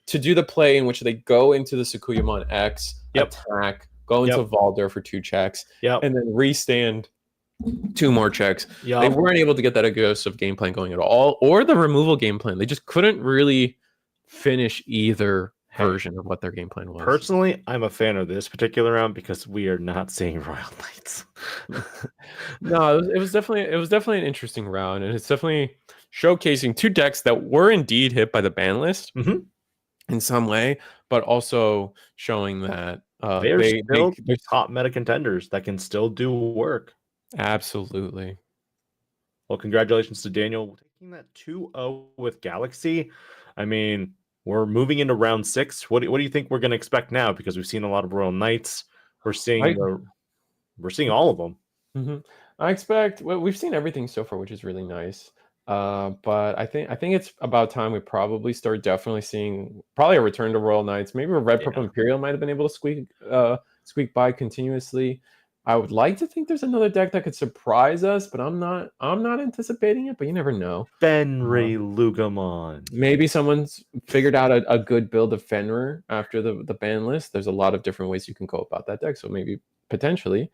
to do the play in which they go into the Sakuyamon X, attack, go into Valder for 2 checks, and then restand 2 more checks. They weren't able to get that aggressive game plan going at all, or the removal game plan. They just couldn't really finish either version of what their game plan was. Personally, I'm a fan of this particular round because we are not seeing Royal Knights. No, it was definitely an interesting round, and it's definitely showcasing 2 decks that were indeed hit by the ban list in some way, but also showing that they're still top meta contenders that can still do work. Absolutely. Well, congratulations to Daniel taking that 2-0 with Galaxy. I mean, we're moving into round 6. What do you think we're going to expect now? Because we've seen a lot of Royal Knights. We're seeing all of them. I expect we've seen everything so far, which is really nice. But I think it's about time we probably start definitely seeing probably a return to Royal Knights. Maybe a Red Purple Imperial might have been able to squeak by continuously. I would like to think there's another deck that could surprise us, but I'm not anticipating it, but you never know. Fenrir Lugamon. Maybe someone's figured out a good build of Fenrir after the ban list. There's a lot of different ways you can go about that deck, so maybe potentially.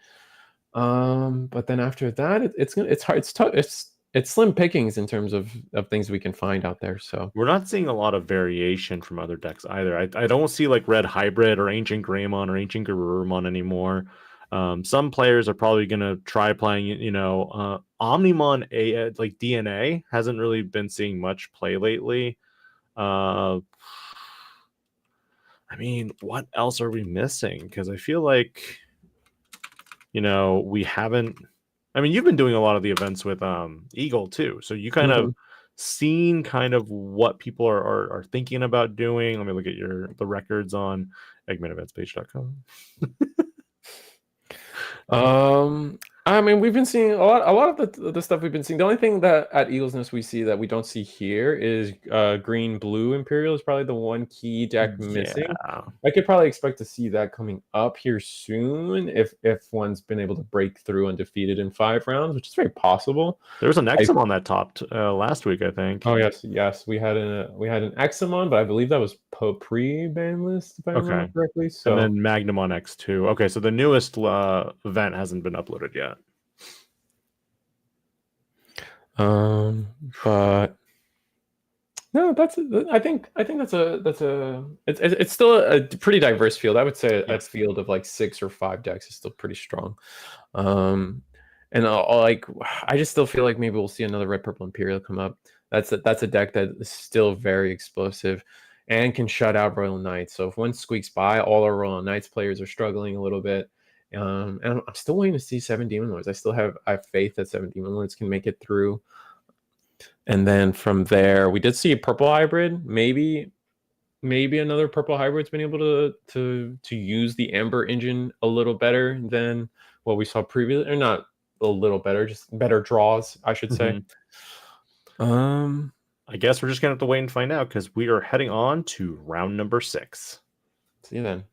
But then after that, it's hard. It's tough. It's slim pickings in terms of things we can find out there. So we're not seeing a lot of variation from other decks either. I don't see like Red Hybrid or Ancient Greymon or Ancient Garurumon anymore. Some players are probably gonna try playing, Omnimon like DNA hasn't really been seeing much play lately. I mean, what else are we missing? Because I feel like, we haven't. I mean, you've been doing a lot of the events with Eagle too, so you kind of seen kind of what people are thinking about doing. Let me look at the records on EggmanEventsPage.com. I mean, we've been seeing a lot of the stuff we've been seeing. The only thing that at Eagles Nest we see that we don't see here is green blue Imperial is probably the one key deck missing. I could probably expect to see that coming up here soon if one's been able to break through undefeated in 5 rounds, which is very possible. There was an Examon that topped last week, I think. Oh yes, we had an Examon, but I believe that was pre-ban list if I remember correctly. So and then Magnamon X2. Okay, so the newest event hasn't been uploaded yet. But no, I think it's still a pretty diverse field. I would say a field of like 6 or 5 decks is still pretty strong. And I just still feel like maybe we'll see another Red Purple Imperial come up. That's a deck that is still very explosive and can shut out Royal Knights. So if one squeaks by, all our Royal Knights players are struggling a little bit. And I'm still waiting to see 7 Demon Lords. I have faith that 7 Demon Lords can make it through. And then from there, we did see a purple hybrid. Maybe another purple hybrid's been able to use the Amber engine a little better than what we saw previously, or not a little better, just better draws, I should say. I guess we're just gonna have to wait and find out because we are heading on to round number 6. See you then.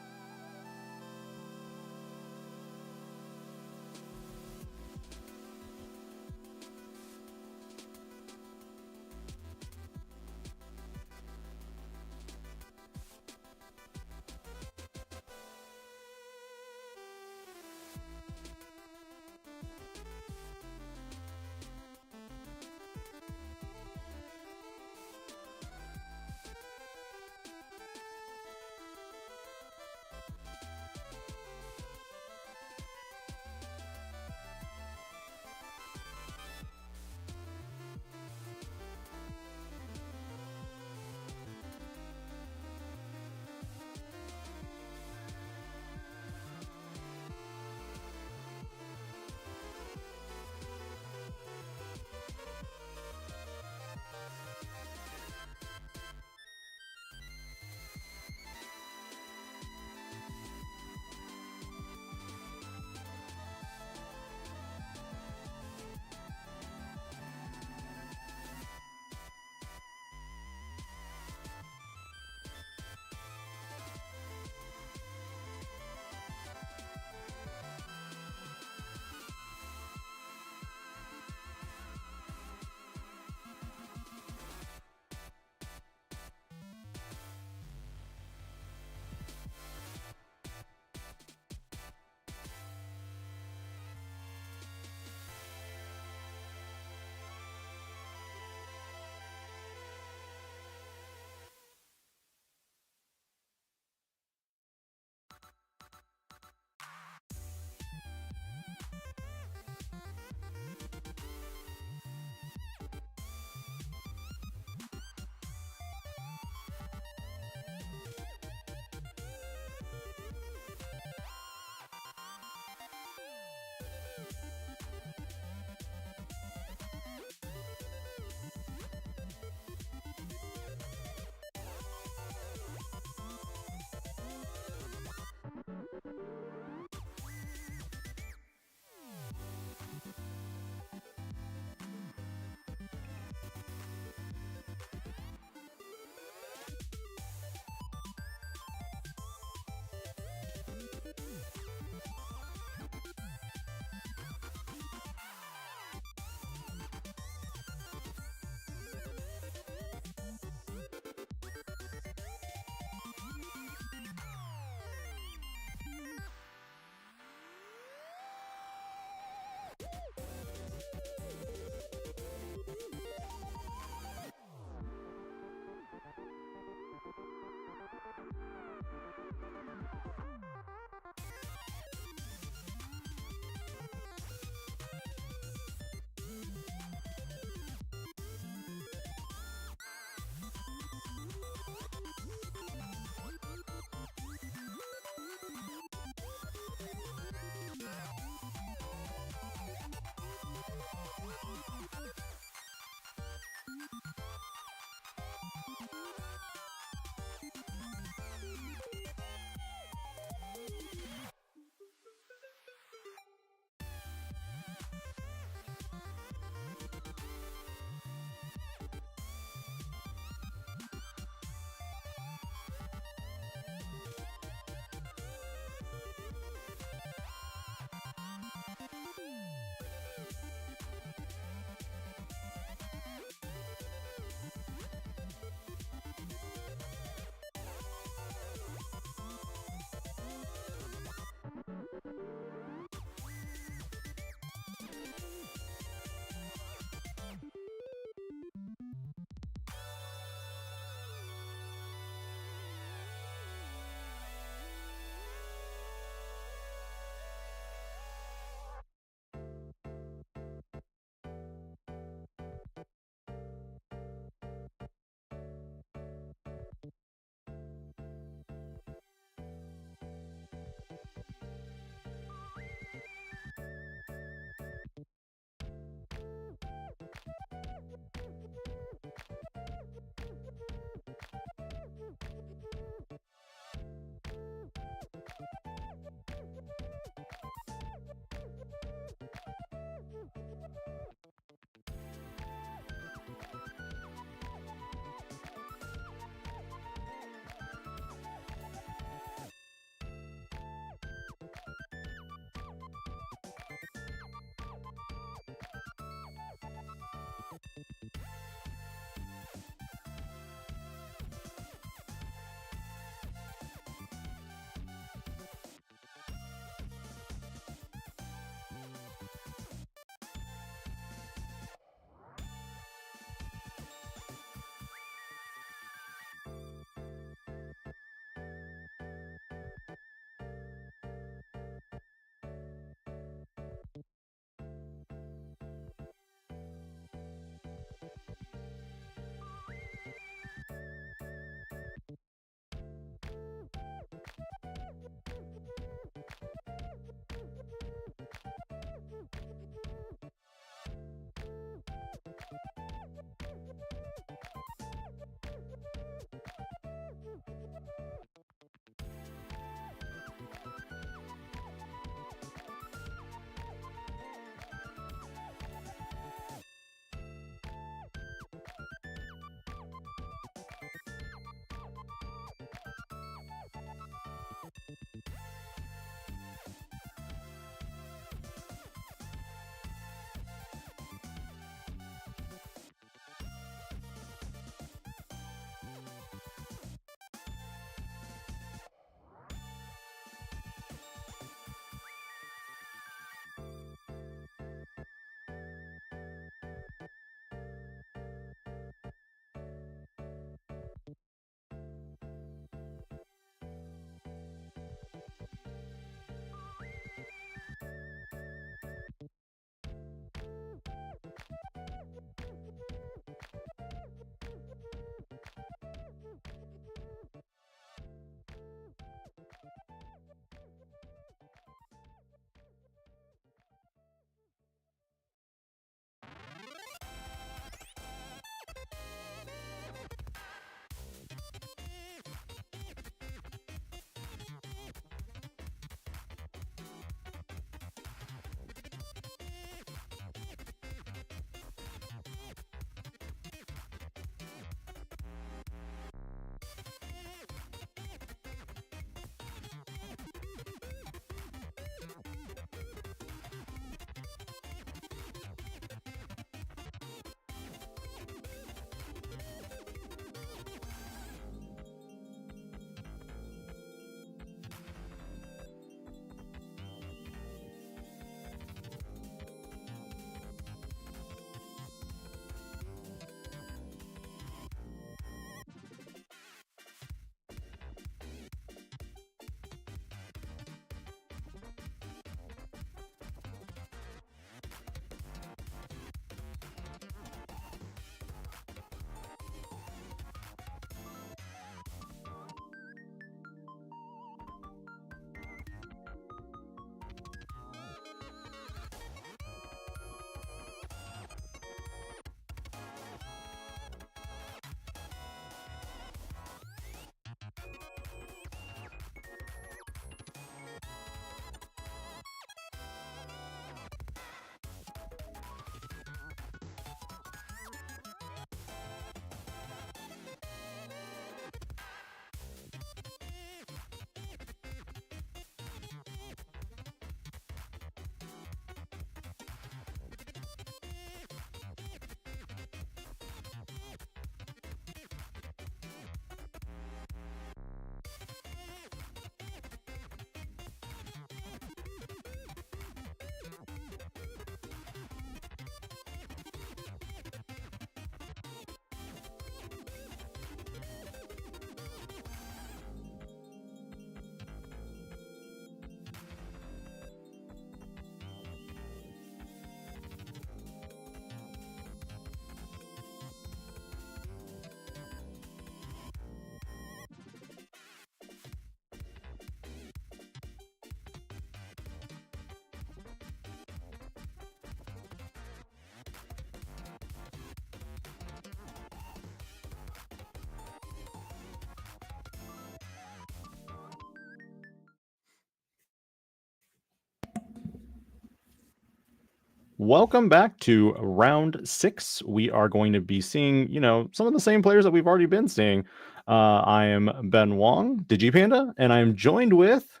Welcome back to round 6. We are going to be seeing, some of the same players that we've already been seeing. I am Ben Wong, Digipanda, and I'm joined with...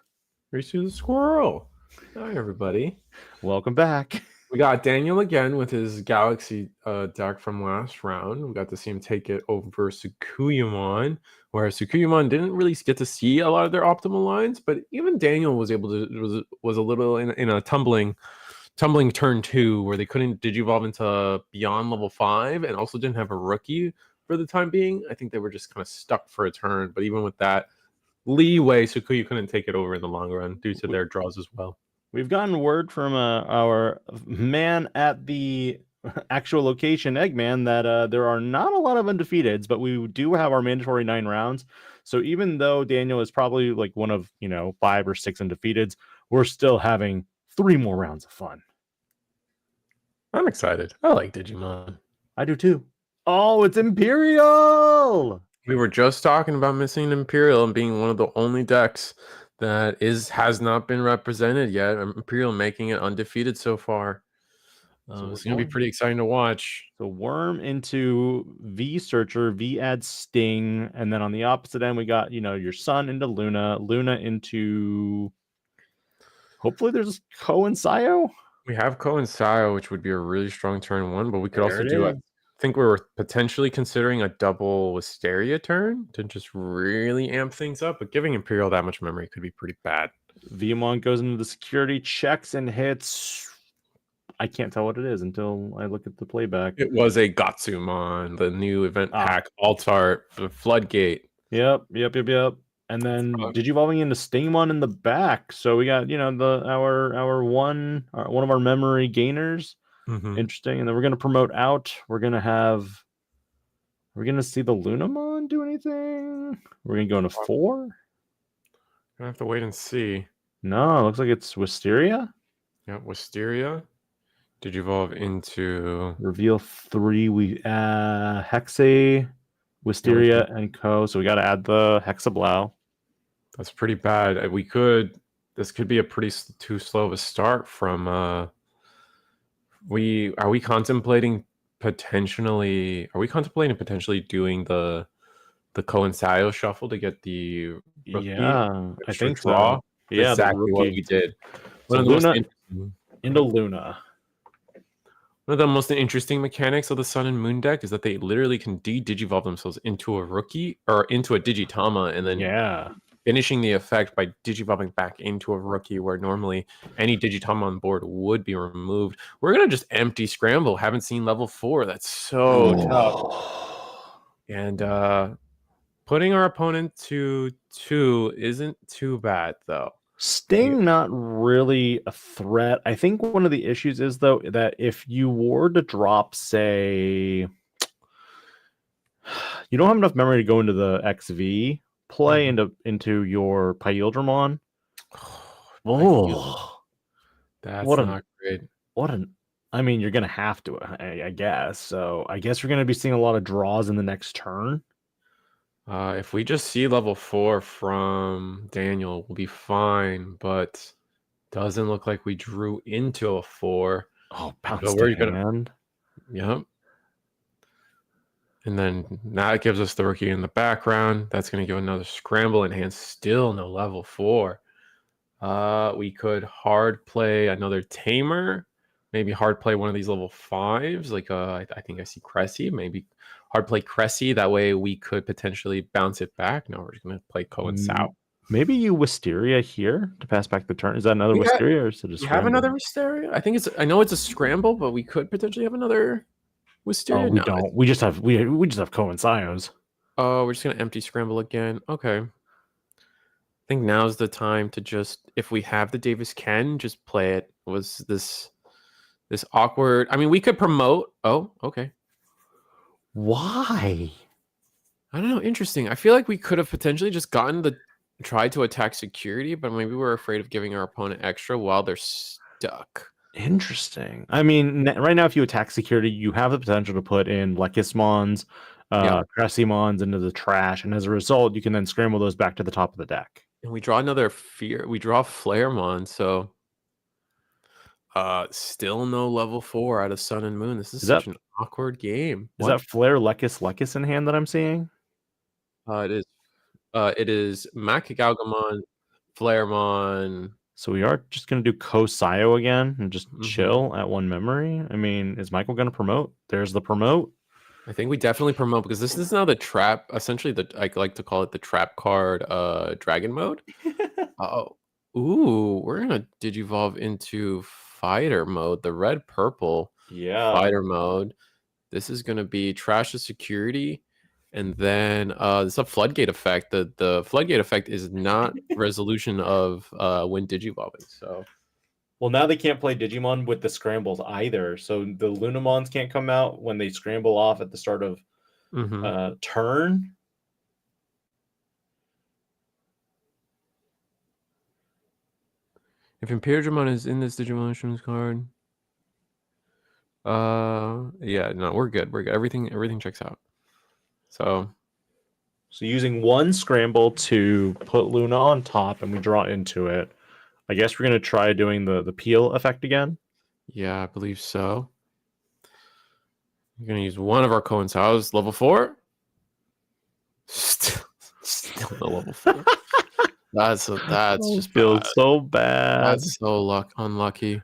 Race to the Squirrel. Hi, everybody. Welcome back. We got Daniel again with his Galaxy deck from last round. We got to see him take it over Sukuyamon, where Sukuyamon didn't really get to see a lot of their optimal lines, but even Daniel was able to was a little in a tumbling turn 2 where they couldn't digivolve into beyond level 5 and also didn't have a rookie for the time being. I think they were just kind of stuck for a turn, but even with that leeway, Sukuyu couldn't take it over in the long run due to their draws as well. We've gotten word from our man at the actual location, Eggman, that there are not a lot of undefeateds, but we do have our mandatory 9 rounds. So even though Daniel is probably like one of 5 or 6 undefeateds, we're still having 3 more rounds of fun. I'm excited. I like Digimon. I do too. Oh, it's Imperial! We were just talking about missing Imperial and being one of the only decks that has not been represented yet. Imperial making it undefeated so far. So it's going to be pretty exciting to watch. So Worm into V Searcher, V adds Sting, and then on the opposite end we got your Sun into Luna, Luna into... Hopefully there's Ko and Sayo. We have Ko and Sayo, which would be a really strong turn 1, but we could also do it. I think we were potentially considering a double Wisteria turn to just really amp things up, but giving Imperial that much memory could be pretty bad. Viamon goes into the security, checks and hits. I can't tell what it is until I look at the playback. It was a Gatsumon, the new event pack, Altart, the Floodgate. Yep. And then digivolving into Stingmon in the back. So we got, our one of our memory gainers. Mm-hmm. Interesting. And then we're going to promote out. We're going to see the Lunamon do anything. We're going to go into 4. I have to wait and see. No, it looks like it's Wisteria. Yeah, Wisteria. Digivolve into reveal 3. We Hexa, Wisteria, and Ko. So we got to add the Hexablow. That's pretty bad. This could be a pretty too slow of a start from are we contemplating potentially doing the Ko and Sayo shuffle to get the rookie? Yeah, I think draw? So. Yeah, exactly what we did. So Luna into Luna. One of the most interesting mechanics of the Sun and Moon deck is that they literally can digivolve themselves into a rookie or into a Digitama, and then finishing the effect by digivolving back into a rookie, where normally any Digitama on board would be removed. We're gonna just empty scramble. Haven't seen level 4. That's so tough. And putting our opponent to 2 isn't too bad though. Sting not really a threat. I think one of the issues is though that if you were to drop, say, you don't have enough memory to go into the XV play into your Pyildramon. Oh, that's not great. I mean, you're gonna have to, I guess. So I guess we're gonna be seeing a lot of draws in the next turn. If we just see level 4 from Daniel, we'll be fine, but doesn't look like we drew into a 4. Oh, bounce to hand. Yep. And then now it gives us the rookie in the background. That's going to give another scramble in hand. Still no level 4. We could hard play another Tamer. Maybe hard play one of these level 5s. Like I think I see Cressy. Maybe hard play Cressy. That way we could potentially bounce it back. No, we're just going to play Ko and Sao. Maybe you Wisteria here to pass back the turn. Is that another Wisteria, or is it a scramble? Have another Wisteria? I know it's a scramble, but we could potentially have another Wisteria. Oh, we don't. We just have Ko and Sios. Oh, we're just gonna empty scramble again. Okay. I think now's the time to just, if we have the Davis Ken, just play it. Was this awkward? I mean, we could promote. Oh, okay. Why? I don't know. Interesting. I feel like we could have potentially just tried to attack security, but maybe we're afraid of giving our opponent extra while they're stuck. Interesting. I mean, right now, if you attack security, you have the potential to put in Lekismons, Cressimons into the trash, and as a result, you can then scramble those back to the top of the deck. And we draw another fear. We draw Flaremon, so Still no level 4 out of Sun and Moon. This is Is such that- an awkward game. Is that Flare Lekis in hand that I'm seeing? It is. It is Makigalgamon, Flaremon. So we are just going to do Kosio again and just Mhm. chill at 1 memory. I mean, is Michael going to promote? There's the promote. I think we definitely promote because this is now the trap. Essentially, I like to call it the trap card. Dragon mode. Oh, ooh, we're gonna digivolve into fighter mode. The red purple Yeah. fighter mode. This is gonna be trash the security, and then it's a floodgate effect. The floodgate effect is not resolution of when digivolving. So Well, now they can't play Digimon with the scrambles either. So the Lunamons can't come out when they scramble off at the start of mhm. turn. If Imperialdramon is in this Digimon card, yeah, no, we're good. We're good. Everything checks out. So using 1 scramble to put Luna on top and we draw into it. I guess we're going to try doing the peel effect again. yeah, I believe so. We're gonna use one of our coincides. Level 4. Still no level 4. That's just feels bad. so bad. That's so unlucky.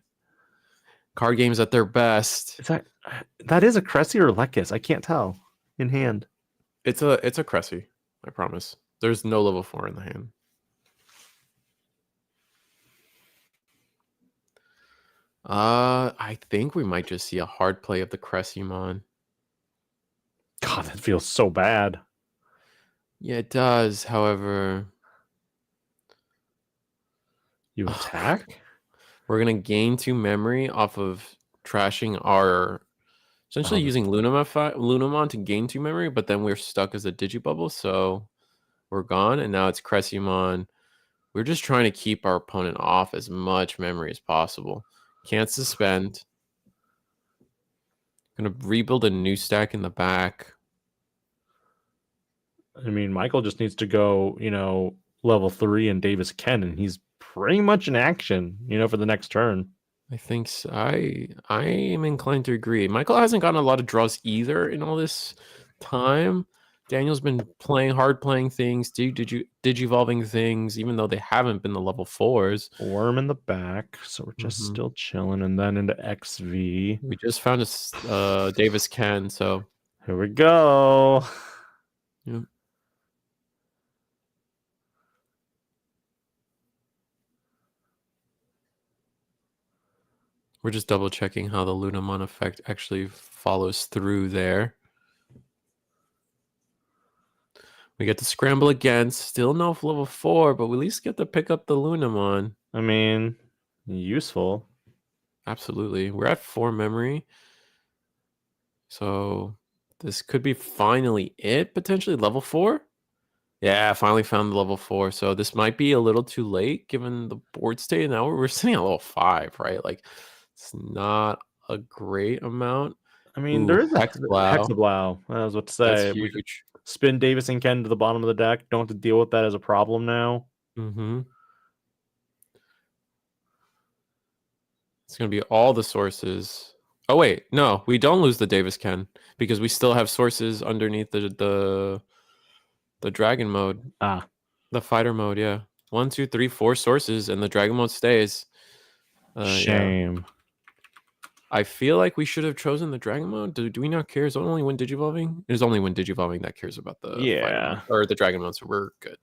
Card games at their best. Is that is a Cressy or Lekis? I can't tell in hand. It's a Cressy, I promise. There's no level 4 in the hand. I think we might just see a hard play of the Cressymon. God, that feels so bad. Yeah, it does. However, You attack? we're gonna gain 2 memory off of trashing our essentially using Lunamon to gain 2 memory, but then we're stuck as a Digibubble, so we're gone, and now it's Cressymon. We're just trying to keep our opponent off as much memory as possible. Can't suspend. Gonna rebuild a new stack in the back. I mean, Michael just needs to go, level 3 and Davis Ken, and he's pretty much in action, for the next turn. I think so. I am inclined to agree. Michael hasn't gotten a lot of draws either in all this time. Daniel's been playing things, digivolving things, even though they haven't been the level 4s. Worm in the back, so we're just still chilling, and then into XV. We just found a Davis Ken, so here we go. Yep. We're just double checking how the Lunamon effect actually follows through there. We get to scramble again. Still no level 4, but we at least get to pick up the Lunamon. I mean, useful. Absolutely. We're at 4 memory. So this could be finally it, potentially level 4. Yeah, finally found the level 4. So this might be a little too late given the board state. Now we're sitting at level 5, right? Like it's not a great amount. I mean, there is a Hexablow. I was about to say. That's we huge. Spin Davis and Ken to the bottom of the deck. Don't have to deal with that as a problem now. Mm-hmm. It's going to be all the sources. Oh, wait. No, we don't lose the Davis Ken because we still have sources underneath the dragon mode. The fighter mode, yeah. 1, 2, 3, 4 sources, and the dragon mode stays. Shame. Yeah. I feel like we should have chosen the dragon mode. Do we not care? Is it only when digivolving? It is only when digivolving that cares about the fighter mode, or the dragon mode, so we're good.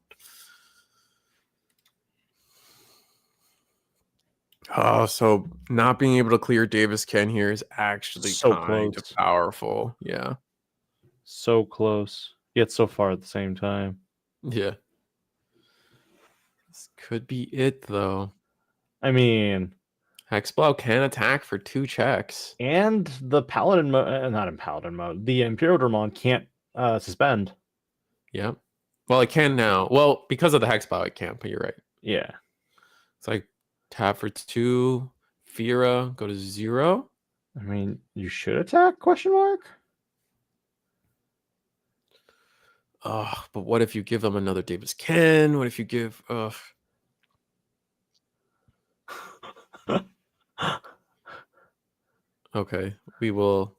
Oh, so not being able to clear Davis Ken here is actually so kind of powerful. Yeah. So close, yet so far at the same time. Yeah. This could be it, though. I mean, Hexblow can attack for 2 checks. And the Paladin mode, not in Paladin mode, the Imperialdramon can't suspend. Yeah. Well, it can now. Well, because of the Hexblow, it can't, but you're right. Yeah. It's like tap for 2, Fira, go to 0. I mean, you should attack, question mark? But what if you give them another Davis Ken? What if you give Okay, we will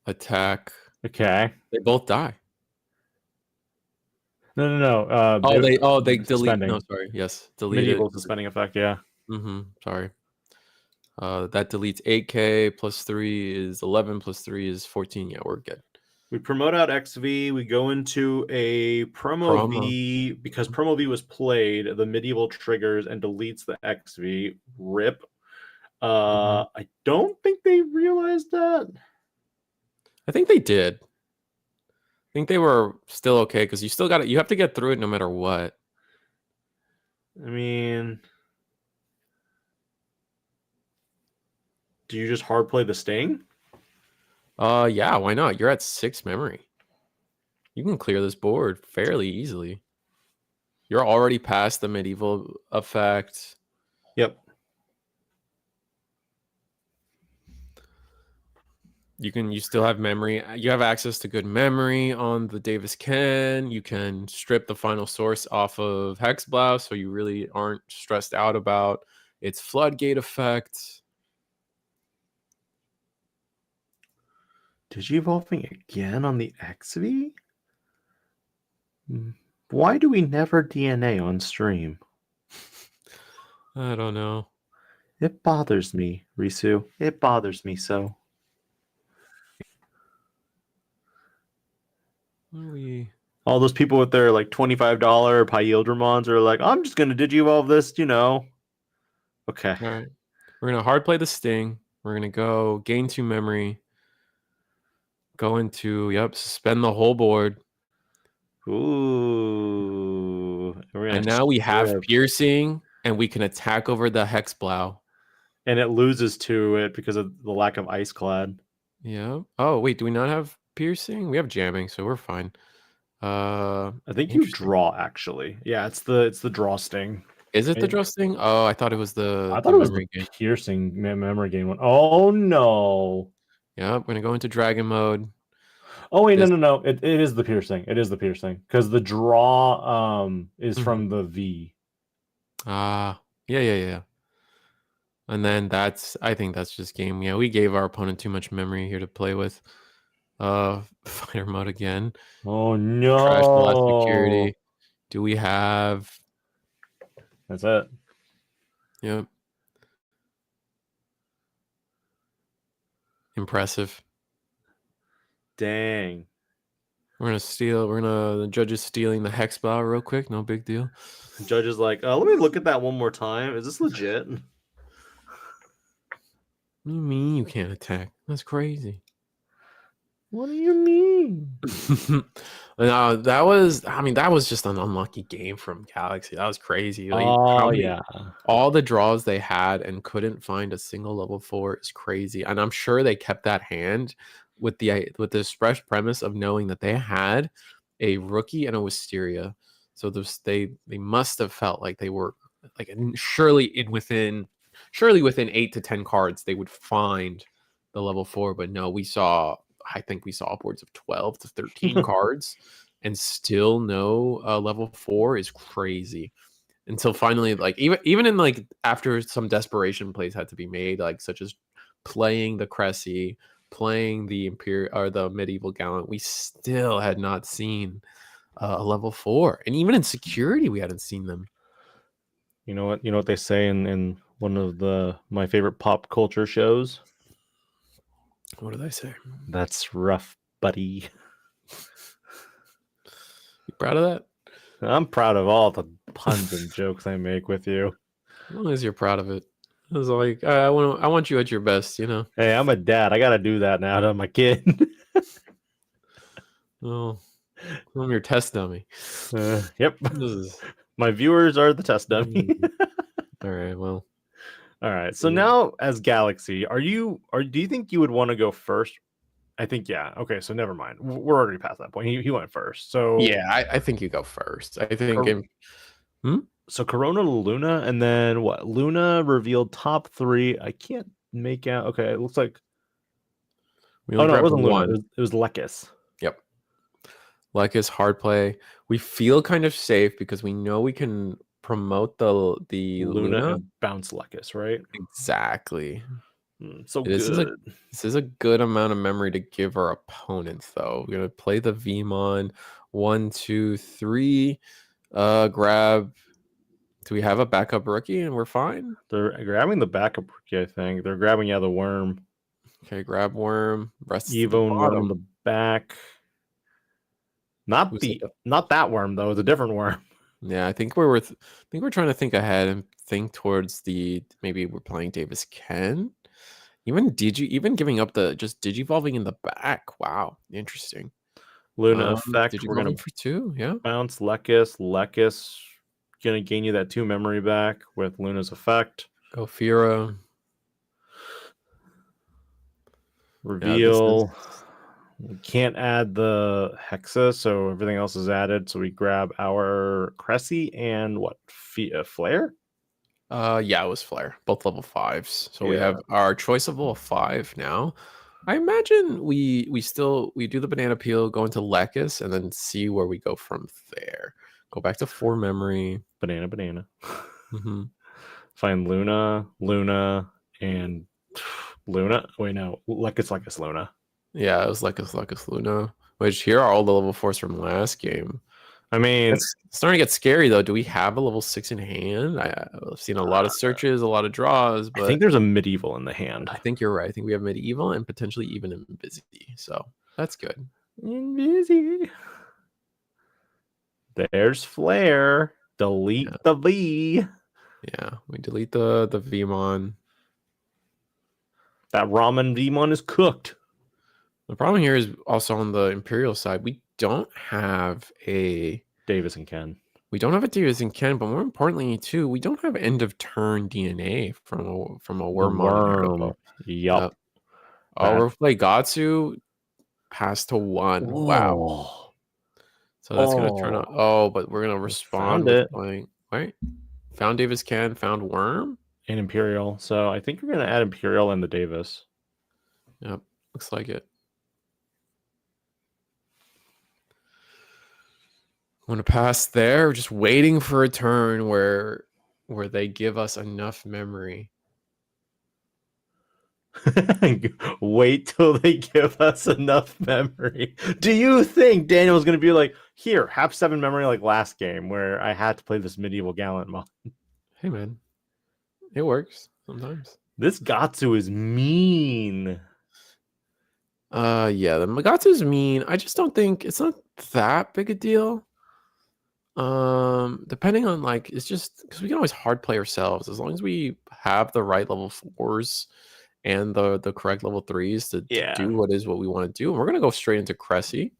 attack. Okay. They both die. No. They delete. suspending. No, sorry. Yes, delete Medieval it. suspending effect. Yeah. Sorry. That deletes 8K plus 3 is 11 plus 3 is 14. Yeah, we're good. We promote out XV. We go into a promo V because promo V was played. The medieval triggers and deletes the XV. Rip. I don't think they realized that. I think they did. I think they were still okay because you still got it. You have to get through it no matter what. I mean, do you just hard play the Sting? Yeah, why not? You're at 6 memory. You can clear this board fairly easily. You're already past the medieval effect. Yep. You still have memory. You have access to good memory on the Davis Ken. You can strip the final source off of Hexblow, so you really aren't stressed out about its floodgate effect. Digivolving again on the XV? Why do we never DNA on stream? I don't know. It bothers me, Risu. It bothers me so. All those people with their like $25 high yield Ramons are like, I'm just gonna Digivolve this, Okay. All right. We're gonna hard play the Sting. We're gonna go gain 2 memory. Go into suspend the whole board. Ooh. And now we have piercing, and we can attack over the Hexblow. And it loses to it because of the lack of Ice Clad. Yeah. Oh wait, do we not have piercing? We have jamming, so we're fine. I think you draw actually. Yeah, it's the draw Sting. Is it the draw Sting? Oh, I thought it was I thought it was the piercing memory game one. Oh no. Yeah, we're gonna go into dragon mode. Oh wait, no. It is the piercing. It is the piercing because the draw is from the V. Yeah. And then I think that's just game. Yeah, we gave our opponent too much memory here to play with. Fighter mode again. Oh no. Trash the last security. Do we have? That's it. Yep. Impressive. Dang. The judge is stealing the Hexblow real quick. No big deal. The judge is like, let me look at that one more time. Is this legit? What do you mean you can't attack? That's crazy. What do you mean? No, that was just an unlucky game from Galaxy. That was crazy. Like, all the draws they had and couldn't find a single level 4 is crazy. And I'm sure they kept that hand with the express premise of knowing that they had a rookie and a Wisteria. So they must have felt like they were like surely within 8 to 10 cards they would find the level 4. But no, I think we saw upwards of 12 to 13 cards and still no level 4 is crazy. Until finally, like even in like after some desperation plays had to be made, like such as playing the Cressy, playing the Imperial or the Medieval Gallant, we still had not seen a level 4. And even in security, we hadn't seen them. You know what they say in one of my favorite pop culture shows? What did I say? That's rough, buddy. You proud of that? I'm proud of all the puns and jokes I make with you. As long as you're proud of it. I was like, I want you at your best, Hey, I'm a dad. I gotta do that now to my kid. Oh, I'm your test dummy. Yep. My viewers are the test dummy. All right. Well. All right. So now, as Galaxy, do you think you would want to go first? I think yeah. Okay. So never mind. We're already past that point. He went first. So yeah, I think you go first. I think. So Corona Luna, and then what? Luna revealed top 3. I can't make out. Okay, it looks like. It wasn't Luna. It was Lekis. Yep. Lekis hard play. We feel kind of safe because we know we can promote the Luna and bounce Lekis, right? Exactly. So This good. is a good amount of memory to give our opponents, though. We're gonna play the Vmon. 1, 2, 3. Grab. Do we have a backup rookie and we're fine? They're grabbing the backup rookie, I think. They're grabbing the worm. Okay, grab worm. Rest at the Evo and worm in bottom. the back. Not Who's the at not that worm though. It's a different worm. Yeah, I think we're trying to think ahead and think towards maybe we're playing Davis Ken. Even giving up the just digivolving in the back. Wow, interesting. Luna effect. We're gonna Digivolving for 2, yeah. bounce Lekis. Lekis gonna gain you that 2 memory back with Luna's effect. Go Fira. Reveal. We can't add the Hexa, so everything else is added. So we grab our Cressy and what? Flare? Yeah, it was Flare. Both level 5s. So we have our choice of level 5 now. I imagine we do the banana peel, go into Lekis, and then see where we go from there. Go back to 4 memory. Banana. Mm-hmm. Find Luna, and Luna. Wait, no. Lekis, Luna. Yeah, it was Lekis, Luna. Which here are all the level 4s from last game. I mean, It's starting to get scary though. Do we have a level 6 in hand? I've seen a lot of searches, a lot of draws, but I think there's a medieval in the hand. I think you're right. I think we have medieval and potentially even Invisi. So that's good. Invisi. There's Flare. Delete the V. Yeah, we delete the Vmon. That ramen Vmon is cooked. The problem here is also on the Imperial side. We don't have a Davis and Ken. We don't have a Davis and Ken, but more importantly, too, we don't have end of turn DNA from a worm. Yup. We'll play Gatsu. Pass to 1. Whoa. Wow. So that's gonna turn out. Oh, but we're gonna respond with playing. Right. Found Davis Ken. Found Worm and Imperial. So I think we're gonna add Imperial and the Davis. Yep. Looks like it. I'm gonna pass there. We're just waiting for a turn where they give us enough memory. Wait till they give us enough memory. Do you think Daniel's going to be like, here, have 7 memory like last game where I had to play this medieval gallant mod? Hey, man. It works sometimes. This Gatsu is mean. Yeah, the Magatsu is mean. I just don't think it's not that big a deal. Depending on it's just because we can always hard play ourselves as long as we have the right level 4s and the correct level 3s to do what we want to do. And we're gonna go straight into Cressy.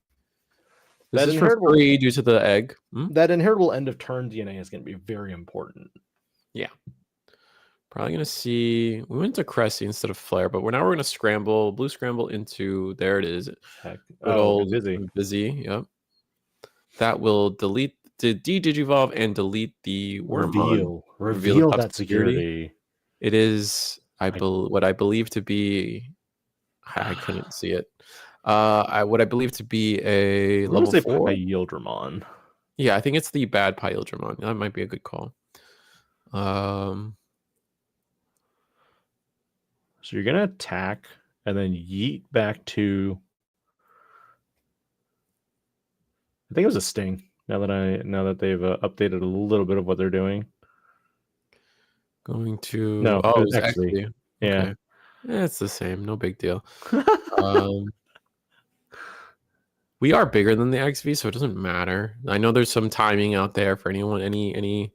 This is for free due to the egg. That inheritable end of turn DNA is going to be very important. Yeah. Probably gonna see we went to Cressy instead of Flare, but now we're gonna scramble, blue scramble into there it is. Heck. Good old busy. Yep. That will delete the digivolve and delete the worm. Reveal that security. It is what I believe to be I couldn't see it. What I believe to be a level 4 Paildramon. Yeah, I think it's the bad Paildramon. That might be a good call. So you're gonna attack and then yeet back to. I think it was a sting. Now that they've updated a little bit of what they're doing. Going to it was actually yeah. Okay. It's the same. No big deal. We are bigger than the XV, so it doesn't matter. I know there's some timing out there for anyone, any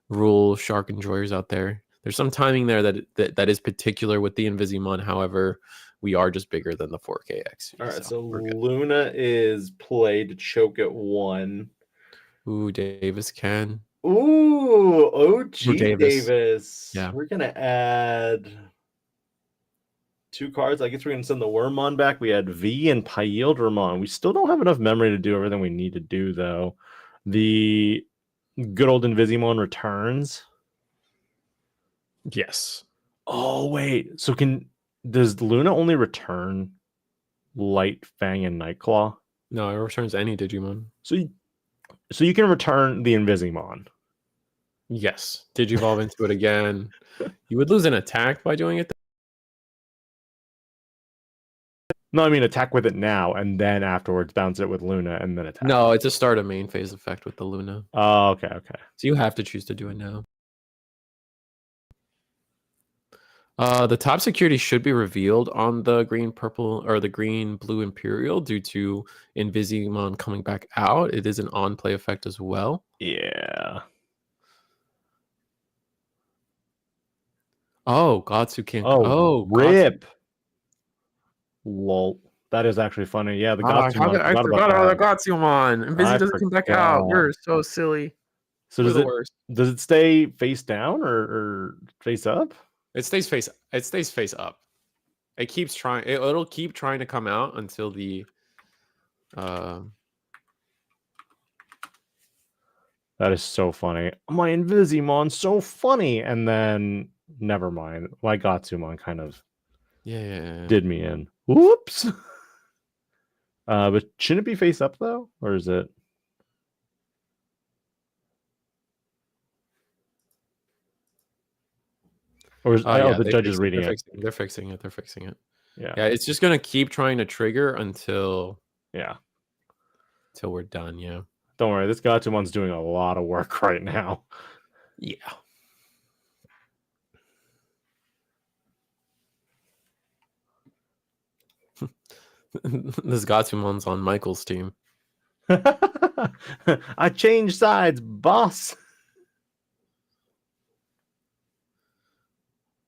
rule shark enjoyers out there. There's some timing there that is particular with the Invisimon. However, we are just bigger than the 4K XV. All right, so Luna is played to choke at 1. Ooh, Davis Ken. Ooh, OG Davis. Yeah. We're going to add 2 cards. I guess we're going to send the Wormmon back. We had V and Paildramon. We still don't have enough memory to do everything we need to do, though. The good old Invisimon returns. Yes. Oh, wait. So does Luna only return Light Fang and Nightclaw? No, it returns any Digimon. So you can return the Invisimon. Yes. Digivolve into it again. You would lose an attack by doing it. No, I mean attack with it now, and then afterwards bounce it with Luna, and then attack. No, it's a start a main phase effect with the Luna. Oh, okay, okay. So you have to choose to do it now. The top security should be revealed on the green purple or the green blue Imperial due to Invisimon coming back out. It is an on play effect as well. Yeah. Oh, Gatsu can't. Oh, Gatsu. rip. Lol. That is actually funny. Yeah, the Gatsumon. I forgot about the Gatsumon. Invisi I doesn't come back out. forgot. We're so silly. So We're does the it worst. does it stay face down or face up? It stays face. It stays face up. It keeps trying. It'll keep trying to come out until the. That is so funny. My Invisimon's so funny, and then never mind. My Gatsumon kind of Yeah. did me in. Whoops. But shouldn't it be face up though, or is it? Or is Yeah, the judge is reading it? They're fixing it. They're fixing it. Yeah. Yeah, it's just gonna keep trying to trigger until Yeah. we're done. Yeah. Don't worry, this Gatsumon's doing a lot of work right now. Yeah. This Gatsumon's on Michael's team. I changed sides, boss.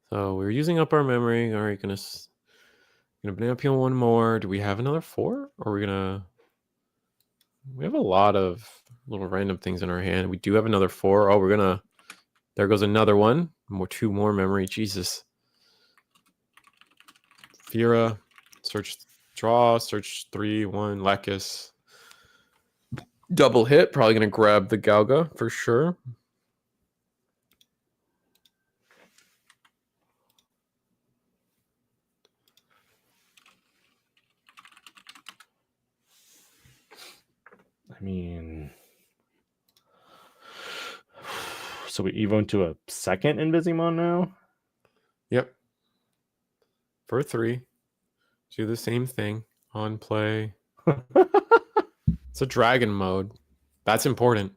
So we're using up our memory. All right, gonna banana peel one more. Do we have another 4? Or are we gonna? We have a lot of little random things in our hand. We do have another 4. Oh, we're gonna. There goes another one. 2 more memory. Jesus. Fira, search, draw, search 3, 1, Lacus. Double hit. Probably gonna grab the Galga for sure. I mean, so we evo into a second Invisimon now? Yep. For 3. Do the same thing on play. It's a dragon mode. That's important.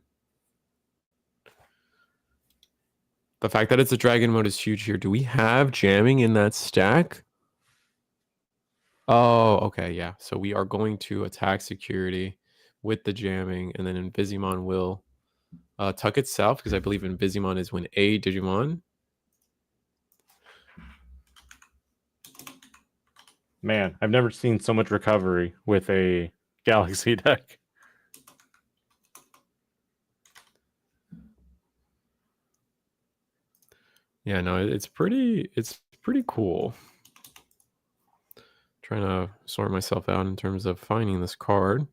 The fact that it's a dragon mode is huge here. Do we have jamming in that stack? Oh, okay, yeah. So we are going to attack security with the jamming, and then Invisimon will tuck itself, because I believe Invisimon is when a Digimon. Man, I've never seen so much recovery with a Galaxy deck. Yeah, no, it's pretty cool. Trying to sort myself out in terms of finding this card.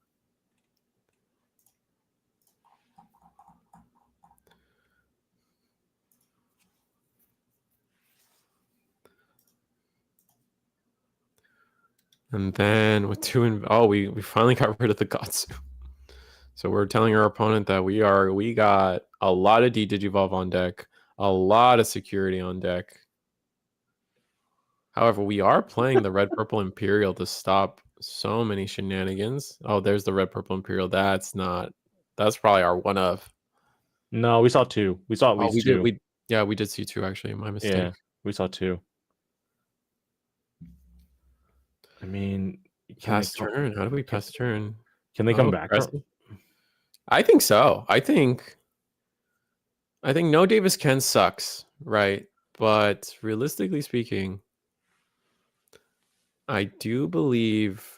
And then with 2 we finally got rid of the Gatsu. So we're telling our opponent that we got a lot of Digivolve on deck, a lot of security on deck. However, we are playing the red purple Imperial to stop so many shenanigans. Oh, there's the red purple Imperial. That's probably our one of. No, we saw 2. We saw at least 2. We did see 2 actually. My mistake. Yeah, we saw 2. I mean, pass turn. How do we pass turn? Can they come back? I think so. I think No Davis Ken sucks, right? But realistically speaking, I do believe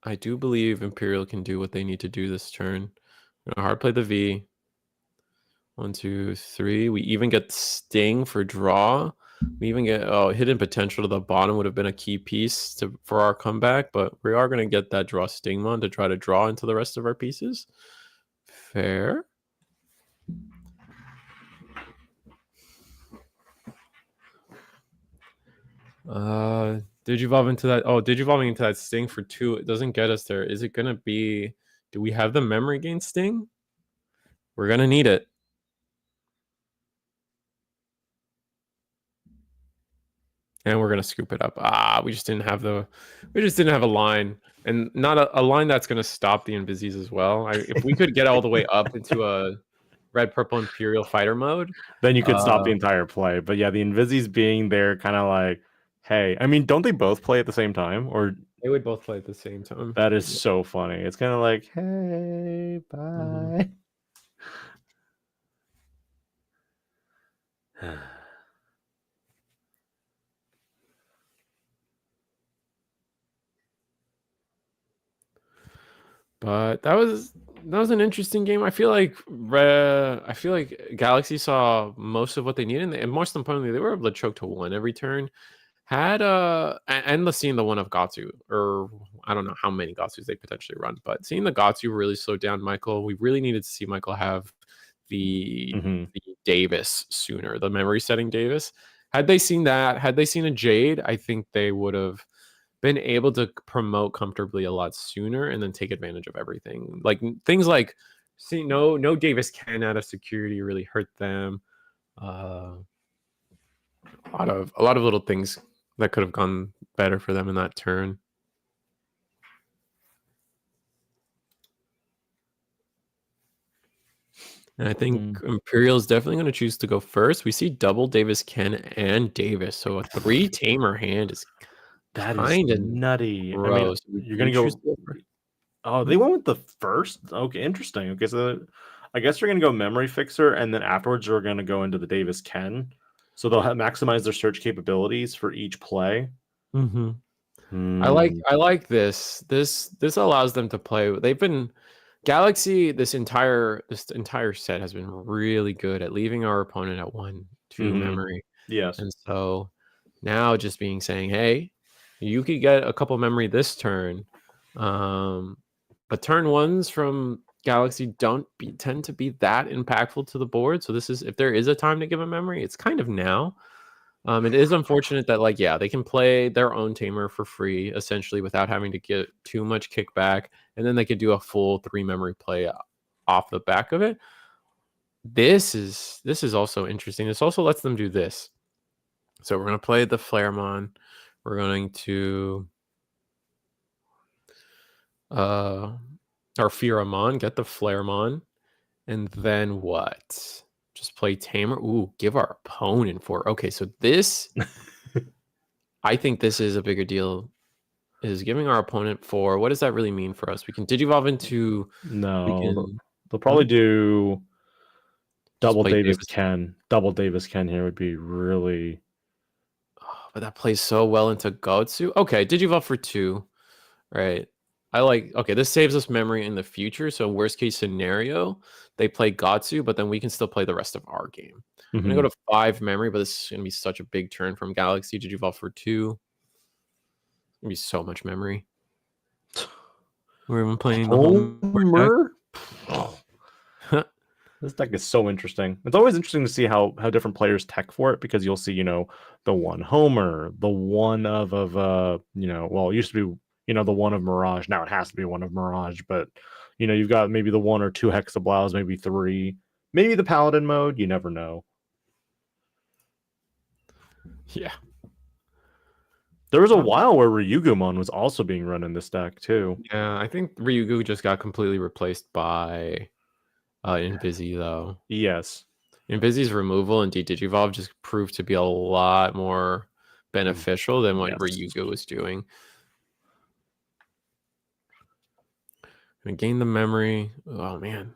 Imperial can do what they need to do this turn. I'm gonna hard play the V. 1, 2, 3. We even get Sting for draw. We even get hidden potential to the bottom would have been a key piece for our comeback, but we are going to get that draw Stingmon to try to draw into the rest of our pieces. Fair. Digivolving into that. Oh, Digivolving into that Sting for 2. It doesn't get us there. Is it going to be? Do we have the memory gain Sting? We're going to need it. And we're gonna scoop it up. We just didn't have a line, and not a line that's gonna stop the Invisis as well. If we could get all the way up into a red purple Imperial fighter mode, Then you could stop the entire play. But yeah, the Invisis being there, kind of like, hey, I mean, don't they both play at the same time? Or they would both play at the same time. that is so funny. It's kind of like, hey, bye. But that was an interesting game. I feel like Galaxy saw most of what they needed, and most importantly, they were able to choke to one every turn. Had and seeing the one of Gatsu, or I don't know how many Gatsus they potentially run, but seeing the Gatsu really slowed down Michael. We really needed to see Michael have the Davis sooner, the memory setting Davis. Had they seen that, had they seen a Jade, I think they would have been able to promote comfortably a lot sooner and then take advantage of everything. Like things like no Davis can out of security really hurt them. A lot of little things that could have gone better for them in that turn. And I think Imperial is definitely going to choose to go first. We see double Davis Ken and Davis, so a 3 tamer hand is that kind of nutty. gross. I mean, you're gonna go. Oh, they went with the first. Okay, interesting. Okay, so I guess you're gonna go memory fixer, and then afterwards you're gonna go into the Davis Ken. So they'll maximize their search capabilities for each play. I like this. This allows them to play. They've been Galaxy. This entire set has been really good at leaving our opponent at 1-2 memory. Yes, and so now just saying, hey, you could get a couple memory this turn, but turn ones from Galaxy tend to be that impactful to the board. So this is, if there is a time to give a memory, it's kind of now. It is unfortunate that they can play their own tamer for free essentially without having to get too much kickback, and then they could do a full 3 memory play off the back of it. This is also interesting. This also lets them do this. So we're going to play the Flaremon. We're going to our Pheramon, get the Flaremon, and then what? Just play Tamer. Ooh, give our opponent 4. Okay, so this, I think this is a bigger deal. Is giving our opponent 4. What does that really mean for us? We can Digivolve into. No, they'll probably do double Davis Ken. Double Davis Ken here would be really. Oh, but that plays so well into Gotsu. Okay, Digivolve for 2. Right. Okay, this saves us memory in the future. So worst case scenario, they play Gatsu, but then we can still play the rest of our game. I'm going to go to 5 memory, but this is going to be such a big turn from Galaxy. Did you evolve for 2? It's going to be so much memory. We're even playing the Homer. This deck is so interesting. It's always interesting to see how different players tech for it, because you'll see, the one Homer, the one of well, it used to be, the one of Mirage. Now it has to be one of Mirage, but you've got maybe the 1 or 2 Hexablaus, maybe 3, maybe the Paladin mode. You never know. Yeah. There was a while where Ryugumon was also being run in this deck too. Yeah, I think Ryugu just got completely replaced by Invisi though. Yes. Invisi's removal and Digivolve just proved to be a lot more beneficial than what Ryugu was doing. Gonna gain the memory. Oh man.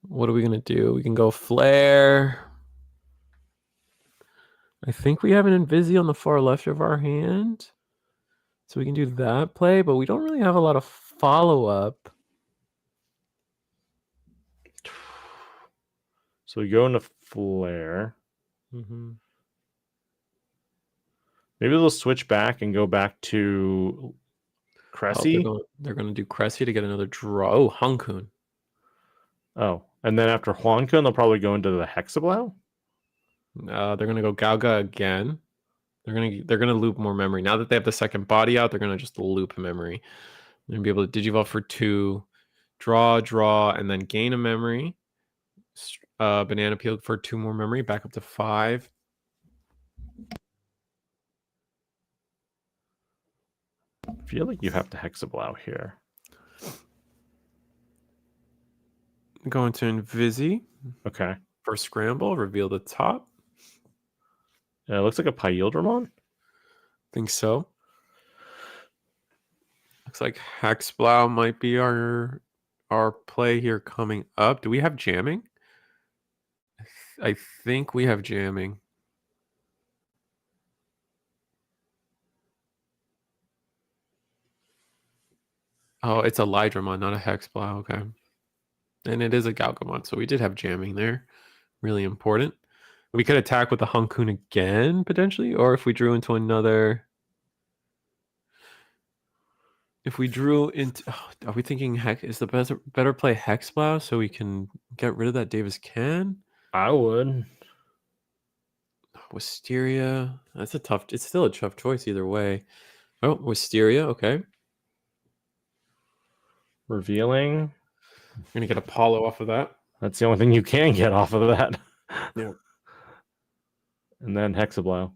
What are we gonna do? We can go Flare. I think we have an Invisi on the far left of our hand. So we can do that play, but we don't really have a lot of follow-up. So we go into Flare. Maybe they'll switch back and go back to Cressy. Oh, they're going to do Cressy to get another draw. Oh, Hankun. Oh, and then after Huankun, they'll probably go into the Hexablow. They're going to go Galga again. They're going to loop more memory. Now that they have the second body out, they're going to just loop memory. They're going to be able to Digivolve for 2, draw, and then gain a memory. Banana Peel for 2 more memory, back up to 5. I feel like you have to Hexablow here. Going to Invisi. Okay. For scramble, reveal the top. It looks like a Pyildramon. Think so. Looks like Hexblow might be our play here coming up. Do we have jamming? I think we have jamming. Oh, it's a Lydramon, not a Hexblow. Okay. And it is a Galgamon, so we did have jamming there. Really important. We could attack with the Hankun again, potentially, or if we drew into another... If we drew into... Oh, are we thinking is the better play Hexblow so we can get rid of that Davis Can? I would. Wisteria. That's a tough... It's still a tough choice either way. Oh, Wisteria. Okay. Revealing. You're going to get Apollo off of that. That's the only thing you can get off of that. Yeah. And then Hexablow.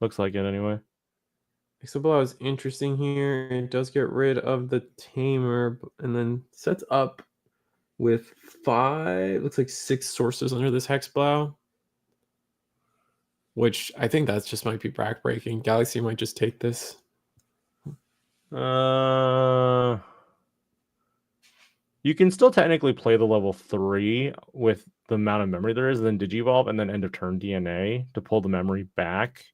Looks like it anyway. Hexablow is interesting here. It does get rid of the Tamer and then sets up with 5, looks like 6 sources under this Hexblow. Which I think that's just might be backbreaking. Galaxy might just take this. You can still technically play the level 3 with the amount of memory there is, then Digivolve, and then end of turn DNA to pull the memory back.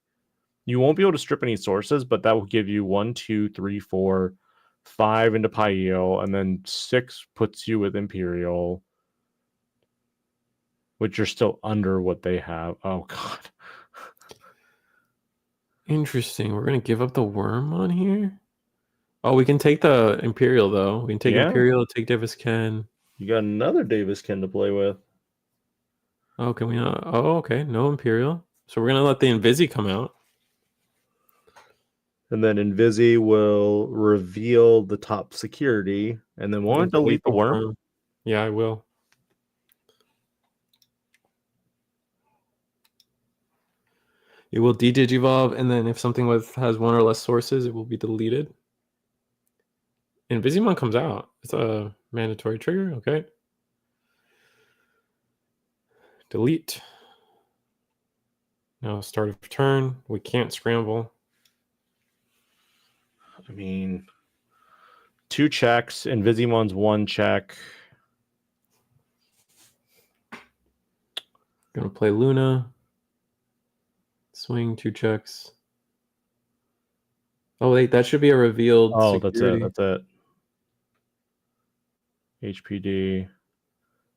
You won't be able to strip any sources, but that will give you 1, 2, 3, 4, 5 into Pyeel, and then 6 puts you with Imperial, which are still under what they have. Oh, God. Interesting. We're going to give up the worm on here? Oh, we can take the Imperial, though. We can take Imperial, take Davis Ken. You got another Davis Ken to play with. Oh, can we not? Oh, okay. No Imperial. So we're going to let the Invisi come out. And then Invisi will reveal the top security, and then won't delete the worm? Yeah, I will. It will de-digivolve, and then if something has 1 or less sources, it will be deleted. Invisimon comes out. It's a mandatory trigger. Okay. Delete. Now start of turn. We can't scramble. I mean, 2 checks. Invisimon's 1 check. Gonna play Luna. Swing 2 checks. Oh wait, that should be a revealed. Oh, security. that's it. HPD.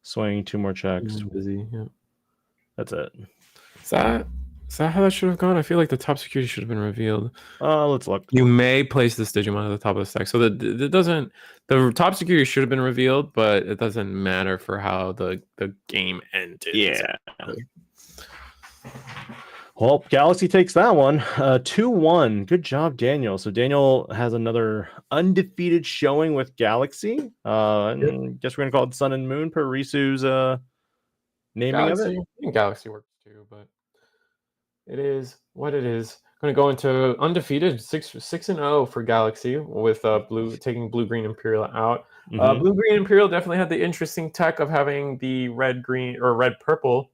Swing 2 more checks. Busy. Yeah. That's it. Is that how that should have gone? I feel like the top security should have been revealed. Let's look. You may place this Digimon at the top of the stack. So the top security should have been revealed, but it doesn't matter for how the game ended. Yeah. Well, Galaxy takes that one. 2-1. Good job, Daniel. So Daniel has another undefeated showing with Galaxy. And guess we're gonna call it Sun and Moon per Risu's naming Galaxy, of it. I think Galaxy works too, but it is what it is. Going to go into undefeated 6-0 for Galaxy with taking Blue Green Imperial out. Mm-hmm. Blue Green Imperial definitely had the interesting tech of having the red green or red purple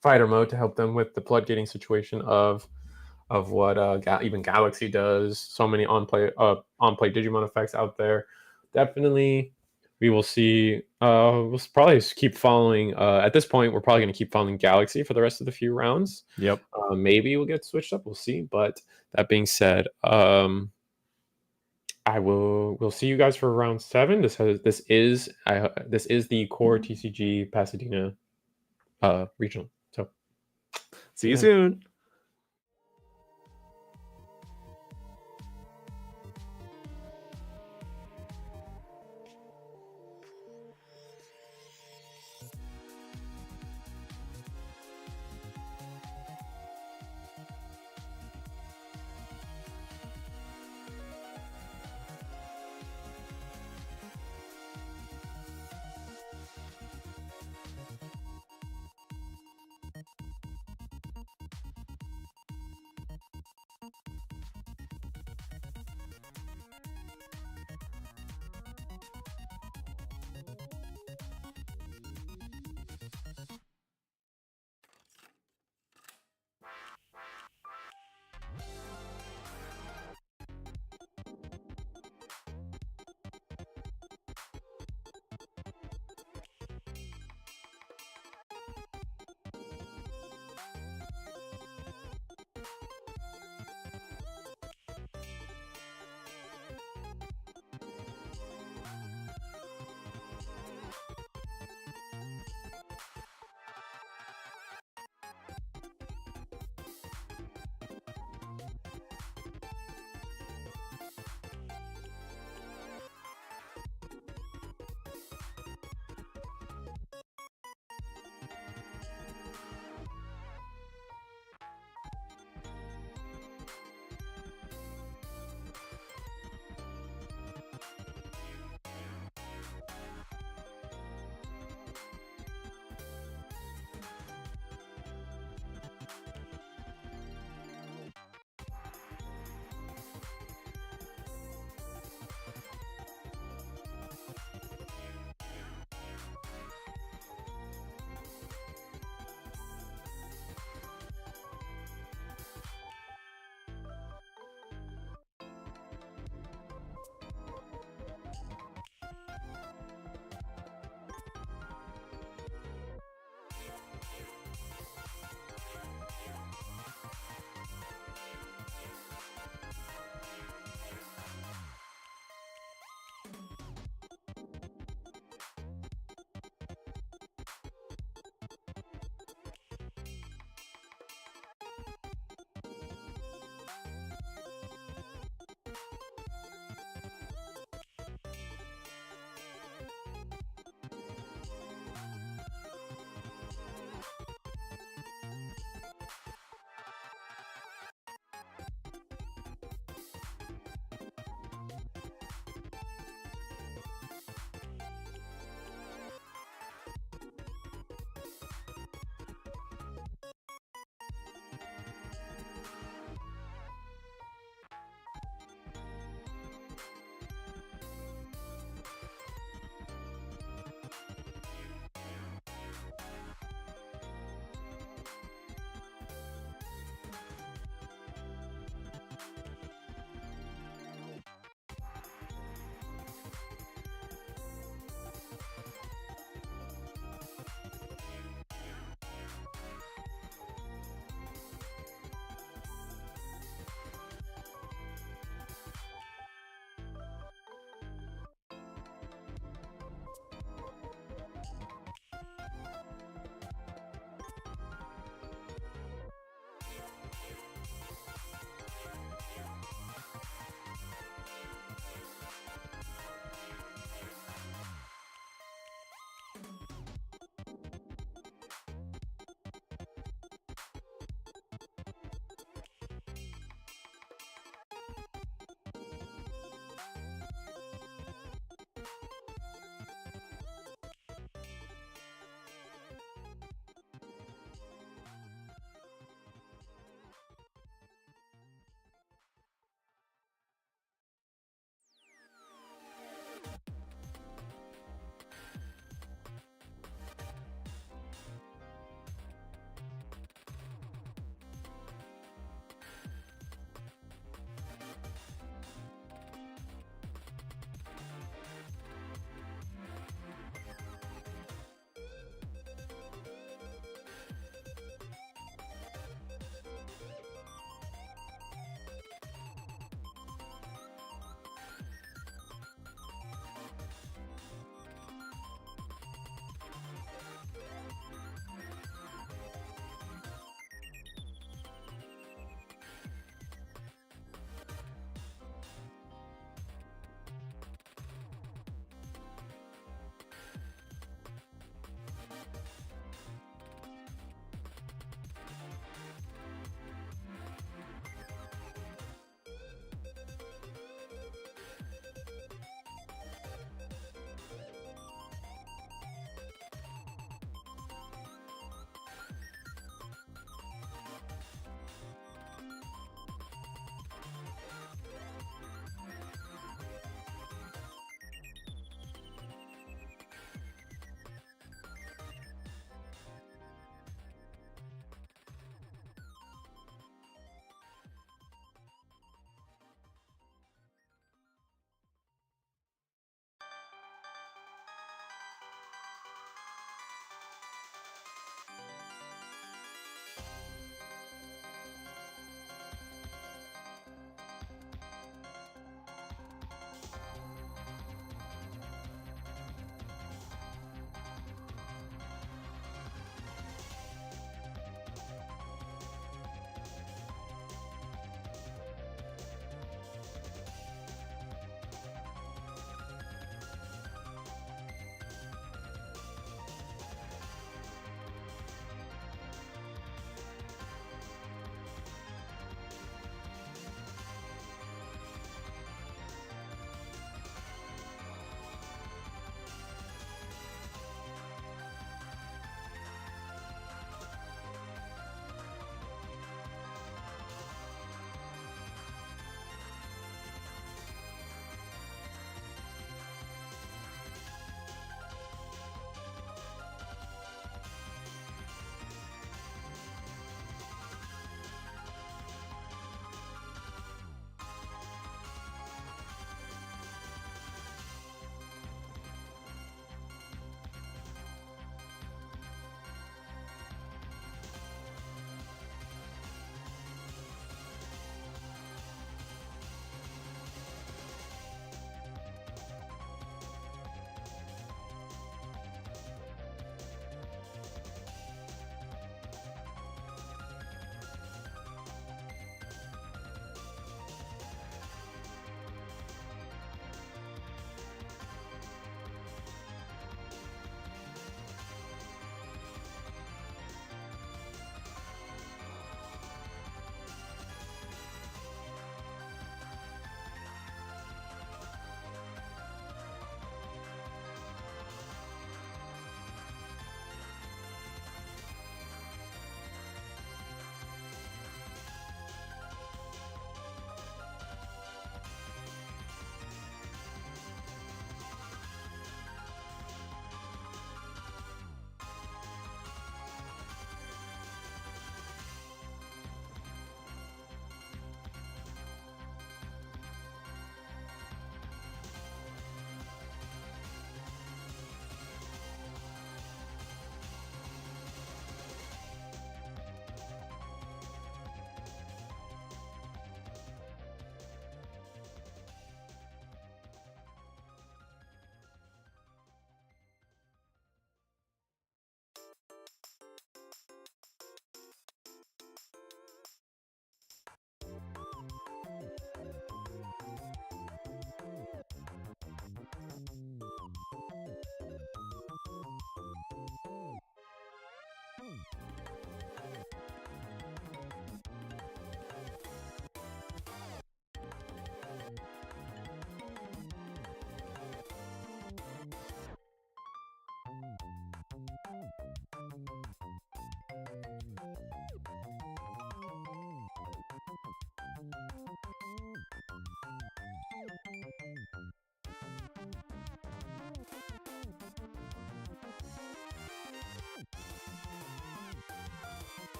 fighter mode to help them with the floodgating situation of what even Galaxy does. So many on play Digimon effects out there. Definitely, we will see. We'll probably keep following. At this point, we're probably going to keep following Galaxy for the rest of the few rounds. Yep. Maybe we'll get switched up. We'll see. But that being said, we'll see you guys for round 7. This is the CoreTCG Pasadena regional. So see you soon.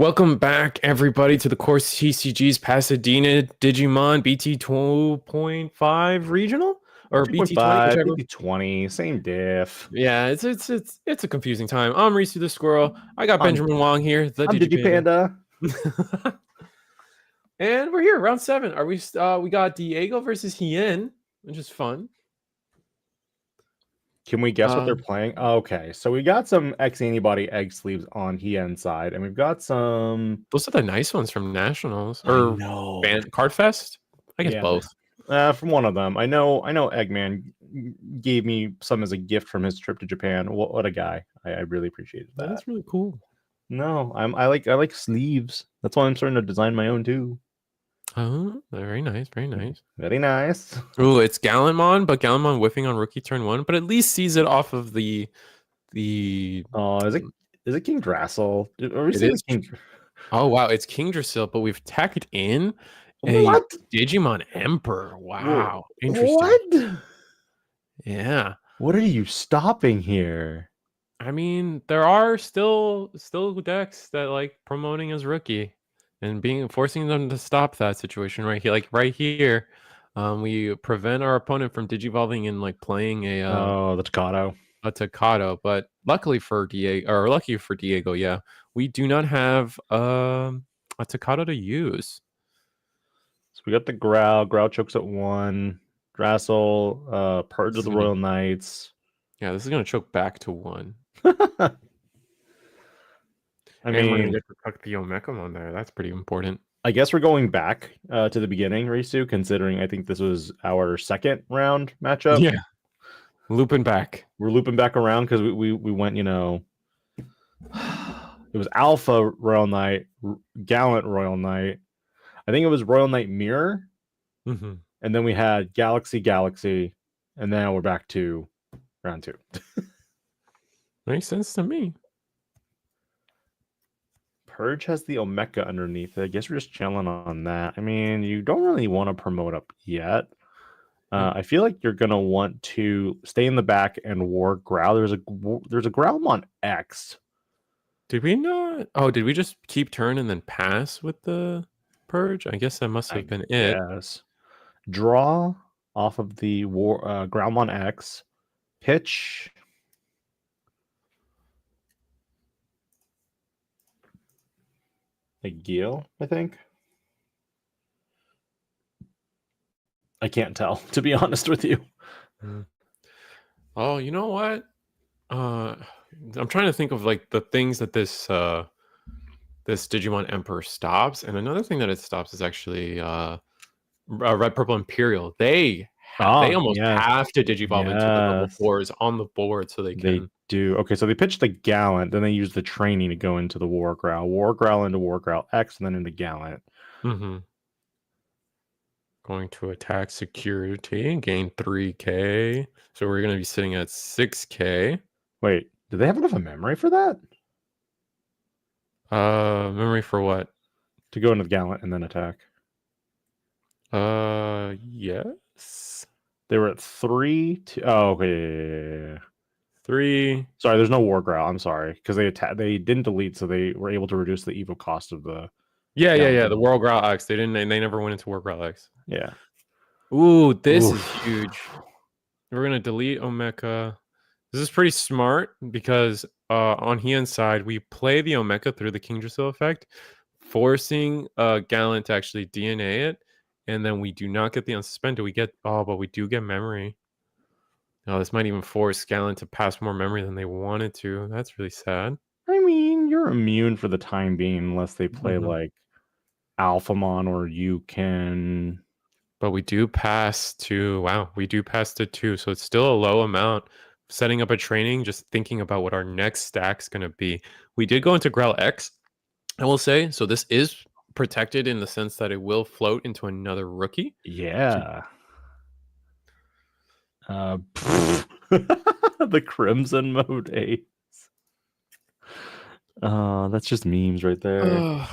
Welcome back, everybody, to the CoreTCG's Pasadena Digimon BT 2.5 regional or BT 20, 2.5, whichever. BT20, same diff. Yeah, it's a confusing time. I'm Reese the Squirrel. I got Benjamin Wong here, the I'm Digipanda. Digipanda. And we're here, round 7. Are we? We got Diego versus Hien, which is fun. Can we guess what they're playing? Okay, so we got some X antibody egg sleeves on Hien side, and we've got some. Those are the nice ones from Nationals I or know. Card Fest. I guess Yeah. both. From one of them. I know Eggman gave me some as a gift from his trip to Japan. What a guy. I really appreciated that. That's really cool. No, I like sleeves. That's why I'm starting to design my own too. Oh, very nice, very nice. Very nice. Ooh, it's Gallimon, but Gallimon whiffing on rookie turn 1, but at least sees it off of the. Oh, is it King Drassel? Are we It seeing is. King? Oh wow, it's King Drasil, but we've tacked in a What? Digimon Emperor. Wow, interesting. What? Yeah, What are you stopping here? I mean, there are still decks that like promoting as rookie and forcing them to stop that situation right here. Like right here, we prevent our opponent from digivolving and like playing a The Takato. a Takato. But lucky for Diego, yeah, we do not have a Takato to use. So we got the Growl. Growl chokes at 1. Drassel, Purge of the Royal Knights. Yeah, this is gonna choke back to 1. I And we're gonna mean, get to tuck the Omekamon there. That's pretty important. I guess we're going back to the beginning, Risu, considering I think this was our second round matchup. Yeah, looping back. We're looping back around because we went, it was Alpha Royal Knight, Gallant Royal Knight. I think it was Royal Knight Mirror. Mm-hmm. And then we had Galaxy, and now we're back to round 2. Makes sense to me. Purge has the Omeka underneath it. I guess we're just chilling on that. I mean, you don't really want to promote up yet. I feel like you're gonna want to stay in the back and war Growl. There's a Growlmon X. Did we not? Oh, did we just keep turn and then pass with the Purge? I guess that must have been it. Yes. Draw off of the Growlmon X. Pitch. A Gil, I think. I can't tell, to be honest with you. Oh, you know what? I'm trying to think of like the things that this Digimon Emperor stops, and another thing that it stops is actually Red Purple Imperial. They almost have to digivolve into the level 4s on the board so they can. They do. Okay, so they pitch the Gallant, then they use the training to go into the War Growl into War Growl X, and then into Gallant. Mm-hmm. Going to attack security, gain 3k. So we're going to be sitting at 6k. Wait, do they have enough of memory for that? Memory for what? To go into the Gallant and then attack. Yes. They were at 3. Oh, okay. 3. Sorry, there's no War Growl. I'm sorry, because they didn't delete, so they were able to reduce the Evo cost of the. Yeah. The World Growl X. They never went into World Growl X. Yeah. Ooh, this is huge. We're gonna delete Omeka. This is pretty smart because on Hien's side, we play the Omeka through the King Drasil effect, forcing Gallant to actually DNA it, and then we do not get the unsuspended. But we do get memory. Oh, this might even force Gallant to pass more memory than they wanted to. That's really sad. I mean, you're immune for the time being unless they play like Alphamon or you can. But we do pass to 2, so it's still a low amount. Setting up a training, just thinking about what our next stack's going to be. We did go into Growl X, I will say, so this is protected in the sense that it will float into another rookie. Yeah. The Crimson Mode Ace. That's just memes right there.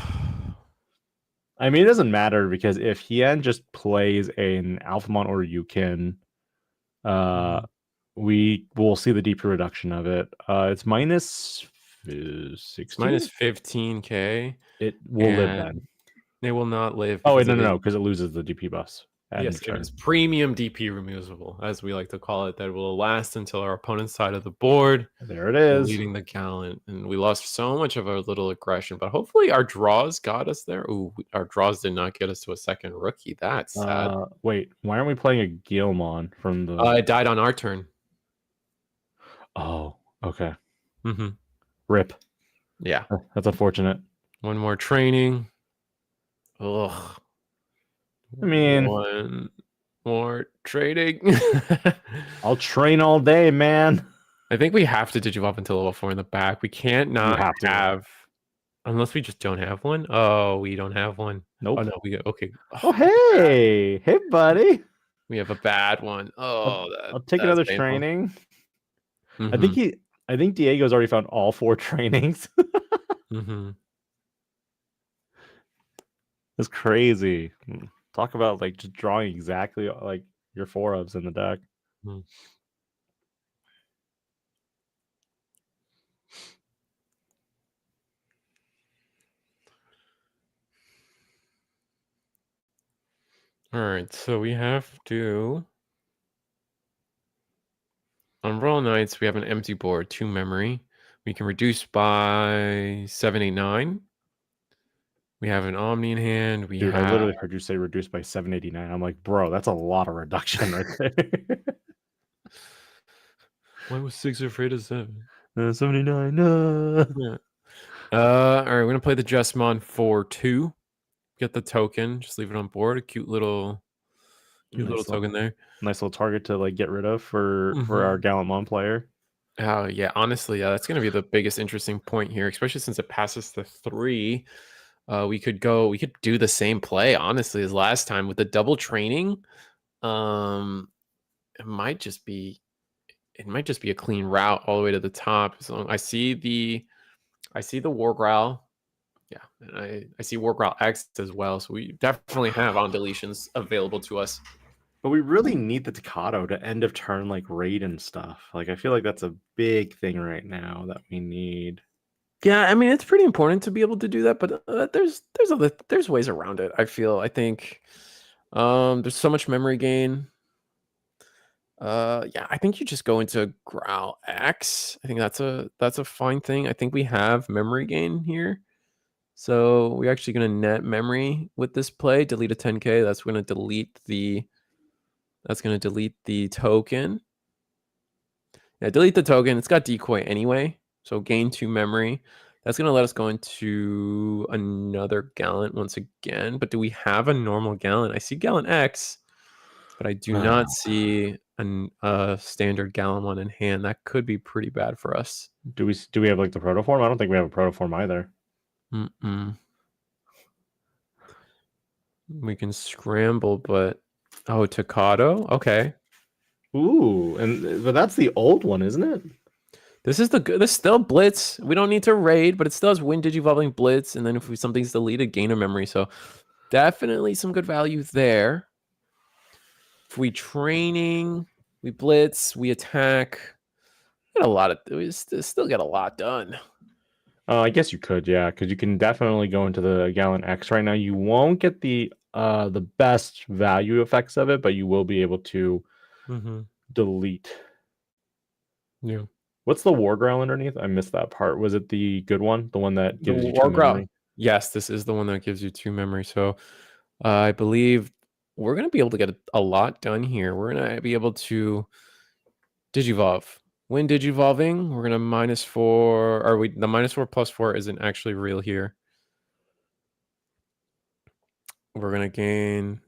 I mean, it doesn't matter because if Hien just plays an Alphamon or Yukin, we will see the DP reduction of it. It's minus is It's 16. minus 15k. It will live and then. They will not live. Oh, wait, because no, because it loses the DP bus. Yes, it is premium DP removable, as we like to call it, that will last until our opponent's side of the board. There it is. Leading the gallant. And we lost so much of our little aggression, but hopefully our draws got us there. Ooh, our draws did not get us to a second rookie. That's sad. Wait, why aren't we playing a Gilmon from the... It died on our turn. Oh, okay. Mm-hmm. Rip. Yeah. That's unfortunate. One more training. Ugh. I mean... One more trading. I'll train all day, man. I think we have to Digivolve until level 4 in the back. We can't not have... Unless we just don't have one. Oh, we don't have one. Nope. Oh, no, we okay. Oh, hey. Hey, buddy. We have a bad one. Oh, I'll take another training. Mm-hmm. I think Diego's already found all 4 trainings. Mm-hmm. That's crazy. Talk about like just drawing exactly like your 4-ups in the deck. Mm-hmm. All right, so we have to... On Royal Knights, we have an empty board, 2 memory. We can reduce by 7, 8, 9. We have an Omni in hand. Dude, I literally heard you say reduce by 789. I'm like, bro, that's a lot of reduction right there. Why was 6 afraid of 7? 79. No. Yeah. All right, we're gonna play the Jesmon for 2. Get the token. Just leave it on board. A cute little token there. Nice little target to like get rid of for our Gallantmon player. Oh yeah, honestly, yeah, that's gonna be the biggest interesting point here, especially since it passes the 3. We could do the same play, honestly, as last time with the double training. It might just be a clean route all the way to the top. So I see the War Growl. Yeah, and I see War Growl X as well. So we definitely have on deletions available to us. But we really need the Takato to end of turn like raid and stuff. Like I feel like that's a big thing right now that we need. Yeah, I mean it's pretty important to be able to do that, but there's ways around it. I think there's so much memory gain. Yeah, I think you just go into Growl X. I think that's a fine thing. I think we have memory gain here. So we're actually going to net memory with this play, delete a 10k. That's going to delete the token. Yeah, delete the token. It's got decoy anyway. So gain 2 memory. That's going to let us go into another Gallant once again. But do we have a normal Gallant? I see Gallant X, but I do not see a standard Gallant one in hand. That could be pretty bad for us. Do we have like the protoform? I don't think we have a protoform either. We can scramble, but Takato. Okay. Ooh, but that's the old one, isn't it? This is still Blitz. We don't need to raid, but it still has Wind Digivolving Blitz, and then if something's deleted, gain a memory. So definitely some good value there. If we training, we blitz, we attack. We still get a lot done. I guess you could, yeah, because you can definitely go into the Gallant X right now. You won't get the best value effects of it, but you will be able to delete. Yeah. What's the War Growl underneath? I missed that part. Was it the good one? The one that gives you 2 memory? Yes, this is the one that gives you 2 memory. So I believe we're going to be able to get a lot done here. We're going to be able to Digivolve. When Digivolving, we're going to -4. Or the -4 +4 isn't actually real here. We're going to gain...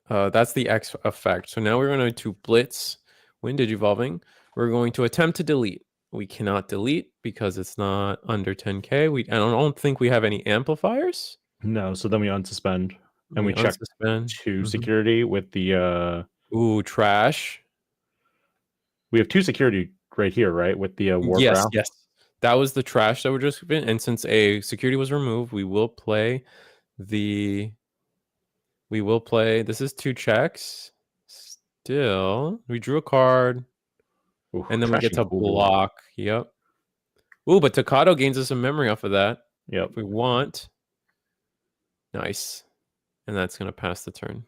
that's the X effect. So now we're going to blitz. When Digivolving, we're going to attempt to delete. We cannot delete because it's not under 10k. I don't think we have any amplifiers. No, so then we unsuspend. And we check unsuspend 2 security with the... Ooh, trash. We have 2 security right here, right? With the War Growl? Yes. That was the trash that we're just given. And since a security was removed, we will play the... This is 2 checks. Still, we drew a card. Ooh, and then we get to block. Yep. Ooh, but Tocado gains us some memory off of that. Yep. If we want. Nice. And that's going to pass the turn.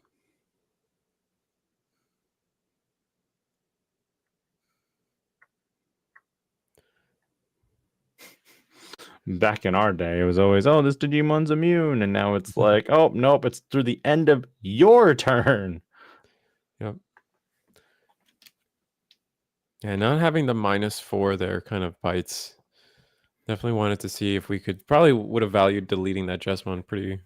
Back in our day, it was always, oh, this Digimon's immune. And now it's like, oh, nope, it's through the end of your turn. Yep. Yeah, not having the -4 there kind of bites. Definitely wanted to see if we could. Probably would have valued deleting that Jesmon pretty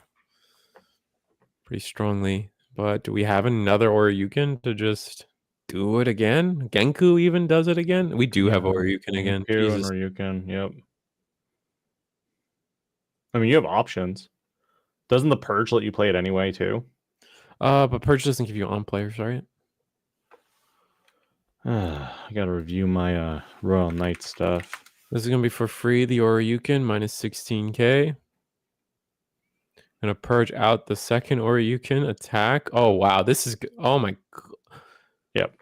strongly. But do we have another Oryukin to just do it again? Genku even does it again? We do have Oryukin again. Jesus. Or you can, yep. I mean, you have options. Doesn't the Purge let you play it anyway, too? But Purge doesn't give you on players, right? I gotta review my Royal Knight stuff. This is gonna be for free. The Oryukin -16k. Gonna purge out the second Oryukin attack. Oh wow, this is oh my. Yep,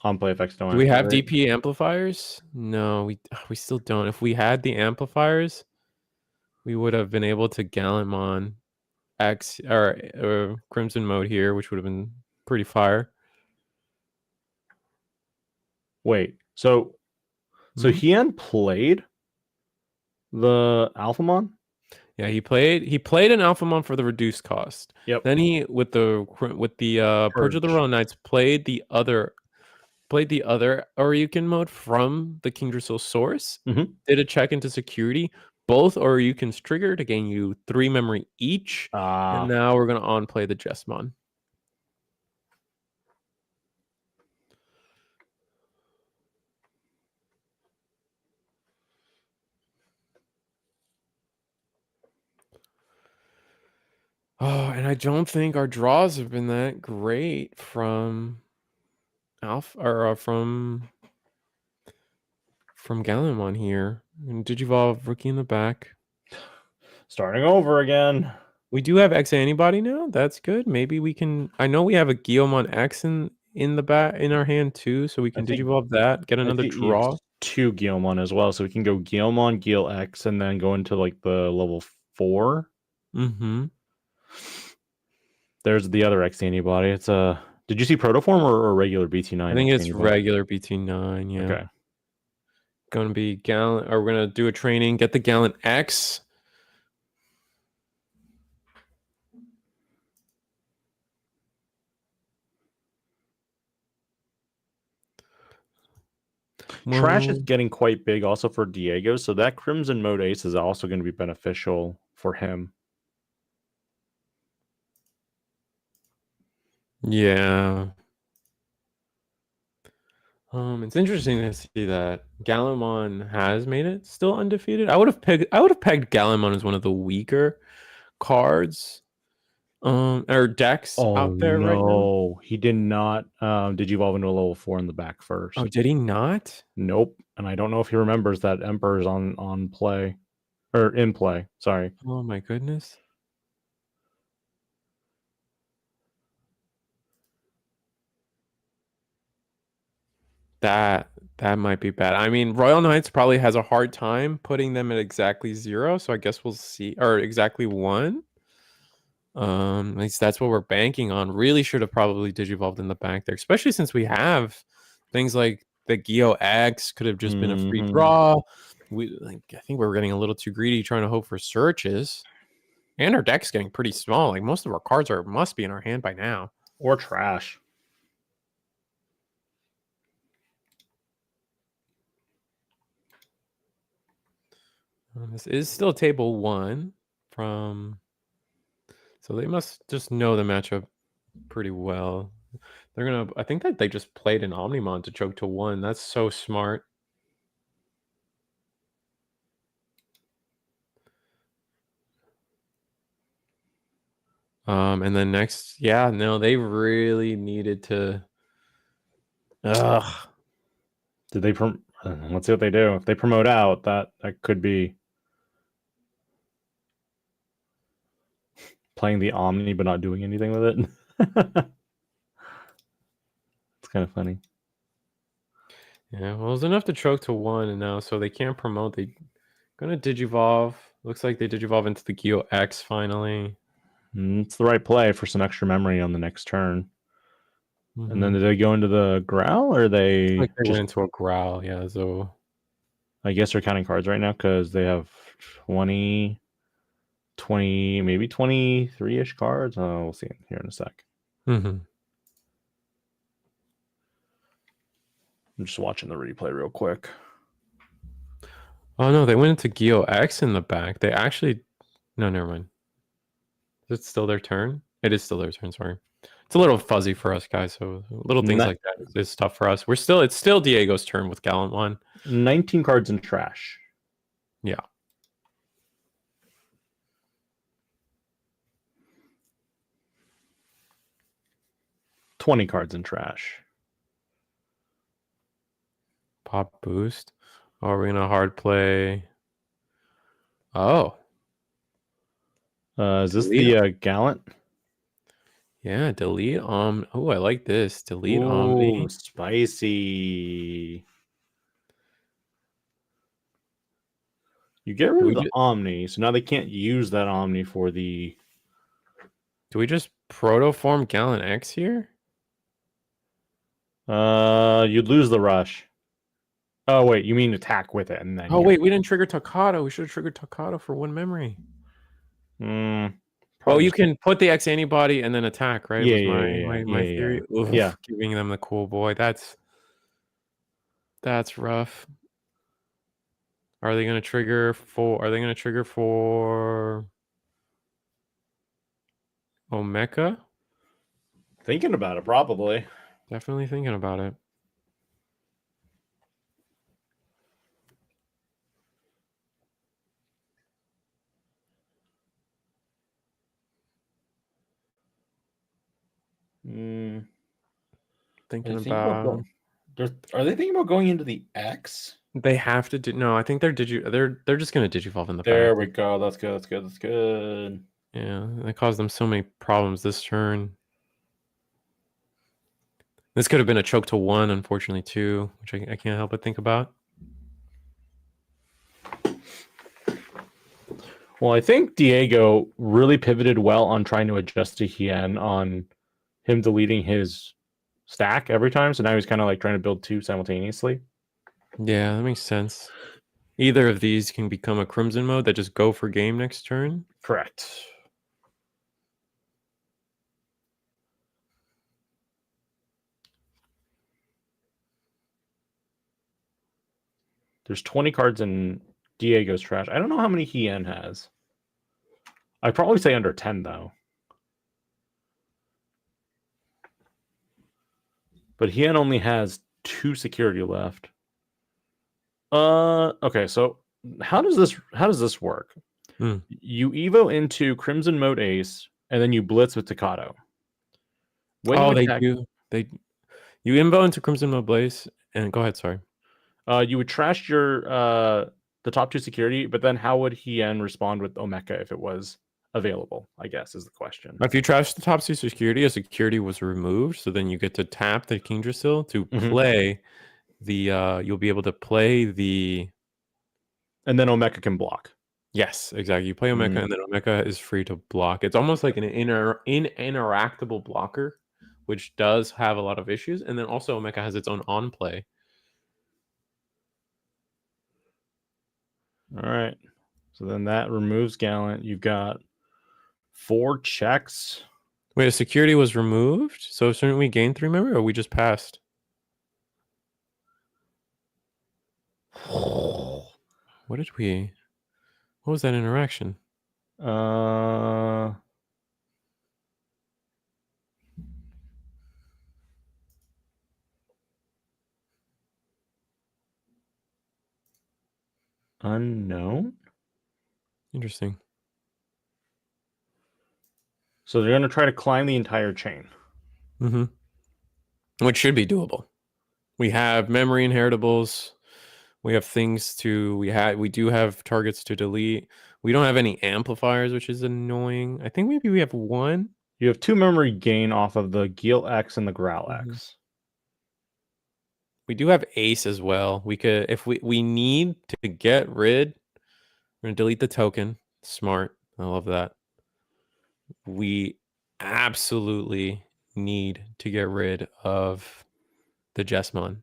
on play effects don't. Do we have DP amplifiers? No, we still don't. If we had the amplifiers, we would have been able to Gallantmon X or Crimson mode here, which would have been pretty fire. Wait, so Hien played the Alphamon? Yeah, he played an Alphamon for the reduced cost. Yep. Then he with the Purge of the Royal Knights played the other Oryukin mode from the King Drasil source. Mhm. Did a check into security. Both Oryukins trigger to gain you 3 memory each. And now we're gonna on play the Jesmon. Oh, and I don't think our draws have been that great from Alpha or from Gallantmon here. And Digivolve rookie in the back. Starting over again. We do have X antibody now. That's good. Maybe we can. I know we have a Guilmon X in the back in our hand too, so we can Digivolve that. Get another draw. 2 Guilmon as well, so we can go Guilmon, Gil X, and then go into like the level 4. Mm-hmm. There's the other X antibody. It's a. Did you see Protoform or regular BT9? I think it's regular BT9. Yeah. Okay. Going to be Gallant. Or we're gonna do a training. Get the Gallant X. Trash is getting quite big also for Diego, so that Crimson Mode Ace is also going to be beneficial for him. Yeah. It's interesting to see that Gallantmon has made it still undefeated. I would have pegged Gallantmon as one of the weaker cards. Or decks out there right now. No, he did not. Did you evolve into a level 4 in the back first? Oh, did he not? Nope. And I don't know if he remembers that Emperor's on play. Or in play, sorry. Oh my goodness. That might be bad. I mean, Royal Knights probably has a hard time putting them at exactly 0, so I guess we'll see. Or exactly 1. At least that's what we're banking on. Really should have probably Digivolved in the back there, especially since we have things like the Geo X could have just been a free draw. I think we're getting a little too greedy trying to hope for searches. And our deck's getting pretty small. Like most of our cards must be in our hand by now. Or trash. This is still table 1 from. So they must just know the matchup pretty well. They're gonna. I think that they just played an Omnimon to choke to 1. That's so smart. And then next, yeah, no, they really needed to. Ugh. Did they? Let's see what they do. If they promote out, that could be playing the Omni but not doing anything with it. It's kind of funny. Yeah, well, it was enough to choke to 1, and now so they can't promote. Gonna digivolve. Looks like they digivolve into the Geo X finally. It's the right play for some extra memory on the next turn. And then Mhm. did they go into the growl, or they Like they just? went into a growl, yeah. So I guess they're counting cards right now because they have 20, maybe 23-ish cards. We'll see here in a sec. mhm. I'm just watching the replay real quick. Oh no, they went into Geo X in the back. They actually no, never mind. Is it still their turn? It is still their turn, sorry. It's a little fuzzy for us guys, so little things like that is tough for us. It's still Diego's turn with Gallant One. 19 cards in trash. Yeah. $20 cards in trash. Pop boost. Oh, are we gonna hard play? Oh. Is this Delete the Gallant? Yeah, delete oh, I like this. Delete Omni. Ooh, spicy. You get rid of the Omni, so now they can't use that Omni for the... Do we just protoform Gallant X here? You'd lose the rush. Oh, wait, you mean attack with it, and then... Oh, wait, we didn't trigger Tocado. We should have triggered Tocado for 1 memory. Oh, you can put the X antibody and then attack, right? Yeah, My theory. Oof, yeah. Giving them the cool boy. That's rough. Are they gonna trigger for Omeka? Thinking about it, probably. Definitely thinking about it. Thinking about are they thinking about going into the X? they have to do no, I think they're just gonna digivolve in the There back. we go. That's good. That's good. That's good. Yeah, that caused them so many problems this turn. This could have been a choke to 1, unfortunately, too, which I can't help but think about. Well, I think Diego really pivoted well on trying to adjust to Hien on him deleting his stack every time. So now he's kind of like trying to build 2 simultaneously. Yeah, that makes sense. Either of these can become a Crimson mode that just go for game next turn. Correct. There's 20 cards in Diego's trash. I don't know how many Hien has. I'd probably say under 10, though. But Hien only has 2 security left. Okay, so how does this work? You Evo into Crimson Mode Ace, and then you blitz with Tocado. You invo into Crimson Mode Blaze, and go ahead, sorry. You would trash your the top 2 security, but then how would Hien respond with Omeka if it was available, I guess, is the question. If you trash the top 2 security, a security was removed, so then you get to tap the Kingdrasil to play the you'll be able to play the... And then Omeka can block. Yes, exactly. You play Omeka, and then Omeka is free to block. It's almost like an interactable blocker, which does have a lot of issues. And then also Omeka has its own on play. All right. So then that removes Gallant. You've got 4 checks. Wait, a security was removed? So shouldn't we gain 3 memory, or we just passed? What was that interaction? Unknown. Interesting. So they're going to try to climb the entire chain. Which should be doable. We have memory inheritables. We have things to... We do have targets to delete. We don't have any amplifiers, which is annoying. I think maybe we have 1. You have 2 memory gain off of the Geel X and the Growl X. We do have Ace as well. We could, if we need to get rid We're gonna delete the token. Smart. I love that. We absolutely need to get rid of the Jessmon.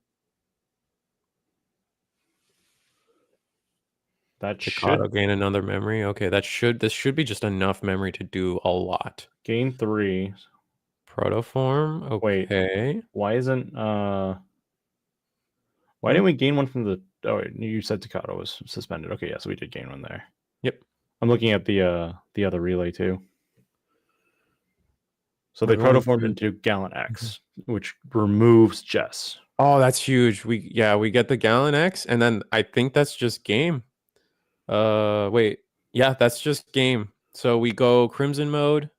That Takado should gain another memory. Okay, this should be just enough memory to do a lot. gain 3. Protoform. Wait. Okay. Why isn't why didn't we gain one from the wait, you said Takado was suspended. Okay, yeah, so we did gain one there. Yep. I'm looking at the other relay too. So We're they going protoformed to- into Gallant X, which removes Jess. Oh, that's huge. We get the Gallon X, and then I think that's just game. Wait. Yeah, that's just game. So we go Crimson mode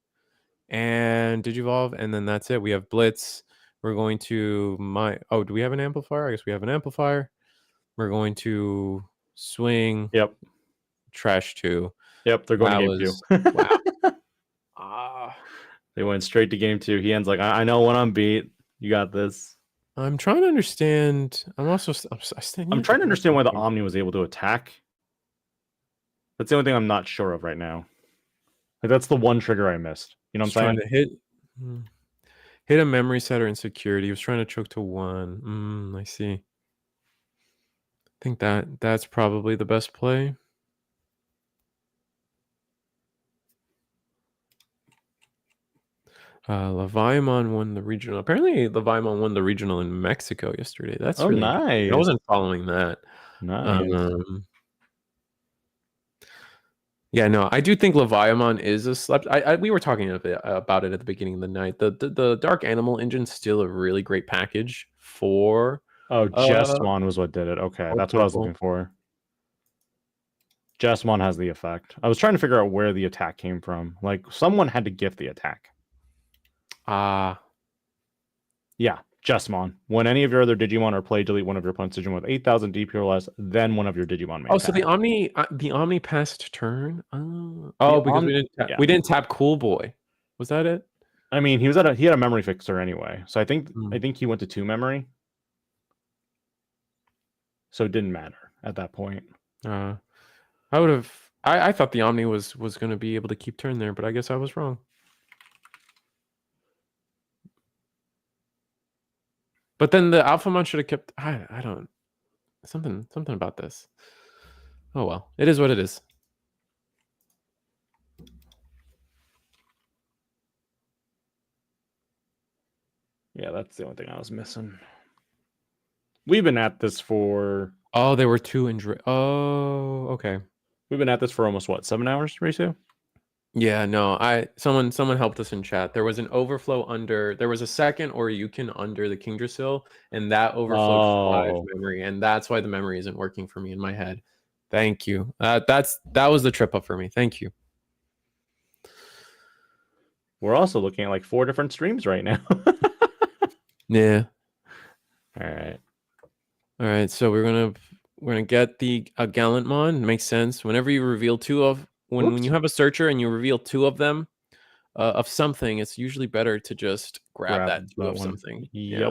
and Digivolve, and then that's it. We have Blitz. We're going to do we have an amplifier? I guess we have an amplifier. We're going to swing. Yep. Trash 2. Yep, they're going That to game was- 2. Wow. They went straight to game 2. He ends like, I know when I'm beat. You got this. I'm trying to understand. I'm trying to understand why the Omni was able to attack. That's the only thing I'm not sure of right now. Like that's the one trigger I missed. You know what I'm saying? Trying to hit a memory setter in security. He was trying to choke to 1. I see. I think that's probably the best play. Leviamon won the regional. Apparently, Leviamon won the regional in Mexico yesterday. That's really nice. I wasn't following that. Nice. Yeah, no, I do think Leviamon is a slept. We were talking a bit about it at the beginning of the night. The Dark Animal engine's still a really great package for. Jessmon was what did it. Okay, that's what I was looking for. Jessmon has the effect. I was trying to figure out where the attack came from. Like someone had to gift the attack. Yeah, Jessmon. When any of your other Digimon are played, delete one of your opponent's Digimon with 8,000 DP or less, then one of your Digimon may So the Omni passed turn. Because we didn't tap Cool Boy. Was that it? I mean, he had a memory fixer anyway, so I think he went to 2 memory. So it didn't matter at that point. I would have. I thought the Omni was going to be able to keep turn there, but I guess I was wrong. But then the Alphamon should have kept. I don't. Something about this. Oh well, it is what it is. Yeah, that's the only thing I was missing. We've been at this for. Oh, there were 2 in. Oh, okay. We've been at this for almost what, 7 hours, Risu? Yeah, no. Someone helped us in chat. There was an overflow under. There was a second Oryukin under the Kingdrasil, and that overflowed 5 memory, and that's why the memory isn't working for me in my head. Thank you. That was the trip up for me. Thank you. We're also looking at like 4 different streams right now. Yeah. All right. So we're gonna get the Gallantmon. Makes sense. Whenever you reveal 2 of when you have a searcher and you reveal 2 of them of something, it's usually better to just grab that 2 of something. Yep. Yeah.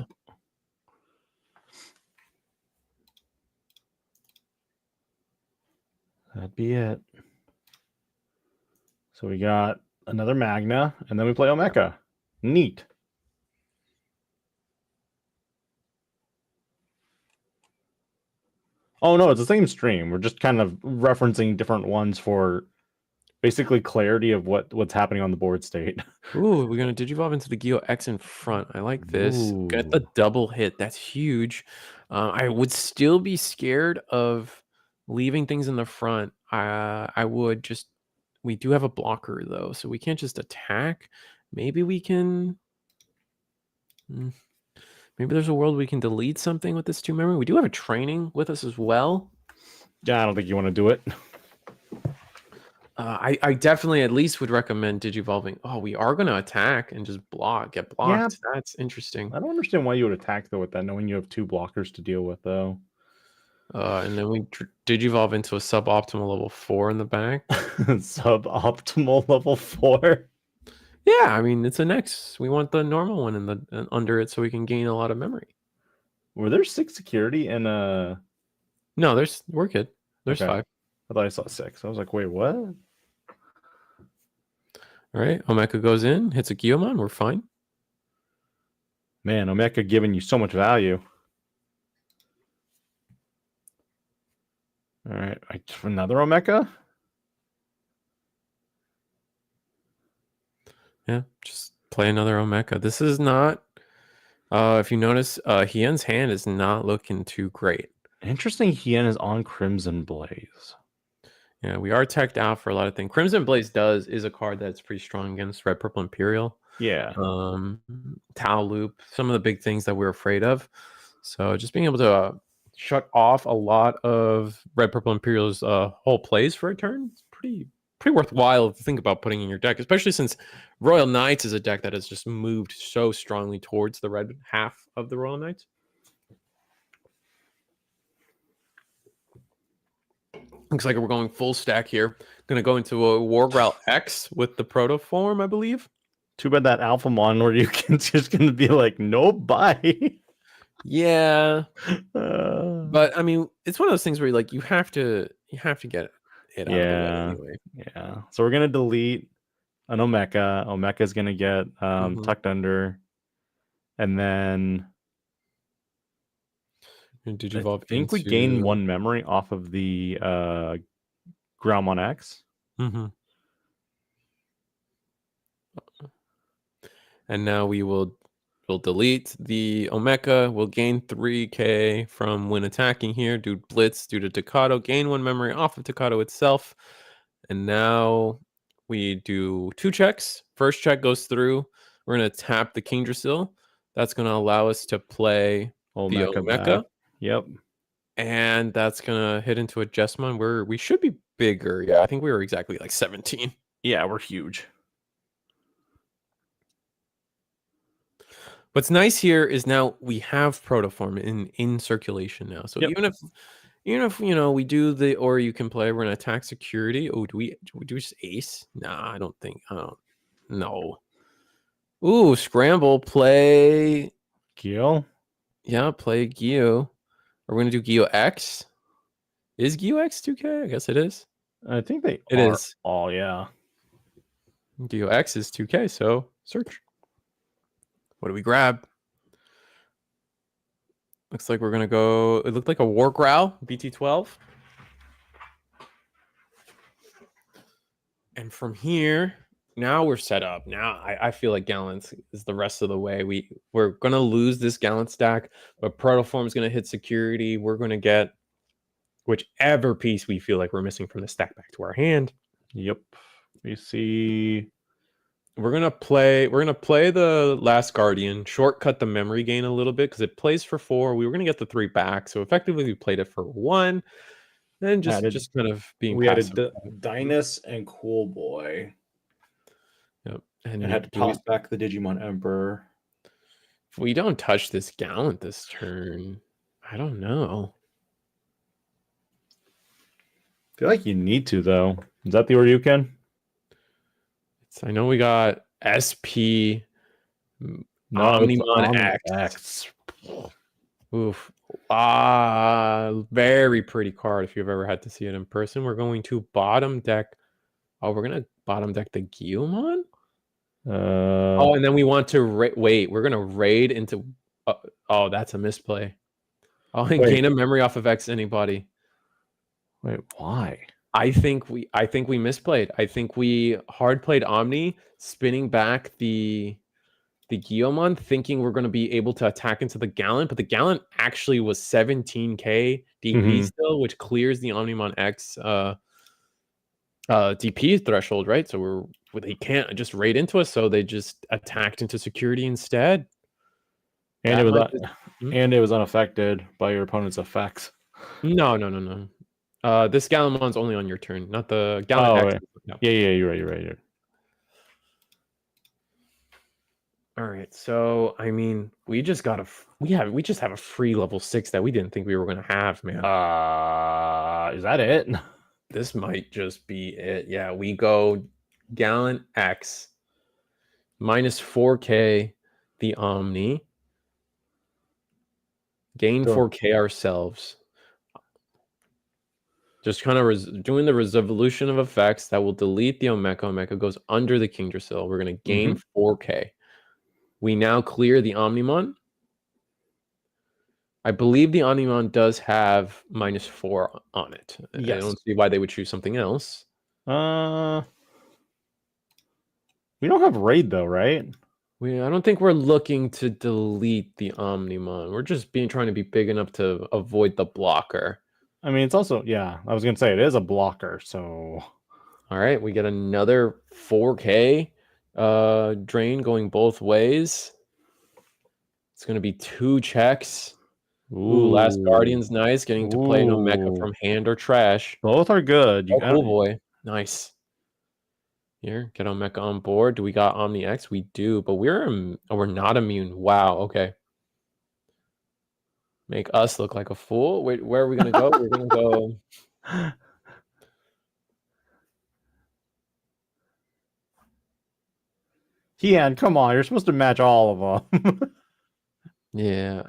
That'd be it. So we got another Magna, and then we play Omeka. Neat. Oh no, it's the same stream. We're just kind of referencing different ones for basically clarity of what's happening on the board state. Ooh, we're gonna Digivolve into the Geo X in front. I like this. Get the double hit. That's huge. I would still be scared of leaving things in the front. I would just. We do have a blocker though, so we can't just attack. Maybe we can. Maybe there's a world we can delete something with this 2 memory. We do have a training with us as well. Yeah, I don't think you want to do it. I definitely at least would recommend Digivolving. Oh, we are going to attack and just get blocked. Yeah. That's interesting. I don't understand why you would attack though with that, knowing you have 2 blockers to deal with though. And then we Digivolve into a suboptimal level 4 in the back. Suboptimal level 4? Yeah, I mean, it's an X. We want the normal one in the under it so we can gain a lot of memory. Were there 6 security and No, we're good. There's 5. I thought I saw 6. I was like, wait, what? All right, Omeka goes in, hits a Guillemon. We're fine. Man, Omeka giving you so much value. All right, another Omeka? Yeah, just play another Omeka. This is not. If you notice, Hien's hand is not looking too great. Interesting, Hien is on Crimson Blaze. Yeah, we are teched out for a lot of things. Crimson Blaze is a card that's pretty strong against Red Purple Imperial. Yeah. Tau Loop, some of the big things that we're afraid of. So just being able to shut off a lot of Red Purple Imperial's whole plays for a turn, it's pretty worthwhile to think about putting in your deck, especially since Royal Knights is a deck that has just moved so strongly towards the red half of the Royal Knights. Looks like we're going full stack here. Going to go into a War Growl X with the Proto form, I believe. Too bad that Alphamon where you can just going to be like, no, bye. Yeah. But I mean, it's one of those things where you have to get it out of the way anyway. Yeah. So we're going to delete an Omeka. Omeka is going to get tucked under. And then Digivolve I think we gain 1 memory off of the Growlmon X. Mm-hmm. And now we'll delete the Omeka. We'll gain 3k from when attacking here. Do Blitz due to Takato. Gain 1 memory off of Takato itself. And now we do 2 checks. First check goes through. We're going to tap the Kingdrasil. That's going to allow us to play the Omeka. Yep. And that's going to hit into a Jessamon where we should be bigger. Yeah, I think we were exactly like 17. Yeah, we're huge. What's nice here is now we have Protoform in circulation now. So even if we do the or you can play, we're gonna attack security. Oh, do we just ace? Nah, I don't think. No. Ooh, scramble, play Geo. Yeah, play Geo. Are we gonna do Geo X? Is Geo X 2K? I guess it is. I think it is. Oh yeah. Geo X is 2K, so search. What do we grab? Looks like we're going to go... It looked like a War Growl, BT12. And from here, now we're set up. Now I feel like Gallant is the rest of the way. We're going to lose this Gallant stack, but Protoform is going to hit security. We're going to get whichever piece we feel like we're missing from the stack back to our hand. Yep. We see... We're gonna play the Last Guardian, shortcut the memory gain a little bit because it plays for 4. We were gonna get the 3 back, so effectively we played it for 1, and just kind of being. We passive. added Dynus and Cool Boy. Yep, and had to toss back the Digimon Emperor. If we don't touch this Gallant this turn, I don't know. I feel like you need to though. Is that the Oryuken? I know we got SP Omnimon X. Oof. Very pretty card if you've ever had to see it in person. We're going to bottom deck. Oh, we're going to bottom deck the Guillemon? And then we want to wait. We're going to raid into... oh, that's a misplay. Oh, and gain a memory off of X anybody. Wait, why? I think we misplayed. I think we hard played Omni, spinning back the Guillemon, thinking we're going to be able to attack into the Gallant, but the Gallant actually was 17k DP still, which clears the Omnimon X DP threshold, right? So they can't just raid into us, so they just attacked into security instead. And it was unaffected by your opponent's effects. No. This Gallemon's only on your turn, not the Gallant X. Right. No. Yeah, you're right. All right, so I mean, we just have a free level 6 that we didn't think we were gonna have, man. Is that it? This might just be it. Yeah, we go Gallant X minus 4k the Omni, gain 4k ourselves. Just kind of doing the resolution of effects that will delete the Omeka. Omeka goes under the Kingdrasil. We're going to gain 4K. We now clear the Omnimon. I believe the Omnimon does have -4 on it. Yes. I don't see why they would choose something else. We don't have raid though, right? I don't think we're looking to delete the Omnimon. We're just trying to be big enough to avoid the blocker. I mean, it's also, yeah, I was going to say it is a blocker, so. All right, we get another 4K drain going both ways. It's going to be 2 checks. Ooh, Last Guardian's nice. Getting to play no mecha from hand or trash. Both are good. Oh, cool boy. Nice. Here, get Omeka on board. Do we got Omni X? We do, but we're not immune. Wow, okay. Make us look like a fool. Wait, where are we going to go? We're going to go... Tian, come on. You're supposed to match all of them. Yeah,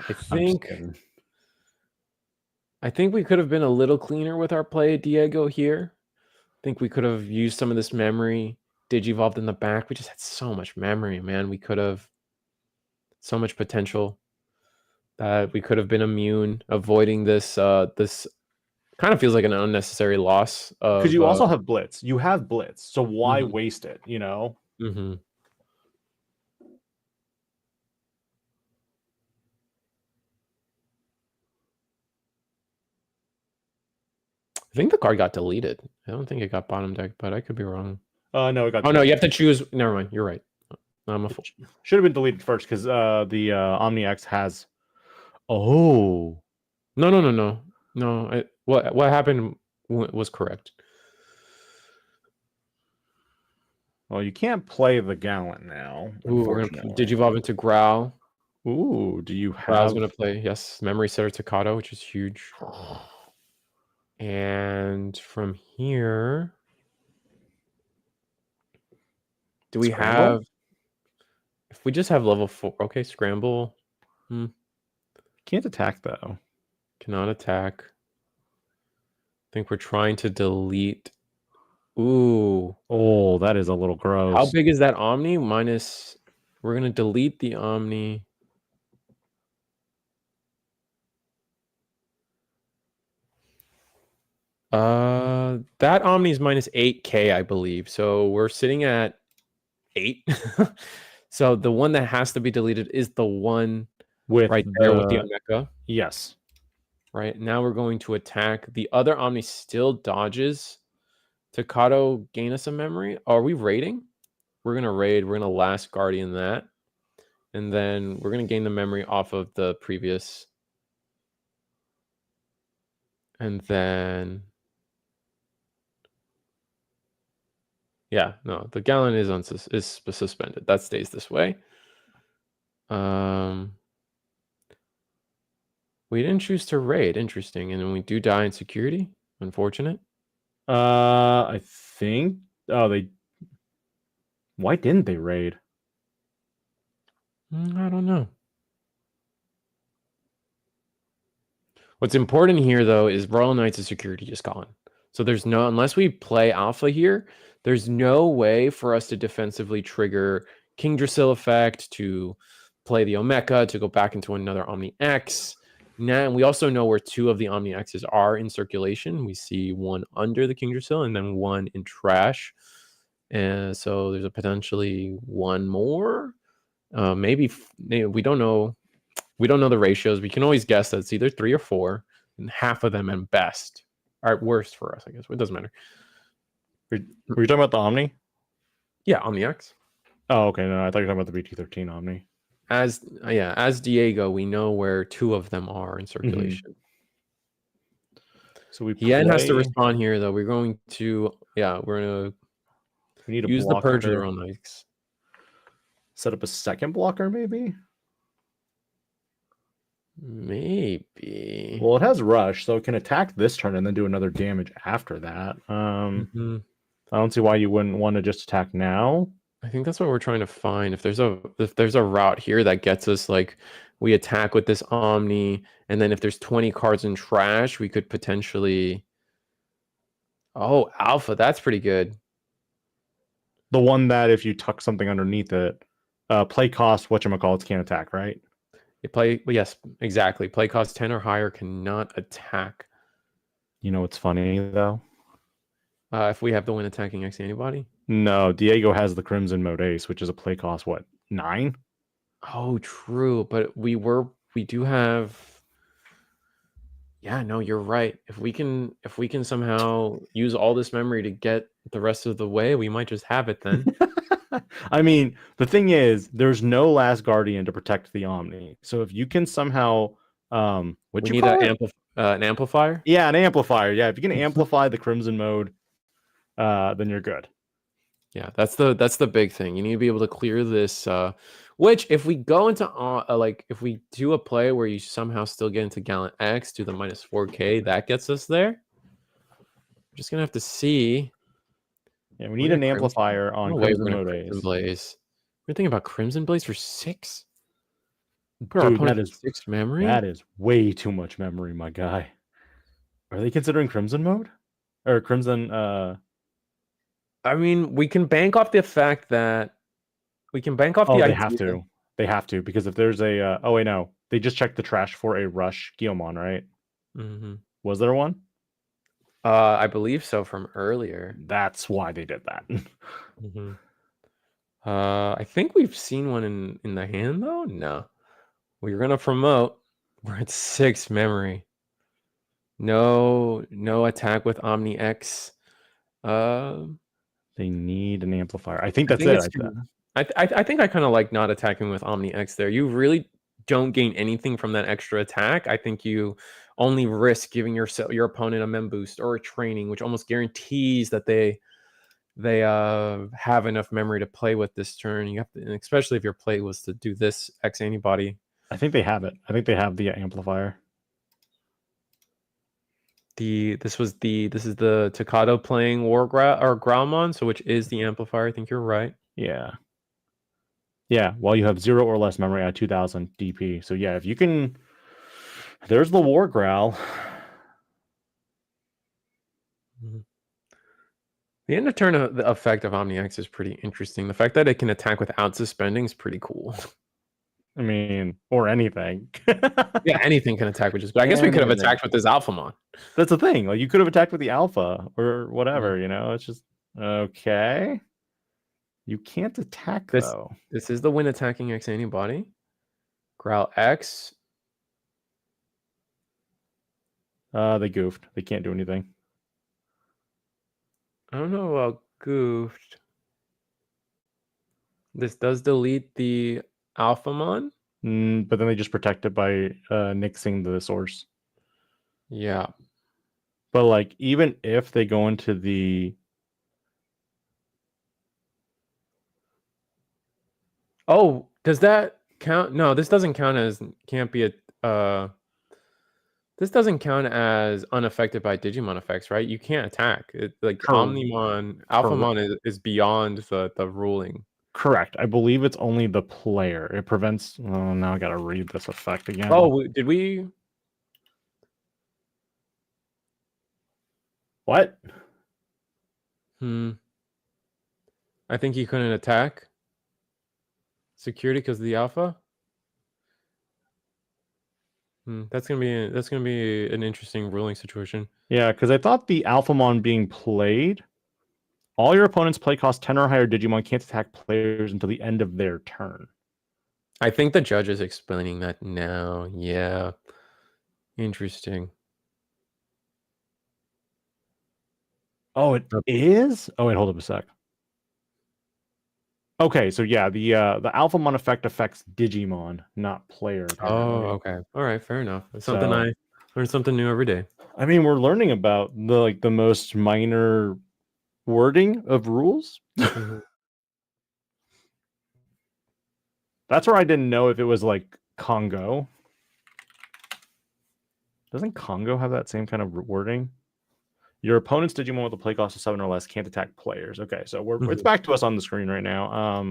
I think we could have been a little cleaner with our play, Diego, here. I think we could have used some of this memory, Digivolved in the back. We just had so much memory, man. We could have so much potential that we could have been immune, avoiding this. This kind of feels like an unnecessary loss. Because you also have Blitz. You have Blitz, so why waste it, you know? I think the card got deleted. I don't think it got bottom deck, but I could be wrong. No, it got. Oh no, you have to choose. Never mind. You're right. I'm a fool. Should have been deleted first because the Omni X has. Oh. No. What happened was correct. Well, you can't play the Gallant now. Ooh, we're gonna Digivolve into Growl. Ooh, do you have? Growl's gonna play. Yes, Memory Setter Tocado, which is huge. And from here, do we have? If we just have level 4, okay, Scramble. Can't attack though. Cannot attack. I think we're trying to delete. Ooh. Oh, that is a little gross. How big is that Omni? Minus. We're gonna delete the Omni. That Omni is minus 8K, I believe. So we're sitting at 8. So the one that has to be deleted is the one with right there with the Omeka. Yes. Right. Now we're going to attack. The other Omni still dodges. Tocado gain us a memory. Are we raiding? We're going to raid. We're going to Last Guardian that. And then we're going to gain the memory off of the previous. And then... Yeah, no, the Gallant is suspended. That stays this way. We didn't choose to raid. Interesting. And then we do die in security. Unfortunate. I think. Oh, they. Why didn't they raid? I don't know. What's important here, though, is Royal Knights of Security just gone. So there's no, unless we play Alpha here, there's no way for us to defensively trigger Kingdrasil effect, to play the Omeka, to go back into another Omni X. Now, and we also know where 2 of the Omni X's are in circulation. We see one under the Kingdrasil and then one in trash. And so there's a potentially one more. Maybe we don't know. We don't know the ratios. We can always guess that it's either 3 or 4, and half of them at best are at worst for us, I guess. It doesn't matter. Were you talking about the Omni? Yeah, Omni X. Oh, okay. No, I thought you were talking about the BT20 Omni. As Diego, we know where 2 of them are in circulation. So Yen has to respond here, though. We're going to, we need to use the Purge of the Royal Knights. Set up a second blocker, maybe? Maybe. Well, it has Rush, so it can attack this turn and then do another damage after that. I don't see why you wouldn't want to just attack now. I think that's what we're trying to find. If there's a route here that gets us, like, we attack with this Omni, and then if there's 20 cards in trash, we could potentially Oh, Alpha, that's pretty good. The one that if you tuck something underneath it, play cost, whatchamacallits can't attack, right? You play, yes, exactly. Play cost 10 or higher cannot attack. You know what's funny though? If we have the win attacking X antibody. No, Diego has the Crimson Mode Ace, which is a play cost, what, 9? Oh, true. But we do have. Yeah, no, you're right. If we can somehow use all this memory to get the rest of the way, we might just have it then. I mean, the thing is, there's no Last Guardian to protect the Omni. So if you can somehow, We what'd you need call it? an amplifier. Yeah, an amplifier. Yeah, if you can amplify the Crimson Mode, then you're good. Yeah, that's the big thing. You need to be able to clear this. Which, if we go into if we do a play where you somehow still get into Gallant X to the -4K, that gets us there. We're just gonna have to see. Yeah, we need an amplifier on No way Crimson we're gonna Mode Crimson Ace. Blaze. We're thinking about Crimson Blaze for 6. Put our Dude, opponent that at is 6 memory. That is way too much memory, my guy. Are they considering Crimson Mode? Or Crimson, I mean, we can bank off the fact that we can bank off oh, the they idea. have to. They have to, because if there's a oh wait, no. They just checked the trash for a Rush Guilmon, right? Mm-hmm. Was there one? I believe so from earlier. That's why they did that. Mm-hmm. I think we've seen one in the hand though. No, we're gonna promote. We're at 6 memory. No attack with Omni X. They need an amplifier. I think I that's think it. I think I kind of like not attacking with Omni X there. You really don't gain anything from that extra attack. I think you only risk giving your opponent a mem boost or a training, which almost guarantees that they have enough memory to play with this turn. You have to, and especially if your play was to do this X antibody. I think they have it. I think they have the amplifier. This is the Takado playing Growlmon, so which is the amplifier. I think you're right. Yeah. Yeah, while you have 0 or less memory at 2000 DP. So yeah, if you can, there's the War Growl. Mm-hmm. The end of turn the effect of Omni X is pretty interesting. The fact that it can attack without suspending is pretty cool. I mean, or anything. Yeah, anything can attack with just. But I guess we could have attacked with this Alphamon. That's the thing. Like you could have attacked with the Alpha or whatever. You know, it's just okay. You can't attack though. This is the win attacking X antibody. Growl X. They goofed. They can't do anything. I don't know about goofed. This does delete the Alphamon. But then they just protect it by nixing the source. Yeah. But like, even if they go into the... Oh, does that count? No, this doesn't count as, can't be a... This doesn't count as unaffected by Digimon effects, right? You can't attack. Like Omnimon, Alphamon is beyond the ruling. Correct. I believe it's only the player. It prevents... Oh, now I gotta read this effect again. Oh, did we... What? I think he couldn't attack security because of the alpha. That's gonna be an interesting ruling situation. Yeah, because I thought the Alphamon being played, all your opponents play cost 10 or higher Digimon can't attack players until the end of their turn. I think the judge is explaining that now. Yeah. Interesting. Oh, it is? Oh, wait, hold up a sec. Okay, so yeah, the Alphamon effect affects Digimon, not player. Apparently. Oh, okay. All right, fair enough. It's something I learn something new every day. I mean, we're learning about the most minor wording of rules. That's where I didn't know if it was like Congo. Doesn't Congo have that same kind of wording? Your opponent's Digimon with a play cost of 7 or less can't attack players. Okay, so it's back to us on the screen right now.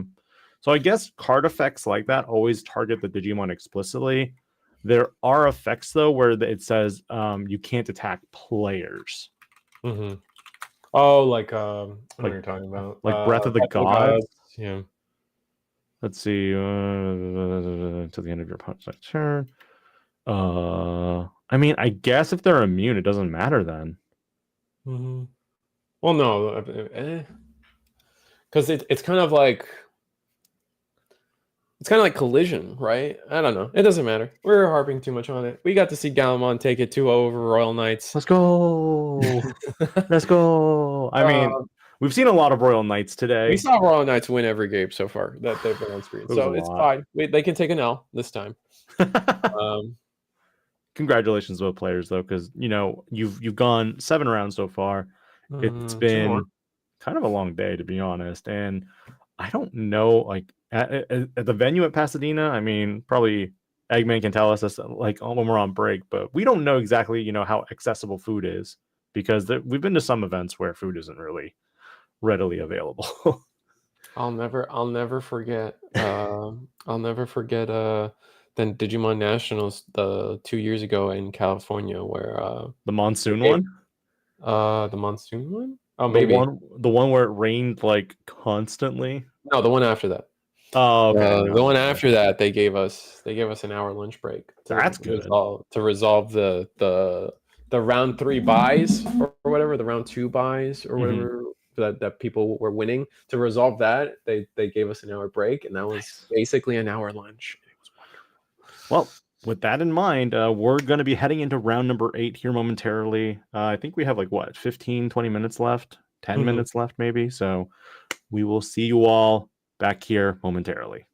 So I guess card effects like that always target the Digimon explicitly. There are effects though where it says you can't attack players. Oh, like I know what Like- you're talking about. like Breath of the Breath Gods? Yeah. Let's see. To the end of your opponent's turn. I mean, I guess if they're immune, it doesn't matter then. Mm-hmm. Well, no, because it's kind of like collision, right? I don't know. It doesn't matter. We're harping too much on it. We got to see Galamon take it 2-0 over Royal Knights. Let's go. Let's go. I mean, we've seen a lot of Royal Knights today. We saw Royal Knights win every game so far that they've been on screen, It was so a it's lot. fine. They can take an L this time. Congratulations to both players, though, because you've gone 7 rounds so far. It's 2 more. been kind of a long day, to be honest, and I don't know, like at the venue at Pasadena. I mean, probably Eggman can tell us this, like when we're on break, but we don't know exactly how accessible food is, because we've been to some events where food isn't really readily available. I'll never forget. Then Digimon Nationals the 2 years ago in California, where The monsoon Okay. one, the monsoon one. Oh, maybe the one where it rained like constantly. no, the one after that. Oh, okay. The one after that, they gave us an hour lunch break. That's good. To resolve the round 3 buys or whatever, the round 2 buys or whatever that people were winning. To resolve that, they gave us an hour break, and that was basically an hour lunch. It was wonderful. Well, with that in mind, we're going to be heading into round number 8 here momentarily. I think we have like 15, 20 minutes left, 10 minutes left maybe. So we will see you all back here momentarily.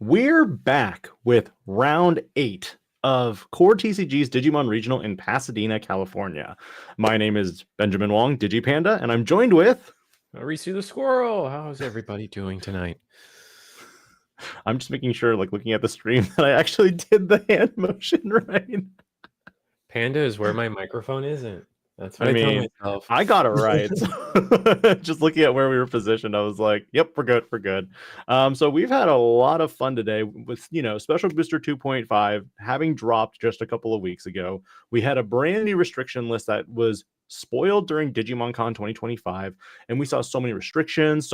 We're back with round 8 of CoreTCG's Digimon Regional in Pasadena, California. My name is Benjamin Wong, DigiPanda, and I'm joined with... Reese the Squirrel. How's everybody doing tonight? I'm just making sure, like, looking at the stream, that I actually did the hand motion right. Panda is where my microphone isn't. That's what I I tell mean, myself. I got it right. Just looking at where we were positioned, I was like, yep, we're good. We're good. So we've had a lot of fun today with, Special Booster 2.5 having dropped just a couple of weeks ago. We had a brand new restriction list that was spoiled during DigimonCon 2025. And we saw so many restrictions,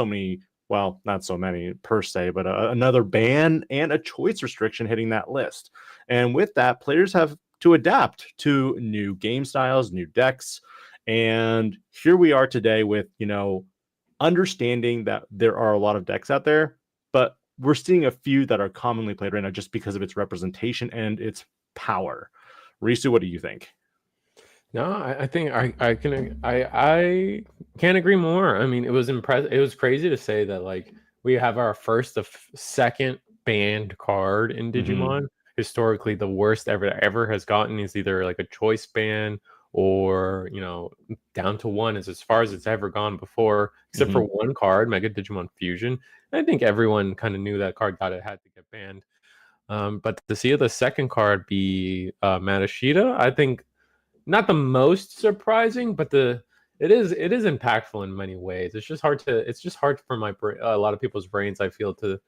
well, not so many per se, but another ban and a choice restriction hitting that list. And with that, players have to adapt to new game styles, new decks. And here we are today with, understanding that there are a lot of decks out there, but we're seeing a few that are commonly played right now just because of its representation and its power. Risu, what do you think? No, I think I can't agree more. I mean, it was impressive. It was crazy to say that like we have our first of second banned card in Digimon. Historically, the worst ever has gotten is either like a choice ban or down to one is as far as it's ever gone before, except for one card, Mega Digimon Fusion. I think everyone kind of knew that card had to get banned. But to see the second card be Matashita, I think not the most surprising, but it is impactful in many ways. It's just hard for a lot of people's brains, I feel, to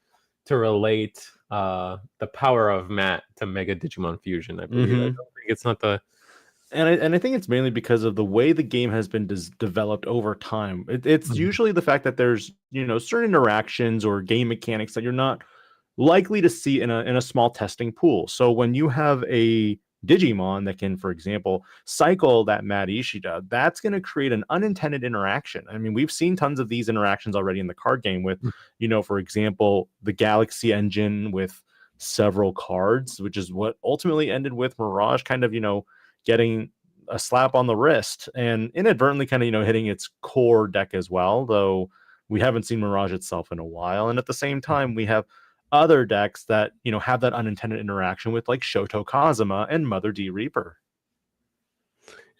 relate the power of Matt to Mega Digimon Fusion. I believe. I don't think it's not the. And I think it's mainly because of the way the game has been developed over time. It's usually the fact that there's certain interactions or game mechanics that you're not likely to see in a small testing pool. So when you have a Digimon that can, for example, cycle that Mad Ishida, that's going to create an unintended interaction. I mean, we've seen tons of these interactions already in the card game with, for example, the Galaxy engine with several cards, which is what ultimately ended with Mirage kind of, getting a slap on the wrist and inadvertently kind of, hitting its core deck as well, though we haven't seen Mirage itself in a while. And at the same time, we have other decks that have that unintended interaction with like Shoto Kazuma and Mother D Reaper.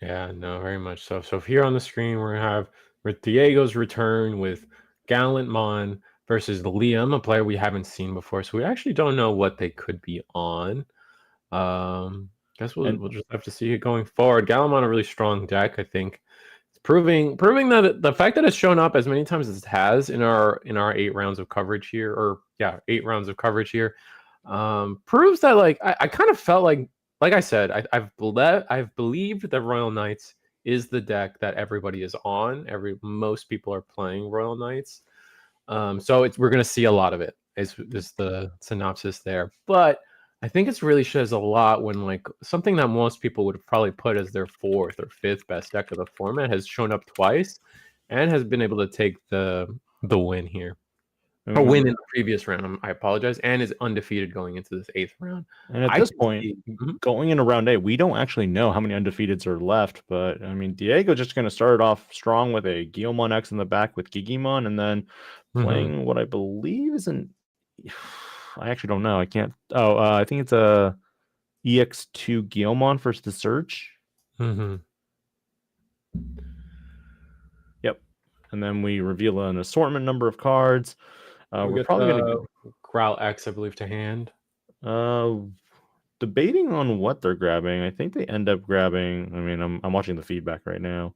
Yeah, no, very much so. So here on the screen we have with Diego's return with Gallantmon versus Liam, a player we haven't seen before, so we actually don't know what they could be on. Guess we'll just have to see it going forward. Gallantmon, a really strong deck, I think. Proving that the fact that it's shown up as many times as it has in our 8 rounds of coverage here, or 8 rounds of coverage here, proves that like I kind of felt like I said, I've believed that Royal Knights is the deck that everybody is on. Most people are playing Royal Knights, so we're gonna see a lot of it. Is the synopsis there, but I think it's really shows a lot when like something that most people would probably put as their 4th or 5th best deck of the format has shown up twice and has been able to take the win here. Or win in the previous round, I apologize, and is undefeated going into this 8th round. And at this point, going into round 8, we don't actually know how many undefeateds are left, but I mean, Diego just going to start off strong with a Guilmon X in the back with Gigimon, and then playing what I believe is an... I actually don't know. I can't... I think it's a EX2 Guilmon for the search. Yep. And then we reveal an assortment number of cards. We're probably going to Growl X, I believe, to hand. Debating on what they're grabbing. I think they end up grabbing... I mean, I'm watching the feedback right now.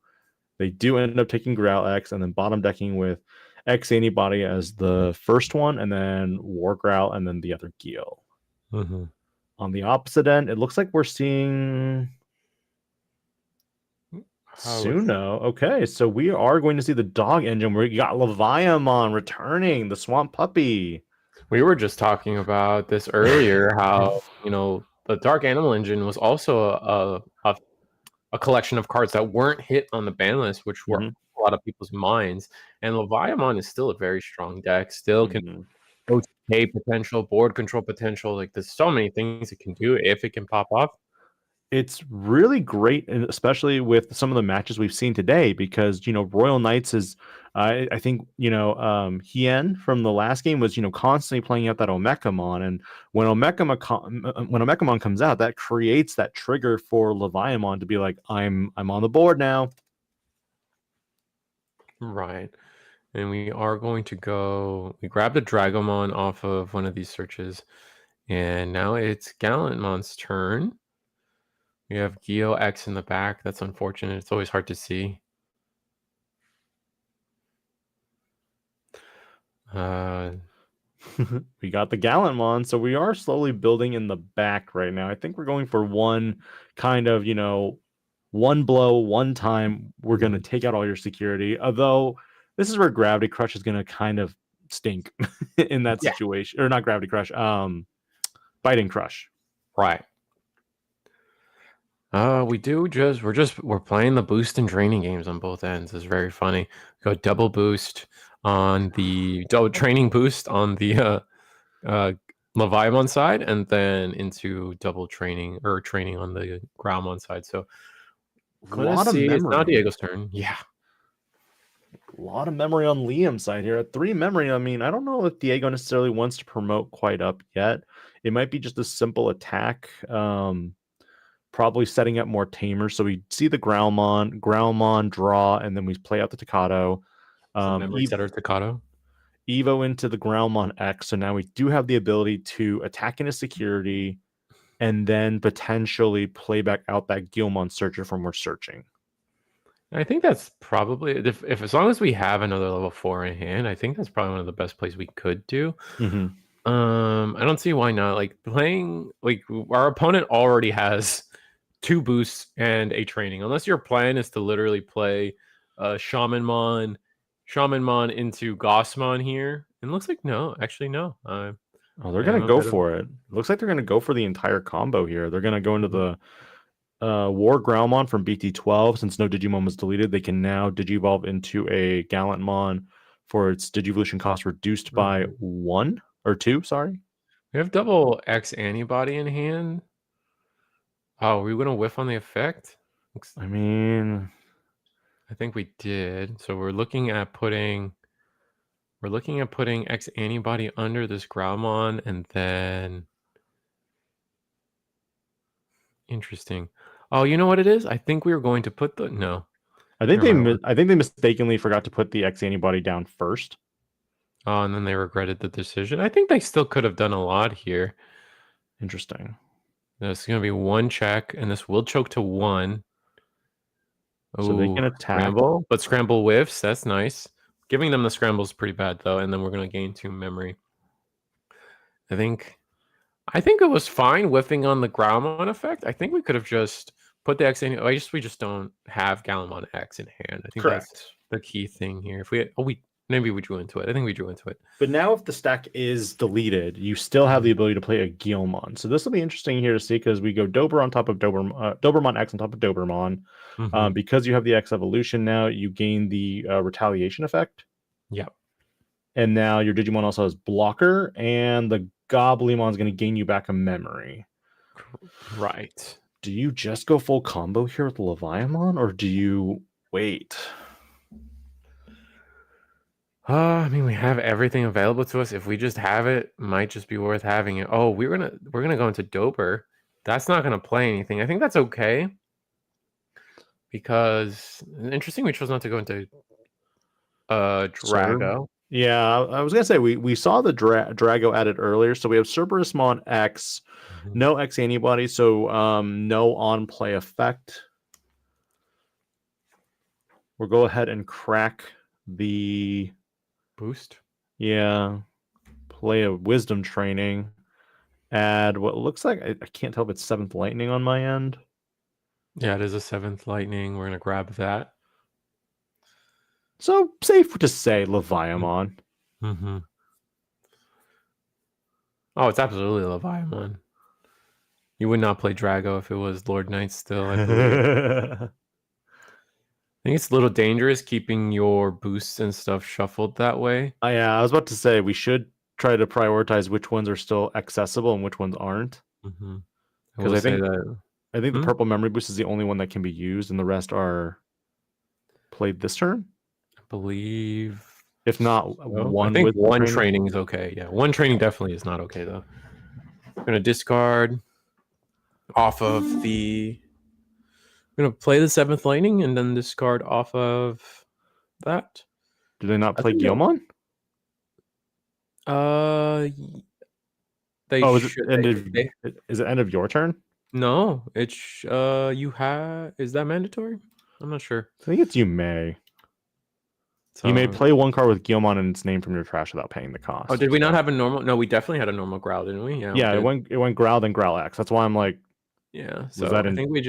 They do end up taking Growl X and then bottom decking with X Antibody as the first one, and then War Growl, and then the other Gil. On the opposite end, it looks like we're seeing Suno. Okay, so we are going to see the dog engine. We got Leviamon returning, the swamp puppy. We were just talking about this earlier, how the dark animal engine was also a collection of cards that weren't hit on the ban list, which were a lot of people's minds. And Leviamon is still a very strong deck, still can OTK potential, board control potential. Like there's so many things it can do if it can pop off. It's really great, and especially with some of the matches we've seen today, because Royal Knights is I think Hien from the last game was constantly playing out that Omekamon, and when Omekamon comes out, that creates that trigger for Leviamon to be like, I'm on the board now. Right. And we are going to go... We grabbed a Dragomon off of one of these searches, and now it's Gallantmon's turn. We have Geo X in the back. That's unfortunate. It's always hard to see. We got the Gallantmon, so we are slowly building in the back right now. I think we're going for one kind of, one blow, one time. We're going to take out all your security. Although this is where Gravity Crush is going to kind of stink in that situation. Or not Gravity Crush, Biting Crush. Right. We're playing the boost and training games on both ends. It's very funny. Go double boost on the training boost on the Leviamon side, and then into double training or training on the Growlmon side. So a lot of memory. It's now Diego's turn. Yeah. A lot of memory on Liam's side here. At 3 memory, I mean, I don't know if Diego necessarily wants to promote quite up yet. It might be just a simple attack. Probably setting up more tamers. So we see the Growlmon draw, and then we play out the Takato. Memory setter Takato. Evo into the Growlmon X. So now we do have the ability to attack into security and then potentially play back out that Guilmon Searcher from we're searching. I think that's probably, if as long as we have another level 4 in hand, I think that's probably one of the best plays we could do. I don't see why not. Like playing, like our opponent already has 2 boosts and a training. Unless your plan is to literally play Shamanmon into Gossmon here. And it looks like no. Actually, no. Oh, they're Yeah, gonna I'm a go bit of- for it. Looks like they're gonna go for the entire combo here. They're gonna go into the War Growlmon from BT12. Since no Digimon was deleted, they can now Digivolve into a Gallantmon for its Digivolution cost reduced by 1 or 2. Sorry. We have double X antibody in hand. Oh, we gonna whiff on the effect? I mean, I think we did. So we're looking at putting X antibody under this Growlmon, and then interesting. Oh, you know what it is? I think we were going to put the no. I think Never mind. I think they mistakenly forgot to put the X antibody down first. Oh, and then they regretted the decision. I think they still could have done a lot here. Interesting. There's going to be 1 check, and this will choke to 1. So they can attack. Scramble, but scramble whiffs. That's nice. Giving them the scramble is pretty bad, though, and then we're going to gain 2 memory. I think it was fine whiffing on the Growlmon effect. I think we could have just put the X in. We just don't have Gallantmon X in hand. I think that's the key thing here. If maybe we drew into it. I think we drew into it. But now if the stack is deleted, you still have the ability to play a Guilmon. So this will be interesting here to see because we go Dober on top of Dobermon X on top of Dobermon. Because you have the X evolution now, you gain the retaliation effect. Yep. And now your Digimon also has blocker, and the Goblimon is going to gain you back a memory. Right. Do you just go full combo here with Leviamon, or do you wait? I mean, we have everything available to us. If we just have it, might just be worth having it. Oh, we're gonna go into Dober. That's not gonna play anything. I think that's okay. Because interesting, we chose not to go into Drago. Yeah, I was gonna say we saw the Drago added earlier, so we have Cerberusmon X, no X antibody, so no on play effect. We'll go ahead and crack the boost. Yeah, play a Wisdom training. Add what looks like I can't tell if it's 7th Lightning on my end. Yeah, it is a 7th Lightning. We're gonna grab that. So safe to say Leviamon. Oh, it's absolutely Leviamon. You would not play Drago if it was Lord Knight still, I believe. I think it's a little dangerous keeping your boosts and stuff shuffled that way. Yeah, I was about to say we should try to prioritize which ones are still accessible and which ones aren't. Because I think the purple memory boost is the only one that can be used, and the rest are played this turn. I believe. If not, I think one training is okay. Yeah, one training definitely is not okay though. I'm gonna discard off of the. I'm gonna play the 7th Lightning and then discard off of that. Do they not play Guilmon? They is it end of your turn? No, it's you have. Is that mandatory? I'm not sure. I think it's you may. You may play 1 card with Guilmon and its name from your trash without paying the cost. Oh, did we not have a normal? No, we definitely had a normal Growl, didn't we? Yeah, it went Growl then Growl X. That's why I'm like, yeah. So I think we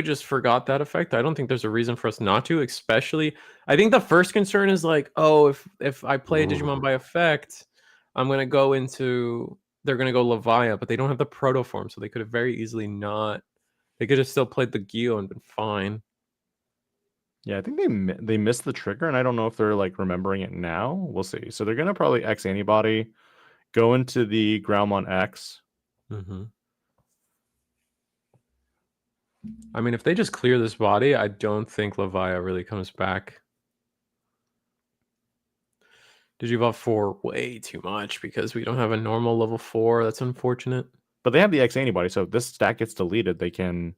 just forgot that effect. I don't think there's a reason for us not to. Especially, I think the first concern is like, oh, if I play a Digimon by effect, I'm gonna go into. They're gonna go Levia, but they don't have the proto form, so they could have very easily not. They could have still played the Geo and been fine. Yeah, I think they missed the trigger, and I don't know if they're like remembering it now. We'll see. So they're gonna probably X antibody, go into the Growlmon X. I mean, if they just clear this body, I don't think Levia really comes back. Digivolve 4 way too much because we don't have a normal level 4. That's unfortunate. But they have the X antibody, so if this stack gets deleted, they can.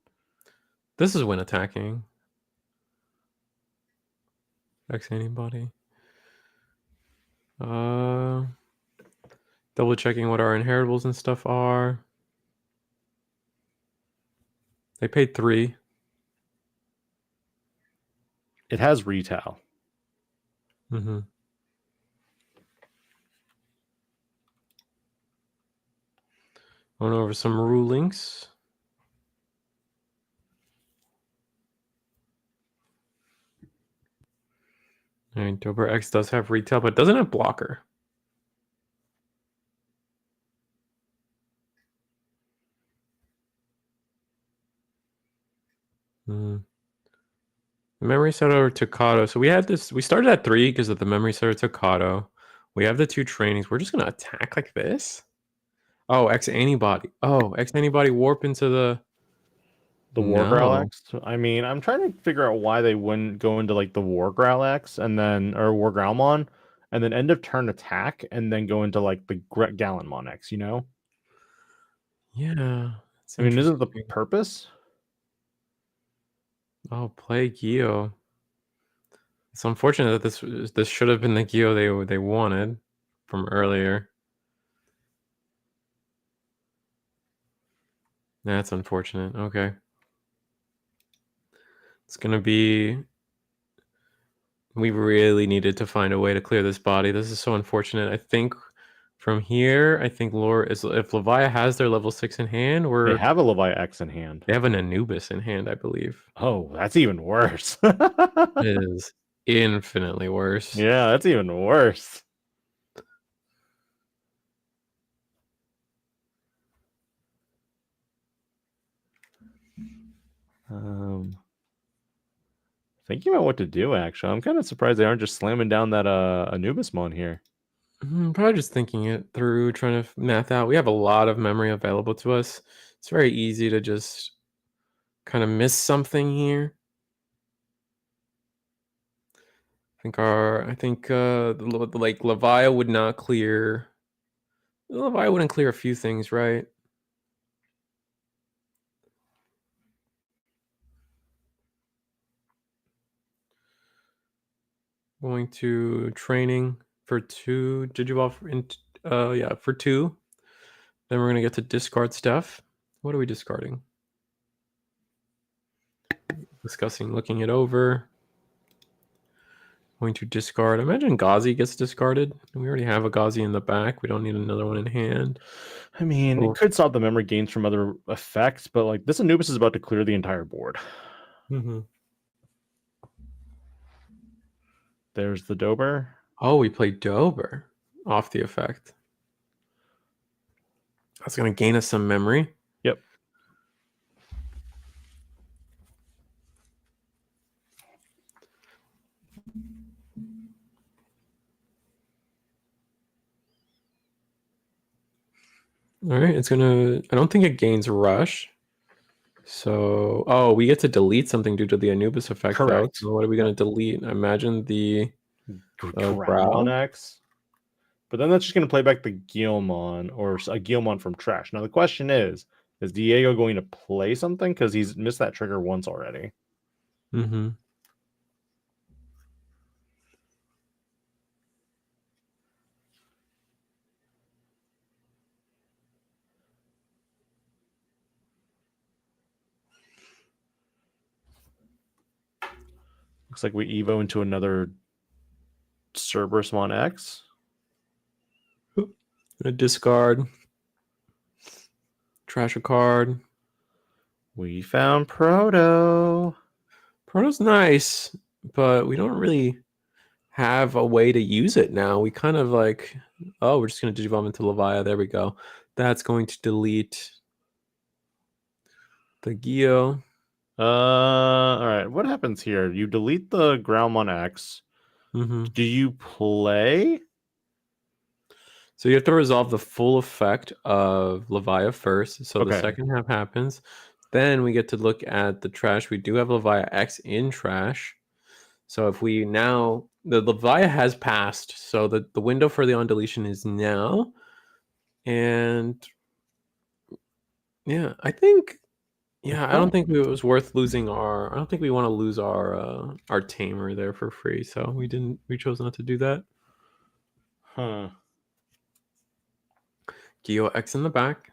This is when attacking. X antibody. Double checking what our inheritables and stuff are. They paid 3. It has retail. Going over some rulings. All right, Dober X does have retail, but doesn't have blocker. The memory setter Tocado. So we had this. We started at 3 because of the memory setter Tocado. We have the 2 trainings. We're just gonna attack like this. Oh, X antibody. Oh, X antibody warp into the War Growl no. X. I mean, I'm trying to figure out why they wouldn't go into like the War Growl X and then or War Growlmon, and then end of turn attack and then go into like the Gallonmon X. You know? Yeah. I mean, isn't the purpose? Oh, play Geo. It's unfortunate that this should have been the Geo they wanted from earlier. That's unfortunate. Okay. It's gonna be. We really needed to find a way to clear this body. This is so unfortunate. I think from here, I think Lore is if Leviah has their level 6 in hand, They have a Leviah X in hand. They have an Anubis in hand, I believe. Oh, that's even worse. It is infinitely worse. Yeah, that's even worse. Thinking about what to do, actually. I'm kind of surprised they aren't just slamming down that Anubismon here. Probably just thinking it through, trying to math out. We have a lot of memory available to us. It's very easy to just kind of miss something here. I think like Leviah would not clear. Leviah wouldn't clear a few things, right? Going to training for 2 Digivolve in for 2. Then we're gonna get to discard stuff. What are we discarding? Discussing looking it over. Going to discard. Imagine Ghazi gets discarded. We already have a Ghazi in the back. We don't need another one in hand. I mean, it could stop the memory gains from other effects, but like this Anubis is about to clear the entire board. There's the Dober. Oh, we played Dober off the effect. That's going to gain us some memory. Yep. All right, it's going to... I don't think it gains Rush. So... Oh, we get to delete something due to the Anubis effect. Correct. Though. So what are we going to delete? I imagine the... Growl X. But then that's just going to play back the Guilmon or a Guilmon from trash. Now the question is Diego going to play something? Because he's missed that trigger once already. Looks like we Evo into another Cerberusmon X. A discard. Trash a card. We found Proto. Proto's nice, but we don't really have a way to use it now. We kind of like, oh, we're just going to Digivolve into Leviah. There we go. That's going to delete the Geo. All right. What happens here? You delete the Growlmon X. Do you play? So you have to resolve the full effect of Leviah first. So the second half happens. Then we get to look at the trash. We do have Leviah X in trash. So if we now... The Leviah has passed. So the window for the on-deletion is now. And... Yeah, I think... Yeah, I don't think it was worth losing our... I don't think we want to lose our Tamer there for free. So we chose not to do that. Huh. Geo X in the back.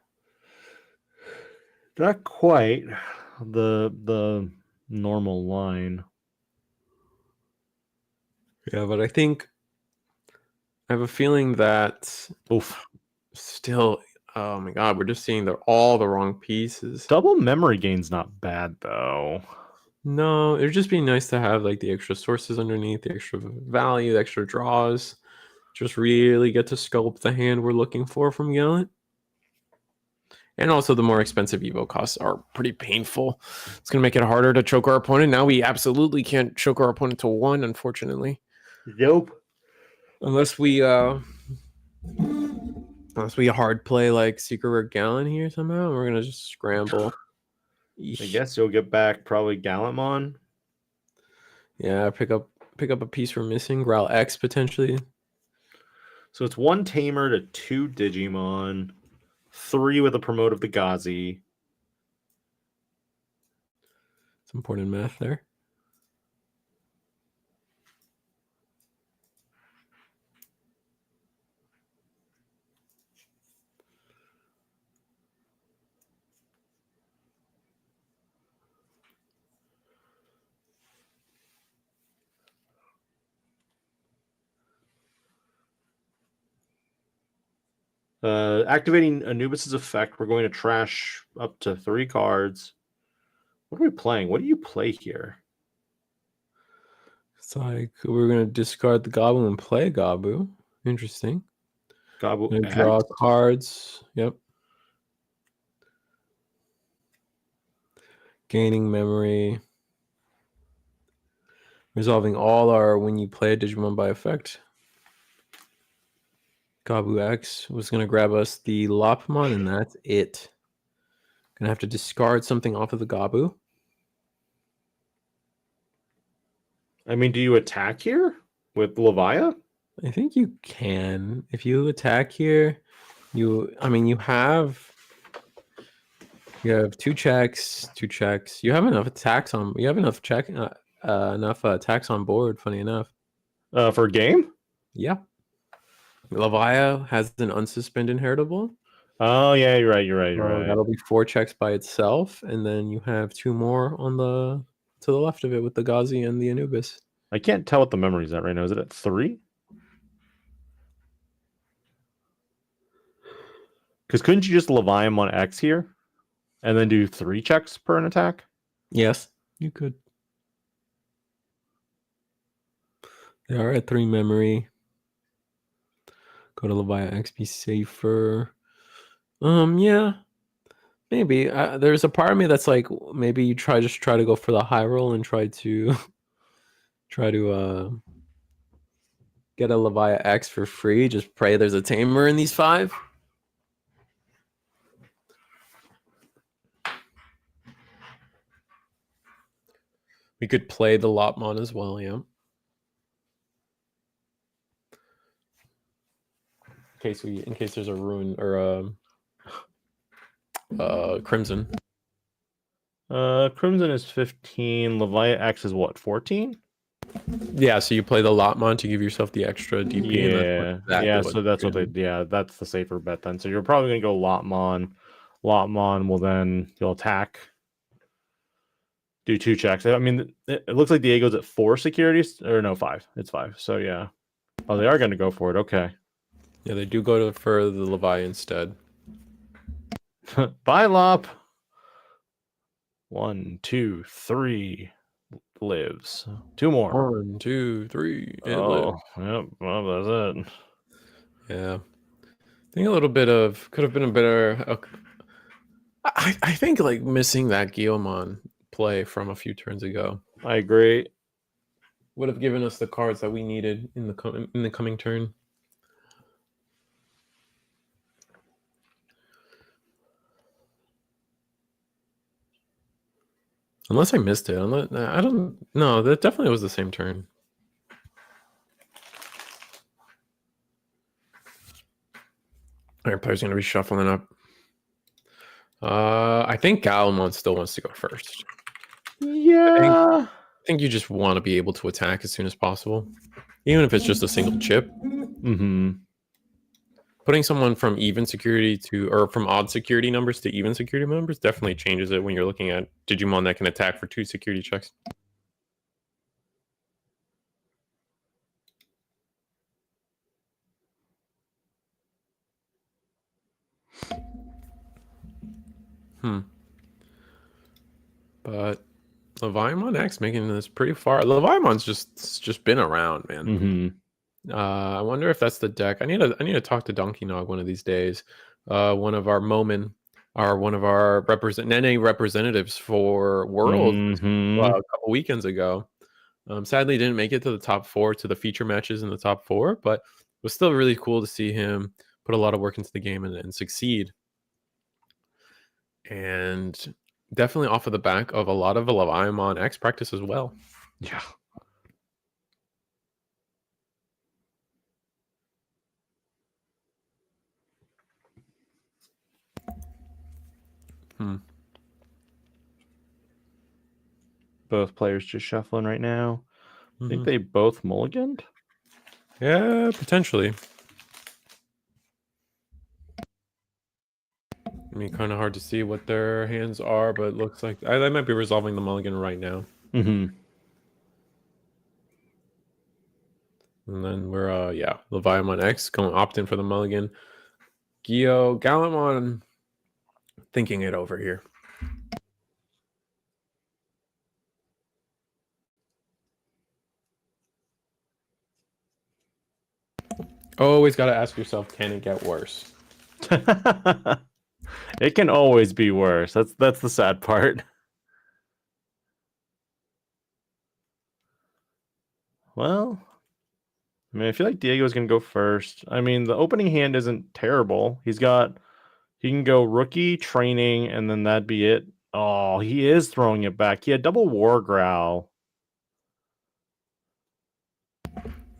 Not quite the normal line. Yeah, but I think I have a feeling that still, oh my god, we're just seeing all the wrong pieces. Double memory gain's not bad though. No, it'd just be nice to have like the extra sources underneath, the extra value, the extra draws. Just really get to sculpt the hand we're looking for from Gallant. And also the more expensive Evo costs are pretty painful. It's going to make it harder to choke our opponent. Now we absolutely can't choke our opponent to 1, unfortunately. Nope. Unless we hard play like Secret Rare Gallon here somehow. We're going to just scramble. I guess you'll get back probably Gallantmon. Yeah, pick up a piece we're missing. Growl X potentially. So it's 1 Tamer to 2 Digimon, 3 with a promote of the Gazi. It's important math there. Activating Anubis's effect, we're going to trash up to 3 cards. What are we playing? What do you play here? It's like we're going to discard the Gabu and play Gabu. Interesting. Gabu Gonna draw X? cards. Yep. Gaining memory. Resolving all our when you play a Digimon by effect. Gabu X was going to grab us the Lopmon, and that's it. Gonna have to discard something off of the Gabu. I mean, do you attack here with Levia? I think you can. If you attack here, you have 2 checks, 2 checks. You have enough attacks on enough attacks on board, funny enough. For a game? Yeah. Levia has an unsuspended inheritable. Oh yeah, you're right. That'll be 4 checks by itself, and then you have 2 more to the left of it with the Gazi and the Anubis. I can't tell what the memory's at right now. Is it at 3? Because couldn't you just Levi him on X here and then do 3 checks per an attack? Yes, you could. They are at 3 memory. Go to Levia X, be safer. Yeah, maybe. There's a part of me that's like, maybe you try to go for the high roll and try to get a Levia X for free. Just pray there's a tamer in these 5. We could play the Lopmon as well, yeah. In case there's a ruin or Crimson. Crimson is 15. Levia X is what, 14? Yeah, so you play the Lopmon to give yourself the extra DP. That's the safer bet then. So you're probably gonna go Lopmon. Lopmon will then you'll attack. Do 2 checks. I mean, it looks like Diego's at 4 securities, or no, 5. It's 5. So yeah. Oh, they are going to go for it. Okay. Yeah, they do go for the Levi instead. Bye, Lop. 1, 2, 3 lives. 2 more. 1, 2, 3. Oh, yep. Well, that's it. Yeah. I think a little bit of could have been a better. I think like missing that Guillemon play from a few turns ago I agree. would have given us the cards that we needed in the coming turn. Unless I missed it. I don't know. That definitely was the same turn. Our player's going to be shuffling up. I think Galamon still wants to go first. Yeah. I think you just want to be able to attack as soon as possible, even if it's just a single chip. Mm-hmm. Putting someone from even security from odd security numbers to even security numbers definitely changes it when you're looking at Digimon that can attack for 2 security checks. But Leviamon X making this pretty far. Leviamon's just been around, man. Mm-hmm. I wonder if that's the deck. I need to talk to Donkey Nog one of these days. One of our Momen. one of our Nene representatives for Worlds Mhm. a couple weekends ago. Sadly, didn't make it to the top 4 to the feature matches in the top 4, but it was still really cool to see him put a lot of work into the game and succeed. And definitely off of the back of a lot of Leviamon X practice as well. Yeah. Both players just shuffling right now. I think they both mulliganed. Yeah, potentially. I mean, kind of hard to see what their hands are, but it looks like they might be resolving the mulligan right now. Mm-hmm. And then we're Leviamon X going opt in for the mulligan. Gallantmon thinking it over here. Always got to ask yourself, can it get worse? It can always be worse. That's the sad part. Well, I mean, I feel like Diego's going to go first. I mean, the opening hand isn't terrible. He can go rookie, training, and then that'd be it. Oh, he is throwing it back. He had double War Growl.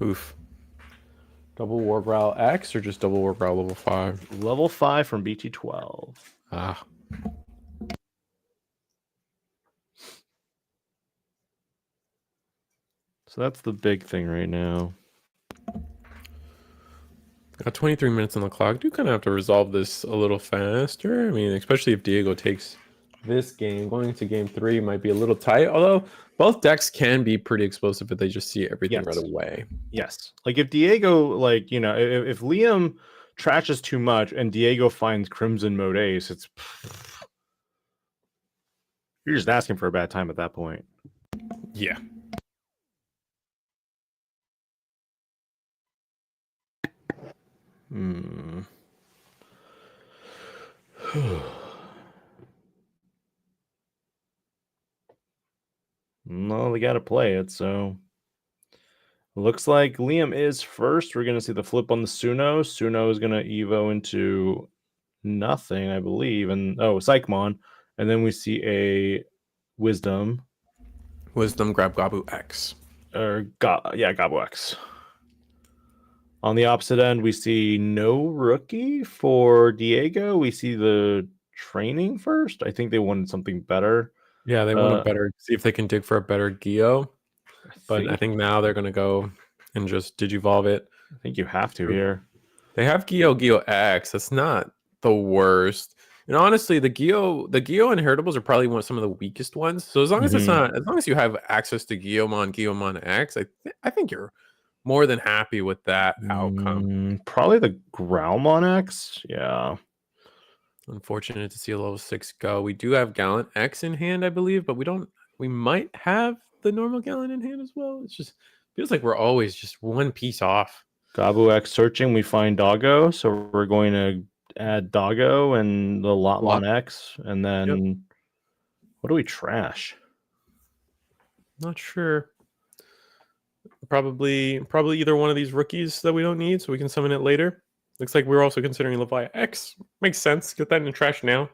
Oof. Double War Growl X or just double War Growl level 5? Level 5 from BT12. Ah. So that's the big thing right now. Got 23 minutes on the clock. Do kind of have to resolve this a little faster. I mean, especially if Diego takes this game. Going into game 3 might be a little tight, although both decks can be pretty explosive if they just see everything right away. Yes. Like if Diego, like, you know, if Liam trashes too much and Diego finds Crimson Mode Ace, you're just asking for a bad time at that point. Yeah. No, they got to play it, so looks like Liam is first. We're going to see the flip on the Suno. Suno is going to Evo into nothing, I believe, and Psychmon, and then we see a Wisdom Grab Gabu X. Gabu X. On the opposite end, we see no rookie for Diego. We see the training first. I think they wanted something better. Yeah, they want a better, see if they can dig for a better Geo. But I think now they're going to go and just Digivolve it. I think you have to here. They have Geo X. That's not the worst. And honestly, the Geo inheritables are probably some of the weakest ones. So as long as as long as you have access to Geomon X, I think you're more than happy with that outcome. Probably the Growlmon X. Yeah. Unfortunate to see a level 6 go. We do have Gallant X in hand, I believe, but we might have the normal Gallant in hand as well. It's just feels like we're always just one piece off. Gabu X searching, we find Doggo, so we're going to add Doggo and the Lotmon X, and then what do we trash? Not sure. Probably either one of these rookies that we don't need, so we can summon it later. Looks like we're also considering Leviathan X. Makes sense. Get that in the trash now.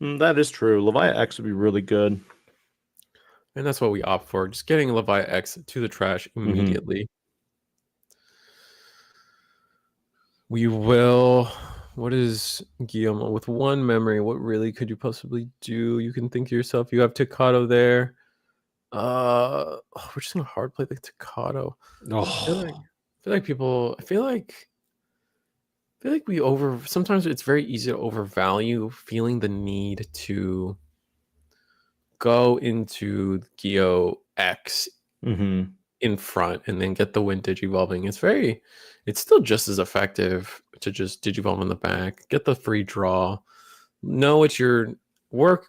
That is true. Leviathan X would be really good. And that's what we opt for. Just getting Leviathan X to the trash immediately. We will... What is Guillermo? With one memory, what really could you possibly do? You can think to yourself, you have Tocado there. We're just gonna hard play the Tocado. I feel like we sometimes it's very easy to overvalue feeling the need to go into Geo X in front and then get the win digivolving. It's still just as effective to just digivolve in the back, get the free draw, know it's your work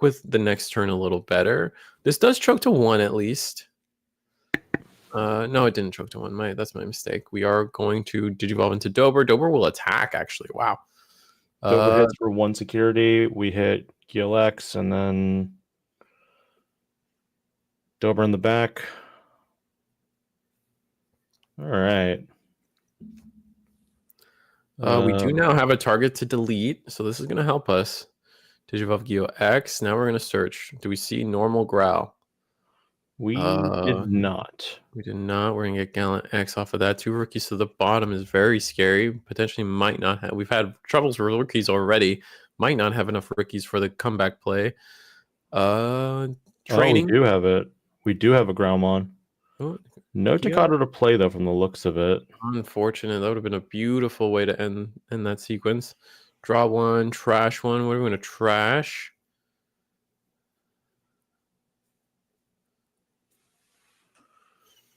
with the next turn a little better. This does choke to 1 at least. No, it didn't choke to 1. That's my mistake. We are going to digivolve into Dober. Dober will attack, actually. Wow. Dover hits for 1 security. We hit GLX and then Dober in the back. All right. We do now have a target to delete, so this is going to help us. Digivolve Geo X. Now we're going to search. Do we see normal growl? We did not. We did not. We're going to get Gallant X off of that. 2 rookies to the bottom is very scary. Potentially might not have. We've had troubles with rookies already. Might not have enough rookies for the comeback play. Training. We do have it. We do have a Growlmon. Oh, no Takata to play, though, from the looks of it. Unfortunate. That would have been a beautiful way to end that sequence. Draw 1, trash 1. What are we going to trash?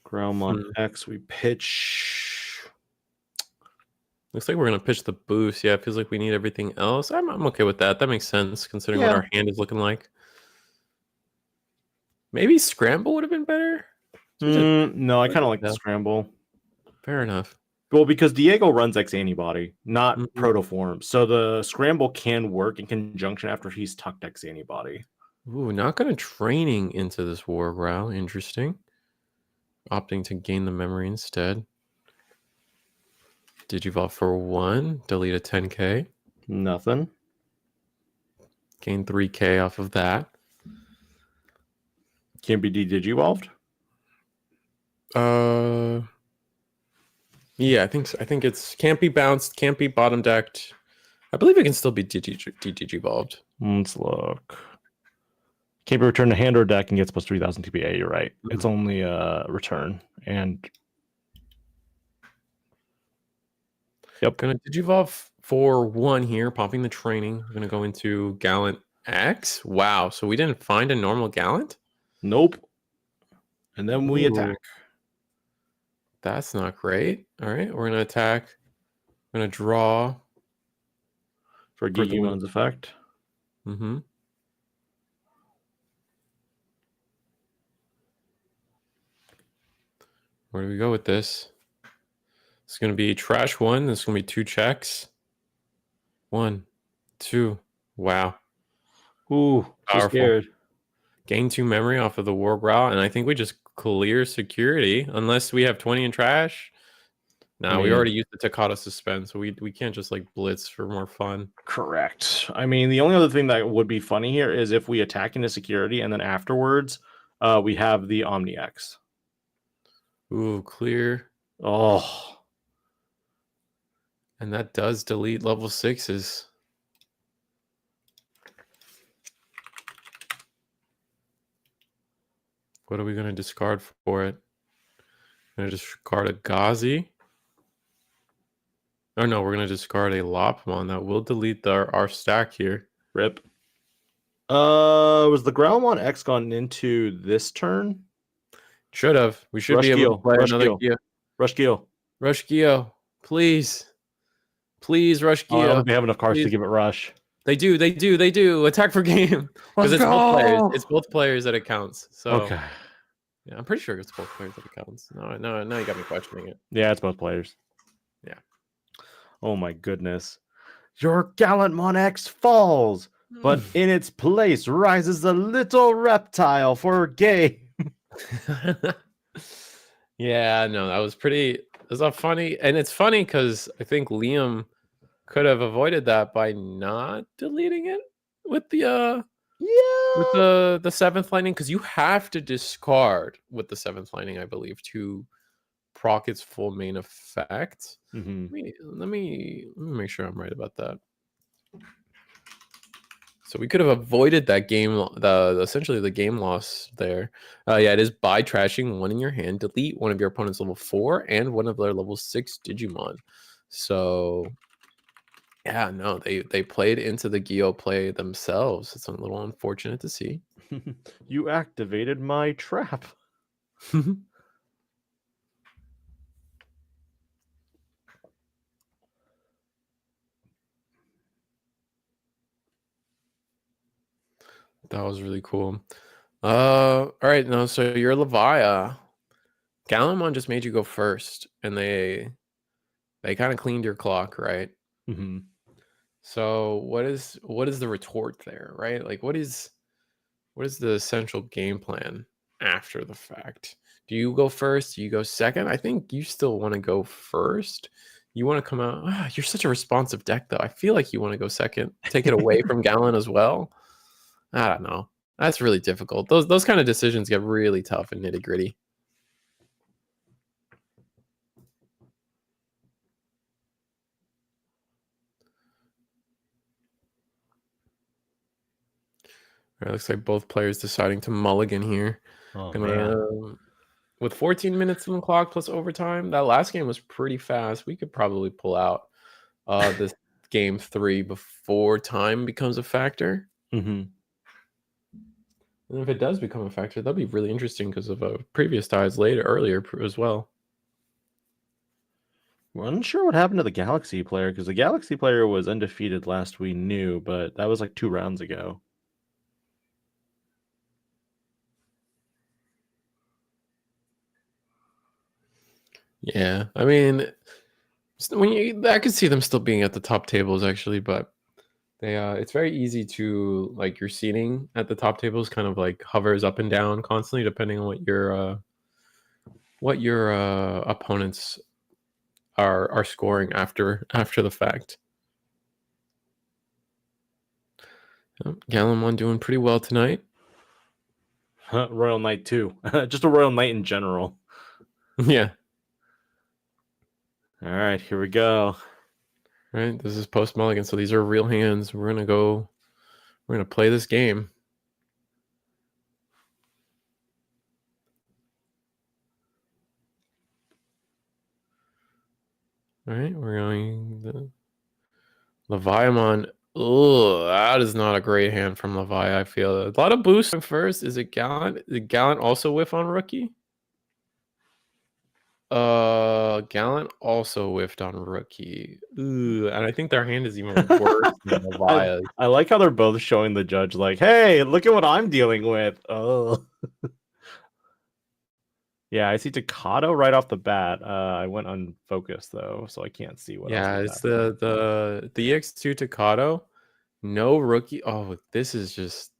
Growlmon X, we pitch. Looks like we're going to pitch the boost. Yeah, it feels like we need everything else. I'm okay with that. That makes sense, considering what our hand is looking like. Maybe Scramble would have been better? No, I kind of like the Scramble. Fair enough. Well, because Diego runs X Antibody, not Protoform. So the Scramble can work in conjunction after he's tucked X Antibody. Ooh, not going to training into this War Growl. Interesting. Opting to gain the memory instead. Digivolve for 1. Delete a 10k. Nothing. Gain 3k off of that. Can't be Digivolved? Yeah, I think it's can't be bounced, can't be bottom decked. I believe it can still be Digivolved. Let's look. Can't be returned to hand or deck and gets plus 3,000 TPA. You're right. It's only a return. And yep. Gonna Digivolve for 1 here, popping the training. We're gonna go into Gallant X. Wow, so we didn't find a normal Gallant? Nope. And then we attack. That's not great. All right, we're gonna attack. We're gonna draw for Digimon's effect. Where do we go with this? It's going to be trash 1. This is going to be 2 checks. 1, 2. Wow. Ooh, so scared. Gain 2 memory off of the War Growl, and I think we just clear security unless we have 20 in trash. No, we already used the Takata Suspend, so we can't just like blitz for more fun. Correct. I mean, the only other thing that would be funny here is if we attack into security and then afterwards we have the Omni X. Ooh, clear. Oh. And that does delete level 6s. What are we going to discard for it? Going to discard a Ghazi. Oh no, we're going to discard a Lopmon. That will delete our stack here. Rip. Was the Growlmon X gone into this turn? Should have. We should be able to play another Geo. Rush Geo. Rush Geo. Please. Please, Rush Geo. I don't think they have enough cards to give it Rush. They do. Attack for game. Because it's both players. It's both players that it counts. So okay. Yeah, I'm pretty sure it's both players that it counts. No, you got me questioning it. Yeah, it's both players. Yeah. Oh my goodness. Your Gallantmon X falls, but in its place rises a little reptile for game. Yeah, no, that was pretty. Is that funny? And it's funny because I think Liam could have avoided that by not deleting it with the with the 7th lightning, because you have to discard with the 7th lightning, I believe, to proc its full main effect. Let me make sure I'm right about that. So we could have avoided that game, essentially the game loss there. Yeah, it is by trashing 1 in your hand, delete one of your opponent's level 4 and one of their level 6 Digimon. So yeah, no, they played into the Geo play themselves. It's a little unfortunate to see. You activated my trap. That was really cool. All right, no, so you're Levia. Gallantmon just made you go first, and they kind of cleaned your clock, right? So what is the retort there, right? Like what is the essential game plan after the fact? Do you go first? Do you go second? I think you still want to go first. You want to come out. You're such a responsive deck, though. I feel like you want to go second. Take it away from Gallon as well. I don't know. That's really difficult. Those kind of decisions get really tough and nitty gritty. All right, looks like both players deciding to mulligan here. Oh, I mean, with 14 minutes on the clock plus overtime, that last game was pretty fast. We could probably pull out this game 3 before time becomes a factor. Mm-hmm. And if it does become a factor, that'd be really interesting because of previous ties earlier as well. We're unsure what happened to the Galaxy player because the Galaxy player was undefeated last we knew, but that was like 2 rounds ago. Yeah, I mean, I could see them still being at the top tables actually, but they it's very easy to like your seating at the top tables kind of like hovers up and down constantly depending on what your opponents are scoring after the fact. Gallimon doing pretty well tonight. Royal Knight too. Just a Royal Knight in general. Yeah. All right, here we go. All right, this is post mulligan, so these are real hands. We're gonna play this game. All right, we're going the Leviamon. Oh, that is not a great hand from Levi. I feel a lot of boost first. Is it Gallant? Did Gallant also whiff on rookie? Gallant also whiffed on rookie. Ooh, and I think their hand is even worse than Levi. I like how they're both showing the judge like, hey, look at what I'm dealing with. Oh. Yeah, I see Takato right off the bat. I went unfocused though, so I can't see what else. Yeah, was it's happening. the EX2 Takato. No rookie. Oh, this is just.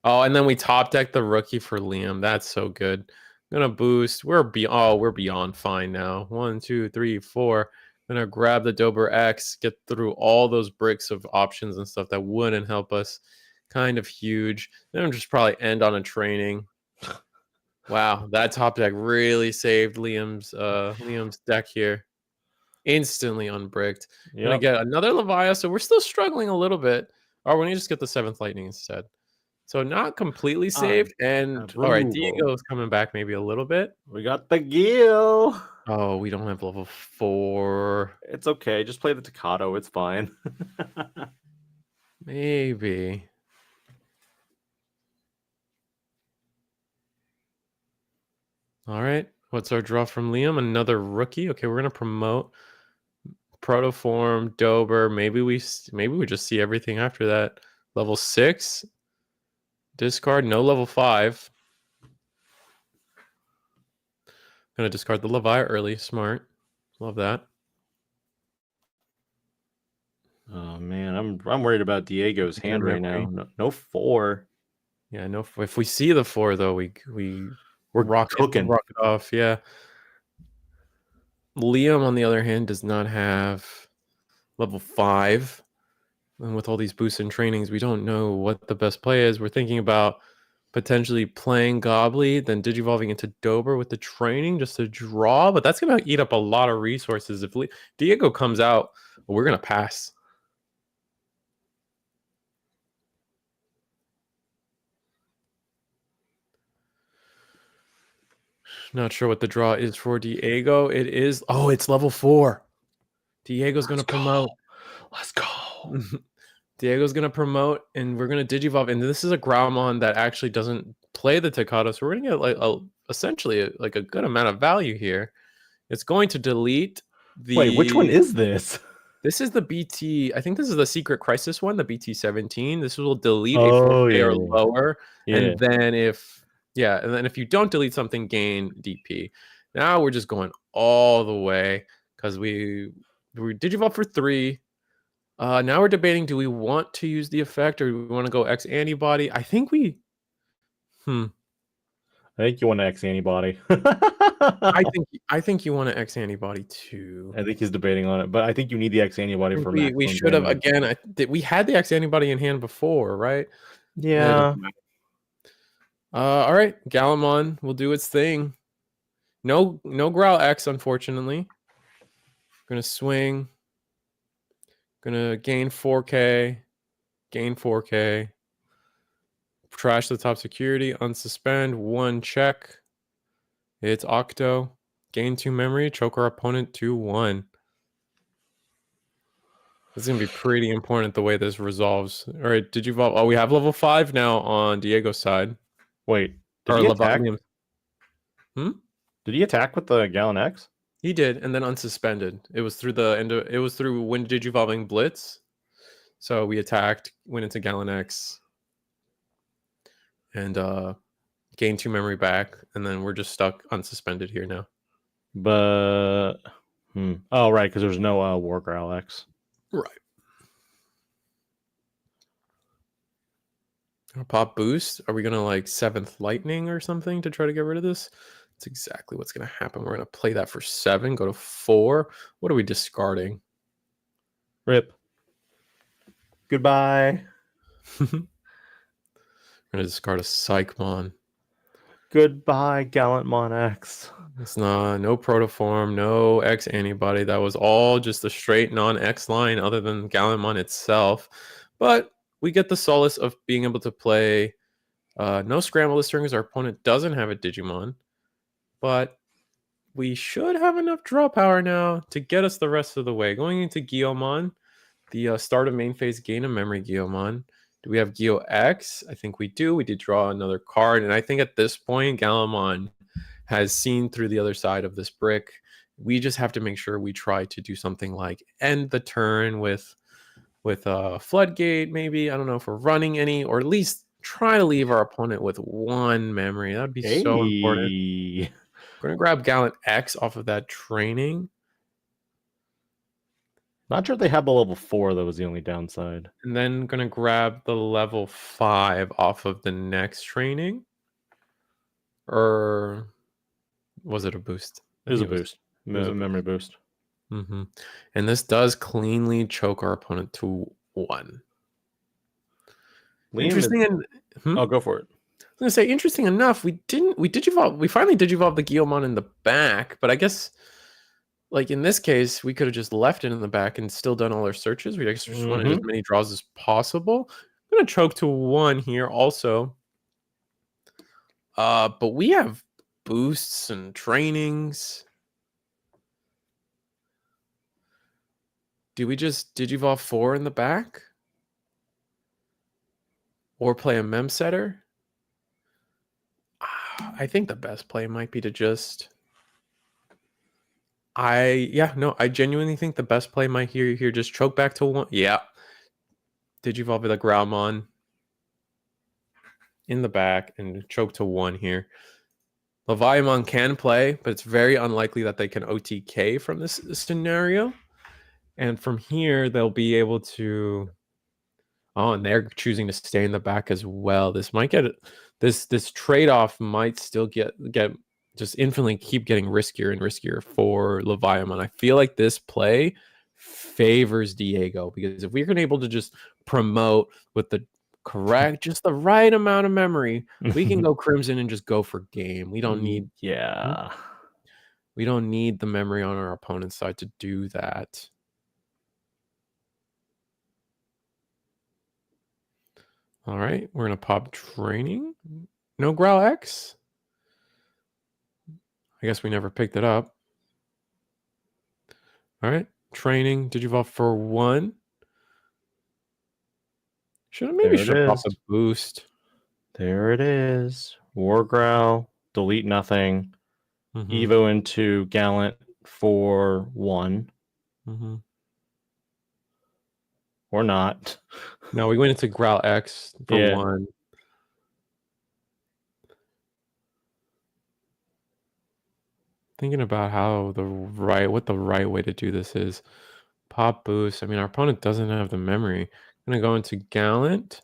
Oh, and then we top deck the rookie for Liam. That's so good. Gonna boost. We're beyond fine now. 1, 2, 3, 4. Gonna grab the Dober X, get through all those bricks of options and stuff that wouldn't help us. Kind of huge. Then just probably end on a training. Wow, that top deck really saved Liam's deck here. Instantly unbricked. Yep. Gonna get another Leviathan, so we're still struggling a little bit. Or we need to just get the 7th Lightning instead. So not completely saved. And all right, Diego is coming back maybe a little bit. We got the Gil. Oh, we don't have level 4. It's okay. Just play the Takato. It's fine. Maybe. All right. What's our draw from Liam? Another rookie. Okay, we're gonna promote Protoform, Dober. Maybe we just see everything after that. Level 6. Discard. No level 5. Gonna discard the Levi early. Smart. Love that. Oh man, I'm worried about Diego's hand right now. No 4. Yeah, no. If we see the 4 though, we're cooking. Rock it off. Yeah. Liam, on the other hand, does not have level 5. And with all these boosts and trainings, we don't know what the best play is. We're thinking about potentially playing Gobbly, then digivolving into Dober with the training just to draw. But that's going to eat up a lot of resources. If Diego comes out, we're going to pass. Not sure what the draw is for Diego. It is. Oh, it's level 4. Diego's going to promote. Let's go. Diego's going to promote, and we're going to digivolve. And this is a Graumon that actually doesn't play the Takato, so we're going to get like essentially a good amount of value here. It's going to delete the. Wait, which one is this? This is the BT. I think this is the Secret Crisis one, the BT17. This will delete a 4K or lower, and then if you don't delete something, gain DP. Now we're just going all the way because we digivolve for 3. Now we're debating, do we want to use the effect or do we want to go X antibody? I think we I think you want an X antibody. I think you want an X antibody too. I think he's debating on it, but I think you need the X antibody for maximum We should have damage. again. We had the X antibody in hand before, right? It Yeah. doesn't matter. All right, Galamon will do its thing. No Growl X, unfortunately. Gonna swing. Gonna gain 4K. Gain 4K. Trash the top security. Unsuspend. 1 check. It's Octo. Gain 2 memory. Choke our opponent 2-1. This is going to be pretty important the way this resolves. All right, did you evolve? Oh, we have level 5 now on Diego's side. Wait, did Or he attack? Liam's. Did he attack with the Gallon X? He did, and then unsuspended. It was through the end of, it was through when Digivolving Blitz. So we attacked, went into Gallon X, and gained 2 memory back, and then we're just stuck unsuspended here now. But oh right, because there's no War Growl X. Right. Pop boost. Are we gonna like 7th lightning or something to try to get rid of this? That's exactly what's gonna happen. We're gonna play that for 7, go to 4. What are we discarding? Rip. Goodbye. We're gonna discard a Psychmon. Goodbye, Gallantmon X. It's no protoform, no X antibody. That was all just a straight non-X line other than Gallantmon itself. But we get the solace of being able to play no Scramble this turn because our opponent doesn't have a Digimon. But we should have enough draw power now to get us the rest of the way. Going into Guillaumon, the start of main phase gain of memory Guillaumon. Do we have Geo X? I think we do. We did draw another card. And I think at this point, Galamon has seen through the other side of this brick. We just have to make sure we try to do something like end the turn with a Floodgate, maybe. I don't know if we're running any, or at least try to leave our opponent with 1 memory. That would be so important. We're going to grab Gallant X off of that training. Not sure they have the level 4. That was the only downside. And then going to grab the level 5 off of the next training. Or was it a boost? It was a boost. It was a memory boost. Mm-hmm. And this does cleanly choke our opponent to 1. Liam Interesting. Oh, go for it. I was gonna say, interesting enough, we finally digivolved the Guillaumon in the back, but I guess like in this case, we could have just left it in the back and still done all our searches. We just wanted as many draws as possible. I'm gonna choke to 1 here also. But we have boosts and trainings. Do we just Digivolve 4 in the back? Or play a Mem Setter? I think the best play might be to just... I genuinely think the best play might here just choke back to 1. Yeah. Digivolve the Growlmon in the back and choke to 1 here. Leviamon can play, but it's very unlikely that they can OTK from this scenario. And from here, they'll be able to... Oh, and they're choosing to stay in the back as well. This might get... This trade-off might still get just infinitely keep getting riskier and riskier for Leviamon. I feel like this play favors Diego, because if we're able to just promote with the correct, just the right amount of memory, we can go Crimson and just go for game. We don't need... We don't need the memory on our opponent's side to do that. All right, we're going to pop training. No Growl X. I guess we never picked it up. All right, training. Digivolve for 1. Should pop the boost. There it is. War Growl, delete nothing. Evo into Gallant for 1. Or not. No, we went into Growl X for 1. Thinking about what the right way to do this is. Pop boost. I mean, our opponent doesn't have the memory. I'm gonna go into Gallant.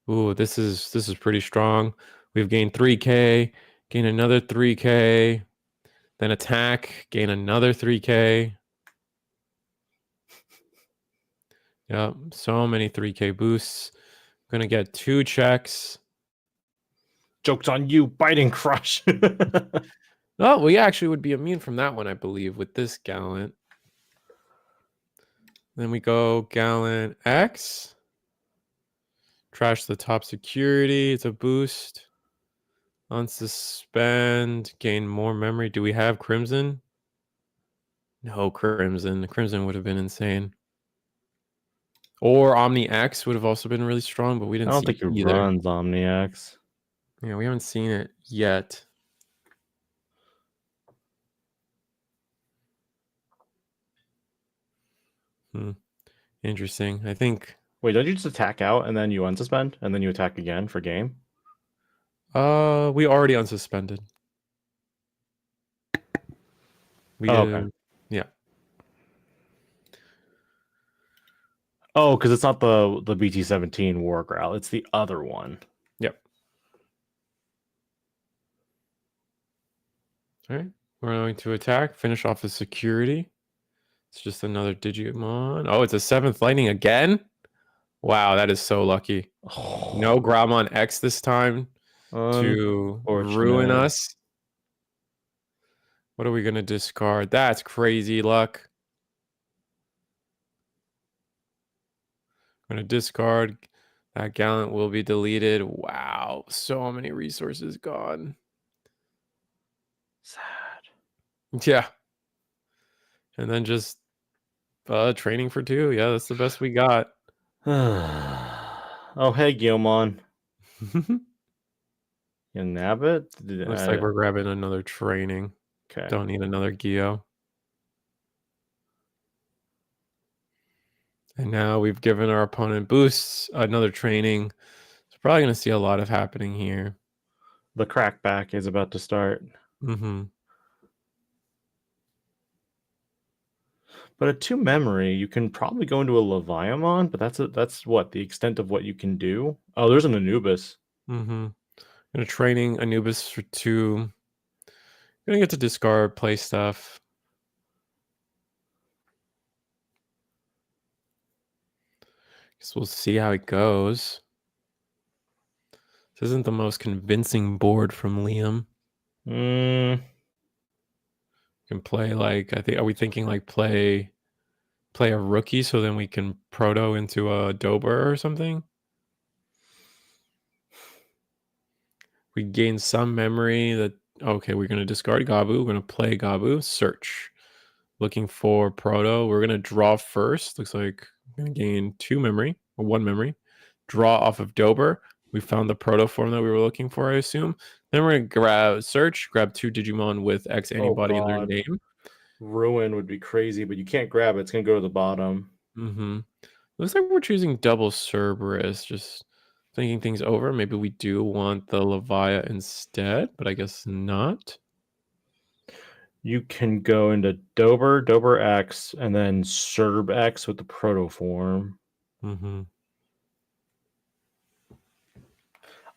Ooh, this is pretty strong. We've gained 3K, gain another 3K, then attack, gain another 3K. Yep, so many 3K boosts. Gonna get 2 checks. Joke's on you, biting crush. Oh, we actually would be immune from that one, I believe, with this Gallant. Then we go Gallant X. Trash the top security. It's a boost. Unsuspend. Gain more memory. Do we have Crimson? No Crimson. Crimson would have been insane. Or Omni X would have also been really strong, but we I didn't don't see think it he either. runs OmniX. Yeah, we haven't seen it yet. Interesting. I think Wait, don't you just attack out and then you unsuspend and then you attack again for game? we already unsuspended. We Oh, did. okay. Yeah. Oh, because it's not the BT17 War Growl, it's the other one. Yep. All right. We're going to attack, finish off the security. It's just another Digimon. Oh, it's a 7th lightning again? Wow, that is so lucky. No Grammon X this time to ruin Unfortunate. us. What are we going to discard? That's crazy luck. I'm going to discard. That Gallant will be deleted. Wow, so many resources gone. Sad. Yeah. And then just training for 2. Yeah, that's the best we got. Oh, hey, Guilmon. You nab it? Looks like we're grabbing another training. Okay. Don't need another Geo. And now we've given our opponent boosts, another training. So probably going to see a lot of happening here. The crackback is about to start. Mm-hmm. But at 2 memory, you can probably go into a Leviamon, but that's what the extent of what you can do. Oh, there's an Anubis. Mm-hmm. Gonna training Anubis for 2. Gonna get to discard, play stuff. Guess we'll see how it goes. This isn't the most convincing board from Liam. Can play like are we thinking like play a rookie so then we can proto into a Dober or something? We gain some memory that okay, we're gonna discard Gabu, we're gonna play Gabu, search. Looking for proto. We're gonna draw first. Looks like we're gonna gain 2 memory or 1 memory. Draw off of Dober. We found the proto form that we were looking for, I assume. Then we're gonna grab 2 Digimon with X antibody in their God. name. Ruin would be crazy, but you can't grab it. It's going to go to the bottom. Mm-hmm. Looks like we're choosing double Cerberus. Just thinking things over. Maybe we do want the Levia instead, but I guess not. You can go into Dober X, and then Cerb X with the proto form. Mm-hmm.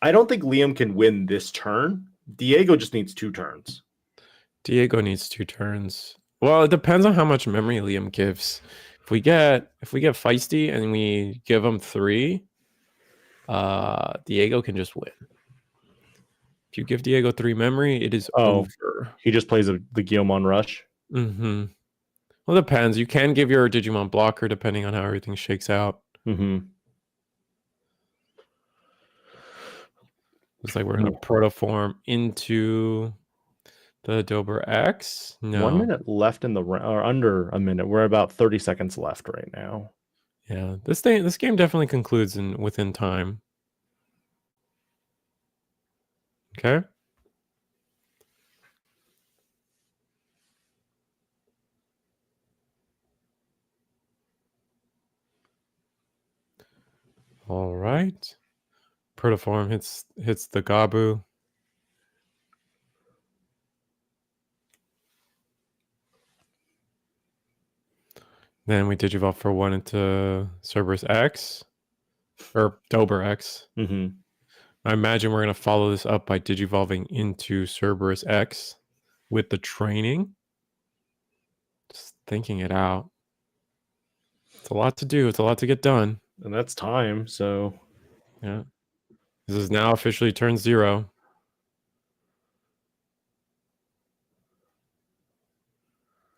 I don't think Liam can win this turn. Diego just needs 2 turns. Diego needs 2 turns. Well, it depends on how much memory Liam gives. If we get feisty and we give him 3, Diego can just win. If you give Diego 3 memory, it is over. He just plays the Guilmon Rush. Mm-hmm. Well, it depends. You can give your Digimon blocker depending on how everything shakes out. Mm-hmm. Looks like we're going to protoform into the Dober X. No. 1 minute left in the round, or under a minute. We're about 30 seconds left right now. Yeah, this game definitely concludes within time. Okay. All right. Protoform hits the Gabu. Then we digivolve for 1 into Cerberus X or Dober X. Mm-hmm. I imagine we're going to follow this up by digivolving into Cerberus X with the training. Just thinking it out. It's a lot to do. It's a lot to get done. And that's time, so... Yeah. This is now officially turn 0.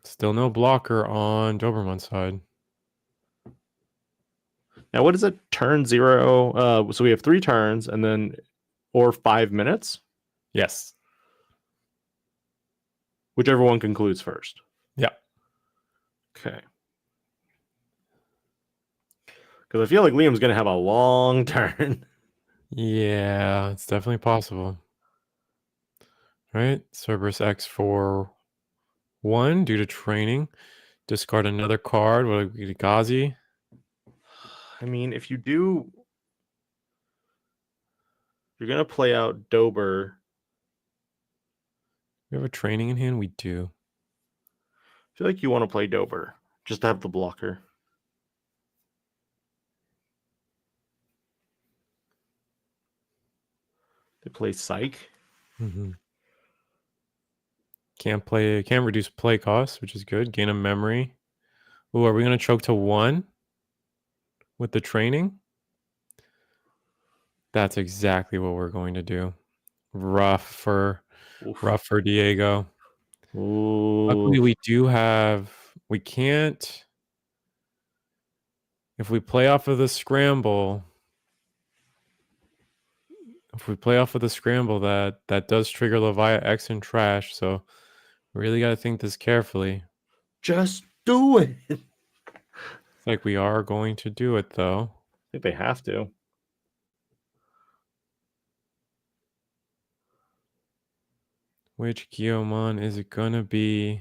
Still no blocker on Doberman's side. Now, what is it? Turn 0. So we have 3 turns, and then... Or 5 minutes? Yes. Whichever one concludes first. Yeah. Okay. Because I feel like Liam's going to have a long turn. Yeah, it's definitely possible. Right? Cerberus X for 1 due to training. Discard another card. What do we get? Gazi. I mean, if you do... You're going to play out Dober. We have a training in hand? We do. I feel like you want to play Dober. Just to have the blocker. They play Psych. Mm-hmm. Can't reduce play costs, which is good. Gain a memory. Ooh, are we going to choke to 1 with the training? That's exactly what we're going to do. Rough for Diego. Ooh. Luckily, we do have... We can't... If we play off of the scramble... If we play off of the scramble, that does trigger Leviat X and trash, so we really got to think this carefully. Just do it. It's like we are going to do it, though. I think they have to. Which Guillemon is it going to be?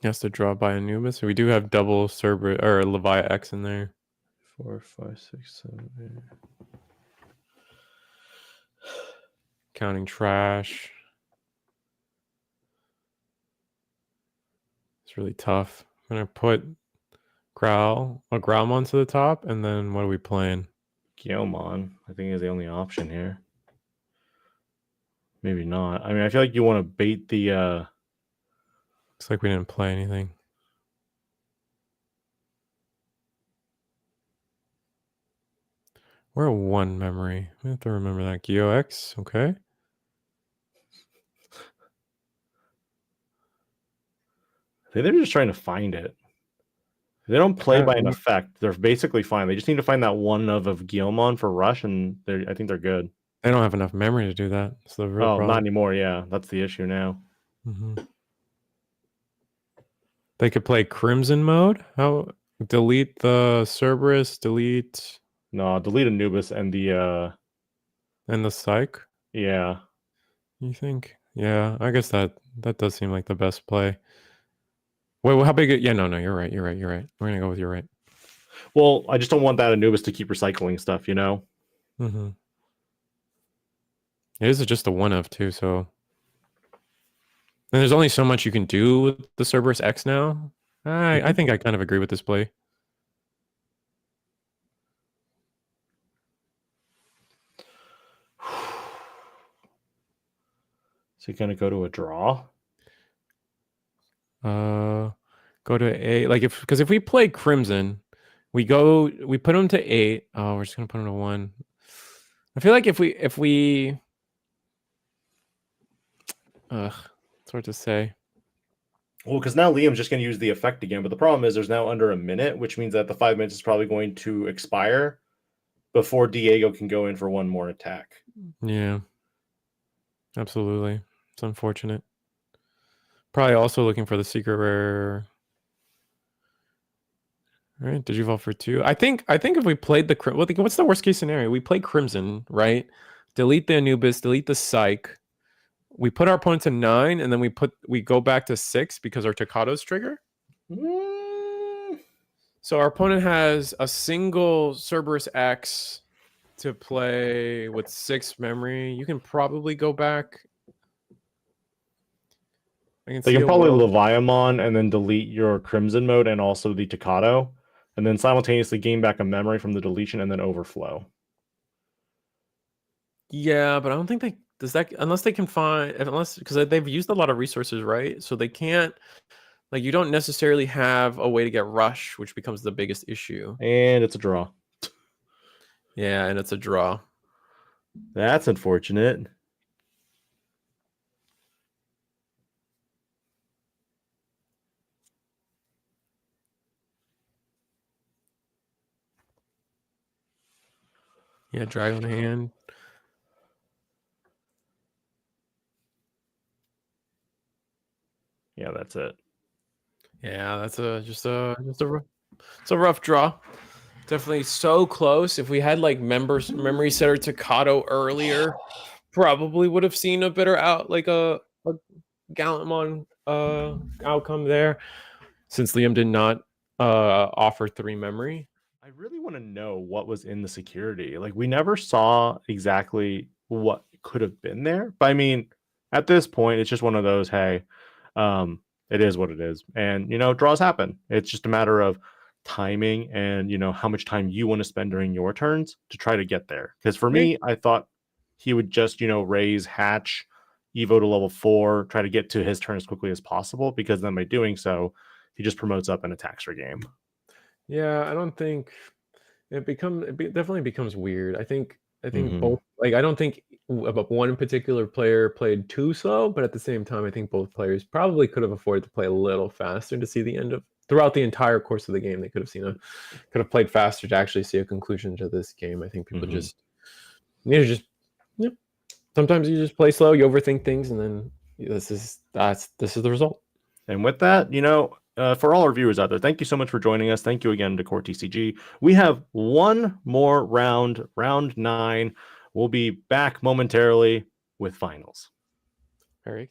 He has to draw by Anubis. So we do have double Cerberus or Leviat X in there. 4, 5, 6, 7, 8. Counting trash. It's really tough. I'm going to put Growlmon to the top, and then what are we playing? Guillemon, I think, is the only option here. Maybe not. I mean, I feel like you want to bait the... Looks like we didn't play anything. We're at 1 memory. We have to remember that. GeoX, okay. I think they're just trying to find it. If they don't play by an effect, they're basically fine. They just need to find that one of Guillemon for rush, and I think they're good. They don't have enough memory to do that. It's the real problem. Not anymore, yeah. That's the issue now. Mm-hmm. They could play Crimson mode. How delete the Cerberus, delete... No, delete Anubis and the Psych? Yeah. You think? Yeah, I guess that does seem like the best play. Wait, well, how big? Yeah, no, you're right. We're gonna go with you're right. Well, I just don't want that Anubis to keep recycling stuff, you know? Mm-hmm. It is just a 1-of too, so... And there's only so much you can do with the Cerberus X now. I think I kind of agree with this play. So you're gonna go to a draw? Go to 8. Like because if we play Crimson, we put him to 8. Oh, we're just gonna put him to 1. I feel like if we it's hard to say. Well, because now Liam's just going to use the effect again, but the problem is there's now under a minute, which means that the 5 minutes is probably going to expire before Diego can go in for one more attack. Yeah, absolutely. It's unfortunate. Probably also looking for the secret rare. All right, Digivolve for 2. I think if we played what's the worst case scenario? We play Crimson, right? Delete the Anubis, delete the Psych. We put our opponent to 9, and then we go back to 6 because our Tocados trigger. So our opponent has a single Cerberus X to play with 6 memory. You can probably go back. I can They see can a probably world. Leviamon and then delete your Crimson mode and also the Tocado, and then simultaneously gain back a memory from the deletion and then overflow. Yeah, but I don't think they does that unless they can find unless because they've used a lot of resources, right? So they can't like you don't necessarily have a way to get rush, which becomes the biggest issue. And it's a draw. Yeah, and it's a draw. That's unfortunate. Yeah, Dragon Hand. Yeah, that's it. Yeah, that's just a it's a rough draw. Definitely so close. If we had like memory setter Tocado earlier, probably would have seen a better like a Gallantmon outcome there. Since Liam did not offer 3 memory. I really want to know what was in the security. Like, we never saw exactly what could have been there. But I mean, at this point, it's just one of those, hey, it is what it is. And, draws happen. It's just a matter of timing and, how much time you want to spend during your turns to try to get there. Because for me, I thought he would just, raise Hatch, Evo to level 4, try to get to his turn as quickly as possible. Because then by doing so, he just promotes up and attacks for game. Yeah, I don't think definitely becomes weird. I think Mhm. both I don't think one particular player played too slow, but at the same time, I think both players probably could have afforded to play a little faster to see the end of throughout the entire course of the game. They could have played faster to actually see a conclusion to this game. I think people just need to just yeah. Sometimes you just play slow, you overthink things, and then this is the result. And with that, for all our viewers out there, thank you so much for joining us. Thank you again to CoreTCG. We have one more round, round 9. We'll be back momentarily with finals. Very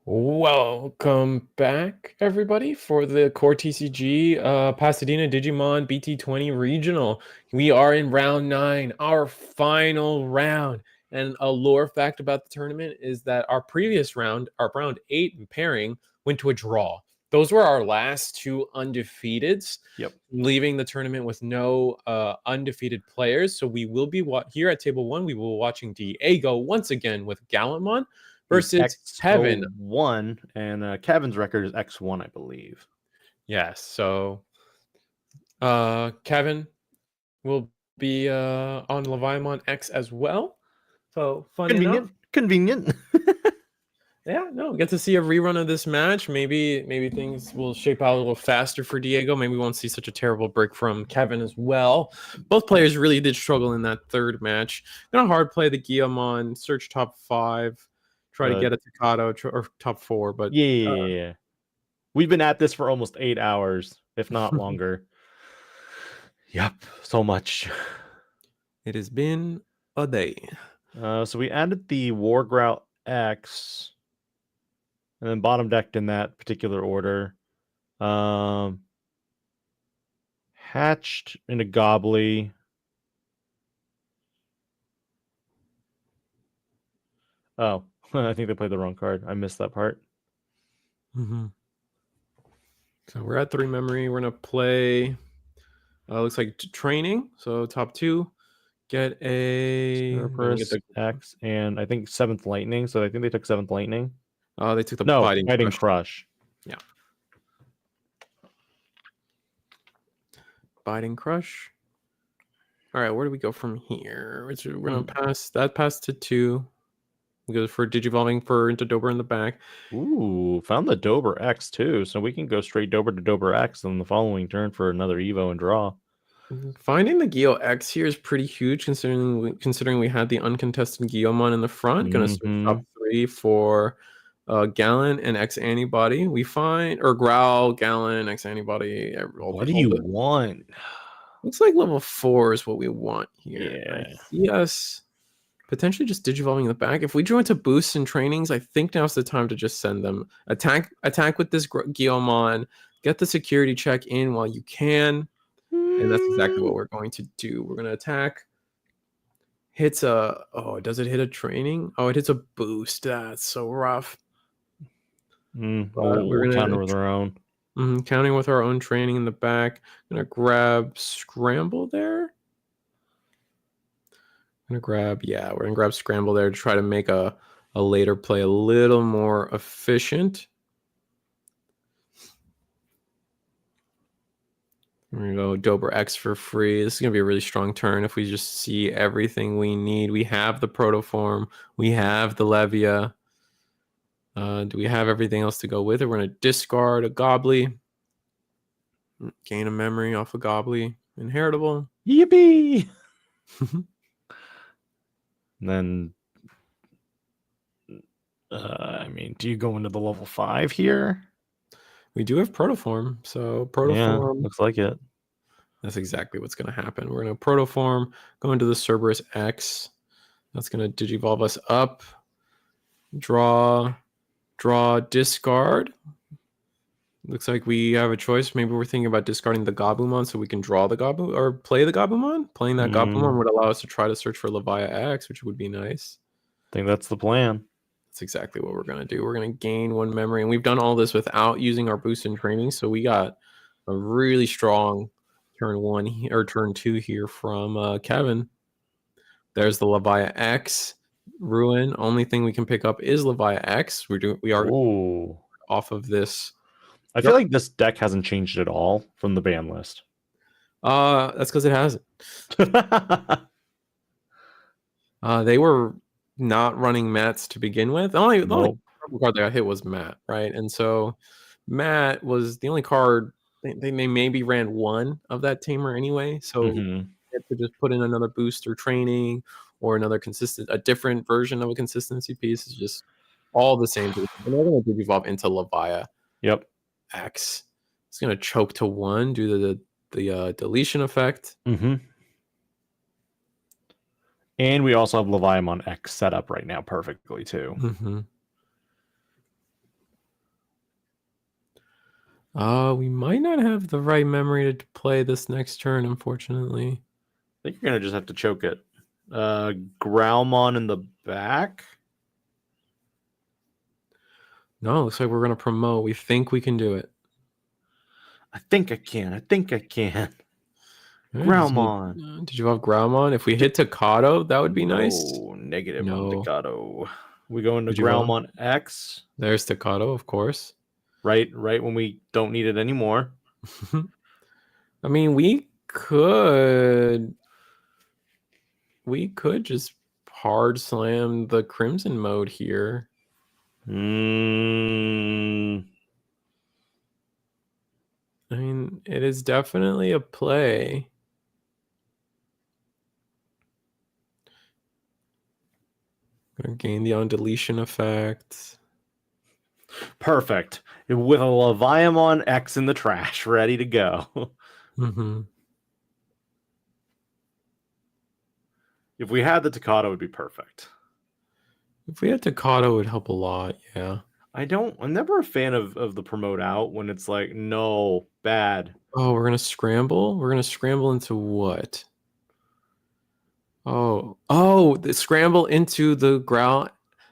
Welcome back, everybody, for the CoreTCG Pasadena Digimon BT20 Regional. We are in round 9, our final round. And a lore fact about the tournament is that our previous round, our round 8 pairing, went to a draw. Those were our last 2 undefeateds, leaving the tournament with no undefeated players. So we will be here at table 1. We will be watching Diego once again with Gallantmon versus Kevin. X1, and Kevin's record is X1, I believe. Yes, so Kevin will be on Leviathan X as well. So fun enough. Convenient. Yeah, no, get to see a rerun of this match. Maybe things will shape out a little faster for Diego. Maybe we won't see such a terrible break from Kevin as well. Both players really did struggle in that third match. Gonna hard play the Guillamon, search top 5, try to get a Takado or top 4. But yeah, we've been at this for almost 8 hours, if not longer. Yep, so much. It has been a day. So we added the Wargrout X, and then bottom decked in that particular order. Hatched into Gobbly. Oh, I think they played the wrong card. I missed that part. So we're at 3 memory. We're gonna play. Looks like training. So top 2, get a Cerberus X, and I think 7th Lightning. So I think they took 7th Lightning. They took the Biting Crush. Yeah. Biting Crush. All right, where do we go from here? We're gonna pass to 2. We go for Digivolving into Dober in the back. Ooh, found the Dober X too, so we can go straight Dober to Dober X on the following turn for another Evo and draw. Finding the Geo X here is pretty huge, considering we had the uncontested Guillamon in the front. Gonna switch top 3 for Gallon and X Antibody. We find Growl, Gallon, X Antibody. What do you want? Looks like level 4 is what we want here. Yeah. Yes. Potentially just Digivolving in the back. If we join to boosts and trainings, I think now's the time to just send them. Attack with this Guillamon. Get the security check in while you can. And that's exactly what we're going to do. We're going to attack. Hits a... Oh, does it hit a training? Oh, it hits a boost. That's so rough. We're going to counter with our own. Counting with our own training in the back. Going to grab Scramble there. We're going to grab Scramble there to try to make a later play a little more efficient. We're going to go Dober X for free. This is going to be a really strong turn if we just see everything we need. We have the Protoform. We have the Levia. Do we have everything else to go with it? We're going to discard a Gobbly. Gain a memory off a Gobbly. Inheritable. Yippee! Then, I mean, do you go into the level 5 here? We do have Protoform, so Protoform. Yeah, looks like it. That's exactly what's going to happen. We're going to Protoform, go into the Cerberus X. That's going to Digivolve us up. Draw, discard. Looks like we have a choice. Maybe we're thinking about discarding the Gabumon so we can draw the Gabu or play the Gabumon. Playing that Gabumon would allow us to try to search for Levia X, which would be nice. I think that's the plan. That's exactly what we're going to do. We're going to gain 1 memory, and we've done all this without using our boost and training. So we got a really strong turn 1 or turn 2 here from Kevin. There's the Levia X Ruin. Only thing we can pick up is Levia X. We are off of this. I feel like this deck hasn't changed at all from the ban list. That's because it hasn't. They were not running Mats to begin with. The only card they got hit was Matt, right? And so Matt was the only card they maybe ran 1 of that tamer anyway. So they had to just put in another booster training or another a different version of a consistency piece. Is just all the same. And they're going to evolve into Levia. Yep. X. It's going to choke to 1 due to the deletion effect. And we also have Leviathan X set up right now perfectly too. We might not have the right memory to play this next turn, unfortunately. I think you're gonna just have to choke it. Growlmon in the back. No, looks like we're gonna promote. We think we can do it. I think I can. I think I can. All right, Growlmon. Did you have Growlmon? If we hit Tocado, that would be nice. Oh, negative on No. Tocado. We go into Did you want? Growlmon X. There's Tocado, of course. Right when we don't need it anymore. I mean, we could just hard slam the Crimson mode here. I mean, it is definitely a play. Gonna gain the on deletion effect. Perfect. With a Leviamon X in the trash, ready to go. Mm-hmm. If we had the Tocado, it would be perfect. If we had Tocado, it would help a lot, yeah. I'm never a fan of the promote out when it's like, no, bad. Oh, we're gonna scramble? We're gonna scramble into what? Oh, the scramble into the Growl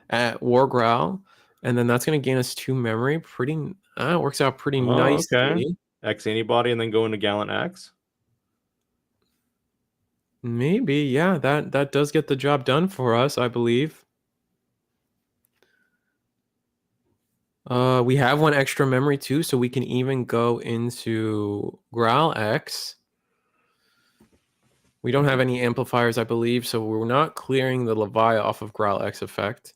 at War Growl, and then that's gonna gain us 2 memory. It works out pretty nicely. Okay. X antibody and then go into Gallant X. Maybe, yeah, that does get the job done for us, I believe. We have 1 extra memory too, so we can even go into Growl X. We don't have any amplifiers, I believe, so we're not clearing the Levi off of Growl X effect.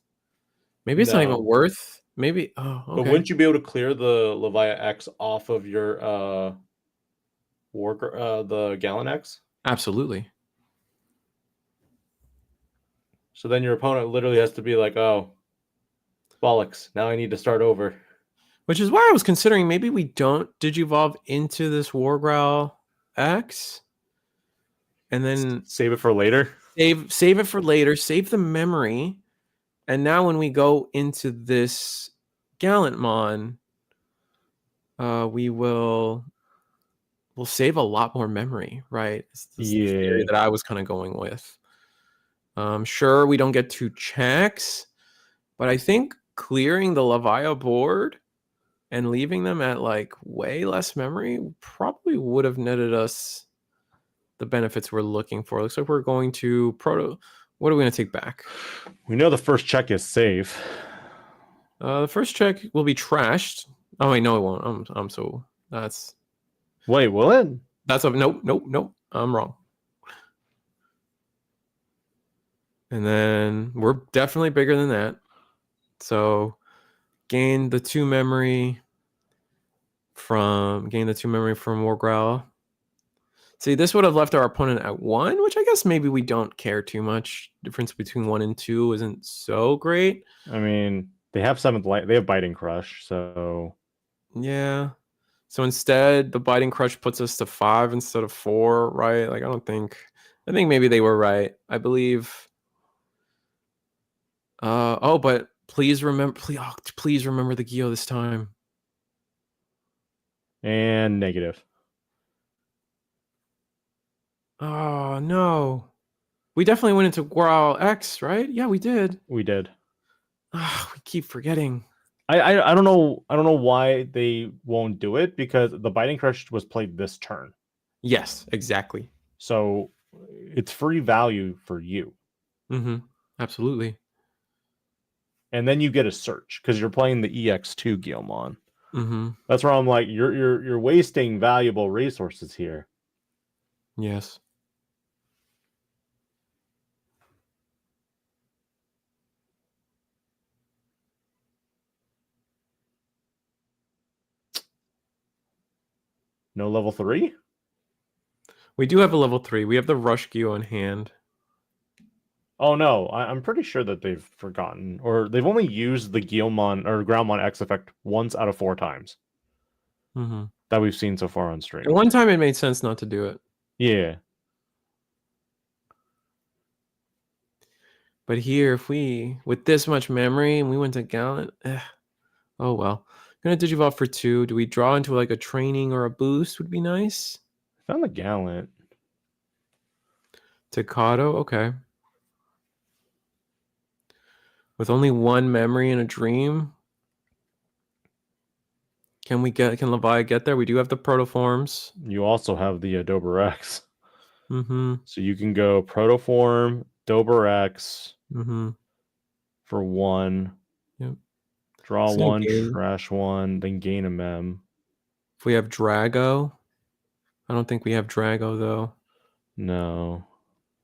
Maybe it's not even worth. Maybe. Oh, okay. But wouldn't you be able to clear the Levi X off of your the Gallant X? Absolutely. So then your opponent literally has to be like, oh, bollocks, now I need to start over. Which is why I was considering maybe we don't Digivolve into this War Growl X. And then save it for later. Save it for later. Save the memory. And now when we go into this Gallantmon, we'll save a lot more memory, right? This is the theory that I was kind of going with. Sure, we don't get 2 checks, but I think clearing the Levia board and leaving them at like way less memory probably would have netted us the benefits we're looking for. Looks like we're going to what are we going to take back? We know the first check is safe. The first check will be trashed. Oh wait, no, it won't. Wait, will it? Nope. I'm wrong. And then we're definitely bigger than that. So gain the 2 memory from War Growl. See, this would have left our opponent at 1, which I guess maybe we don't care too much. Difference between 1 and 2 isn't so great. I mean, they have 7th light. They have Biting Crush, so yeah. So instead, the Biting Crush puts us to 5 instead of 4, right? Like I think maybe they were right. I believe. But please remember the Gyo this time. And negative. Oh no. We definitely went into Growl X, right? Yeah, we did. We did. We keep forgetting. I don't know why they won't do it, because the Biting Crush was played this turn. Yes, exactly. So it's free value for you. Mm-hmm. Absolutely. And then you get a search because you're playing the EX2 Guilmon. Mm-hmm. That's where I'm like, you're wasting valuable resources here. Yes. No level 3? We do have a level 3. We have the Rush Gyo on hand. Oh no, I'm pretty sure that they've forgotten, or they've only used the Guilmon or Groundmon X effect once out of 4 times that we've seen so far on stream. And one time it made sense not to do it. Yeah. But here, if we, with this much memory, and we went to Gallant, oh well. Gonna Digivolve for 2. Do we draw into like a training or a boost? Would be nice. Found the Gallant. Takato, okay. With only 1 memory and a dream. Can Levi get there? We do have the protoforms. You also have the Dober X. Mm-hmm. So you can go Protoform, Dober X for 1. Yep. Draw 1, gain. trash 1, then gain a mem. If we have Drago, I don't think we have Drago though. No.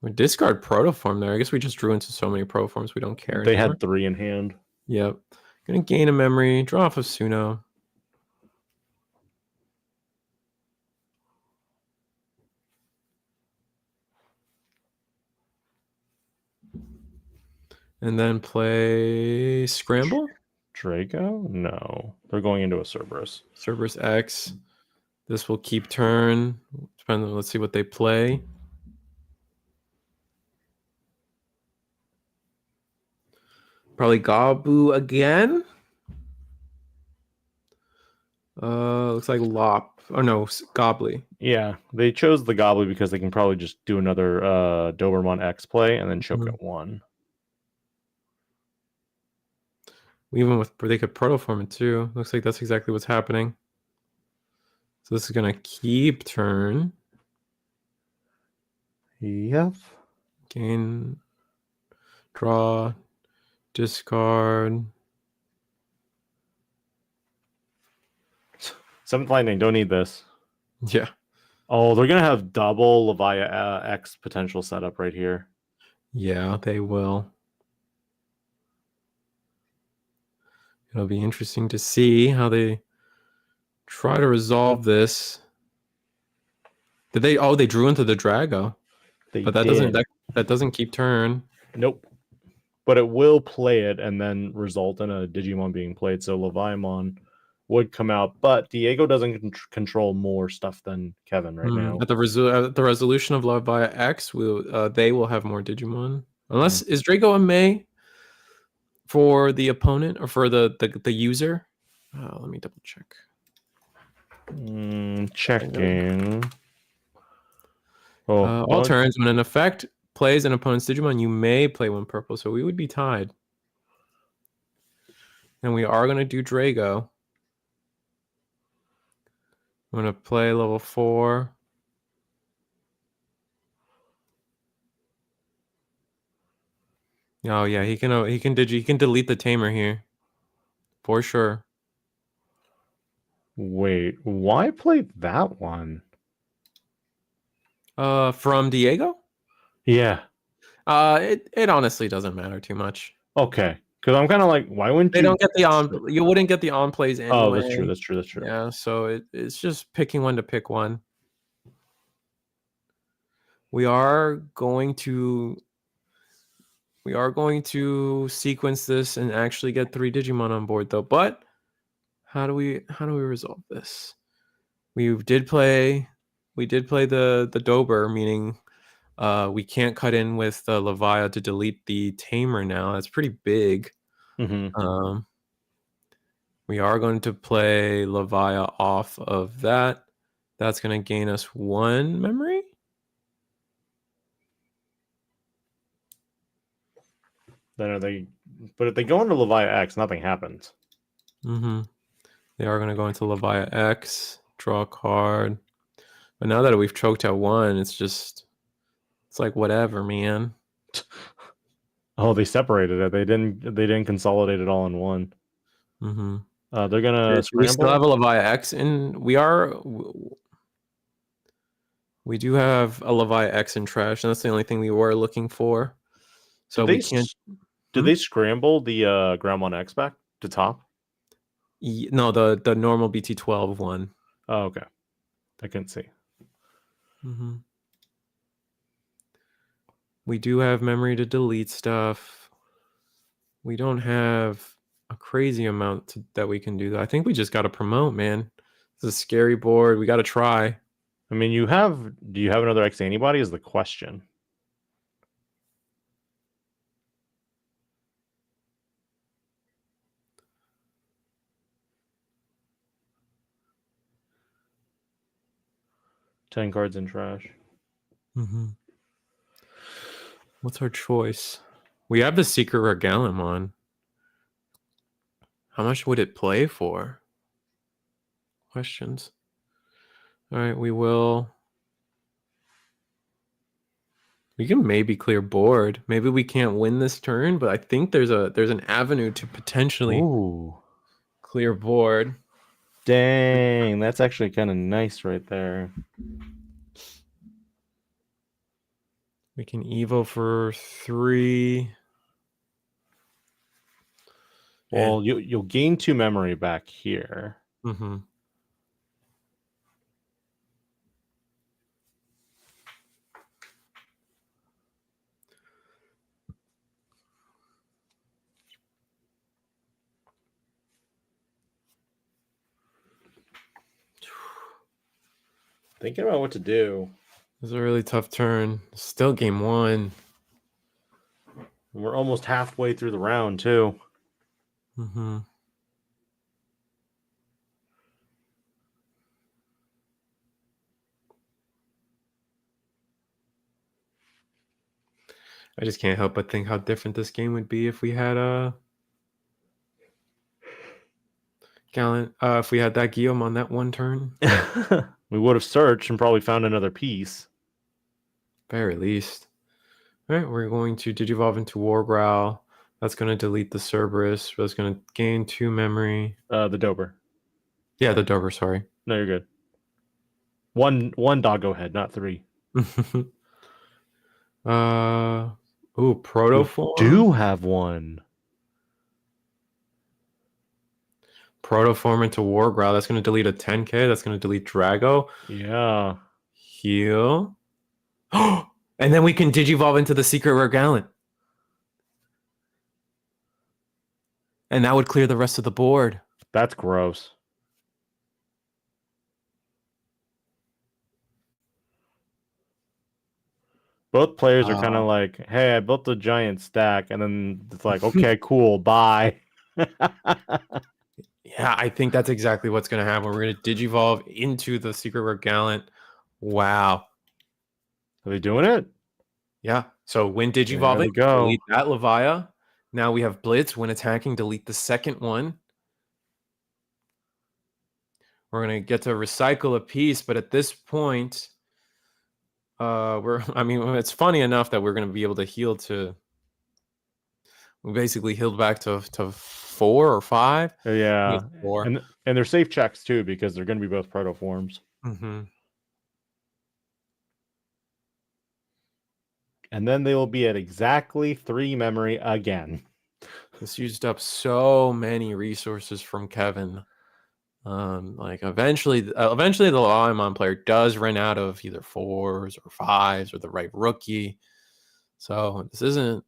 We discard Protoform there. I guess we just drew into so many Protoforms we don't care They anymore. had 3 in hand. Yep. Gonna gain a memory, draw off of Suno. And then play Scramble? Draco? No. They're going into a Cerberus. Cerberus X. This will keep turn. Let's see what they play. Probably Gabu again. Looks like Lop. Oh no, Gobbly. Yeah, they chose the Gobbly because they can probably just do another Doberman X play and then choke at 1. Even with they could protoform it too. Looks like that's exactly what's happening. So this is gonna keep turn. Yep. Gain, draw, discard. 7th Lightning, don't need this. Yeah. Oh, they're going to have double Levia X potential setup right here. Yeah, they will. It'll be interesting to see how they try to resolve this. Did they? Oh, they drew into the Drago. But that doesn't keep turn. Nope. But it will play it and then result in a Digimon being played. So Leviamon would come out, but Diego doesn't control more stuff than Kevin right now. At the resolution of Levia X, they will have more Digimon. Unless is Draco a May for the opponent or for the user? Let me double check. Checking. All turns when an effect plays an opponent's Digimon, you may play 1 purple, so we would be tied. And we are going to do Drago. I'm going to play level 4. Oh yeah, he can delete the tamer here. For sure. Wait, why play that one? From Diego? Yeah. It honestly doesn't matter too much. Okay. Because I'm kind of like, why wouldn't they don't get the on? You wouldn't get the on plays anyway. Oh, that's true. That's true. That's true. Yeah, so it's just picking one to pick one. We are going to sequence this and actually get 3 Digimon on board though. But how do we resolve this? We did play the Dober, meaning we can't cut in with Levia to delete the tamer now. That's pretty big. Mm-hmm. We are going to play Levia off of that. That's going to gain us 1 memory. Then are they? But if they go into Levia X, nothing happens. Mm-hmm. They are going to go into Levia X, draw a card. But now that we've choked at 1, it's like whatever, man. Oh, they separated it. They didn't consolidate it all in 1. Mm-hmm. They're gonna scramble. We still have a Levia X, and we do have a Levia X in trash, and that's the only thing we were looking for. So we can't. Did they scramble the Groundmon X back to top? No, the normal BT12 one. Oh, okay. I can see. Mm-hmm. We do have memory to delete stuff. We don't have a crazy amount that we can do. I think we just got to promote, man. It's a scary board. We got to try. I mean, do you have another X antibody is the question. 10 cards in trash. Mm-hmm. What's our choice? We have the Secret Regalimon. How much would it play for? Questions. All right, we will. We can maybe clear board. Maybe we can't win this turn, but I think there's an avenue to potentially Ooh. clear board. Dang, that's actually kind of nice right there. We can Evo for 3. Well, you'll gain 2 memory back here. Mm-hmm. Thinking about what to do. This is a really tough turn. Still game 1. And we're almost halfway through the round, too. Mm-hmm. I just can't help but think how different this game would be if we had if we had that Guillaume on that one turn. We would have searched and probably found another piece. Very least. All right, we're going to Digivolve into Wargrowl. That's going to delete the Cerberus. That's going to gain 2 memory. The Dober. Yeah, the Dober, sorry. No, you're good. One doggo head, not 3. Protoform. Do have one. Protoform into Wargrowl. That's going to delete a 10k. That's going to delete Drago. Yeah. Heal. And then we can Digivolve into the Secret Regalant. And that would clear the rest of the board. That's gross. Both players are kind of like, hey, I built a giant stack. And then it's like, okay, cool, bye. Yeah, I think that's exactly what's going to happen. We're going to Digivolve into the Secret Regalant. Wow. Are they doing it? Yeah. So when There Digivolving, we go. delete that Levia. Now we have Blitz. When attacking, delete the second one. We're going to get to recycle a piece, but at this point, it's funny enough that we're going to be able to heal to. We basically healed back to 4 or 5. Yeah. 4. And they're safe checks too, because they're going to be both protoforms. Mm-hmm. And then they will be at exactly 3 memory again. This used up so many resources from Kevin. Eventually the Lawimon player does run out of either 4s or 5s or the right rookie. So this isn't.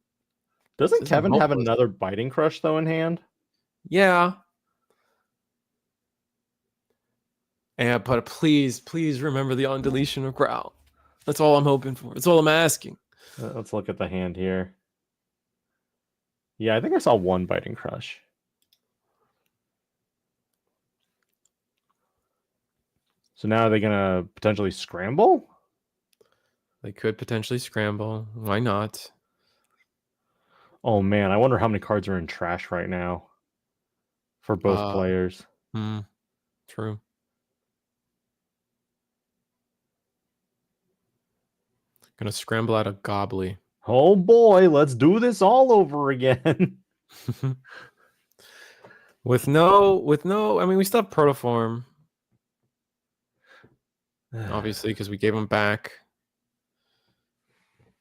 Doesn't Kevin have hopeless. another Biting Crush though in hand? Yeah. Yeah, but please remember the undeletion of Growl. That's all I'm hoping for. That's all I'm asking. Let's look at the hand here. Yeah, I think I saw 1 Biting Crush. So now are they going to potentially scramble? They could potentially scramble. Why not? Oh man, I wonder how many cards are in trash right now for both players. True. Gonna scramble out a Gobbly. Oh boy, let's do this all over again. with no, I mean, we still have Protoform. Obviously, because we gave him back.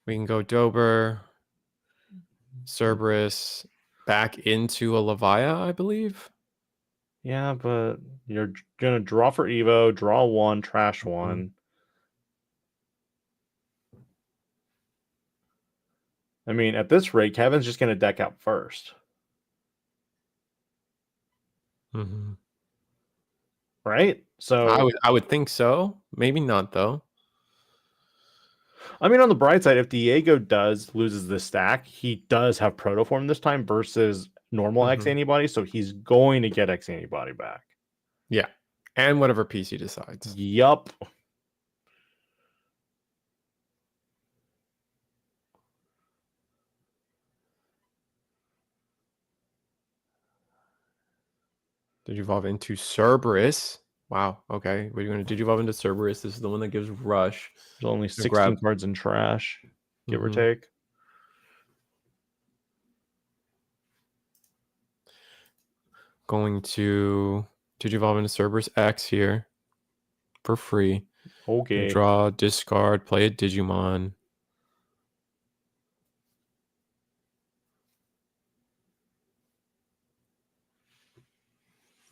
We can go Dober, Cerberus, back into a Levia, I believe. Yeah, but you're gonna draw for Evo, draw 1, trash 1. I mean, at this rate, Kevin's just gonna deck out first. Right? So I would think so. Maybe not though. I mean, on the bright side, if Diego loses this stack, he does have Protoform this time versus normal X antibody, so he's going to get X antibody back. Yeah, and whatever piece he decides. Yup. Digivolve into Cerberus. Wow. Okay. We're going to Digivolve into Cerberus. This is the one that gives Rush. There's only Gonna 16 grab- cards in trash, give or Mhm. take. Going to Digivolve into Cerberus X here for free. Okay. Draw, discard, play a Digimon.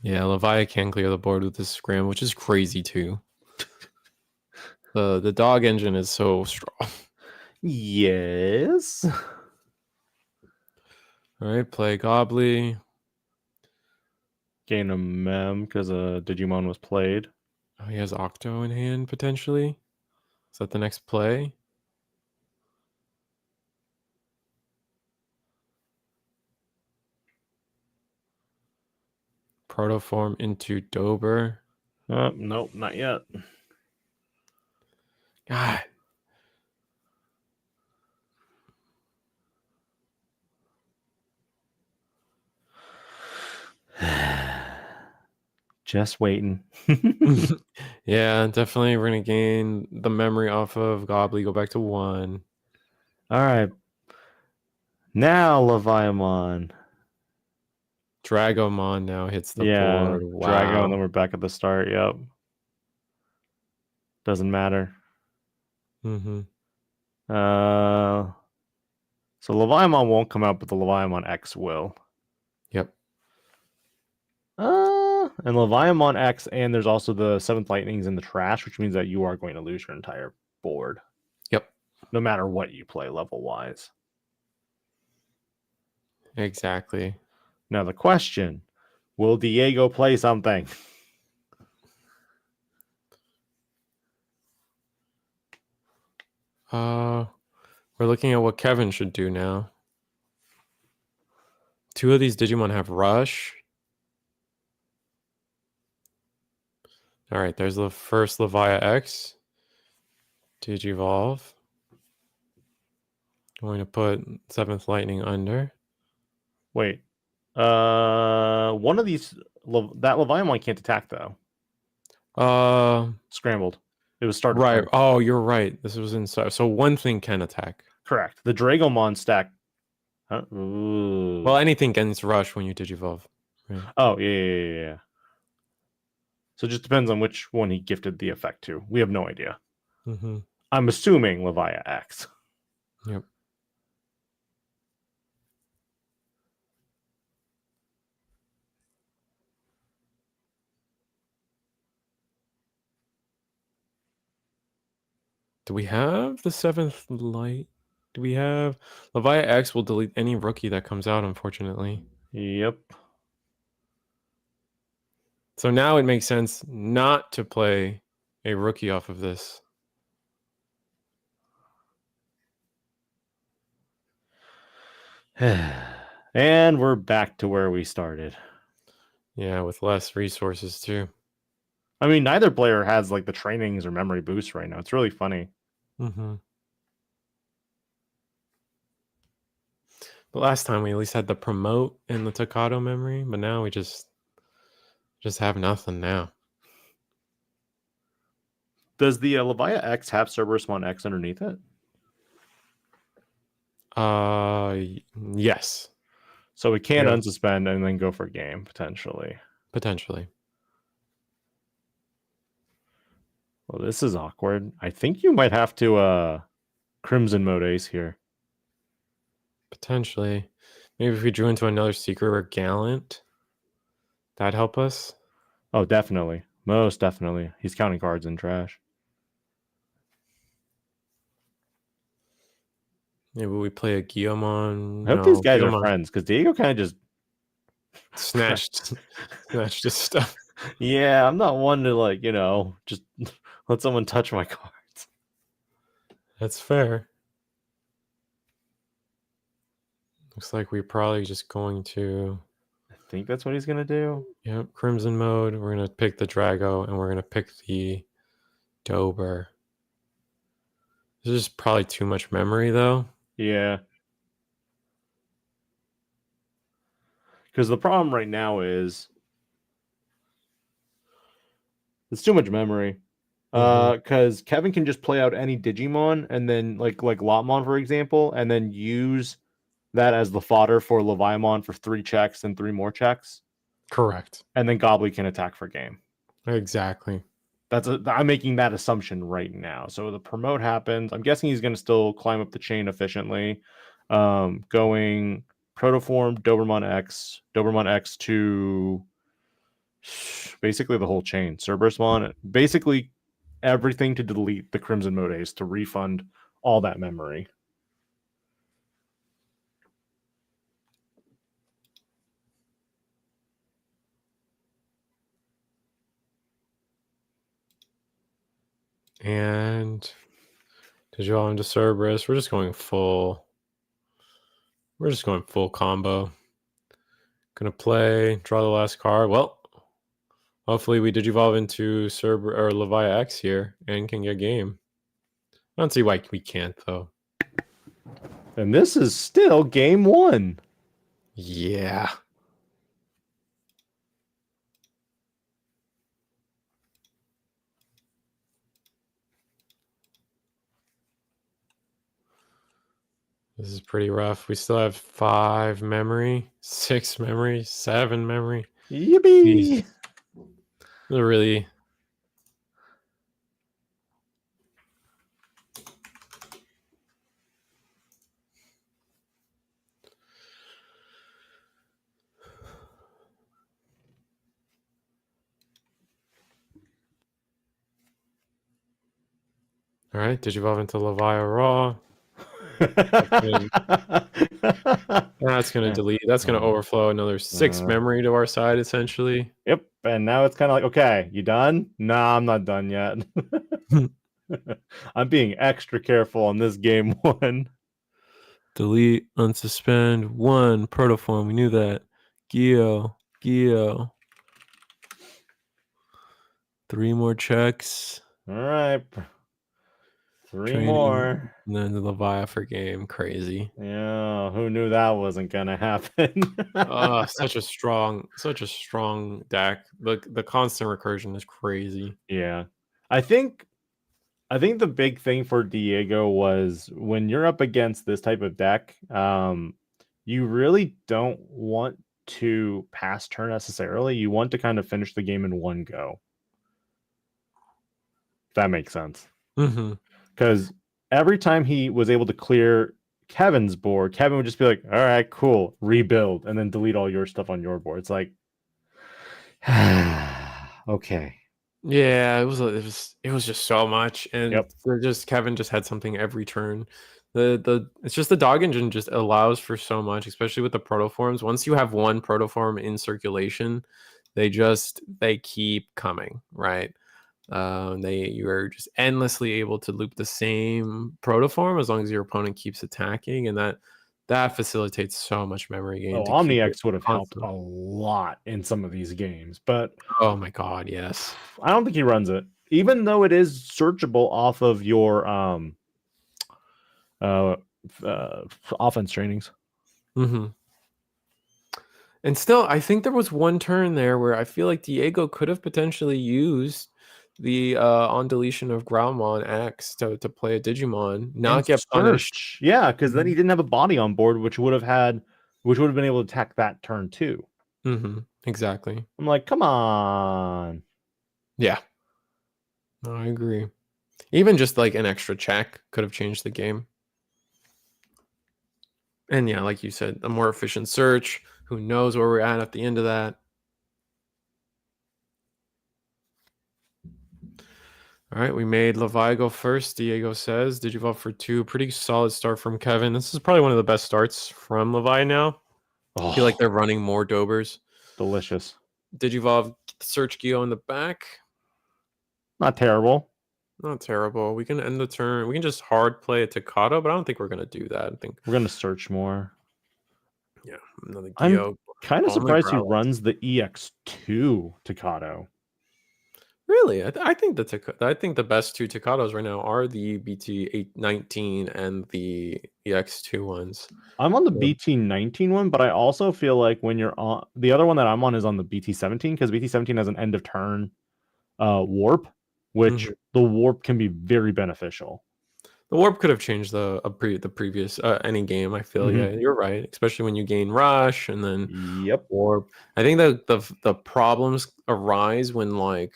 Yeah, Leviathan can clear the board with this scram, which is crazy too. The dog engine is so strong. Yes. All right, play Gobbly. Gain a mem because Digimon was played. Oh, he has Octo in hand potentially. Is that the next play? Protoform into Dober. Nope, not yet. God. Just waiting. Yeah, definitely. We're gonna gain the memory off of Gobbly. Go back to 1. All right. Now Leviathan. Dragomon now hits the board. Wow. Drago, and then we're back at the start. Yep. Doesn't matter. Mm-hmm. So Leviathan won't come out, but the Leviathan X will. Yep. And Leviathan X, and there's also the 7th Lightnings in the trash, which means that you are going to lose your entire board. Yep. No matter what you play level wise. Exactly. Now the question, will Diego play something? We're looking at what Kevin should do now. 2 of these Digimon have Rush. All right, there's the first Levia X. Digivolve. Going to put 7th Lightning under. Wait. One of these, that Leviathan can't attack though. Scrambled. It was started. Right. Oh, you're right. This was inside. So one thing can attack. Correct. The Dragomon stack. Ooh. Well, anything gets Rush when you Digivolve. Right. Oh, yeah. So it just depends on which one he gifted the effect to. We have no idea. Mm-hmm. I'm assuming Levia X. Yep. Do we have the 7th light? Do we have Levia X will delete any rookie that comes out, unfortunately. Yep. So now it makes sense not to play a rookie off of this. And we're back to where we started. Yeah, with less resources too. I mean, neither player has like the trainings or memory boost right now. It's really funny. Mm-hmm. But last time we at least had the promote and the Takato memory, but now we just have nothing now. Does the Levia X have Cerberusmon X underneath it? Yes. So we can Yeah. unsuspend and then go for game, potentially. Potentially. Well, this is awkward. I think you might have to Crimson Mode Ace here. Potentially. Maybe if we drew into another Secret or Gallant, that'd help us. Oh, definitely. Most definitely. He's counting cards in trash. Maybe we play a Guillemon. I hope these guys are friends, because Diego kind of just snatched his stuff. Yeah, I'm not one to like, just let someone touch my cards. That's fair. Looks like we're probably just going to... I think that's what he's going to do. Yep, Crimson Mode. We're going to pick the Drago, and we're going to pick the Dober. This is probably too much memory, though. Yeah. Because the problem right now is It's too much memory. Because Kevin can just play out any Digimon and then like Lotmon, for example, and then use that as the fodder for Leviamon for 3 checks and 3 more checks. Correct. And then Gobbly can attack for game. Exactly. I'm making that assumption right now. So the promote happens. I'm guessing he's going to still climb up the chain efficiently. Going Protoform, Dobermon X to basically the whole chain. Cerberusmon, basically everything to delete the Crimson Modes to refund all that memory. And Digimon into Cerberus. We're just going full combo. Gonna play, draw the last card. Well, hopefully we Digivolve into Cerberus or Levi X here and can get game. I don't see why we can't though. And this is still game 1. Yeah. This is pretty rough. We still have 5 memory, 6 memory, 7 memory. Yippee! They're really... All right, Digivolve into Levi Raw. That's going to delete. That's going to overflow another 6 memory to our side, essentially. Yep. And now it's kind of like, okay, you done? Nah, I'm not done yet. I'm being extra careful on this game 1. Delete, unsuspend, 1, Protoform. We knew that. Geo. 3 more checks. All right. 3 Training, more. And then the Levi for game. Crazy. Yeah, who knew that wasn't gonna happen? Such a strong deck. The constant recursion is crazy. Yeah. I think the big thing for Diego was when you're up against this type of deck, you really don't want to pass turn necessarily. You want to kind of finish the game in one go. If that makes sense. Because every time he was able to clear Kevin's board, Kevin would just be like, all right, cool, rebuild, and then delete all your stuff on your board. It's like, okay. Yeah, it was just so much, and Kevin just had something every turn. It's just the dog engine just allows for so much, especially with the protoforms. Once you have one protoform in circulation, they keep coming, right? You are just endlessly able to loop the same protoform as long as your opponent keeps attacking, and that facilitates so much memory gain. OmniX would have helped a lot in some of these games, but oh my god, yes. I don't think he runs it, even though it is searchable off of your offense trainings. And still, I think there was one turn there where I feel like Diego could have potentially used the on deletion of Growlmon X to play a Digimon, not get punished. Yeah, because then he didn't have a body on board, which would have been able to attack that turn too. Exactly. I'm like, come on. Yeah. No, I agree. Even just like an extra check could have changed the game. And yeah, like you said, a more efficient search. Who knows where we're at the end of that? All right, we made Levi go first. Diego says, Digivolve for 2. Pretty solid start from Kevin. This is probably one of the best starts from Levi now. I feel like they're running more Dobers. Delicious. Digivolve, search Geo in the back. Not terrible. Not terrible. We can end the turn. We can just hard play a Takato, but I don't think we're going to do that. I think we're going to search more. Yeah, another Geo. I'm kind of surprised he runs the EX2 Takato. Really? I think the best 2 Takatos right now are the BT19 and the EX2 ones. I'm on the BT19 one, but I also feel like when you're on the other one that I'm on is on the BT17, because BT17 has an end of turn warp, which the warp can be very beneficial. The warp could have changed the previous any game. I feel yeah, you're right. Especially when you gain rush and then warp. I think the problems arise when like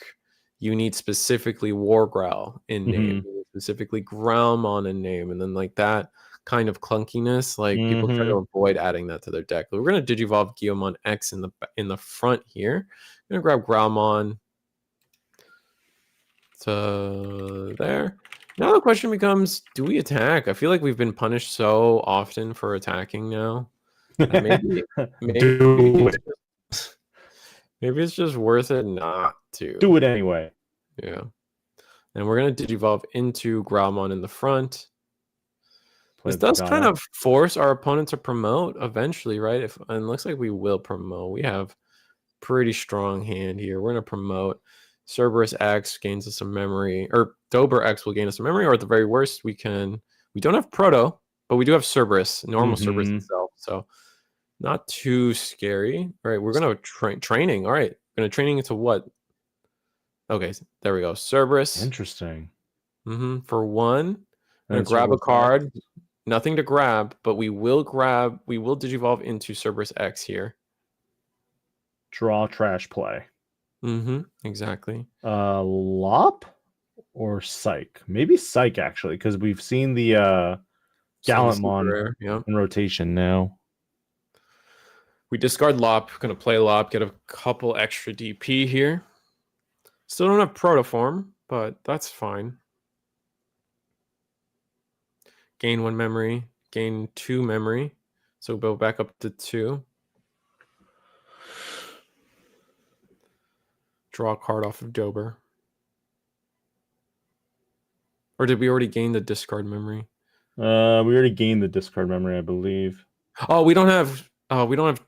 you need specifically War Growl in name, specifically Growlmon in name, and then like that kind of clunkiness. Like people try to avoid adding that to their deck. But we're gonna Digivolve Guilmon X in the front here. I'm gonna grab Growlmon to there. Now the question becomes, do we attack? I feel like we've been punished so often for attacking now. Maybe it's just worth it not to. Do it anyway. Yeah. And we're going to Digivolve into Growlmon in the front. This does kind of force our opponent to promote eventually, right? And it looks like we will promote. We have pretty strong hand here. We're going to promote. Cerberus X gains us some memory, or Dober X will gain us some memory, or at the very worst, we don't have Proto, but we do have Cerberus, normal Cerberus itself, so not too scary. All right, we're gonna training. All right, gonna training into what? Okay, there we go. Cerberus. Interesting. For one, I'm gonna grab a card. Nothing to grab, but we will Digivolve into Cerberus X here. Draw trash play. Exactly. Lop or Psych? Maybe Psych actually, because we've seen the Gallantmon in rotation now. We discard Lop, gonna play Lop, get a couple extra DP here. Still don't have Protoform, but that's fine. Gain 1 memory, gain 2 memory. So we'll go back up to 2. Draw a card off of Dober. Or did we already gain the discard memory? We already gained the discard memory, I believe. Oh, we don't have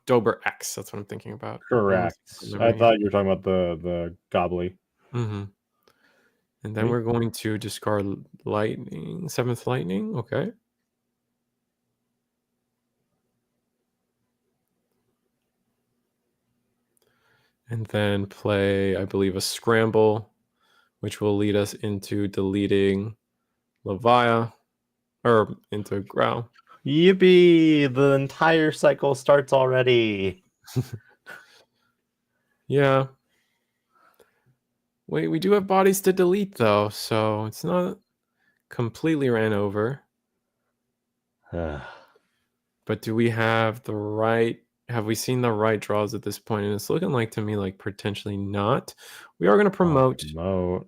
Dober X. That's what I'm thinking about. Correct. I thought you were talking about the Gobbly. And then we're going to discard Lightning, 7th Lightning. Okay. And then play, I believe, a Scramble, which will lead us into deleting Levia, or into Growl. Yippee! The entire cycle starts already. Yeah. Wait, we do have bodies to delete, though, so it's not completely ran over. But do we have the right... Have we seen the right draws at this point? And it's looking like to me like potentially not. We are going to promote. We're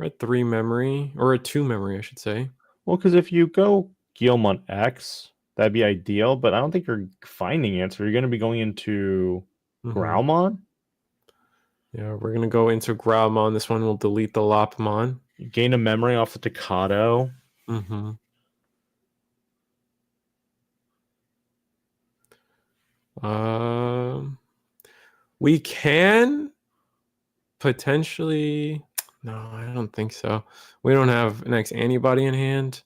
at 3 memory, or a 2 memory, I should say. Well, because if you go Guilmon X, that'd be ideal, but I don't think you're finding it. So you're going to be going into Growlmon? Yeah, we're going to go into Growlmon. This one will delete the Lopmon. You gain a memory off the Tocado. We can potentially... No, I don't think so. We don't have an X antibody in hand.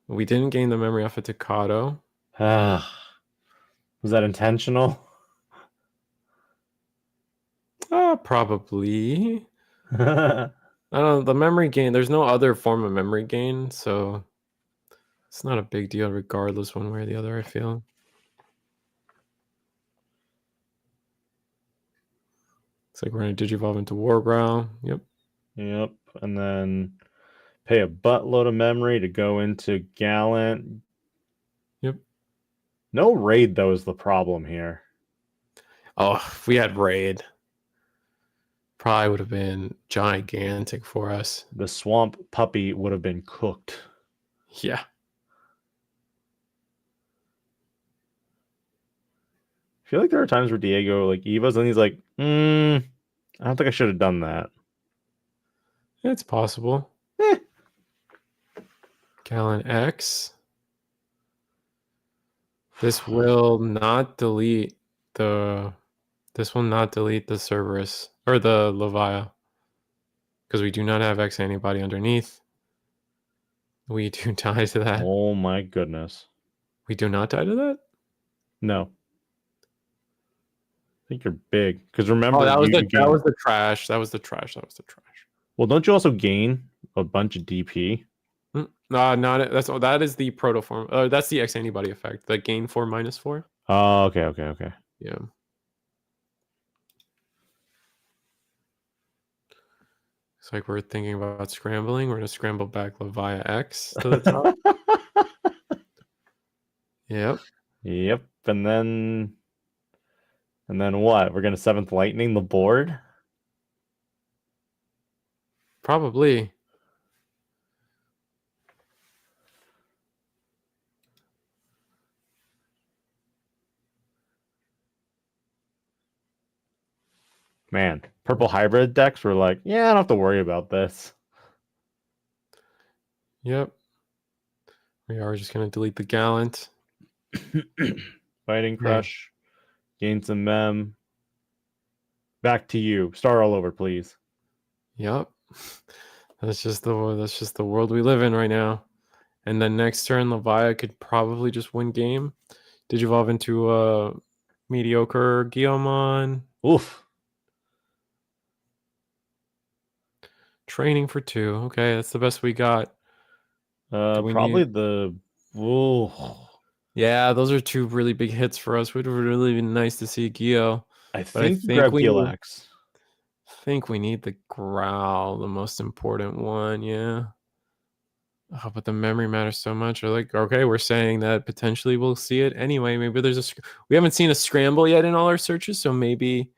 We didn't gain the memory off of Tocado. Was that intentional? Probably. I don't know. The memory gain, there's no other form of memory gain, so it's not a big deal regardless one way or the other, I feel. Looks like we're going to Digivolve into War Growl. Yep. And then pay a buttload of memory to go into Gallant. Yep. No Raid, though, is the problem here. Oh, if we had Raid, probably would have been gigantic for us. The Swamp Puppy would have been cooked. Yeah. I feel like there are times where Diego like Evas and he's like, I don't think I should have done that. It's possible. Gallant X. This will not delete the Cerberus or the Levia, because we do not have X antibody underneath. We do die to that. Oh my goodness. We do not die to that? No. think you're big because remember Oh, that was you the gain... the trash. That was the trash. That was the trash. Well, don't you also gain a bunch of DP? No, not that is the protoform. That's the X antibody effect. The gain 4 minus 4. Oh, okay. Yeah. It's like we're thinking about scrambling. We're gonna scramble back Levia X to the top. Yep. Yep. And then what? We're gonna 7th lightning the board? Probably. Man, purple hybrid decks were like, yeah, I don't have to worry about this. Yep. We are just gonna delete the Gallant. Fighting Crush. Gain some mem. Back to you. Start all over, please. Yep. That's just the world we live in right now. And then next turn, Levia could probably just win game. Digivolve into a mediocre Guillemon. Oof. Training for 2. Okay, that's the best we got. Probably the... Ooh. Yeah, those are 2 really big hits for us. Would really be nice to see Geo. I But I think grab Gilx. think we need the Growl, the most important one. Yeah. Oh, but the memory matters so much. Or like, okay, we're saying that potentially we'll see it anyway. Maybe there's we haven't seen a scramble yet in all our searches, so maybe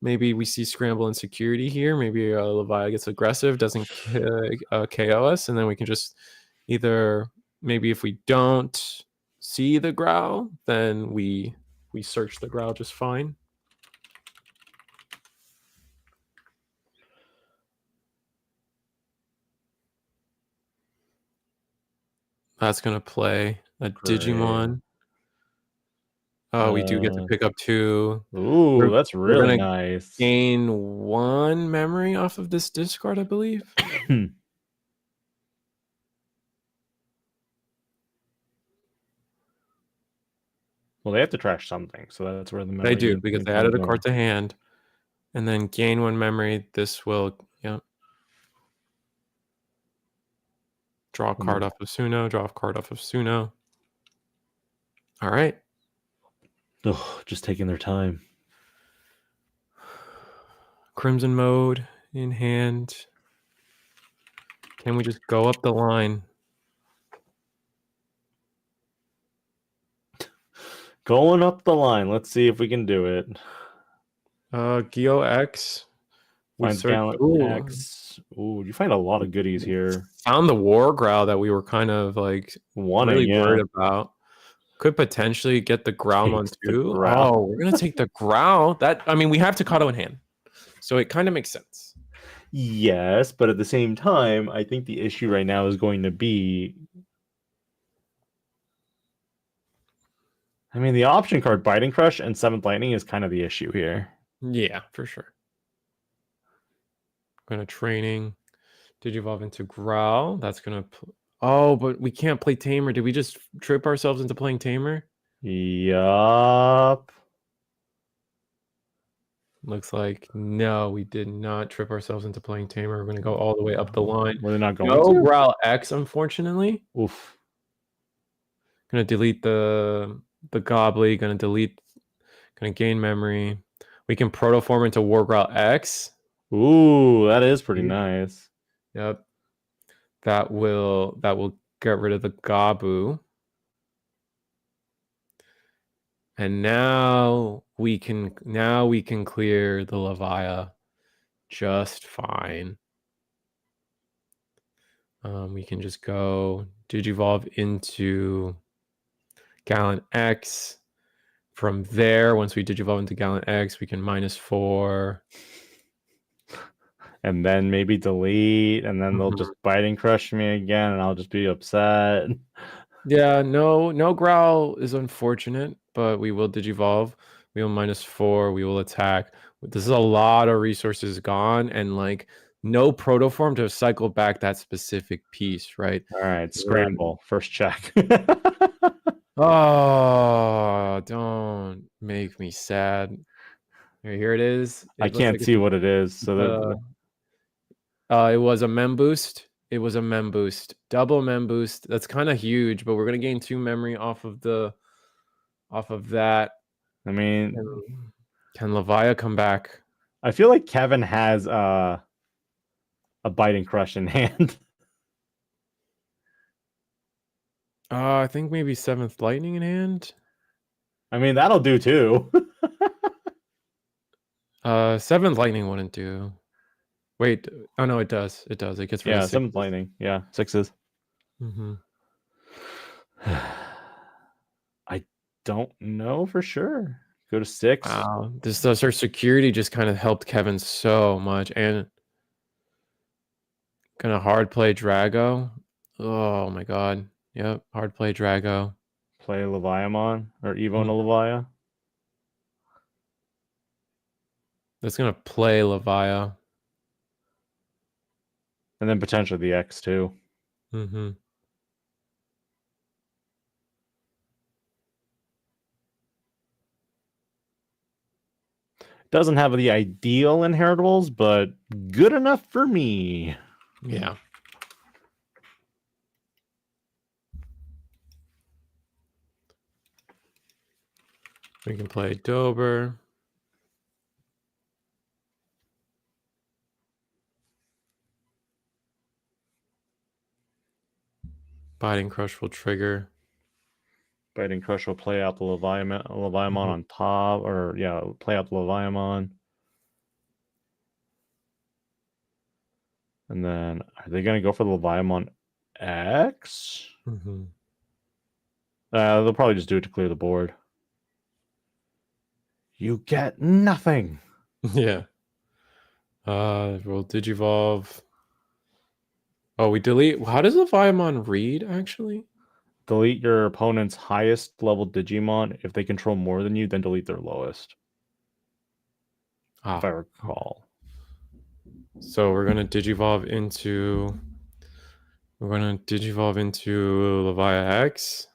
we see scramble and security here. Maybe Levia gets aggressive, doesn't KO us, and then we can just either maybe if we don't see the Growl, then we search the Growl just fine. That's gonna play a Digimon. Oh, we do get to pick up 2. Ooh, that's really nice. Gain 1 memory off of this discard, I believe. Well, they have to trash something, so that's where the memory... They do, because they added a card to hand. And then gain 1 memory. This will, draw a card off of Suno, draw a card off of Suno. All right. Oh, just taking their time. Crimson mode in hand. Can we just go up the line? Going up the line. Let's see if we can do it. Geo X. Find Gallant X. Ooh, you find a lot of goodies here. Found the War Growl that we were kind of like really worried about. Could potentially get the Growl on 2. Oh, we're gonna take the Growl. We have Takato in hand, so it kind of makes sense. Yes, but at the same time, I think the issue right now is going to be... the option card Biting Crush and 7th Lightning is kind of the issue here. Yeah, for sure. Gonna training. Digivolve into Growl. That's gonna... Oh, but we can't play Tamer. Did we just trip ourselves into playing Tamer? Yup. Looks like no, we did not trip ourselves into playing Tamer. We're going to go all the way up the line. We're not going to. Growl X, unfortunately. Oof. Going to delete the Gobbly. Going to gain memory. We can protoform into War Growl X. Ooh, that is pretty nice. Yep. That will get rid of the Gabu. And now we can clear the Levia just fine. We can just go Digivolve into Gallant X. From there, once we Digivolve into Gallant X, we can -4. And then maybe delete, and then they'll just Biting Crush me again, and I'll just be upset. Yeah, no Growl is unfortunate, but we will Digivolve. We will -4. We will attack. This is a lot of resources gone, and like no protoform to cycle back that specific piece, right? All right, scramble. First check. Oh, don't make me sad. Here it is. It I looks can't like see what it is. So it was a mem boost. It was a mem boost. Double mem boost. That's kind of huge, but we're gonna gain 2 memory off of that. I mean, Can Levia come back? I feel like Kevin has a biting crush in hand. I think maybe 7th lightning in hand. I mean, that'll do too. 7th lightning wouldn't do. Wait, oh no, it does. It does. It gets rid Yeah, of 7th lightning. Yeah, 6s. Mm-hmm. I don't know for sure. Go to 6. Wow, this does our security just kind of helped Kevin so much, and gonna hard play Drago. Oh my god. Yep, hard play Drago. Play Leviamon or Evo Mm. and Levia. That's gonna play Levia. And then potentially the X too. Mm-hmm. Doesn't have the ideal inheritables, but good enough for me. Yeah. We can play Dober. Biting Crush will trigger. Biting Crush will play out the Leviamon on top, or yeah, play out the Leviamon. And then are they going to go for the Leviamon X? Mm-hmm. They'll probably just do it to clear the board. You get nothing. Yeah. We'll Digivolve. Oh, we delete. How does Leviamon read, actually? Delete your opponent's highest level Digimon. If they control more than you, then delete their lowest. If I recall. So we're gonna Digivolve into Levia X.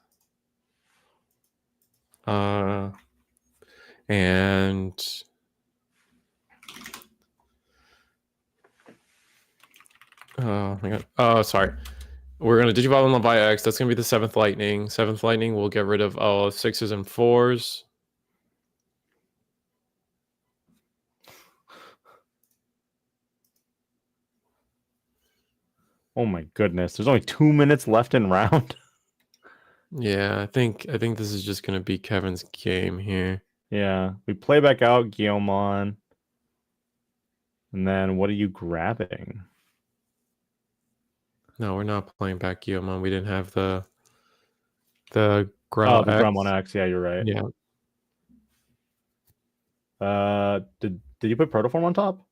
And oh my god. Oh, sorry. We're gonna Digivolve on Levia X. That's gonna be the 7th lightning. 7th lightning will get rid of all 6s and 4s. Oh my goodness. There's only 2 minutes left in round. Yeah, I think this is just gonna be Kevin's game here. Yeah. We play back out Guillaumon. And then what are you grabbing? No, we're not playing back Guillaumon. We didn't have the Oh, the Gremlin X. Yeah, you're right. Yeah. Did you put Protoform on top?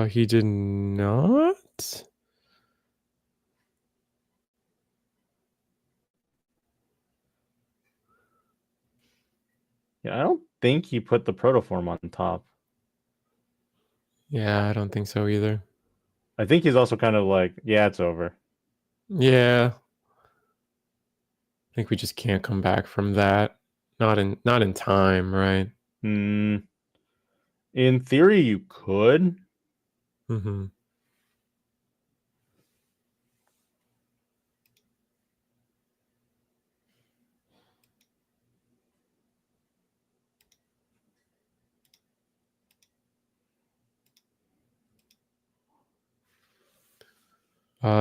He did not. Yeah, I don't think he put the Protoform on top. Yeah, I don't think so either. I think he's also kind of like, yeah, it's over. Yeah. I think we just can't come back from that. Not in time, right? In theory, you could. Mm-hmm.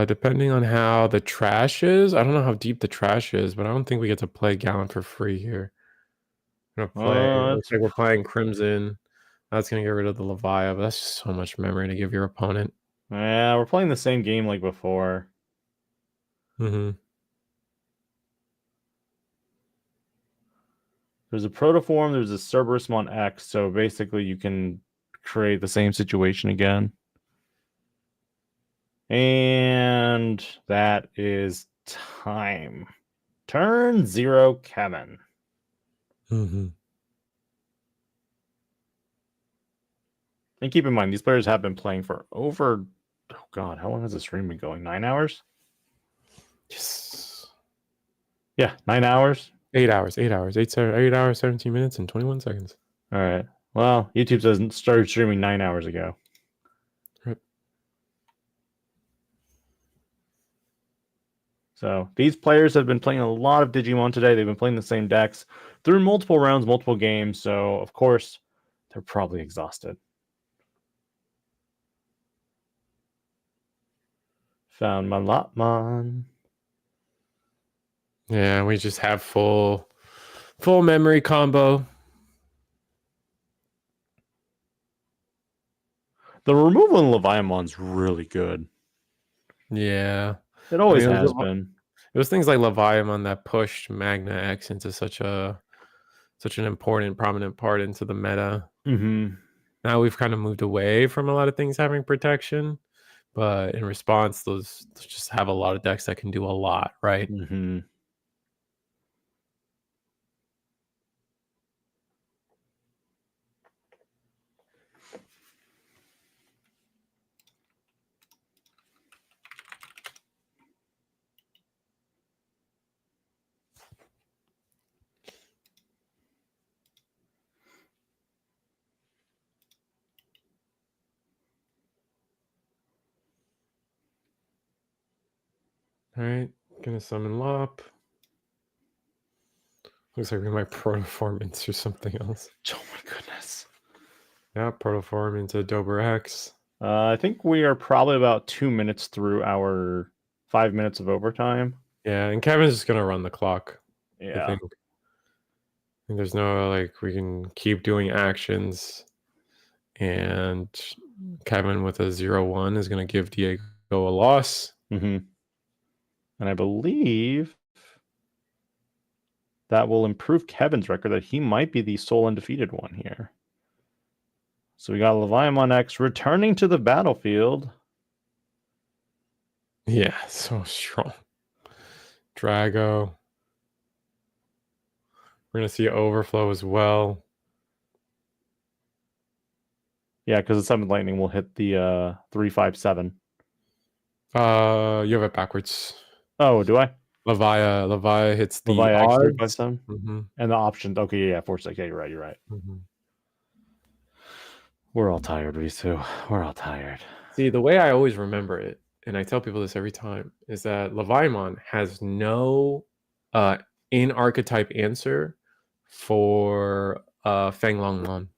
Depending on how the trash is, I don't know how deep the trash is, but I don't think we get to play Gallant for free here. We're gonna play. Looks like we're playing Crimson. That's gonna get rid of the Levia, but that's just so much memory to give your opponent. Yeah, we're playing the same game like before. Mm-hmm. There's a Protoform, there's a Cerberusmon X, so basically you can create the same situation again. And that is time. Turn 0, Kevin. Mm-hmm. And keep in mind, these players have been playing for over, oh god, how long has the stream been going? 9 hours? Yes. Yeah, 9 hours. 8 hours. 8 hours. 8 hours, 17 minutes, and 21 seconds. All right. Well, YouTube says started streaming 9 hours ago. Rip. So these players have been playing a lot of Digimon today. They've been playing the same decks through multiple rounds, multiple games. So of course, they're probably exhausted. Found my Lotmon. Yeah, we just have full memory combo. The removal in Leviamon's really good. Yeah. It always it has was, been. It was things like Leviamon that pushed Magna X into such an important, prominent part into the meta. Mm-hmm. Now we've kind of moved away from a lot of things having protection, but in response, those just have a lot of decks that can do a lot, right? Mm-hmm. All right, gonna summon Lop. Looks like we might protoform into something else. Oh my goodness. Yeah, protoform into Dober X. I think we are probably about 2 minutes through our 5 minutes of overtime. Yeah, and Kevin's just gonna run the clock. Yeah. I think there's no like we can keep doing actions, and Kevin with a 0-1 is gonna give Diego a loss. Mm-hmm. And I believe that will improve Kevin's record that he might be the sole undefeated one here. So we got Leviamon X returning to the battlefield. Yeah, so strong. Drago. We're gonna see overflow as well. Yeah, because the 7th Lightning will hit the 357. You have it backwards. Oh, do I? Levi hits the Levi X odds. 357? Mm-hmm. And the options. Okay, yeah, 4-6. Yeah, you're right. Mm-hmm. We're all tired, Risu. We're all tired. See, the way I always remember it, and I tell people this every time, is that Leviamon has no in archetype answer for Fang Longmon.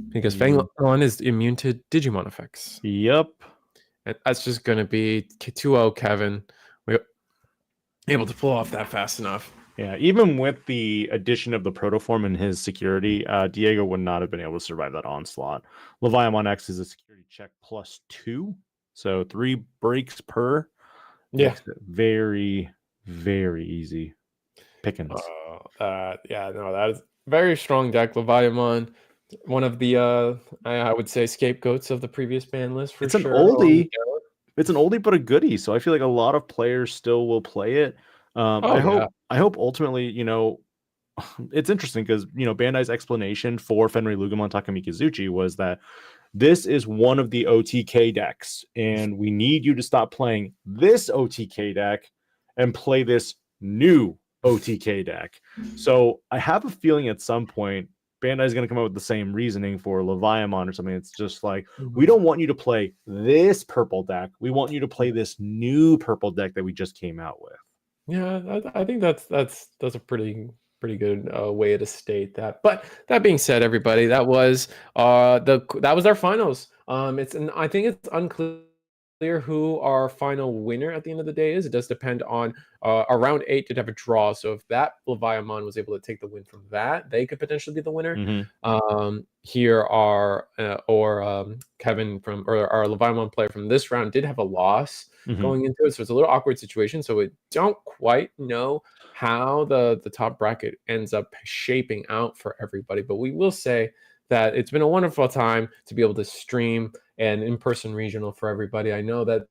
Because Fang Longmon is immune to Digimon effects. Yep. And that's just going to be 2-0 Kevin. We're able to pull off that fast enough. Yeah, even with the addition of the protoform and his security, Diego would not have been able to survive that onslaught. Leviamon X is a security check +2, so 3 breaks per. Yeah. Makes it very, very easy pickings. Yeah, no, that is very strong deck. Leviamon, one of the I would say scapegoats of the previous ban list for it's sure. An oldie. It's an oldie but a goodie, so I feel like a lot of players still will play it. I hope ultimately, it's interesting because Bandai's explanation for Fenrir Lugamon Takamikazuchi was that this is one of the OTK decks, and we need you to stop playing this OTK deck and play this new OTK deck. So I have a feeling at some point Bandai is going to come up with the same reasoning for Leviamon or something. It's just like, we don't want you to play this purple deck. We want you to play this new purple deck that we just came out with. Yeah, I think that's a pretty good way to state that. But that being said, everybody, that was our finals. I think it's unclear who our final winner at the end of the day is. It does depend on round 8 did have a draw, so if that Leviamon was able to take the win from that, they could potentially be the winner. Mm-hmm. Here are Kevin or our Leviamon player from this round did have a loss going into it, so it's a little awkward situation. So we don't quite know how the top bracket ends up shaping out for everybody, but we will say that it's been a wonderful time to be able to stream an in-person regional for everybody. I know that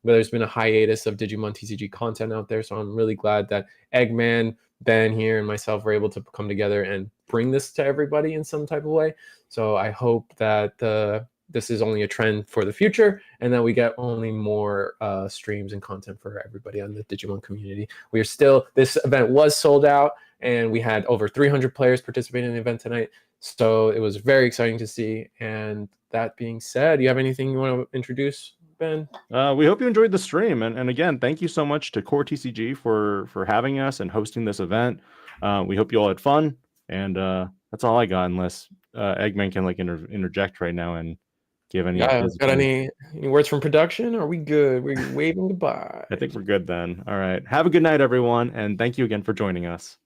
there's been a hiatus of Digimon TCG content out there, so I'm really glad that Eggman, Ben here, and myself were able to come together and bring this to everybody in some type of way. So I hope that this is only a trend for the future, and that we get only more streams and content for everybody on the Digimon community. This event was sold out, and we had over 300 players participating in the event tonight. So it was very exciting to see. And that being said, you have anything you want to introduce, Ben? We hope you enjoyed the stream, and again, thank you so much to CoreTCG for having us and hosting this event. We hope you all had fun, and that's all I got. Unless Eggman can like interject right now and give any. Yeah, got any words from production? Are we good? We're waving goodbye. I think we're good then. All right, have a good night, everyone, and thank you again for joining us.